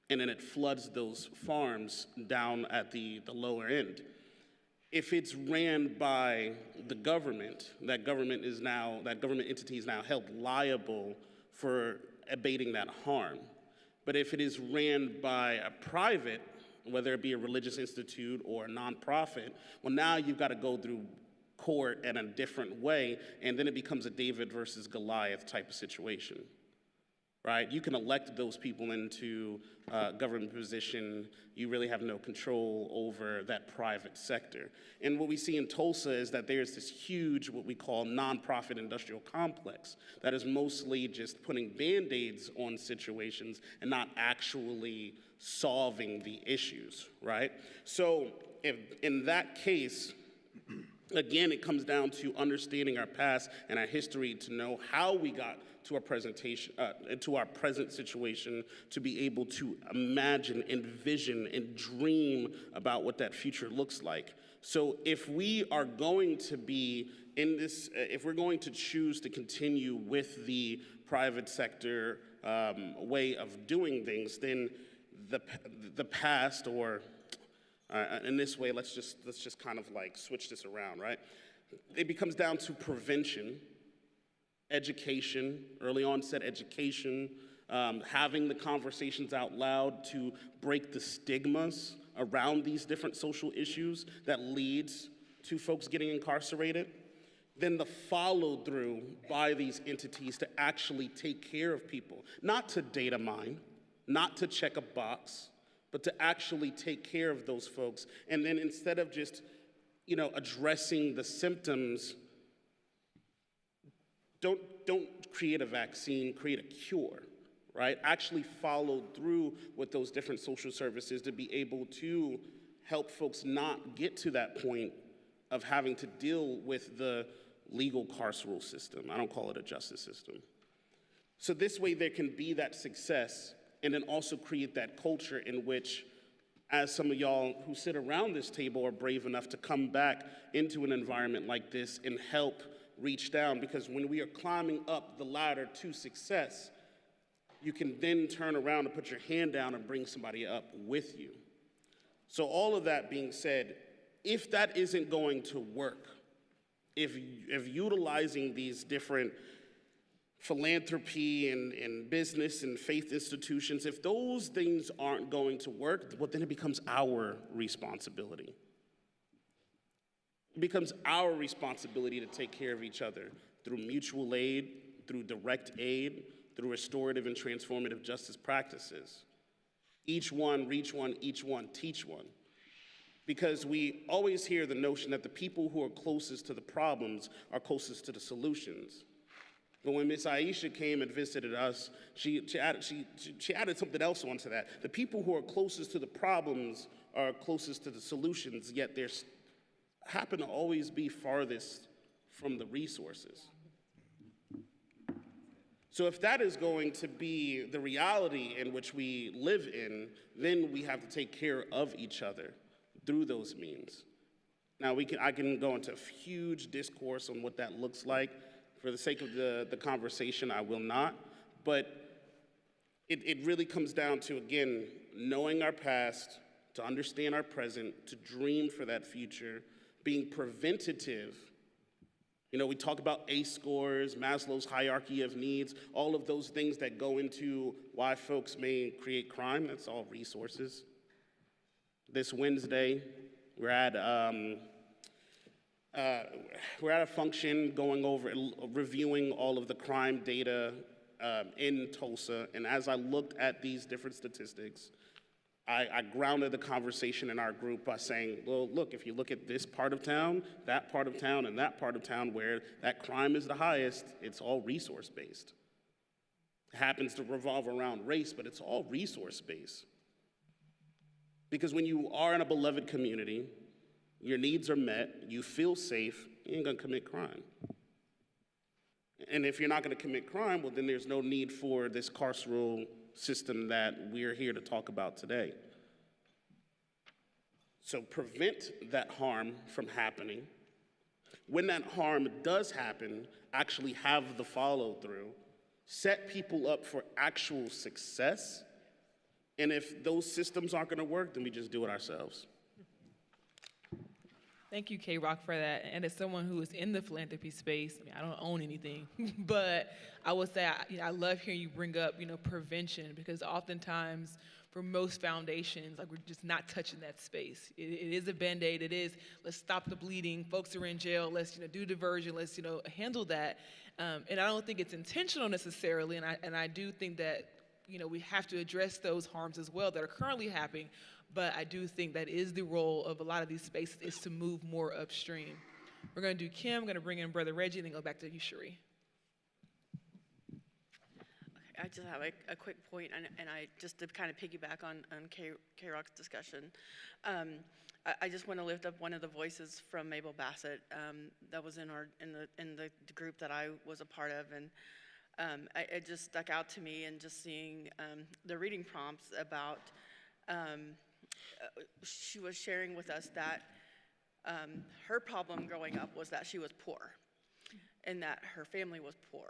and then it floods those farms down at the lower end. If it's ran by the government, that government entity is now held liable for abating that harm. But if it is ran by a private, whether it be a religious institute or a nonprofit, well, now you've got to go through court in a different way, and then it becomes a David versus Goliath type of situation, right? You can elect those people into a government position. You really have no control over that private sector. And what we see in Tulsa is that there's this huge, what we call nonprofit industrial complex that is mostly just putting Band-Aids on situations and not actually solving the issues, right? So if in that case, again, it comes down to understanding our past and our history to know how we got to our present situation, to be able to imagine, envision, and dream about what that future looks like. So if we are going to be in this, if we're going to choose to continue with the private sector way of doing things, then the past, or in this way, let's just kind of like switch this around, right? It becomes down to prevention, education, early onset education, having the conversations out loud to break the stigmas around these different social issues that leads to folks getting incarcerated. Then the follow through by these entities to actually take care of people, not to data mine, not to check a box, but to actually take care of those folks. And then instead of just, addressing the symptoms, don't create a vaccine, create a cure, right? Actually follow through with those different social services to be able to help folks not get to that point of having to deal with the legal carceral system. I don't call it a justice system. So this way there can be that success, and then also create that culture in which, as some of y'all who sit around this table are brave enough to come back into an environment like this and help reach down, because when we are climbing up the ladder to success, you can then turn around and put your hand down and bring somebody up with you. So all of that being said, if that isn't going to work, if utilizing these different philanthropy and business and faith institutions, if those things aren't going to work, well, then it becomes our responsibility. It becomes our responsibility to take care of each other through mutual aid, through direct aid, through restorative and transformative justice practices. Each one, reach one, each one, teach one. Because we always hear the notion that the people who are closest to the problems are closest to the solutions. But when Miss Aisha came and visited us, she added something else onto that. The people who are closest to the problems are closest to the solutions, yet they happen to always be farthest from the resources. So if that is going to be the reality in which we live in, then we have to take care of each other through those means. Now, I can go into a huge discourse on what that looks like. For the sake of the conversation, I will not. But it really comes down to, again, knowing our past, to understand our present, to dream for that future, being preventative. You know, we talk about ACE scores, Maslow's hierarchy of needs, all of those things that go into why folks may create crime. That's all resources. This Wednesday, we're at a function going over, reviewing all of the crime data in Tulsa, and as I looked at these different statistics, I grounded the conversation in our group by saying, well, look, if you look at this part of town, that part of town, and that part of town where that crime is the highest, it's all resource-based. It happens to revolve around race, but it's all resource-based. Because when you are in a beloved community, your needs are met, you feel safe, you ain't gonna commit crime. And if you're not gonna commit crime, well, then there's no need for this carceral system that we're here to talk about today. So prevent that harm from happening. When that harm does happen, actually have the follow through, set people up for actual success. And if those systems aren't gonna work, then we just do it ourselves. Thank you, K-Rock, for that. And as someone who is in the philanthropy space, I mean, I don't own anything, but I will say I love hearing you bring up, prevention, because oftentimes for most foundations, like, we're just not touching that space. It is a Band-Aid. It is, let's stop the bleeding. Folks are in jail. Let's, do diversion. Let's, handle that. And I don't think it's intentional necessarily. And I do think that, we have to address those harms as well that are currently happening. But I do think that is the role of a lot of these spaces, is to move more upstream. We're going to do Kim, I'm going to bring in Brother Reggie, and then go back to you, Cherie. I just have a quick point, and I just to kind of piggyback on K-Rock's discussion. I just want to lift up one of the voices from Mabel Bassett that was in the group that I was a part of, and it just stuck out to me, and just seeing the reading prompts about. She was sharing with us that her problem growing up was that she was poor, and that her family was poor,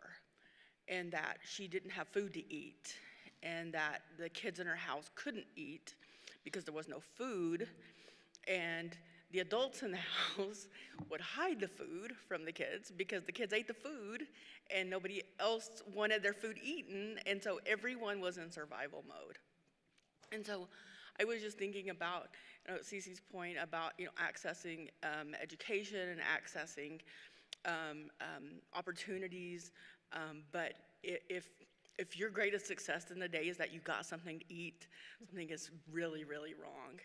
and that she didn't have food to eat, and that the kids in her house couldn't eat because there was no food, and the adults in the house would hide the food from the kids because the kids ate the food and nobody else wanted their food eaten, and so everyone was in survival mode. And so I was just thinking about Cece's point about accessing education and accessing opportunities, but if your greatest success in the day is that you got something to eat, something is really, really wrong.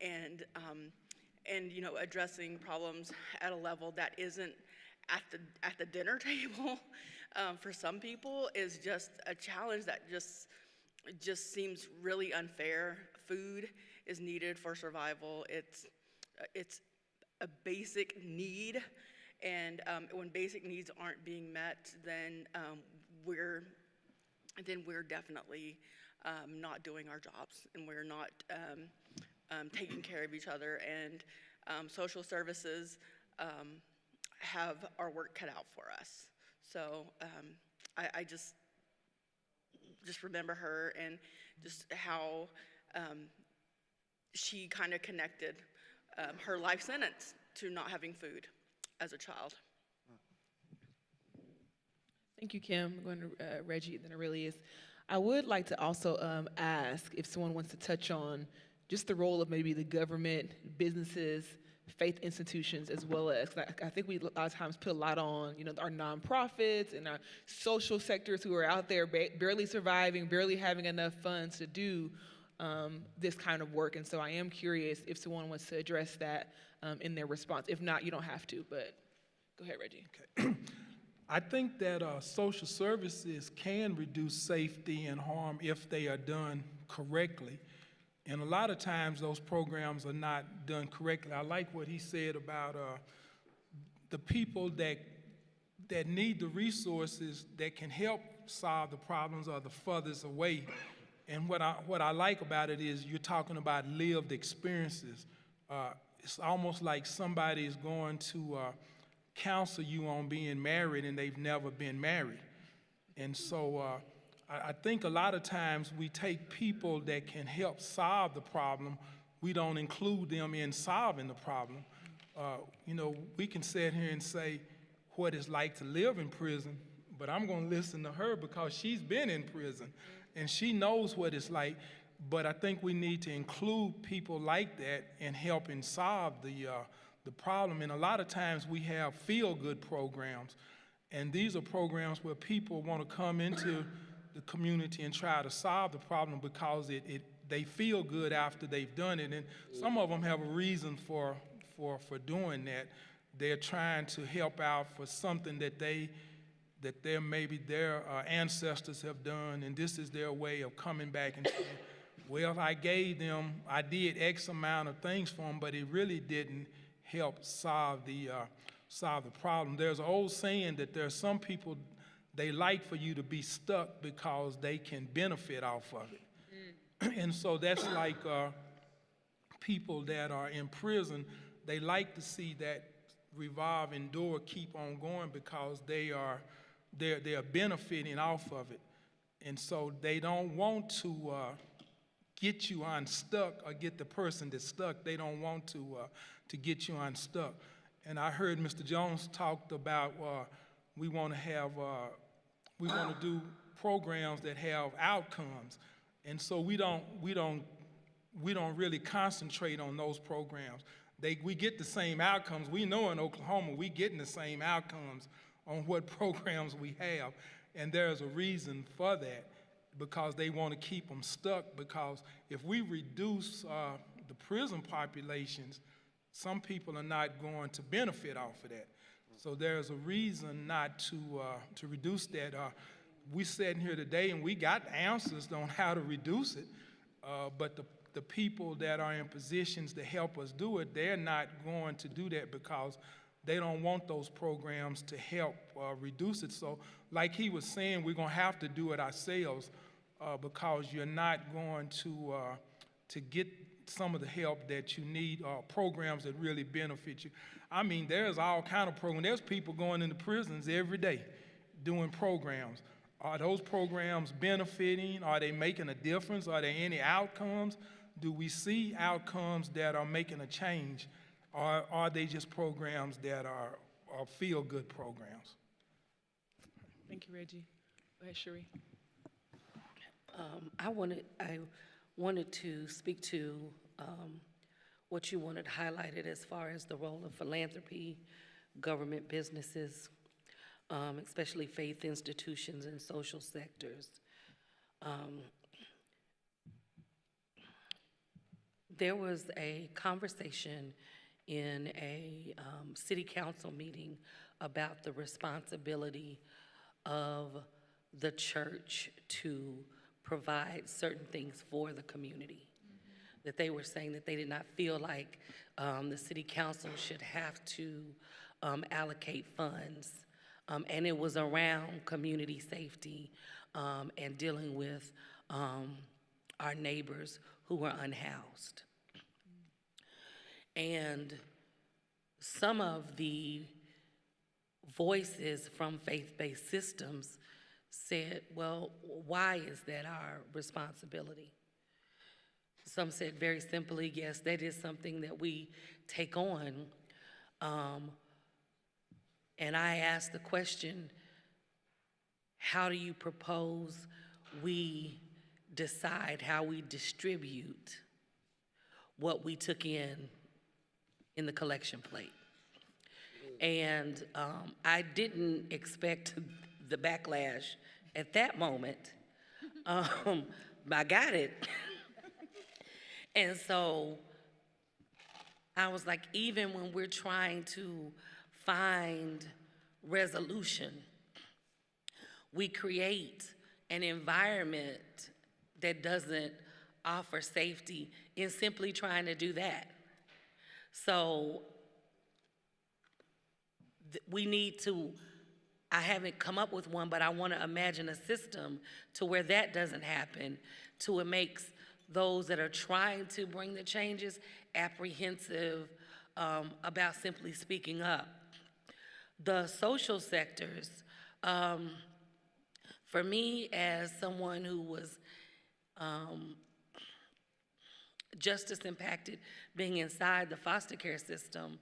And addressing problems at a level that isn't at the dinner table for some people is just a challenge that just seems really unfair. Food is needed for survival. It's a basic need, and when basic needs aren't being met, then we're definitely not doing our jobs, and we're not taking care of each other. And social services have our work cut out for us. So I just remember her, and just how she kind of connected her life sentence to not having food as a child. Thank you, Kim. I'm going to Reggie, then Aurelius. I would like to also ask if someone wants to touch on just the role of maybe the government, businesses, faith institutions, as well as, I think we a lot of times put a lot on, our nonprofits and our social sectors who are out there barely surviving, barely having enough funds to do this kind of work. And so I am curious if someone wants to address that in their response. If not, you don't have to, but go ahead, Reggie. Okay. I think that social services can reduce safety and harm if they are done correctly. And a lot of times those programs are not done correctly. I like what he said about the people that need the resources that can help solve the problems are the furthest away. And what I like about it is you're talking about lived experiences. it's almost like somebody is going to counsel you on being married and they've never been married. And so I think a lot of times we take people that can help solve the problem, we don't include them in solving the problem. You know, we can sit here and say what it's like to live in prison, but I'm going to listen to her because she's been in prison and she knows what it's like. But I think we need to include people like that and help and solve the problem. And a lot of times we have feel-good programs, and these are programs where people want to come into the community and try to solve the problem because they feel good after they've done it. And some of them have a reason for doing that. They're trying to help out for something that maybe their ancestors have done, and this is their way of coming back and saying, well, I did X amount of things for them, but it really didn't help solve the problem. There's an old saying that there are some people, they like for you to be stuck because they can benefit off of it. And so that's like people that are in prison, they like to see that revolving door keep on going because they're benefiting off of it. And so they don't want to get you unstuck or get the person that's stuck. They don't want to get you unstuck. And I heard Mr. Jones talked about we want to do programs that have outcomes. And so we don't really concentrate on those programs. We get the same outcomes. We know in Oklahoma we getting the same outcomes on what programs we have, and there's a reason for that, because they want to keep them stuck. Because if we reduce the prison populations, some people are not going to benefit off of that. So there's a reason not to reduce that. We sitting here today and we got answers on how to reduce it, but the people that are in positions to help us do it, they're not going to do that because they don't want those programs to help reduce it. So like he was saying, we're going to have to do it ourselves because you're not going to get some of the help that you need, programs that really benefit you. I mean, there's all kind of programs. There's people going into prisons every day doing programs. Are those programs benefiting? Are they making a difference? Are there any outcomes? Do we see outcomes that are making a change? Or are they just programs that are feel-good programs? Thank you, Reggie. Go ahead, Cherie. I wanted to speak to what you wanted highlighted as far as the role of philanthropy, government businesses, especially faith institutions and social sectors. There was a conversation in a city council meeting about the responsibility of the church to provide certain things for the community. That they were saying that they did not feel like the city council should have to allocate funds. And it was around community safety and dealing with our neighbors who were unhoused. And some of the voices from faith-based systems said, well, why is that our responsibility? Some said very simply, yes, that is something that we take on. And I asked the question, how do you propose we decide how we distribute what we took in the collection plate? And I didn't expect the backlash at that moment. I got it. And so I was like, even when we're trying to find resolution, we create an environment that doesn't offer safety in simply trying to do that. So we need to, I haven't come up with one, but I want to imagine a system to where that doesn't happen, to it makes those that are trying to bring the changes apprehensive about simply speaking up. The social sectors, for me as someone who was justice impacted being inside the foster care system,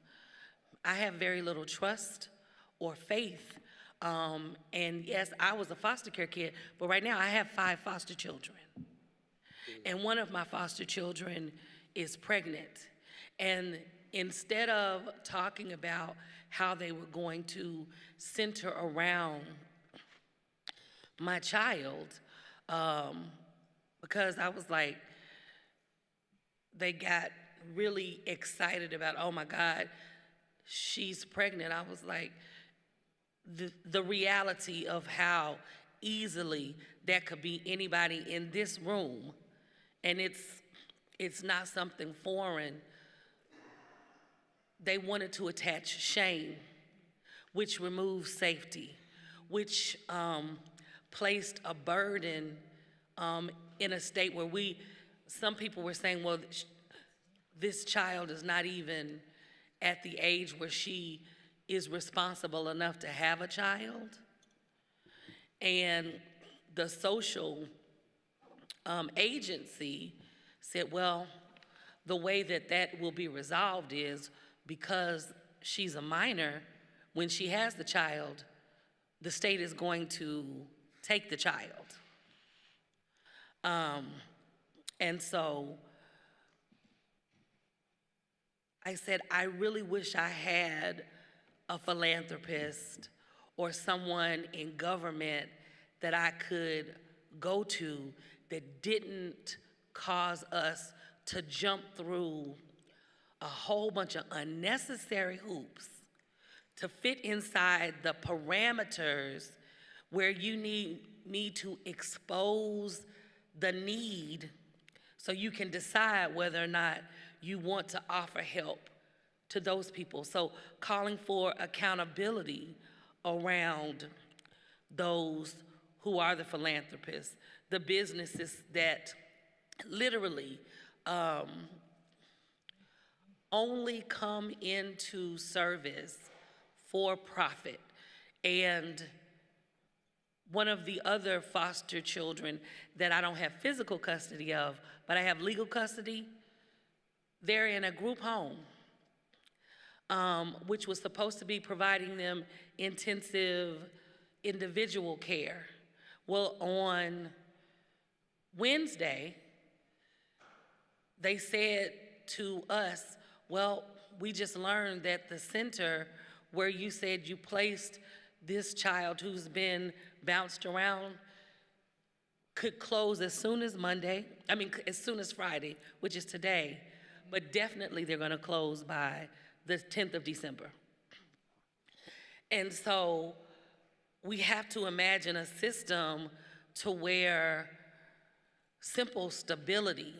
I have very little trust or faith. And yes, I was a foster care kid, but right now I have 5 foster children. And one of my foster children is pregnant. And instead of talking about how they were going to center around my child, because I was like, they got really excited about, oh my God, she's pregnant. I was like, the reality of how easily that could be anybody in this room, and it's not something foreign. They wanted to attach shame, which removed safety, which placed a burden in a state where some people were saying, well, this child is not even at the age where she is responsible enough to have a child. And the social agency said, well, the way that will be resolved is because she's a minor, when she has the child, the state is going to take the child. And so I said, I really wish I had a philanthropist or someone in government that I could go to that didn't cause us to jump through a whole bunch of unnecessary hoops to fit inside the parameters where you need to expose the need so you can decide whether or not you want to offer help to those people. So calling for accountability around those who are the philanthropists, the businesses that literally only come into service for profit. And one of the other foster children that I don't have physical custody of, but I have legal custody, they're in a group home, which was supposed to be providing them intensive individual care. Well, on Wednesday, they said to us, well, we just learned that the center where you said you placed this child who's been bounced around could close as soon as as soon as Friday, which is today, but definitely they're gonna close by the 10th of December. And so we have to imagine a system to where simple stability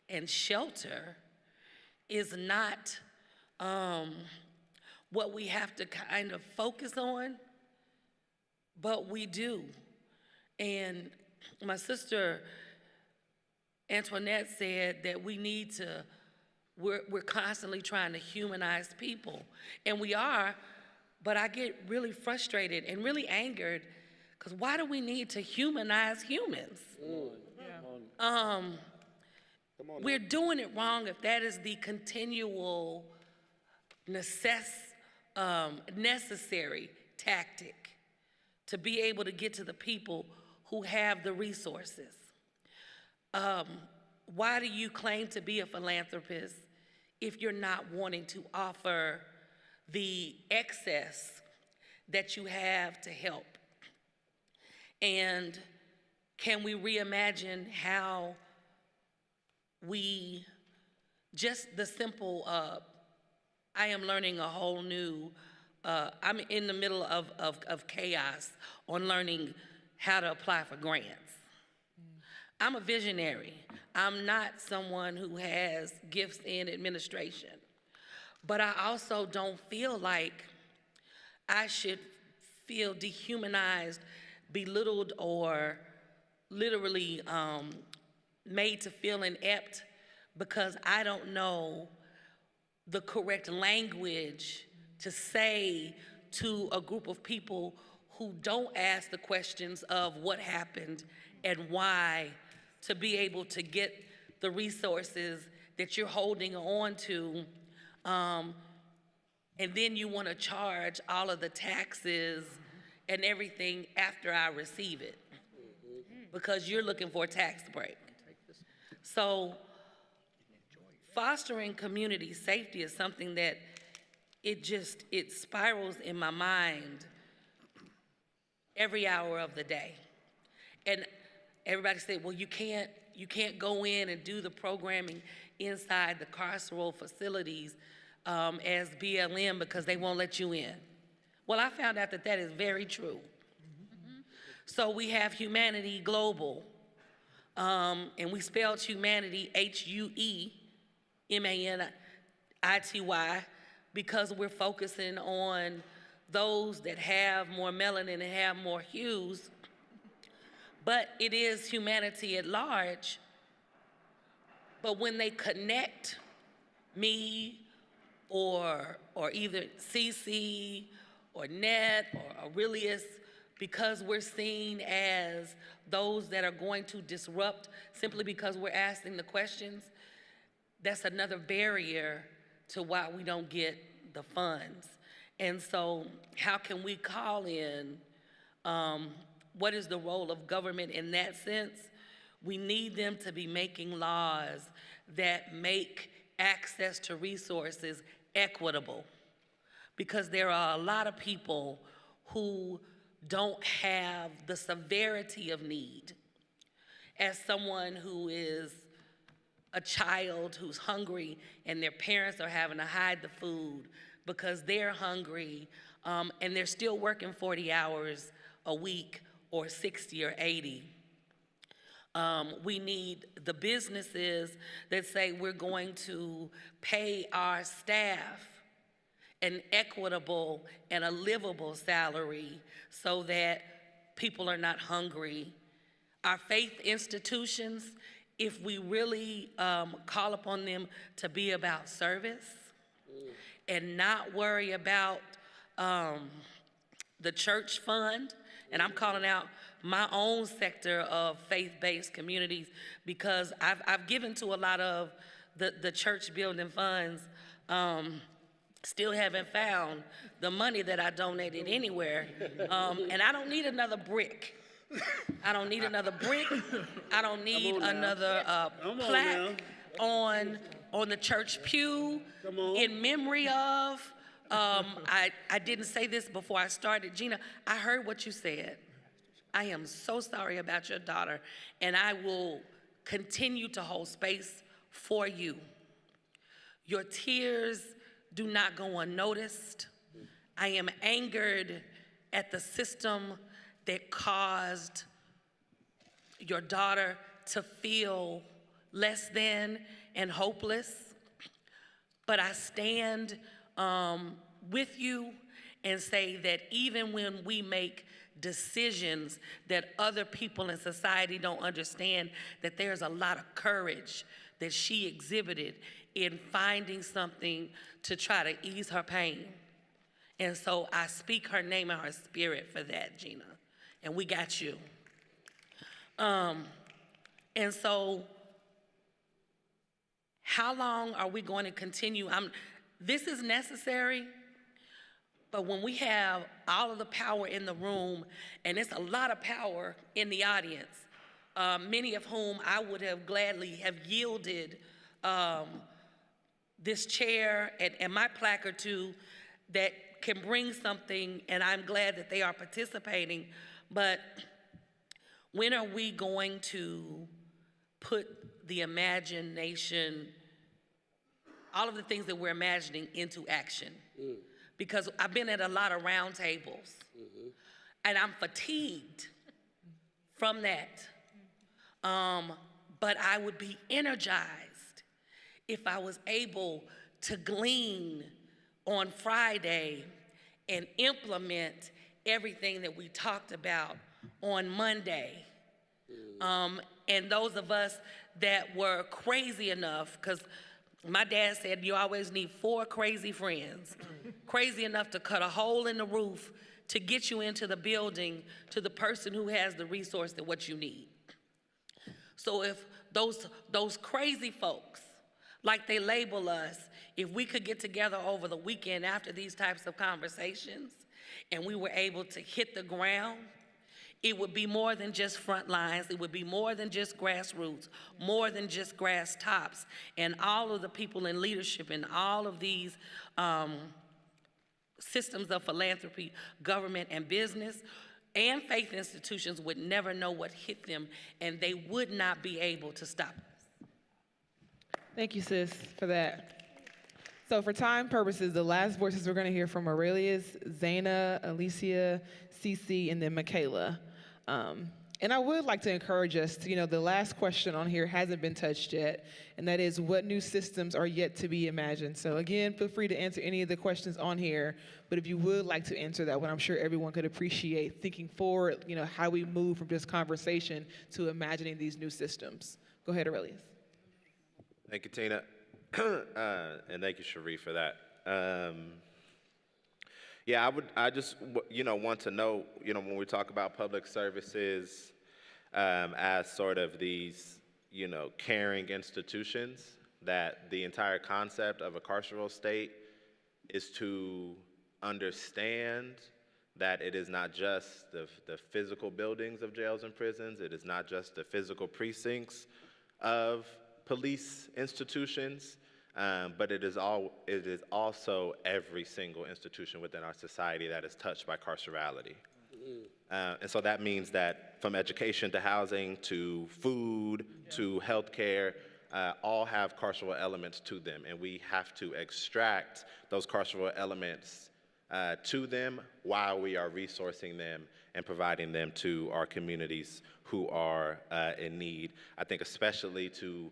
and shelter is not what we have to kind of focus on, but we do. And my sister Antoinette said that we need to, we're constantly trying to humanize people, and we are, but I get really frustrated and really angered because why do we need to humanize humans? We're doing it wrong if that is the continual necessary tactic to be able to get to the people who have the resources. Why do you claim to be a philanthropist if you're not wanting to offer the excess that you have to help? And can we reimagine how we, just the simple, I am learning a whole new, I'm in the middle of chaos on learning how to apply for grants. I'm a visionary. I'm not someone who has gifts in administration, but I also don't feel like I should feel dehumanized, belittled, or literally made to feel inept because I don't know the correct language to say to a group of people who don't ask the questions of what happened and why, to be able to get the resources that you're holding on to, and then you want to charge all of the taxes and everything after I receive it, because you're looking for a tax break. So fostering community safety is something that it spirals in my mind every hour of the day. And everybody said, well, you can't go in and do the programming inside the carceral facilities as BLM because they won't let you in. Well, I found out that is very true. So we have Humanity Global, and we spelled humanity HUEMANITY, because we're focusing on those that have more melanin and have more hues, but it is humanity at large. But when they connect me or either CC or Net or Aurelius, because we're seen as those that are going to disrupt simply because we're asking the questions, that's another barrier to why we don't get the funds. And so how can we call in, what is the role of government in that sense? We need them to be making laws that make access to resources equitable, because there are a lot of people who don't have the severity of need. As someone who is a child who's hungry and their parents are having to hide the food because they're hungry, and they're still working 40 hours a week or 60 or 80. We need the businesses that say we're going to pay our staff an equitable and a livable salary so that people are not hungry. Our faith institutions, if we really call upon them to be about service and not worry about the church fund, and I'm calling out my own sector of faith-based communities, because I've given to a lot of the church building funds, still haven't found the money that I donated anywhere, and I don't need another brick. I don't need another brick. I don't need another plaque on the church pew in memory of. I didn't say this before I started. Gina, I heard what you said. I am so sorry about your daughter, and I will continue to hold space for you. Your tears do not go unnoticed. I am angered at the system that caused your daughter to feel less than and hopeless. But I stand with you and say that even when we make decisions that other people in society don't understand, that there's a lot of courage that she exhibited in finding something to try to ease her pain. And so I speak her name and her spirit for that, Gina. And we got you. And so how long are we going to continue? This is necessary, but when we have all of the power in the room, and it's a lot of power in the audience, many of whom I would have gladly have yielded this chair and my placard to, that can bring something, and I'm glad that they are participating, but when are we going to put the imagination, all of the things that we're imagining, into action? Because I've been at a lot of roundtables, and I'm fatigued from that. But I would be energized if I was able to glean on Friday and implement everything that we talked about on Monday. And those of us that were crazy enough, because My dad said you always need 4 crazy friends, crazy enough to cut a hole in the roof to get you into the building to the person who has the resource that what you need. So if those crazy folks, like they label us, if we could get together over the weekend after these types of conversations and we were able to hit the ground, it would be more than just front lines. It would be more than just grassroots, more than just grass tops. And all of the people in leadership in all of these systems of philanthropy, government and business, and faith institutions would never know what hit them, and they would not be able to stop us. Thank you, sis, for that. So for time purposes, the last voices we're going to hear from Aurelius, Zaina, Alicia, Cece, and then Michaela. And I would like to encourage us to, the last question on here hasn't been touched yet, and that is, what new systems are yet to be imagined? So again, feel free to answer any of the questions on here, but if you would like to answer that one, I'm sure everyone could appreciate thinking forward, how we move from this conversation to imagining these new systems. Go ahead, Aurelius. Thank you, Tina. And thank you, Cherie, for that. Yeah, I just want to know, when we talk about public services as sort of these, caring institutions, that the entire concept of a carceral state is to understand that it is not just the physical buildings of jails and prisons, it is not just the physical precincts of police institutions, but it is also every single institution within our society that is touched by carcerality. And so that means that from education to housing to food to healthcare, all have carceral elements to them, and we have to extract those carceral elements to them while we are resourcing them and providing them to our communities who are in need. I think especially to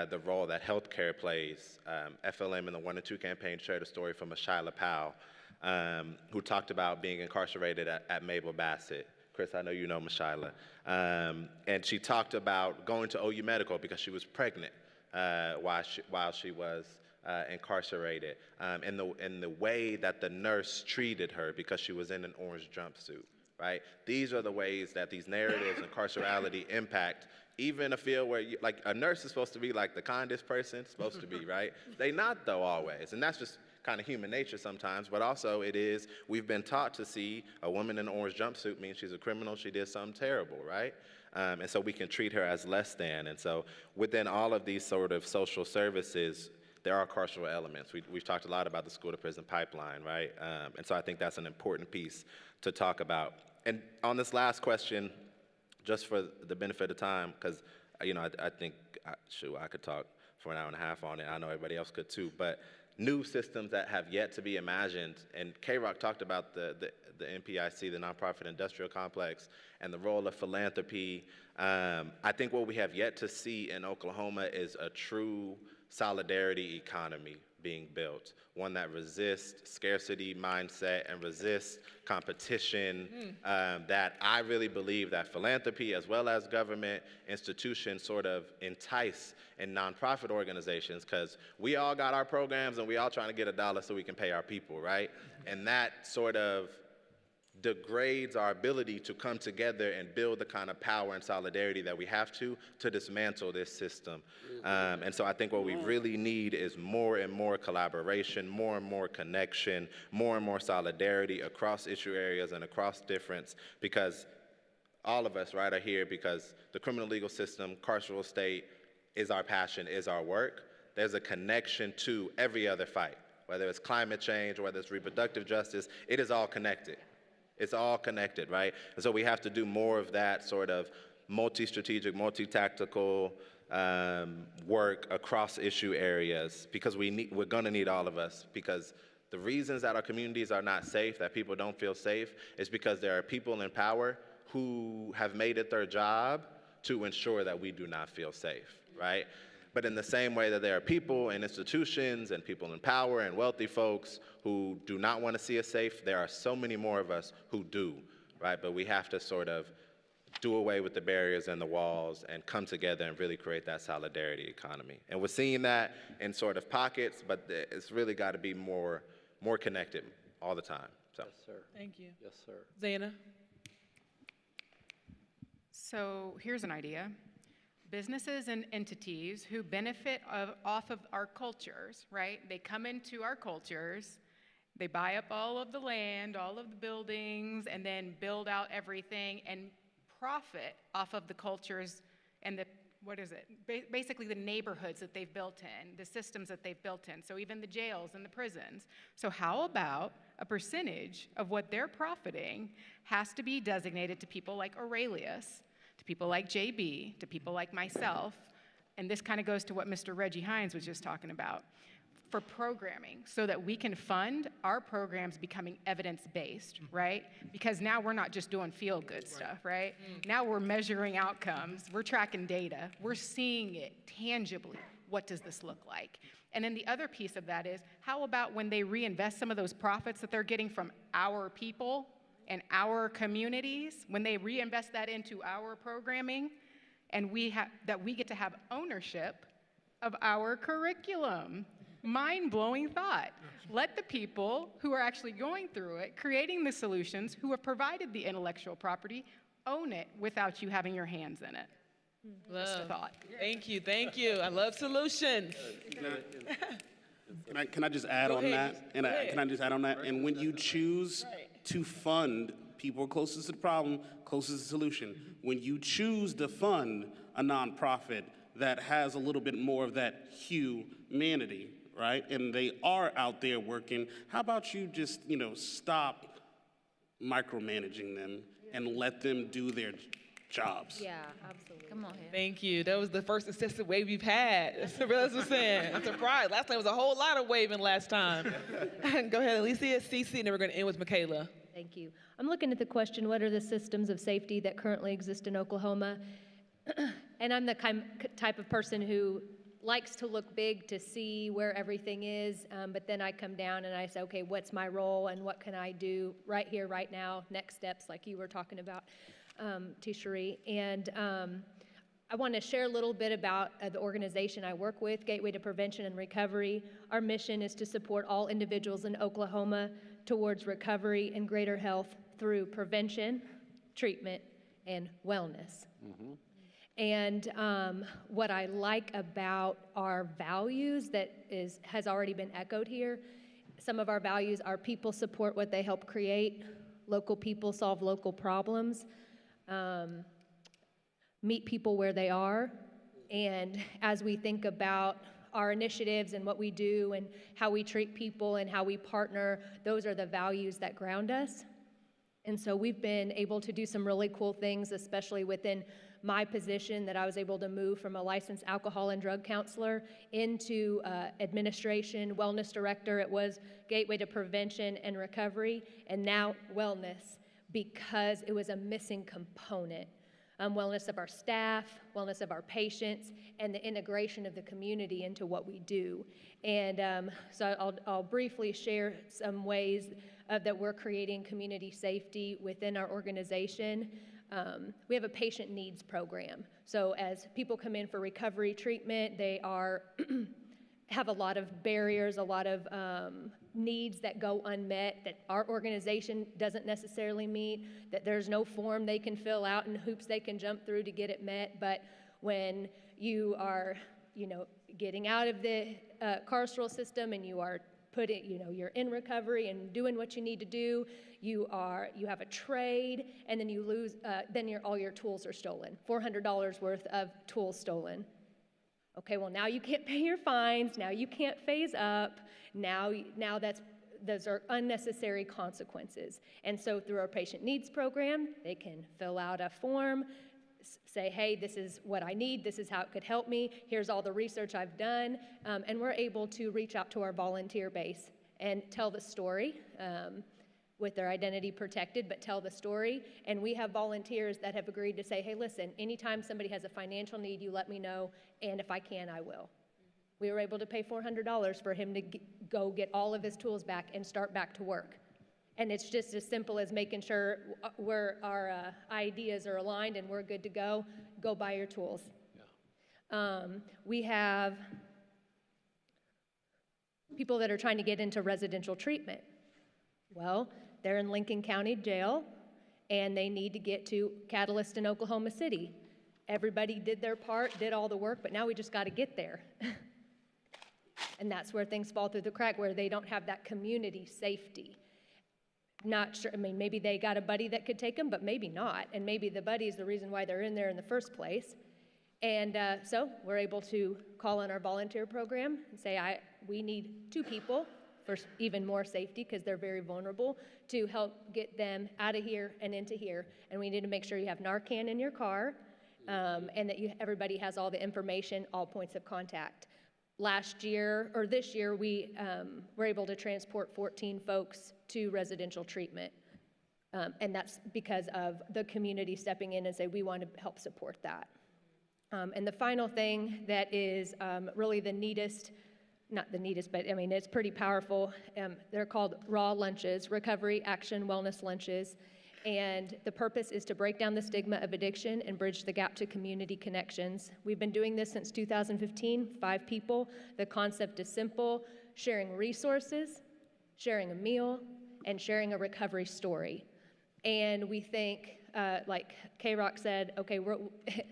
the role that healthcare plays. FLM in the 1 and 2 campaign shared a story from Ashyla Powell, who talked about being incarcerated at Mabel Bassett. Chris, I know you know Mashyla. And she talked about going to OU Medical because she was pregnant while she was incarcerated, and the way that the nurse treated her because she was in an orange jumpsuit, right? These are the ways that these narratives and carcerality impact even a field where, like, a nurse is supposed to be like the kindest person, supposed to be, right? They not, though, always. And that's just kind of human nature sometimes, but also we've been taught to see a woman in an orange jumpsuit means she's a criminal, she did something terrible, right? And so we can treat her as less than. And so within all of these sort of social services, there are carceral elements. We've talked a lot about the school-to-prison pipeline, right? And so I think that's an important piece to talk about. And on this last question, just for the benefit of time, because I think, I could talk for an hour and a half on it. I know everybody else could too. But new systems that have yet to be imagined, and K-Rock talked about the NPIC, the nonprofit industrial complex, and the role of philanthropy. I think what we have yet to see in Oklahoma is a true solidarity economy being built, one that resists scarcity mindset and resists competition, that I really believe that philanthropy as well as government institutions sort of entice in nonprofit organizations, because we all got our programs and we all trying to get $1 so we can pay our people, right? And that sort of degrades our ability to come together and build the kind of power and solidarity that we have to dismantle this system. And so I think what we really need is more and more collaboration, more and more connection, more and more solidarity across issue areas and across difference, because all of us, right, are here because the criminal legal system, carceral state, is our passion, is our work. There's a connection to every other fight, whether it's climate change or whether it's reproductive justice, it is all connected. It's all connected, right? And so we have to do more of that sort of multi-strategic, multi-tactical work across issue areas, because we're gonna need all of us, because the reasons that our communities are not safe, that people don't feel safe, is because there are people in power who have made it their job to ensure that we do not feel safe, right? But in the same way that there are people and institutions and people in power and wealthy folks who do not want to see us safe, there are so many more of us who do, right? But we have to sort of do away with the barriers and the walls and come together and really create that solidarity economy. And we're seeing that in sort of pockets, but it's really got to be more connected all the time. So. Yes, sir. Thank you. Yes, sir. Zaina? So here's an idea. Businesses and entities who benefit off of our cultures, right? They come into our cultures, they buy up all of the land, all of the buildings, and then build out everything and profit off of the cultures and the, basically the neighborhoods that they've built in, the systems that they've built in, so even the jails and the prisons. So how about a percentage of what they're profiting has to be designated to people like Aurelius, to people like JB, to people like myself, and this kind of goes to what Mr. Reggie Hines was just talking about, for programming, so that we can fund our programs becoming evidence-based, right? Because now we're not just doing feel-good stuff, right? Now we're measuring outcomes, we're tracking data, we're seeing it tangibly. What does this look like? And then the other piece of that is, how about when they reinvest some of those profits that they're getting from our people and our communities, when they reinvest that into our programming, and we get to have ownership of our curriculum. Mind-blowing thought. Let the people who are actually going through it, creating the solutions, who have provided the intellectual property, own it without you having your hands in it. Just a thought. Thank you, thank you. I love solutions. Can I just add on that? And can I just add on that? And when you choose to fund people closest to the problem, closest to the solution, when you choose to fund a nonprofit that has a little bit more of that humanity, right? And they are out there working, how about you just, stop micromanaging them and let them do their jobs? Yeah, absolutely. Come on here. Thank you. That was the first excessive wave we've had. That's what I was saying. I'm surprised. Last time was a whole lot of waving last time. Go ahead, Alicia, Cece, and then we're going to end with Michaela. Thank you. I'm looking at the question, what are the systems of safety that currently exist in Oklahoma? And I'm the type of person who likes to look big to see where everything is, but then I come down and I say, okay, what's my role and what can I do right here, right now, next steps like you were talking about, Tishari. And I want to share a little bit about the organization I work with, Gateway to Prevention and Recovery. Our mission is to support all individuals in Oklahoma towards recovery and greater health through prevention, treatment, and wellness. Mm-hmm. And what I like about our values that has already been echoed here, some of our values are people support what they help create, local people solve local problems, meet people where they are, and as we think about our initiatives and what we do and how we treat people and how we partner, those are the values that ground us. And so we've been able to do some really cool things, especially within my position, that I was able to move from a licensed alcohol and drug counselor into administration, wellness director. It was Gateway to Prevention and Recovery, and now wellness, because it was a missing component. Wellness of our staff, wellness of our patients, and the integration of the community into what we do. And so I'll briefly share some ways that we're creating community safety within our organization. We have a patient needs program. So as people come in for recovery treatment, they have a lot of barriers, a lot of needs that go unmet, that our organization doesn't necessarily meet, that there's no form they can fill out and hoops they can jump through to get it met. But when you are, getting out of the carceral system and you are you're in recovery and doing what you need to do, you have a trade, and then you lose, all your tools are stolen. $400 worth of tools stolen. Okay, well now you can't pay your fines, now you can't phase up, now those are unnecessary consequences. And so through our patient needs program, they can fill out a form, say, hey, this is what I need, this is how it could help me, here's all the research I've done, and we're able to reach out to our volunteer base and tell the story with their identity protected, but tell the story. And we have volunteers that have agreed to say, hey, listen, anytime somebody has a financial need, you let me know, and if I can, I will. We were able to pay $400 for him to go get all of his tools back and start back to work. And it's just as simple as making sure where our ideas are aligned and we're good to go. Go buy your tools. We have people that are trying to get into residential treatment. Well, they're in Lincoln County Jail, and they need to get to Catalyst in Oklahoma City. Everybody did their part, did all the work, but now we just got to get there. And that's where things fall through the crack, where they don't have that community safety. Not sure, I mean, maybe they got a buddy that could take them, but maybe not. And maybe the buddy is the reason why they're in there in the first place. And so we're able to call on our volunteer program and say, we need 2 people for even more safety, because they're very vulnerable, to help get them out of here and into here. And we need to make sure you have Narcan in your car, and that everybody has all the information, all points of contact. Last year, or this year, we were able to transport 14 folks to residential treatment. And that's because of the community stepping in and say, we want to help support that. And the final thing that is really the neatest, not the neatest, but I mean, it's pretty powerful. They're called RAW lunches, Recovery Action Wellness Lunches. And the purpose is to break down the stigma of addiction and bridge the gap to community connections. We've been doing this since 2015, 5 people. The concept is simple: sharing resources, sharing a meal, and sharing a recovery story. And we think, like K-Rock said, okay,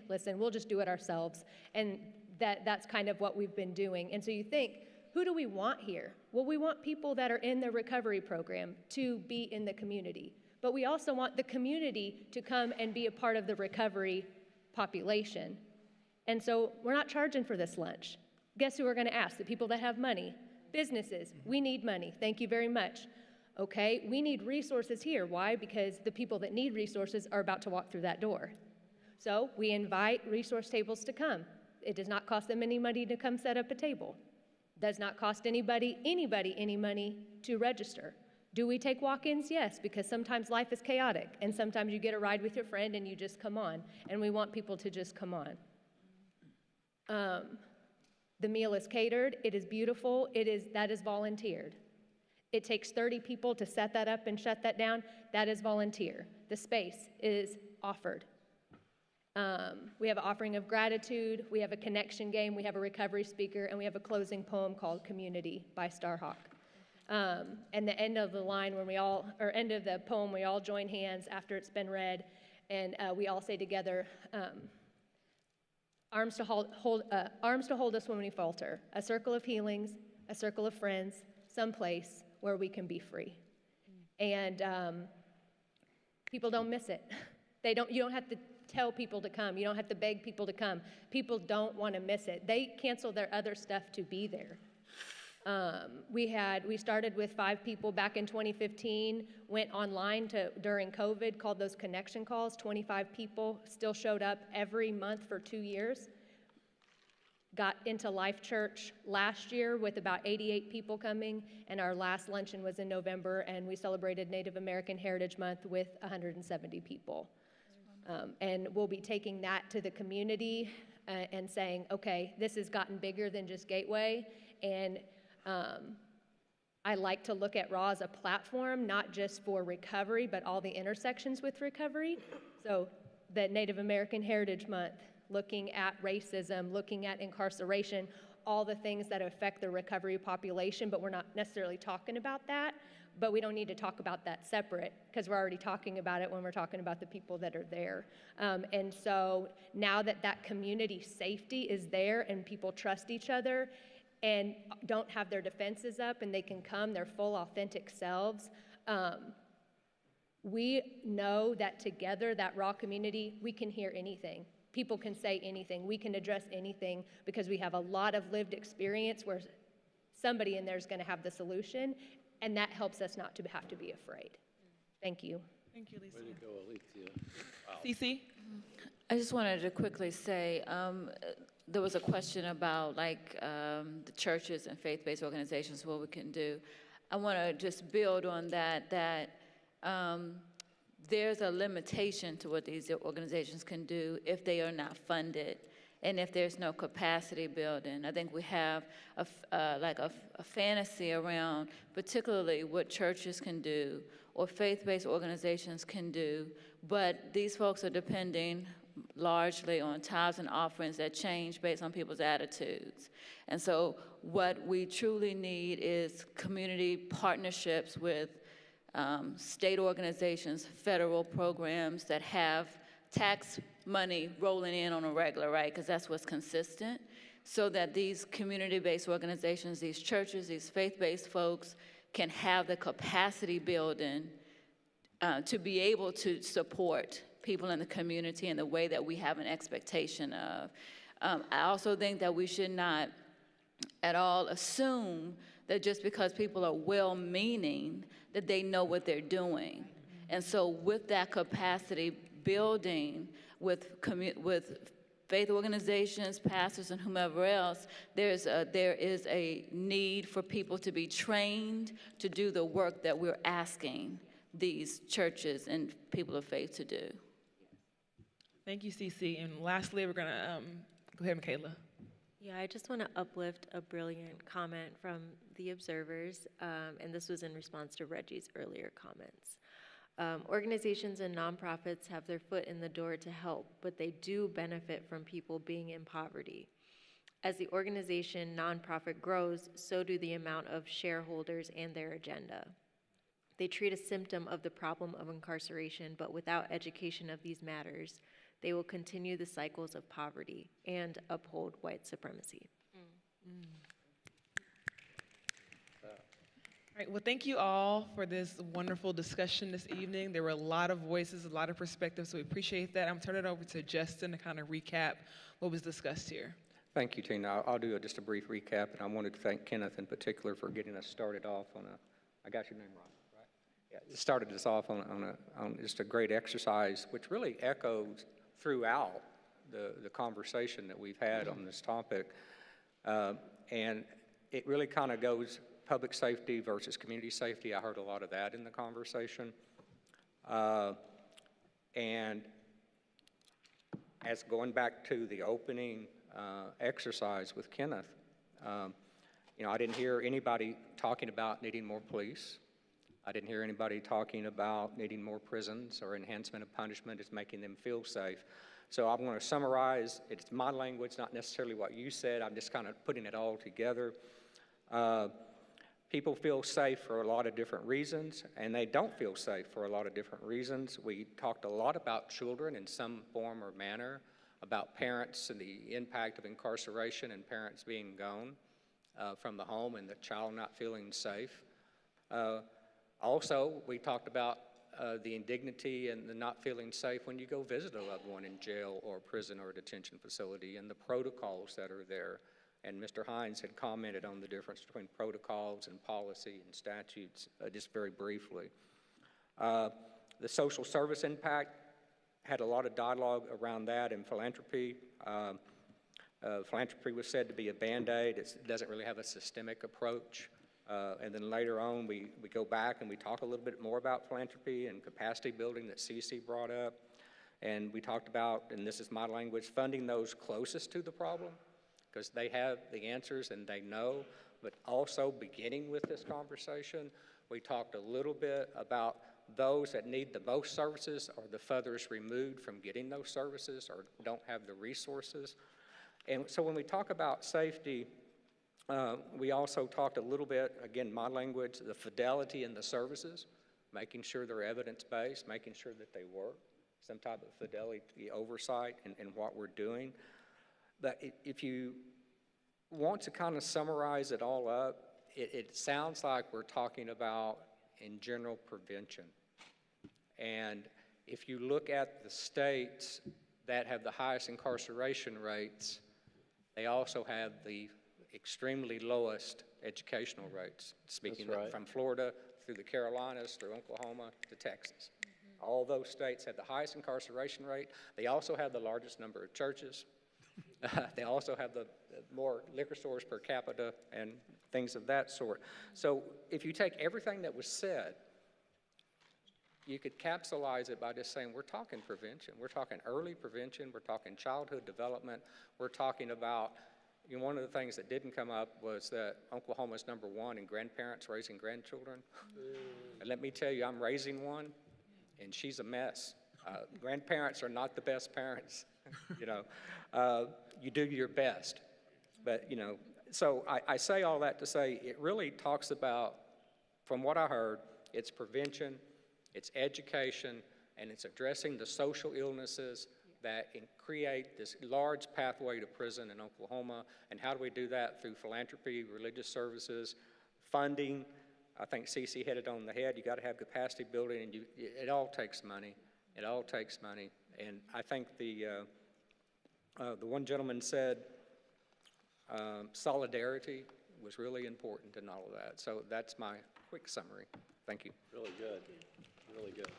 listen, we'll just do it ourselves. And that's kind of what we've been doing. And so you think, who do we want here? Well, we want people that are in the recovery program to be in the community. But we also want the community to come and be a part of the recovery population. And so we're not charging for this lunch. Guess who we're going to ask? The people that have money. Businesses, we need money. Thank you very much. Okay, we need resources here. Why? Because the people that need resources are about to walk through that door. So we invite resource tables to come. It does not cost them any money to come set up a table. Does not cost anybody any money to register. Do we take walk-ins? Yes, because sometimes life is chaotic, and sometimes you get a ride with your friend and you just come on, and we want people to just come on. The meal is catered. It is beautiful. That is volunteered. It takes 30 people to set that up and shut that down. That is volunteer. The space is offered. We have an offering of gratitude. We have a connection game. We have a recovery speaker, and we have a closing poem called Community by Starhawk. And the end of the line, end of the poem, we all join hands after it's been read, and we all say together, arms to hold us when we falter, a circle of healings, a circle of friends, someplace where we can be free. And people don't miss it. You don't have to tell people to come. You don't have to beg people to come. People don't want to miss it. They cancel their other stuff to be there. We started with 5 people back in 2015, went online during COVID, called those connection calls. 25 people still showed up every month for 2 years. Got into Life Church last year with about 88 people coming, and our last luncheon was in November, and we celebrated Native American Heritage Month with 170 people. And we'll be taking that to the community and saying, okay, this has gotten bigger than just Gateway, and I like to look at RAW as a platform, not just for recovery, but all the intersections with recovery. So the Native American Heritage Month, looking at racism, looking at incarceration, all the things that affect the recovery population, but we're not necessarily talking about that. But we don't need to talk about that separate, because we're already talking about it when we're talking about the people that are there. And so now that community safety is there and people trust each other and don't have their defenses up and they can come their full authentic selves, we know that together, that RAW community, we can hear anything. People can say anything. We can address anything because we have a lot of lived experience where somebody in there is going to have the solution, and that helps us not to have to be afraid. Thank you. Thank you, Lisa. Way to go, Alicia. Wow. Cece? I just wanted to quickly say, there was a question about the churches and faith-based organizations, what we can do. I want to just build on that there's a limitation to what these organizations can do if they are not funded. and if there's no capacity building. I think we have a fantasy around particularly what churches can do or faith-based organizations can do, but these folks are depending largely on tithes and offerings that change based on people's attitudes. And so what we truly need is community partnerships with state organizations, federal programs that have tax money rolling in on a regular, right? Because that's what's consistent. So that these community-based organizations, these churches, these faith-based folks can have the capacity building to be able to support people in the community in the way that we have an expectation of. I also think that we should not at all assume that just because people are well-meaning, that they know what they're doing. And so with that capacity building, with faith organizations, pastors, and whomever else, there is a need for people to be trained to do the work that we're asking these churches and people of faith to do. Thank you, Cece. And lastly, we're going to go ahead, Michaela. Yeah, I just want to uplift a brilliant comment from the observers, and this was in response to Reggie's earlier comments. Organizations and nonprofits have their foot in the door to help, but they do benefit from people being in poverty. As the organization nonprofit grows, so do the amount of shareholders and their agenda. They treat a symptom of the problem of incarceration, but without education of these matters, they will continue the cycles of poverty and uphold white supremacy. All right, well, thank you all for this wonderful discussion this evening. There were a lot of voices, a lot of perspectives, so we appreciate that. I'm turning it over to Justin to kind of recap what was discussed here. Thank you, Tina. I'll do just a brief recap, and I wanted to thank Kenneth in particular for getting us started off on I got your name right? Yeah, it started us off on just a great exercise, which really echoes throughout the conversation that we've had on this topic. And it really kind of goes public safety versus community safety. I heard a lot of that in the conversation. And as going back to the opening exercise with Kenneth, I didn't hear anybody talking about needing more police. I didn't hear anybody talking about needing more prisons or enhancement of punishment is making them feel safe. So I'm going to summarize. It's my language, not necessarily what you said. I'm just kind of putting it all together. People feel safe for a lot of different reasons, and they don't feel safe for a lot of different reasons. We talked a lot about children in some form or manner, about parents and the impact of incarceration and parents being gone from the home and the child not feeling safe. Also, we talked about the indignity and the not feeling safe when you go visit a loved one in jail or prison or a detention facility and the protocols that are there. And Mr. Hines had commented on the difference between protocols and policy and statutes, just very briefly. The social service impact, had a lot of dialogue around that and philanthropy. Philanthropy was said to be a Band-Aid. It doesn't really have a systemic approach. And then later on, we go back and we talk a little bit more about philanthropy and capacity building that Cece brought up. And we talked about, and this is my language, funding those closest to the problem, because they have the answers and they know. But also beginning with this conversation, we talked a little bit about those that need the most services or the furthest removed from getting those services or don't have the resources. And so when we talk about safety, we also talked a little bit, again, my language, the fidelity in the services, making sure they're evidence-based, making sure that they work, some type of fidelity oversight in what we're doing. But if you want to kind of summarize it all up, it sounds like we're talking about, in general, prevention. And if you look at the states that have the highest incarceration rates, they also have the extremely lowest educational rates, speaking from Florida through the Carolinas, through Oklahoma to Texas. All those states have the highest incarceration rate. They also have the largest number of churches. They also have the more liquor stores per capita and things of that sort. So if you take everything that was said you could capsulize it by just saying we're talking prevention. We're talking early prevention. We're talking childhood development. We're talking about, one of the things that didn't come up was that Oklahoma's #1 in grandparents raising grandchildren. And let me tell you, I'm raising one, and she's a mess. Grandparents are not the best parents. You do your best. But, so I say all that to say it really talks about, from what I heard, it's prevention, it's education, and it's addressing the social illnesses that create this large pathway to prison in Oklahoma. And how do we do that? Through philanthropy, religious services, funding. I think Cece hit it on the head. You got to have capacity building, and it all takes money. It all takes money. And I think the one gentleman said solidarity was really important in all of that. So that's my quick summary. Thank you. Really good. Really good.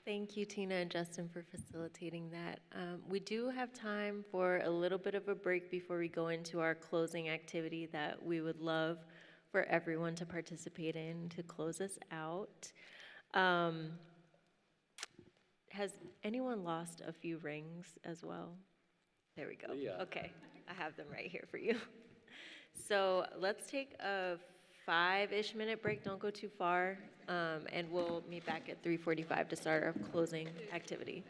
Thank you, Tina and Justin, for facilitating that. We do have time for a little bit of a break before we go into our closing activity that we would love for everyone to participate in to close us out. Has anyone lost a few rings as well? There we go. Yeah. Okay, I have them right here for you. So let's take a 5-ish minute break. Don't go too far. And we'll meet back at 3:45 to start our closing activity.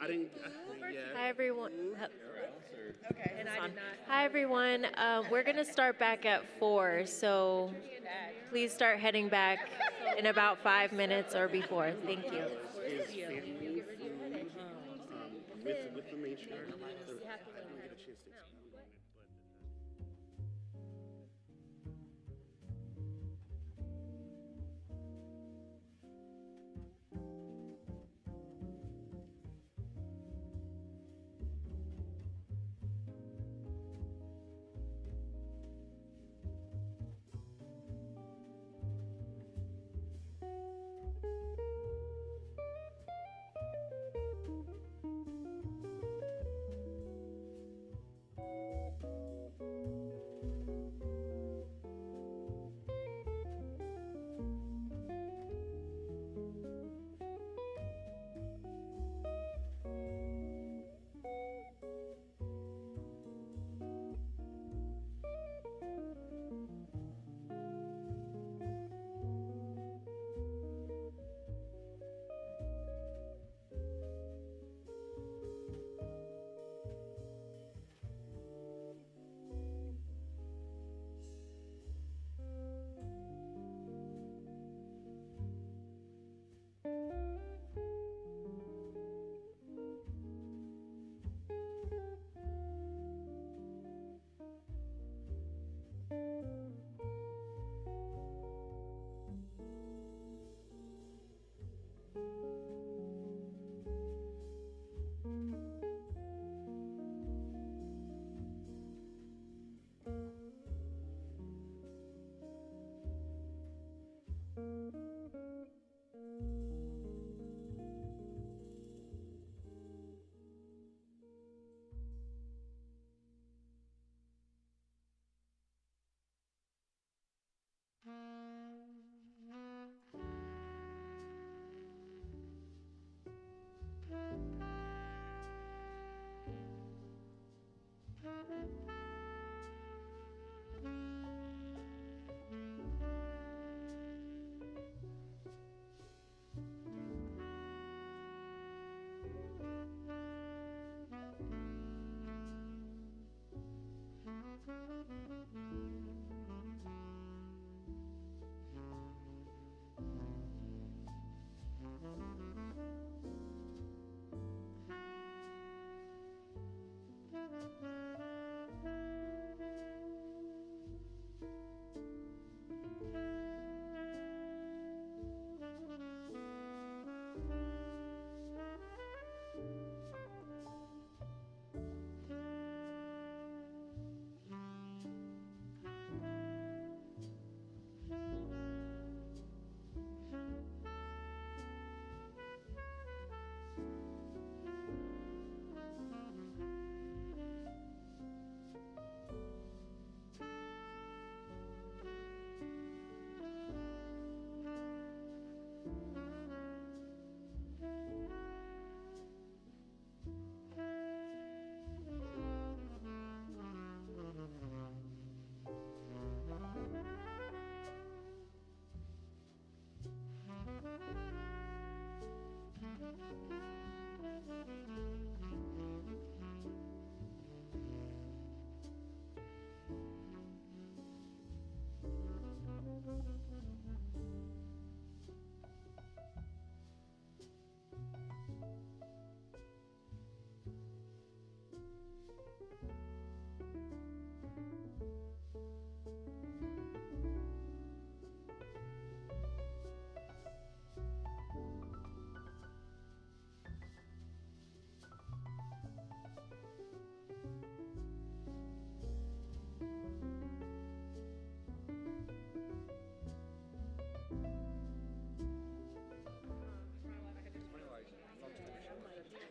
I didn't. Yeah. Hi, everyone. Okay. And I did not. Hi, everyone. We're going to start back at 4, so please start heading back in about 5 minutes or before. Thank you. Is family food with the matriarch? I didn't get a chance to expound on it, but.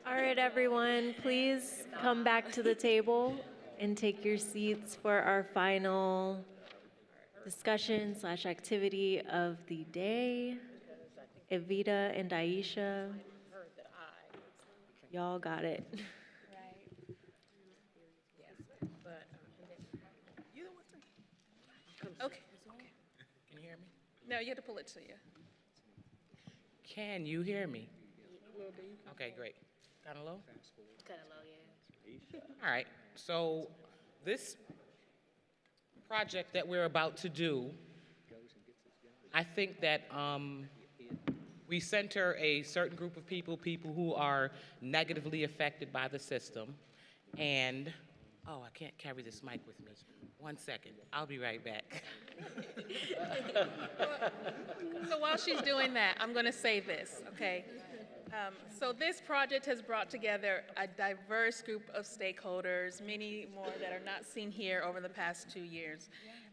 All right, everyone, please come back to the table and take your seats for our final discussion/activity of the day. Evita and Aisha, y'all got it. Okay. Can you hear me? No, you have to pull it to you. Can you hear me? Okay, great. Kind of low? Kind of low, yeah. All right, so this project that we're about to do, I think that we center a certain group of people, people who are negatively affected by the system, and, oh, I can't carry this mic with me. 1 second, I'll be right back. So while she's doing that, I'm going to say this, okay? So this project has brought together a diverse group of stakeholders, many more that are not seen here over the past 2 years.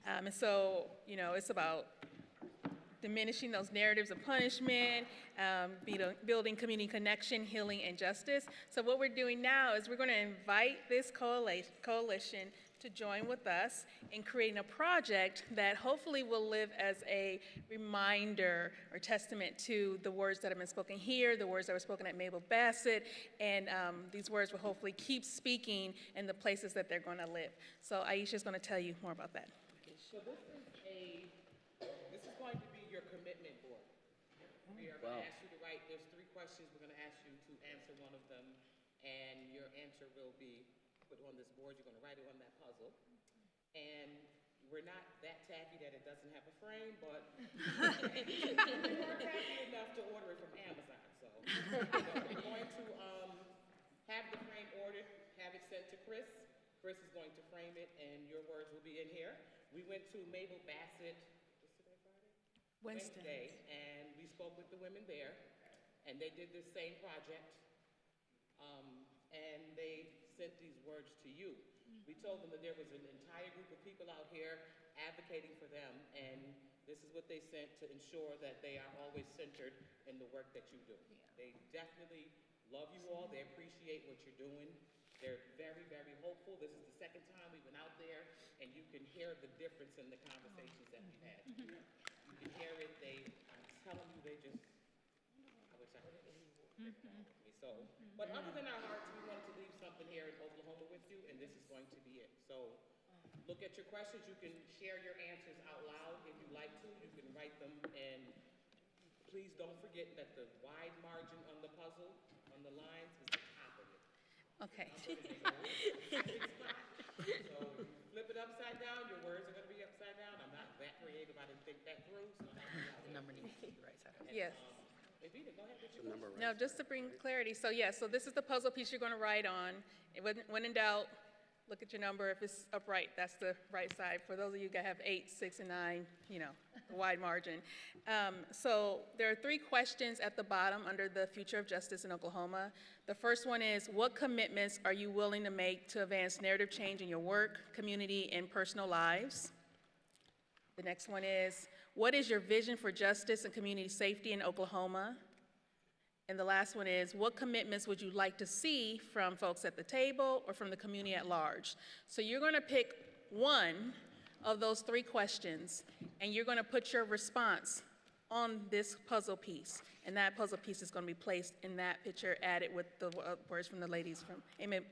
And so, you know, it's about diminishing those narratives of punishment, building community connection, healing, and justice. So what we're doing now is we're going to invite this coalition to join with us in creating a project that hopefully will live as a reminder or testament to the words that have been spoken here, the words that were spoken at Mabel Bassett, and these words will hopefully keep speaking in the places that they're going to live. So Aisha's going to tell you more about that. So this is going to be your commitment board. We are going to ask you to write, there's 3 questions, we're going to ask you to answer one of them, and your answer will be put on this board. You're going to write it on that puzzle. And we're not that tacky that it doesn't have a frame, but we're tacky enough to order it from Amazon. So we're going to have the frame ordered, have it sent to Chris. Chris is going to frame it, and your words will be in here. We went to Mabel Bassett, what's today, Friday? Wednesday, and we spoke with the women there, and they did this same project, and they sent these words to you. We told them that there was an entire group of people out here advocating for them, and this is what they sent to ensure that they are always centered in the work that you do. They definitely love you all. They appreciate what you're doing. They're very, very hopeful. This is the second time we went out there, and you can hear the difference in the conversations that we've had. You can hear it. I'm telling you, they just, I wish I could have me. So, but other than our hearts, we wanted to leave something here in Oklahoma with you, and this is going to be it. So, look at your questions. You can share your answers out loud if you like to. You can write them, and please don't forget that the wide margin on the puzzle, on the lines, is the top of it. Okay. So, if you flip it upside down, your words are going to be upside down. I'm not that creative. I didn't think that through. So The number needs to be right side up. Yes. Evita, go ahead with your question. Now, just to bring clarity, so yeah, so this is the puzzle piece you're going to write on. When in doubt, look at your number. If it's upright, that's the right side. For those of you that have 8, 6, and 9, you know, the wide margin. So there are 3 questions at the bottom under the future of justice in Oklahoma. The first one is, what commitments are you willing to make to advance narrative change in your work, community, and personal lives? The next one is, what is your vision for justice and community safety in Oklahoma? And the last one is, what commitments would you like to see from folks at the table or from the community at large? So you're going to pick one of those 3 questions, and you're going to put your response on this puzzle piece. And that puzzle piece is going to be placed in that picture, added with the words from the ladies from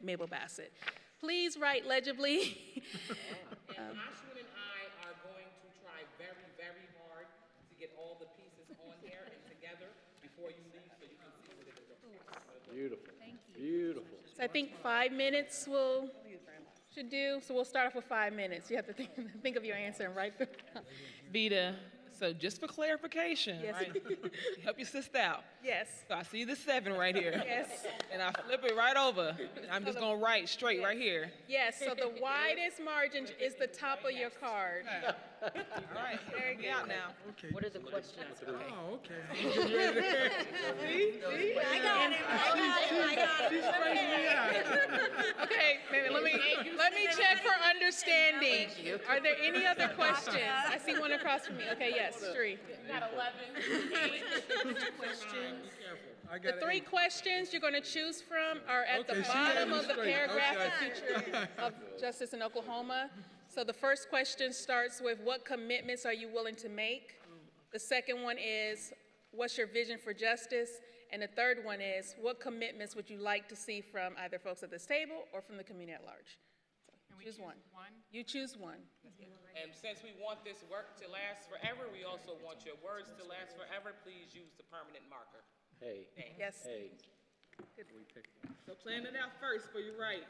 Mabel Bassett. Please write legibly. And Ashwin and I are going to try very, very hard to get all the pieces on here and together before you leave so you can see what it is. Beautiful. Thank you. Beautiful. So I think 5 minutes should do. So we'll start off with 5 minutes. You have to think of your answer and write them. Vita, so just for clarification, Yes. right? Help your sister out. Yes. So I see the 7 right here. Yes. And I flip it right over. And I'm just going to write straight right here. Yes, so the widest margin is the top of your card. All right, Very help me good. out now. Okay. What are the questions? Oh, okay. See? I got it. She's straightening me out. Okay, let me check for understanding. Are there any other questions? I see one across from me. Okay, yes, 3. You got 11. Questions. The 3 questions you're going to choose from are at the bottom of the paragraph, the future of justice in Oklahoma. So the first question starts with, what commitments are you willing to make? The second one is, what's your vision for justice? And the third one is, what commitments would you like to see from either folks at this table or from the community at large? So choose one. You choose one. And since we want this work to last forever, we also want your words to last forever. Please use the permanent marker. Hey. Yes. Hey. So plan it out first for you right.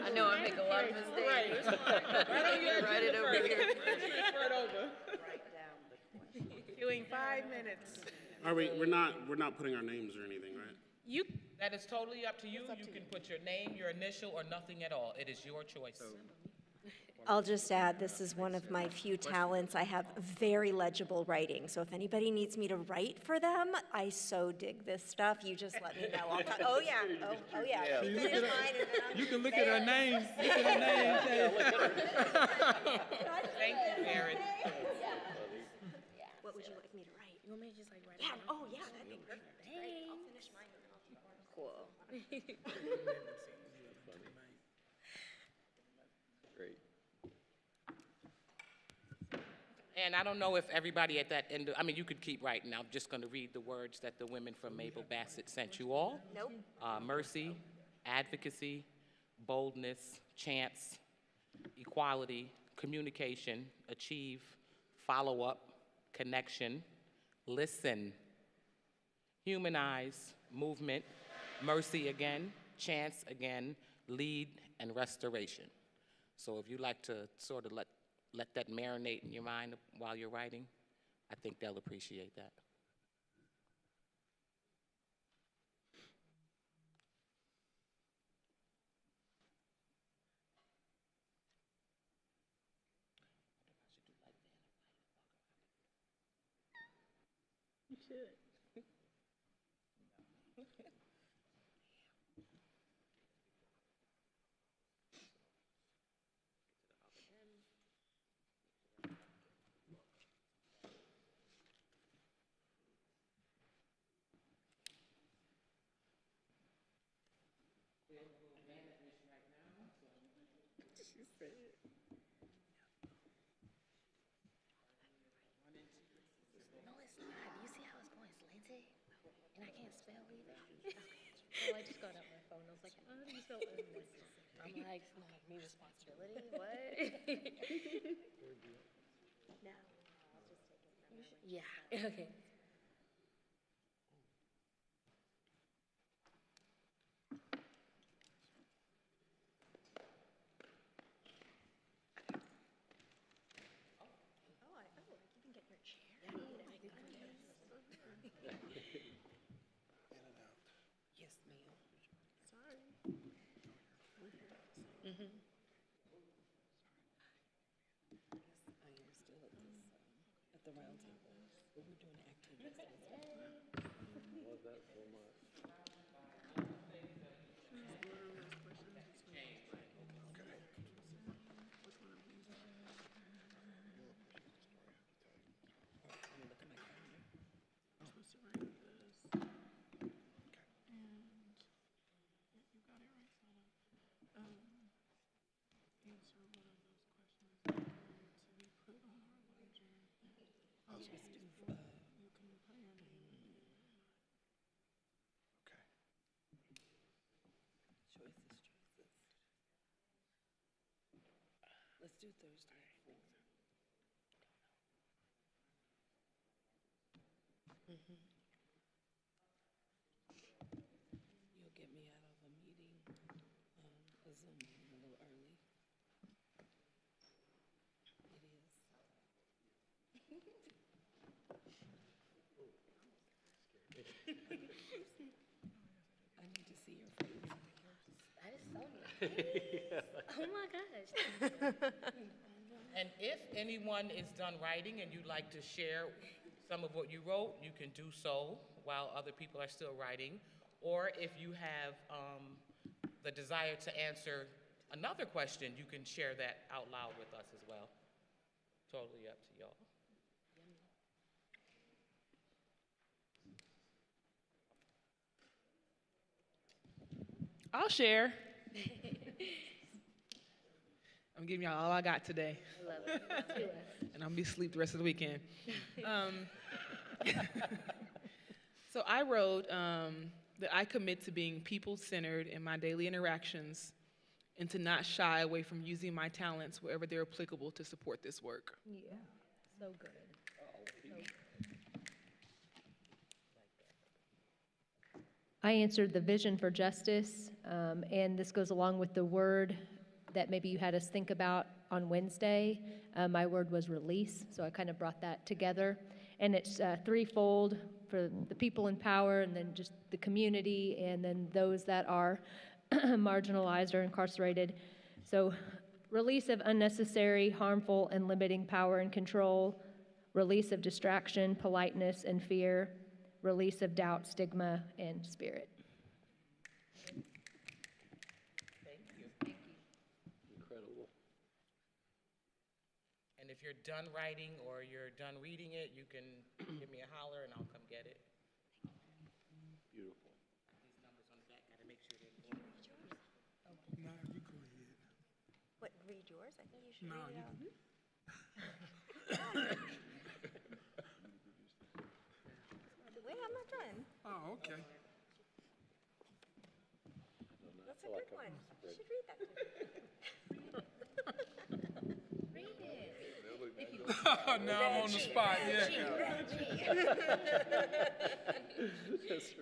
I know I make a lot of mistakes. Right. Write it over here. Transfer it over. Doing 5 minutes. Are we, we're not putting our names or anything, right? That is totally up to you. You can put your name, your initial, or nothing at all. It is your choice. I'll just add, this is one of my few talents. I have very legible writing, so if anybody needs me to write for them, I so dig this stuff. You just let me know. Oh yeah, oh yeah. Let me finish mine and then I'm You can look at her name. Look at her name. Thank you, Jared. What would you like me to write? You want me to just like write Yeah, it down? oh yeah, that'd be perfect. Great. I'll finish mine and then I'll Cool. Great. And I don't know if everybody at that end, I mean, you could keep writing. I'm just going to read the words that the women from Mabel Bassett sent you all. Nope. Mercy, advocacy, boldness, chance, equality, communication, achieve, follow up, connection, listen, humanize, movement, mercy again, chance again, lead, and restoration. So if you'd like to sort of let that marinate in your mind while you're writing, I think they'll appreciate that. You should. No, it's not. You see how it's going slanted? And I can't spell either. So I just got out my phone. I was like, how do you spell unlicensed? I'm like, no, me responsibility? What? No. I'll just take it from her. Yeah, okay. Yes, ma'am. Sorry. Mm-hmm. I am still at this, at the round table, but we're doing activities. Love that so much. Let's do Thursday. Mm-hmm. You'll get me out of a meeting, a Zoom meeting a little early. It is. I need to see your face. That is so nice. Oh my gosh. And if anyone is done writing and you'd like to share some of what you wrote, you can do so while other people are still writing. Or if you have the desire to answer another question, you can share that out loud with us as well. Totally up to y'all. I'll share. I'm giving y'all all I got today. I love it. And I'm gonna be asleep the rest of the weekend. So I wrote that I commit to being people-centered in my daily interactions and to not shy away from using my talents wherever they're applicable to support this work. Yeah, so good. So good. I answered the vision for justice, and this goes along with the word that maybe you had us think about on Wednesday. My word was release, so I kind of brought that together. And it's threefold for the people in power, and then just the community, and then those that are marginalized or incarcerated. So release of unnecessary, harmful, and limiting power and control, release of distraction, politeness, and fear, release of doubt, stigma, and spirit. Incredible. And if you're done writing or you're done reading it, you can give me a holler and I'll come get it. Beautiful. These numbers on the back, gotta make sure they're No, you go ahead. What, read yours? I think you should No, read it out. Wait, I'm not done. Oh, okay. That's a good one. You should read that. Read it. Now I'm on the spot, yeah.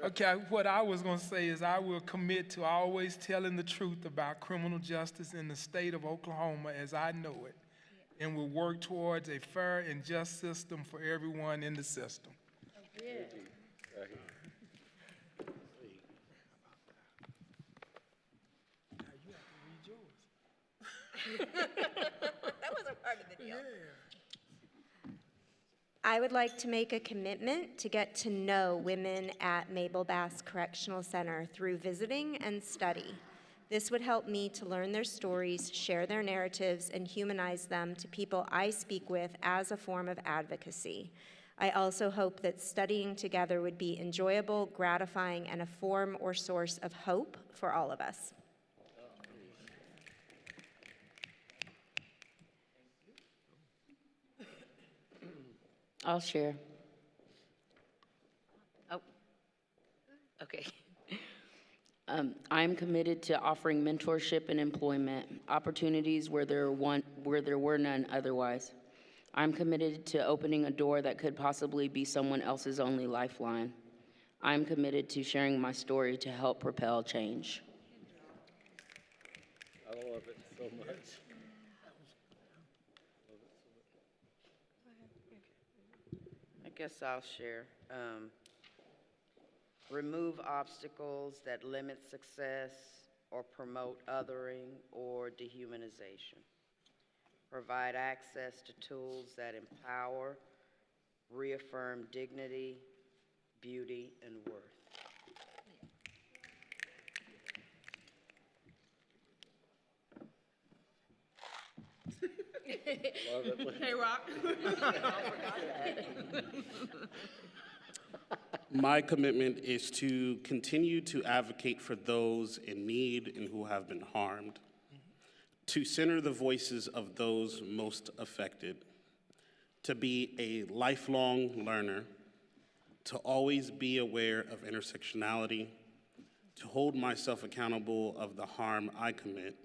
Okay, what I was going to say is I will commit to always telling the truth about criminal justice in the state of Oklahoma as I know it, and will work towards a fair and just system for everyone in the system. That wasn't part of the deal. I would like to make a commitment to get to know women at Mabel Bass Correctional Center through visiting and study. This would help me to learn their stories, share their narratives, and humanize them to people I speak with as a form of advocacy. I also hope that studying together would be enjoyable, gratifying, and a form or source of hope for all of us. I'll share. Oh, okay. I'm committed to offering mentorship and employment opportunities where there were none otherwise. I'm committed to opening a door that could possibly be someone else's only lifeline. I'm committed to sharing my story to help propel change. I love it so much. I guess I'll share. Remove obstacles that limit success or promote othering or dehumanization. Provide access to tools that empower, reaffirm dignity, beauty, and worth. Love it. Hey, Rock. My commitment is to continue to advocate for those in need and who have been harmed, to center the voices of those most affected, to be a lifelong learner, to always be aware of intersectionality, to hold myself accountable of the harm I commit,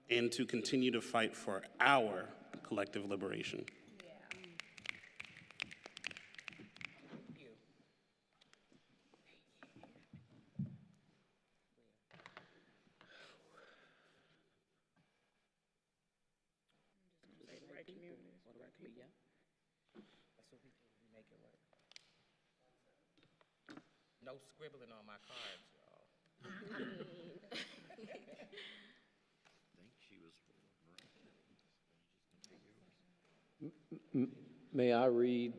and to continue to fight for our collective liberation. No scribbling on my cards, y'all. May I read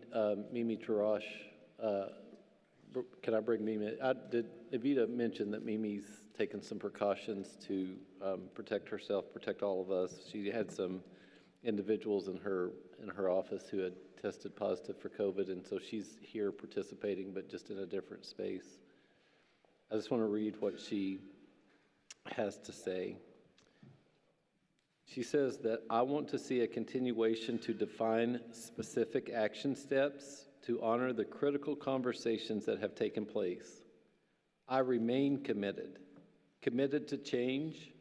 Mimi Tarash? Can I bring Mimi? Did Evita mention that Mimi's taken some precautions to protect herself, protect all of us? She had some individuals in her office who had tested positive for COVID, and so she's here participating, but just in a different space. I just want to read what she has to say. She says that I want to see a continuation to define specific action steps to honor the critical conversations that have taken place. I remain committed to change,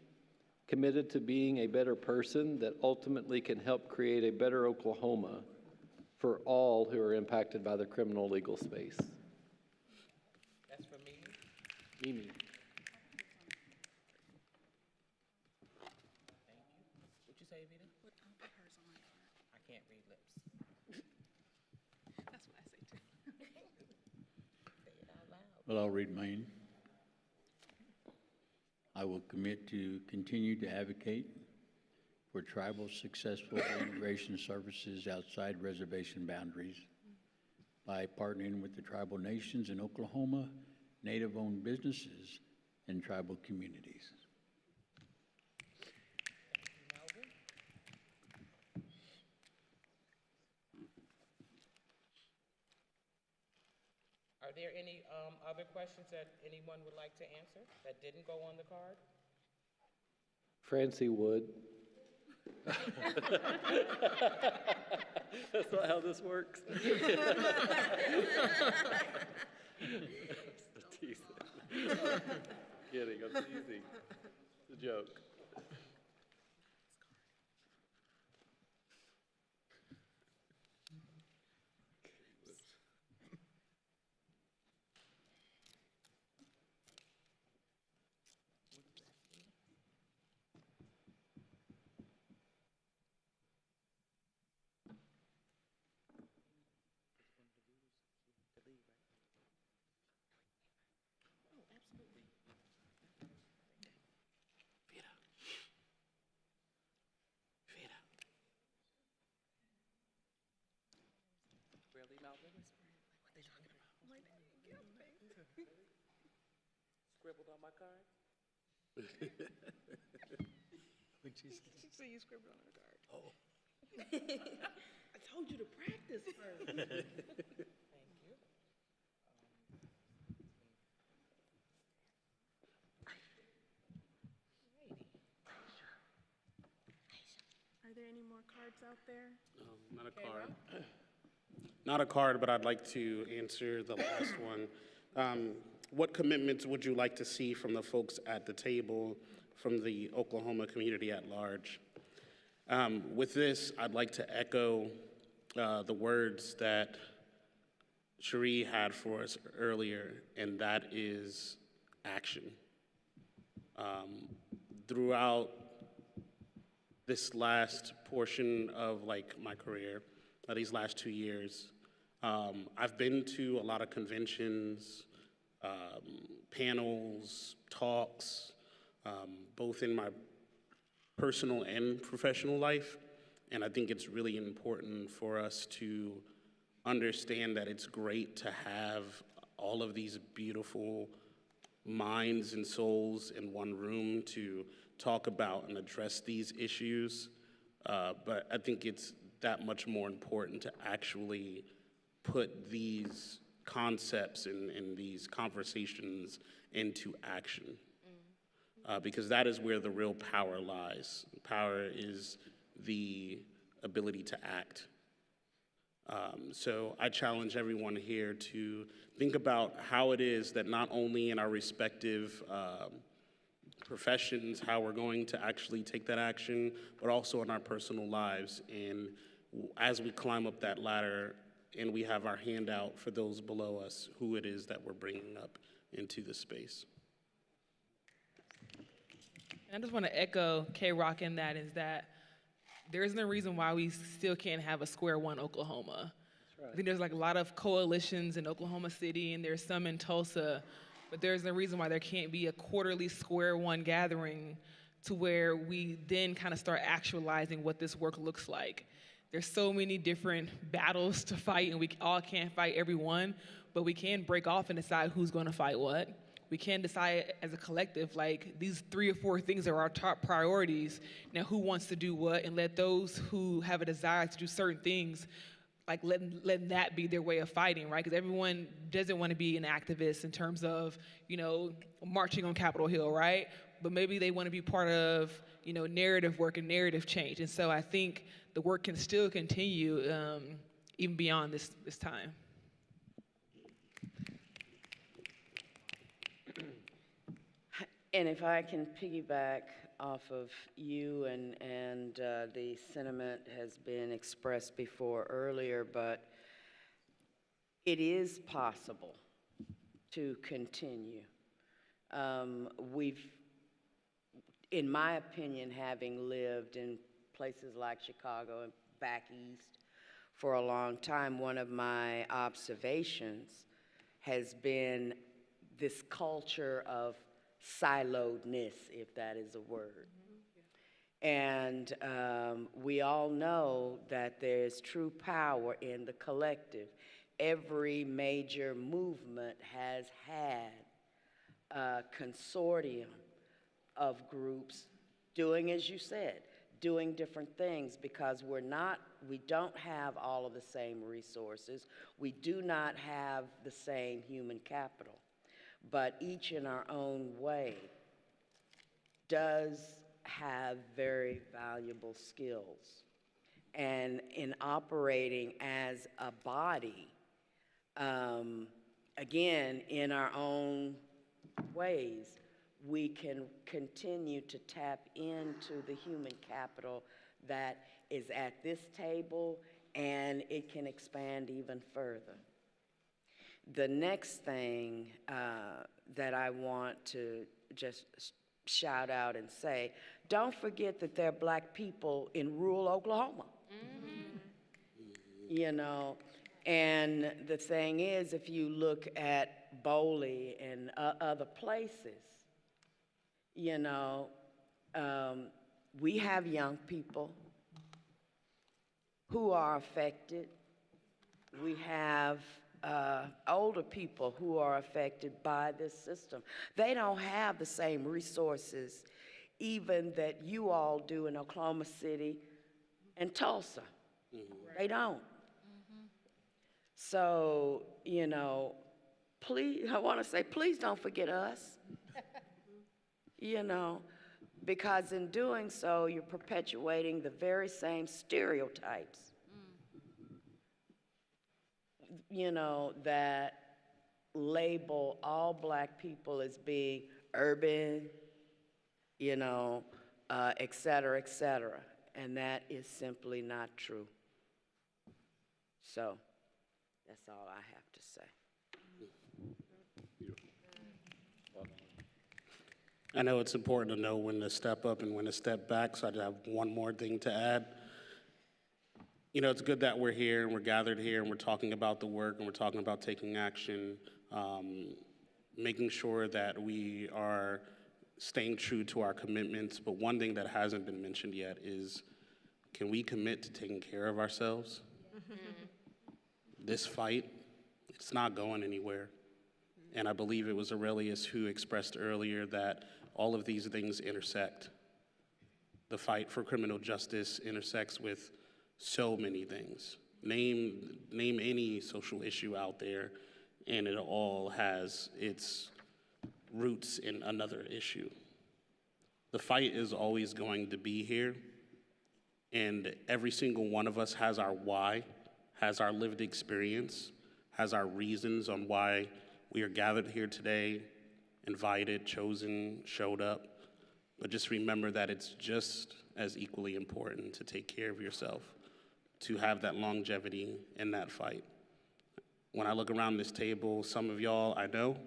committed to being a better person that ultimately can help create a better Oklahoma for all who are impacted by the criminal legal space. That's for me. Mimi. What'd you say, Vita? I can't read lips. That's what I say too. Say it out loud. Well, I'll read mine. I will commit to continue to advocate for tribal successful integration services outside reservation boundaries by partnering with the tribal nations in Oklahoma, Native-owned businesses, and tribal communities. Are there any other questions that anyone would like to answer that didn't go on the card? Francie would. That's not how this works. I'm teasing. Kidding, I'm teasing. It's a joke. Really, Melvin? What they talking about? Scribbled on my card? What'd you say? She said you scribbled on her card. Oh. I told you to practice first. Thank you. Are there any more cards out there? Not a card. Not a card, but I'd like to answer the last one. What commitments would you like to see from the folks at the table, from the Oklahoma community at large? With this, I'd like to echo the words that Cherie had for us earlier, and that is action. Throughout this last portion of my career, these last 2 years, I've been to a lot of conventions, panels, talks, both in my personal and professional life. And I think it's really important for us to understand that it's great to have all of these beautiful minds and souls in one room to talk about and address these issues. But I think it's that much more important to actually put these concepts and these conversations into action. Because that is where the real power lies. Power is the ability to act. So I challenge everyone here to think about how it is that not only in our respective professions, how we're going to actually take that action, but also in our personal lives. And as we climb up that ladder and we have our hand out for those below us, who it is that we're bringing up into the space. I just want to echo K-Rock in that is that there isn't a reason why we still can't have a Square One Oklahoma. Right. I think there's a lot of coalitions in Oklahoma City and there's some in Tulsa, but there's no reason why there can't be a quarterly Square One gathering to where we then kind of start actualizing what this work looks like. There's so many different battles to fight and we all can't fight every one, but we can break off and decide who's going to fight what. We can decide as a collective, these 3 or 4 things are our top priorities. Now, who wants to do what? And let those who have a desire to do certain things, let that be their way of fighting, right? Because everyone doesn't want to be an activist in terms of, marching on Capitol Hill, right? But maybe they want to be part of, narrative work and narrative change. And so I think the work can still continue even beyond this time. And if I can piggyback off of you and the sentiment has been expressed before earlier, but it is possible to continue We've, in my opinion, having lived in places like Chicago and back east for a long time, one of my observations has been this culture of siloedness, if that is a word. And we all know that there's true power in the collective. Every major movement has had a consortium of groups doing, as you said, doing different things, because we don't have all of the same resources. We do not have the same human capital, but each in our own way does have very valuable skills. And in operating as a body, again, in our own ways, we can continue to tap into the human capital that is at this table, and it can expand even further. The next thing that I want to just shout out and say, don't forget that there are Black people in rural Oklahoma. You know, and the thing is, if you look at Boley and other places, you know, we have young people who are affected. We have older people who are affected by this system. They don't have the same resources even that you all do in Oklahoma City and Tulsa. They don't. So, you know, please, I want to say, please don't forget us. You know, because in doing so, you're perpetuating the very same stereotypes, you know, that label all Black people as being urban, you know, et cetera, and that is simply not true. So that's all I have to say. I know it's important to know when to step up and when to step back, so I just have one more thing to add. You know, it's good that we're here and we're gathered here and we're talking about the work and we're talking about taking action, making sure that we are staying true to our commitments. But one thing that hasn't been mentioned yet is, can we commit to taking care of ourselves? This fight, it's not going anywhere. And I believe it was Aurelius who expressed earlier that all of these things intersect. The fight for criminal justice intersects with so many things. Name any social issue out there, and it all has its roots in another issue. The fight is always going to be here, and every single one of us has our why, has our lived experience, has our reasons on why we are gathered here today, invited, chosen, showed up. But just remember that it's just as equally important to take care of yourself, to have that longevity in that fight. When I look around this table, some of y'all I know,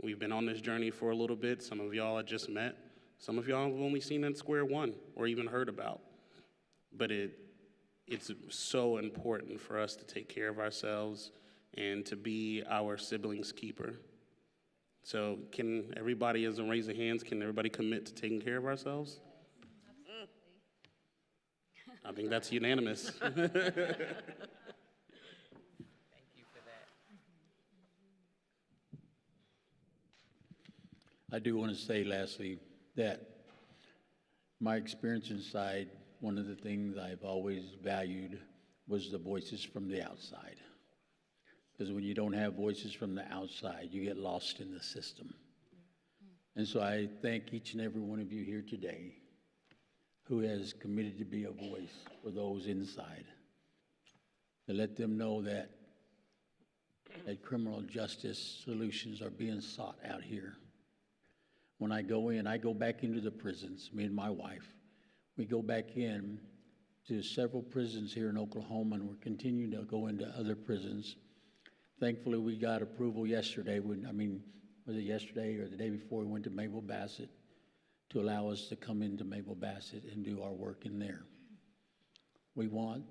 we've been on this journey for a little bit. Some of y'all I just met. Some of y'all I've only seen at Square One or even heard about. But it's so important for us to take care of ourselves and to be our siblings' keeper. So can everybody, as a raise of hands, can everybody commit to taking care of ourselves? I think that's unanimous. Thank you for that. I do want to say, lastly, that my experience inside, one of the things I've always valued was the voices from the outside. Because when you don't have voices from the outside, you get lost in the system. And so I thank each and every one of you here today who has committed to be a voice for those inside, to let them know that criminal justice solutions are being sought out here. When I go in, I go back into the prisons, me and my wife. We go back in to several prisons here in Oklahoma, and we're continuing to go into other prisons. Thankfully, we got approval yesterday. was it yesterday or the day before, we went to Mabel Bassett to allow us to come into Mabel Bassett and do our work in there. We want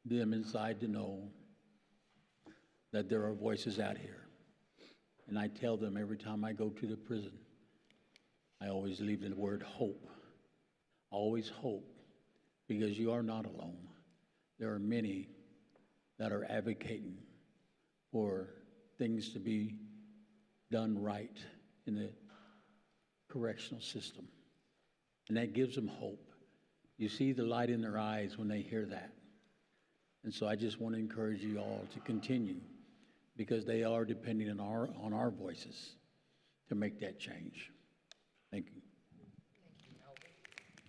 them inside to know that there are voices out here. And I tell them every time I go to the prison, I always leave the word hope. Always hope, because you are not alone. There are many that are advocating for things to be done right in the correctional system. And that gives them hope. You see the light in their eyes when they hear that. And so I just want to encourage you all to continue, because they are depending on our voices to make that change. Thank you.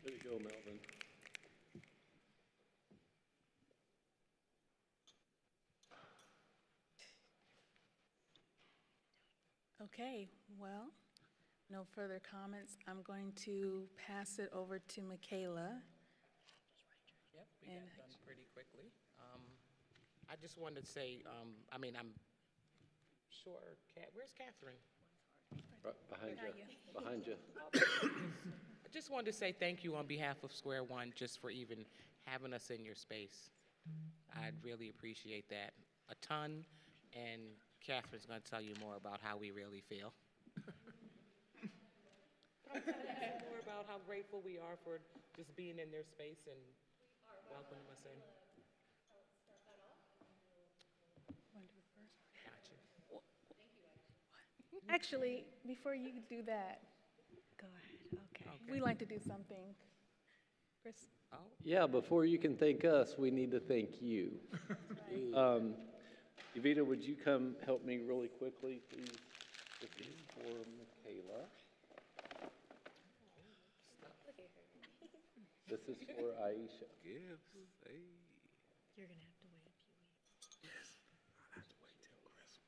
There you go, Melvin. Okay, well, no further comments. I'm going to pass it over to Michaela. Yep, we got done pretty quickly. I just wanted to say, I'm sure, where's Catherine? Right behind you. I just wanted to say thank you on behalf of Square One just for even having us in your space. I'd really appreciate that a ton, and Catherine's going to tell you more about how we really feel. But I'm going to tell you more about how grateful we are for just being in their space and welcoming us in. Actually, before you do that, Go ahead, okay. we like to do something. Chris? Oh. Yeah, before you can thank us, we need to thank you. Evita, would you come help me really quickly, please? This is for Michaela. This is for Aisha. You're going to have to wait a few weeks. Yes, I'll have to wait till Christmas.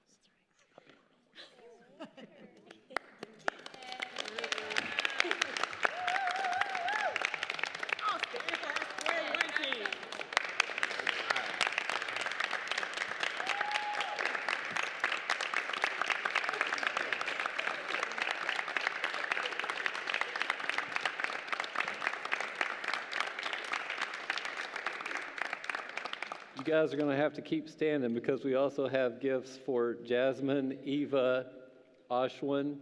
You guys are going to have to keep standing because we also have gifts for Jasmine, Eva, Ashwin,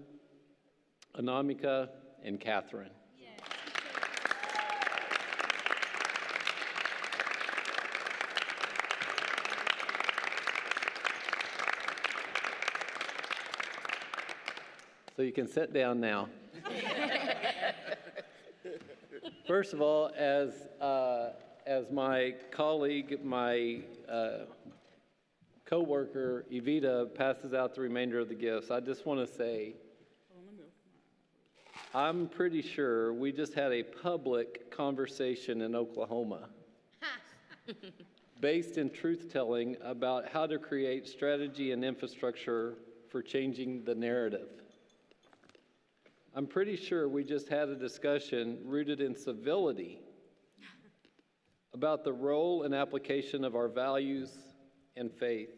Anamika, and Catherine. So you can sit down now. First of all, as my colleague, my co-worker, Evita, passes out the remainder of the gifts, I just want to say, I'm pretty sure we just had a public conversation in Oklahoma based in truth-telling about how to create strategy and infrastructure for changing the narrative. I'm pretty sure we just had a discussion rooted in civility about the role and application of our values and faith.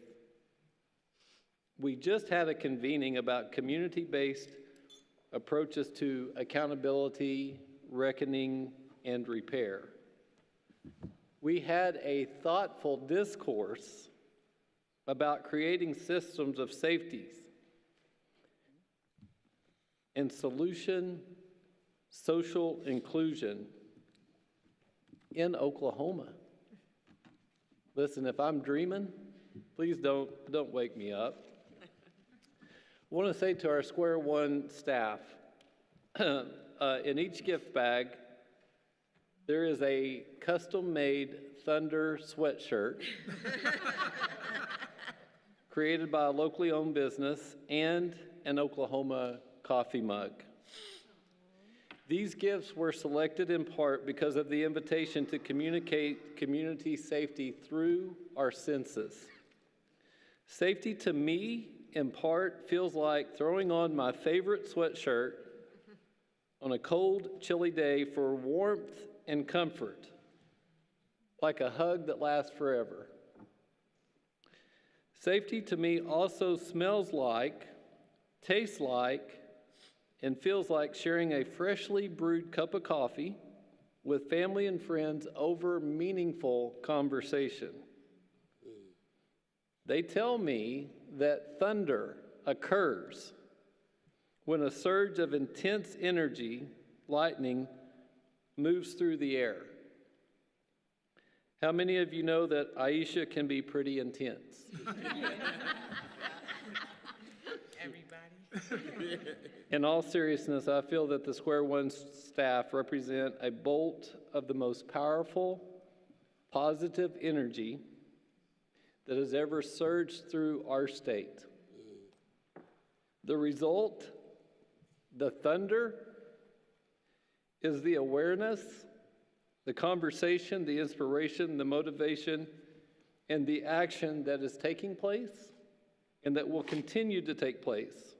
We just had a convening about community-based approaches to accountability, reckoning, and repair. We had a thoughtful discourse about creating systems of safeties and solution social inclusion in Oklahoma. Listen, if I'm dreaming, please don't wake me up. I want to say to our Square One staff, in each gift bag, there is a custom-made Thunder sweatshirt created by a locally owned business and an Oklahoma coffee mug. These gifts were selected in part because of the invitation to communicate community safety through our senses. Safety to me, in part, feels like throwing on my favorite sweatshirt on a cold, chilly day for warmth and comfort, like a hug that lasts forever. Safety to me also smells like tastes like and feels like sharing a freshly brewed cup of coffee with family and friends over meaningful conversation. They tell me that thunder occurs when a surge of intense energy, lightning, moves through the air. How many of you know that Aisha can be pretty intense? Everybody. In all seriousness, I feel that the Square One staff represent a bolt of the most powerful, positive energy that has ever surged through our state. The result, the thunder, is the awareness, the conversation, the inspiration, the motivation, and the action that is taking place and that will continue to take place.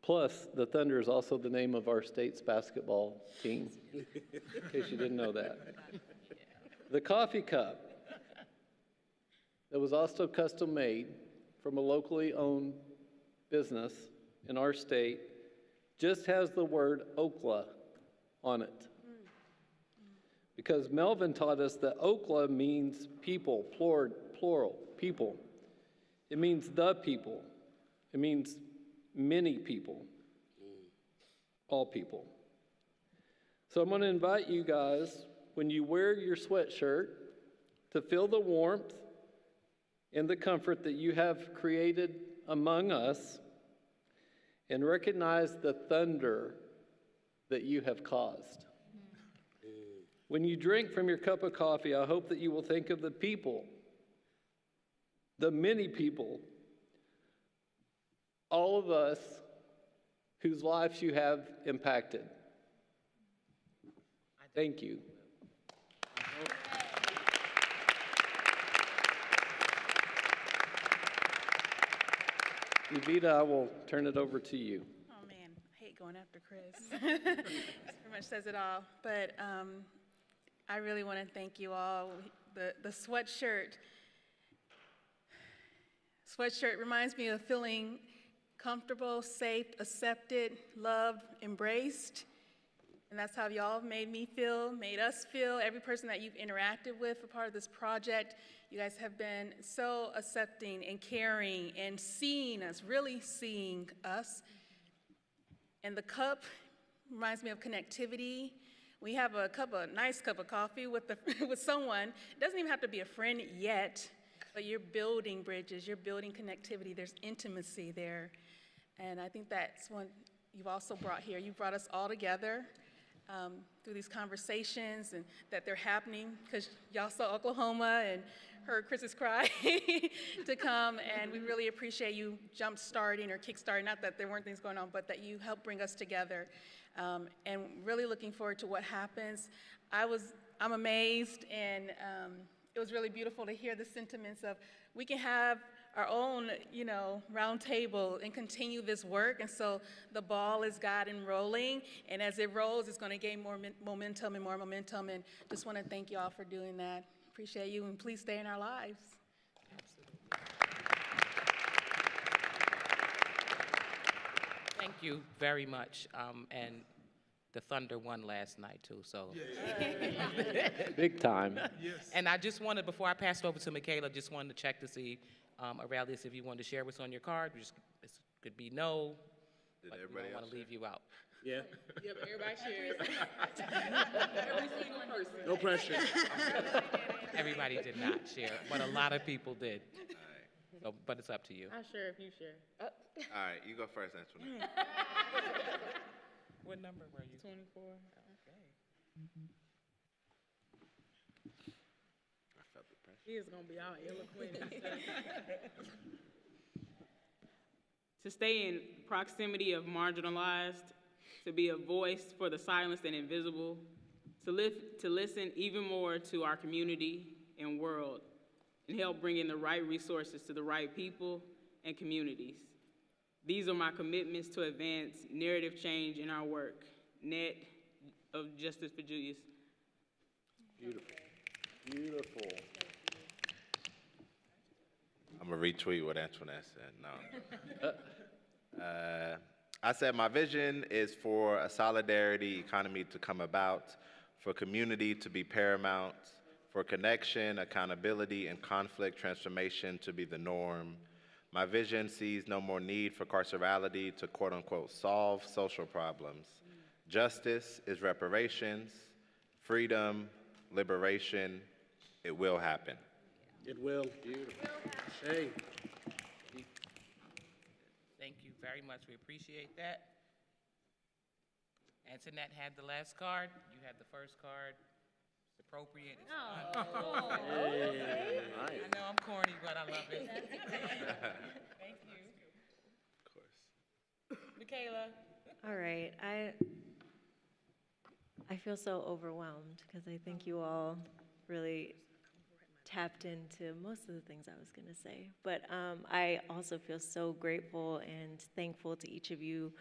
Plus, the Thunder is also the name of our state's basketball team, in case you didn't know that. The coffee cup that was also custom made from a locally owned business in our state just has the word Okla on it. Because Melvin taught us that Okla means people, plural, people. It means the people. It means many people, all people. So I'm going to invite you guys, when you wear your sweatshirt, to feel the warmth and the comfort that you have created among us and recognize the thunder that you have caused. When you drink from your cup of coffee, I hope that you will think of the people, the many people, all of us whose lives you have impacted. Thank you. Evita, I will turn it over to you. Oh man, I hate going after Chris. This pretty much says it all. But I really want to thank you all. The sweatshirt reminds me of feeling comfortable, safe, accepted, loved, embraced. And that's how y'all made me feel, made us feel. Every person that you've interacted with for part of this project, you guys have been so accepting and caring and seeing us, really seeing us. And the cup reminds me of connectivity. We have a nice cup of coffee with someone. It doesn't even have to be a friend yet, but you're building bridges, you're building connectivity. There's intimacy there. And I think that's what you've also brought here. You brought us all together through these conversations, and that they're happening because y'all saw Oklahoma and heard Chris's cry to come, and we really appreciate you jump-starting or kick-starting, not that there weren't things going on, but that you helped bring us together, and really looking forward to what happens. I'm amazed, and it was really beautiful to hear the sentiments of we can have our own, round table and continue this work. And so the ball is gotten rolling, and as it rolls, it's going to gain more momentum and more momentum. And just want to thank you all for doing that. Appreciate you, and please stay in our lives. Thank you very much. And the Thunder won last night, too, so. Big time. Yes. And I just wanted, before I pass it over to Michaela, just wanted to check to see, Aurelius, if you wanted to share what's on your card. It could be no, but we don't want to leave you out. Yeah. Yeah, but everybody shares. Every single person. No pressure. Everybody did not share, but a lot of people did. So, but it's up to you. I share if you share. All right, you go first, Antoinette. What number were you? 24. Okay. I felt the pressure. He is going to be all eloquent. To stay in proximity of marginalized, to be a voice for the silenced and invisible, to listen even more to our community and world, and help bring in the right resources to the right people and communities. These are my commitments to advance narrative change in our work. Net of Justice for Julius. Beautiful. Beautiful. I'm gonna retweet what Antoinette said. No. I said my vision is for a solidarity economy to come about, for community to be paramount, for connection, accountability, and conflict transformation to be the norm. My vision sees no more need for carcerality to quote unquote solve social problems. Justice is reparations, freedom, liberation. It will happen. It will. Beautiful. Hey. Thank you very much. We appreciate that. Antoinette had the last card. You had the first card. It's appropriate. It's fun. Hey. Nice. I know I'm corny, but I love it. Thank you. Of course. Michaela. All right, I feel so overwhelmed because I think you all really tapped into most of the things I was going to say. But I also feel so grateful and thankful to each of you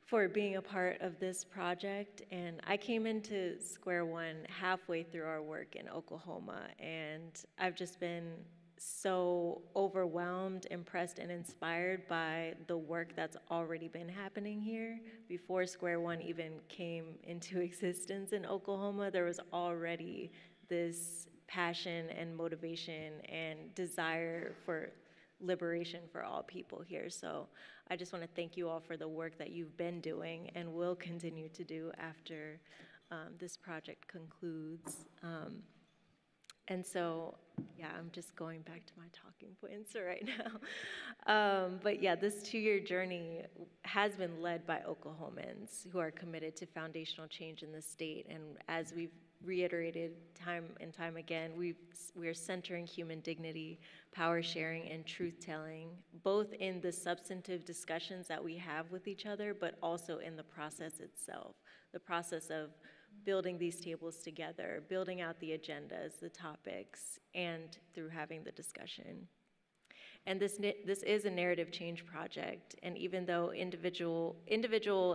for being a part of this project. And I came into Square One halfway through our work in Oklahoma, and I've just been so overwhelmed, impressed, and inspired by the work that's already been happening here. Before Square One even came into existence in Oklahoma, there was already this passion and motivation and desire for liberation for all people here. So I just want to thank you all for the work that you've been doing and will continue to do after this project concludes. And so, yeah, I'm just going back to my talking points right now. But yeah, this 2-year journey has been led by Oklahomans who are committed to foundational change in the state. And as we've reiterated time and time again, we are centering human dignity, power sharing, and truth-telling, both in the substantive discussions that we have with each other, but also in the process itself, the process of building these tables together, building out the agendas, the topics, and through having the discussion. And this is a narrative change project, and even though individual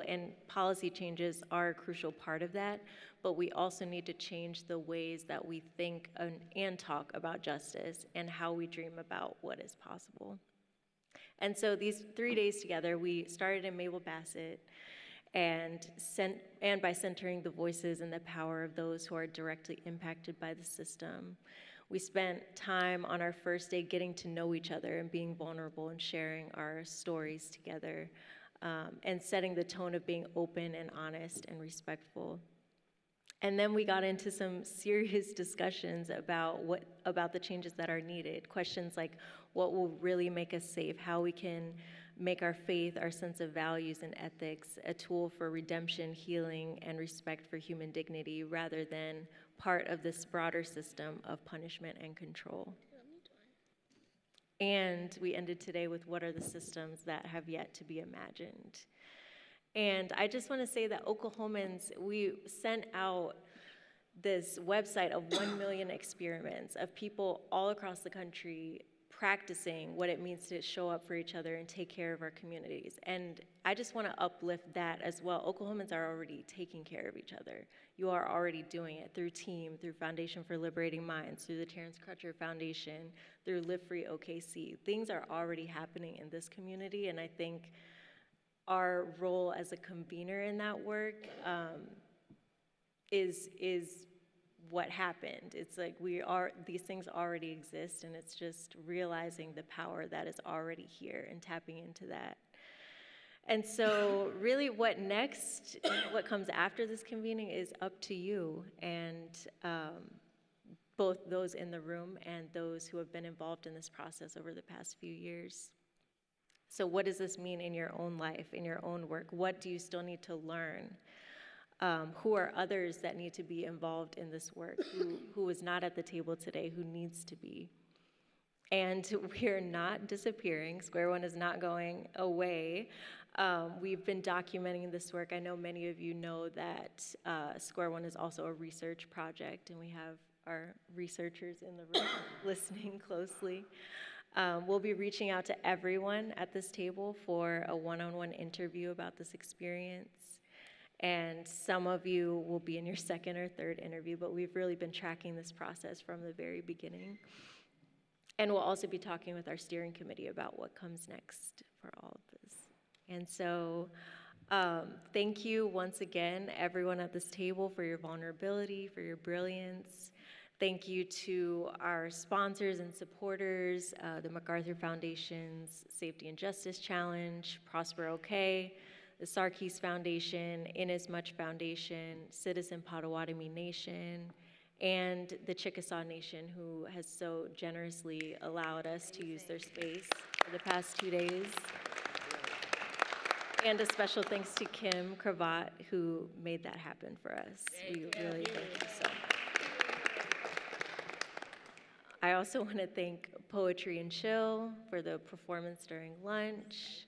and policy changes are a crucial part of that, but we also need to change the ways that we think and talk about justice and how we dream about what is possible. And so these 3 days together, we started in Mabel Bassett, and by centering the voices and the power of those who are directly impacted by the system. We spent time on our first day getting to know each other and being vulnerable and sharing our stories together, and setting the tone of being open and honest and respectful. And then we got into some serious discussions about the changes that are needed. Questions like what will really make us safe, how we can make our faith, our sense of values and ethics, a tool for redemption, healing, and respect for human dignity, rather than part of this broader system of punishment and control. And we ended today with what are the systems that have yet to be imagined. And I just want to say that Oklahomans, we sent out this website of 1 million experiments of people all across the country practicing what it means to show up for each other and take care of our communities. And I just want to uplift that as well. Oklahomans are already taking care of each other. You are already doing it through TEAM, through Foundation for Liberating Minds, through the Terrence Crutcher Foundation, through Live Free OKC. Things are already happening in this community, and I think our role as a convener in that work is what happened. It's like these things already exist, and it's just realizing the power that is already here and tapping into that. And so really what next, what comes after this convening is up to you, and both those in the room and those who have been involved in this process over the past few years. So what does this mean in your own life, in your own work? What do you still need to learn? Who are others that need to be involved in this work, who is not at the table today, who needs to be? And we're not disappearing. Square One is not going away. We've been documenting this work. I know many of you know that Square One is also a research project, and we have our researchers in the room listening closely. We'll be reaching out to everyone at this table for a one-on-one interview about this experience. And some of you will be in your second or third interview, but we've really been tracking this process from the very beginning. And we'll also be talking with our steering committee about what comes next for all of this. And so thank you once again, everyone at this table, for your vulnerability, for your brilliance. Thank you to our sponsors and supporters, the MacArthur Foundation's Safety and Justice Challenge, Prosper OK, the Sarkees Foundation, Inasmuch Foundation, Citizen Potawatomi Nation, and the Chickasaw Nation, who has so generously allowed us to use their space for the past 2 days. And a special thanks to Kim Cravat, who made that happen for us. We really thank you so much. I also want to thank Poetry and Chill for the performance during lunch.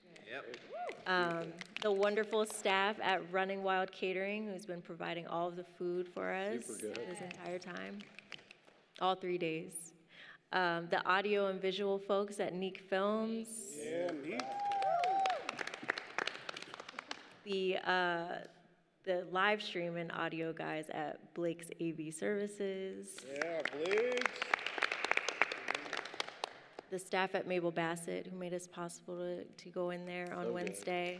The wonderful staff at Running Wild Catering, who's been providing all of the food for us this entire time, all 3 days. The audio and visual folks at Neek Films. Yeah, Neek. The live stream and audio guys at Blake's AV Services. Yeah, Blake. The staff at Mabel Bassett, who made it possible to go in there on Wednesday.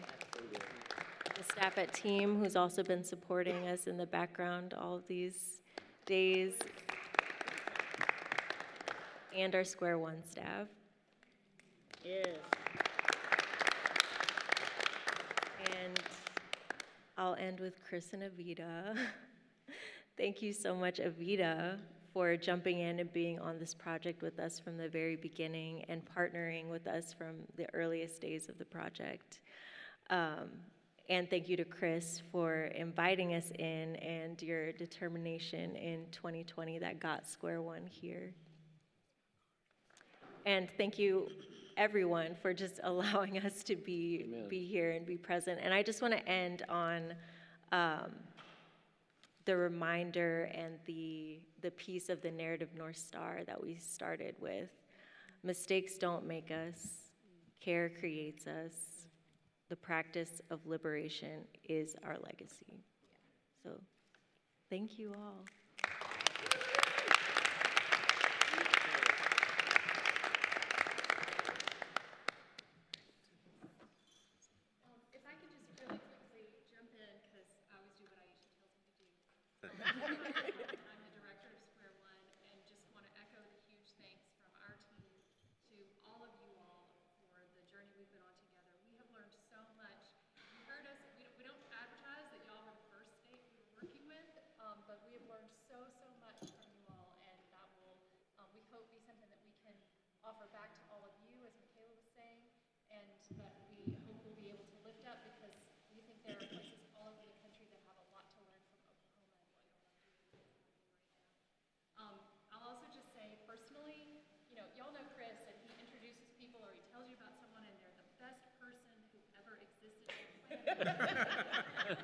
The staff at Team, who's also been supporting us in the background all of these days. And our Square One staff. Yes. And I'll end with Chris and Avita. Thank you so much, Avita, for jumping in and being on this project with us from the very beginning and partnering with us from the earliest days of the project. And thank you to Chris for inviting us in and your determination in 2020 that got Square One here. And thank you, everyone, for just allowing us to be here and be present. And I just want to end on the reminder and the piece of the narrative North Star that we started with. Mistakes don't make us, care creates us. The practice of liberation is our legacy. So thank you all. If I could just really quickly jump in, because I always do what Aisha tells me to do. I'm the director of Square One, and just want to echo the huge thanks from our team to all of you all for the journey we've been on together. We have learned so much. You heard us, we don't advertise that y'all were the first state we were working with, but we have learned so much from you all, and that will, we hope, be something that we can offer back to all of you, as Michaela was saying, and that we hope we'll be able to lift up, because we think there are places all over the country that have a lot to learn from Oklahoma and what y'all are doing right now. I'll also just say personally, y'all know Chris, and he introduces people or he tells you about someone and they're the best person who ever existed on the planet. And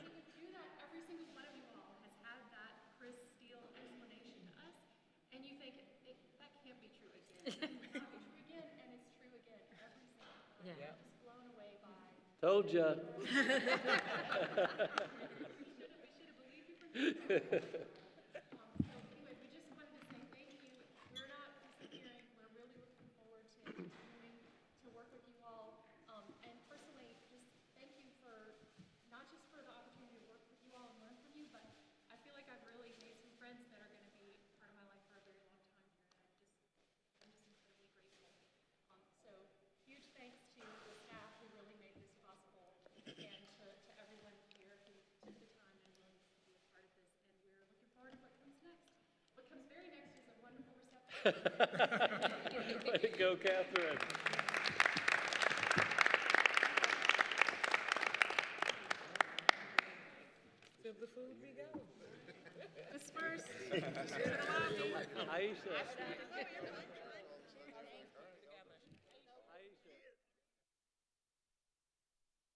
he would do that. Every single one of you all has had that Chris Steele explanation to us, and you think, that can't be true again. It cannot be true again, and it's true again every single time. Yeah. I'm just blown away by. Told ya. We should have believed you from the beginning. So anyway, we just wanted to say thank you. We're not disappearing. We're really looking forward to continuing to work with you all. And personally, just thank you for, not just for the opportunity to work with you all and learn from you, but I feel like I've really made some friends that are going to be part of my life for a very long time here, and I'm just incredibly grateful. So huge thanks to the staff who really made this possible, and to everyone here who took the time and willingness to be a part of this, and we're looking forward to what comes next. What comes very next is a wonderful reception. Way to go, Catherine. To the food we go. Disperse. Aisha.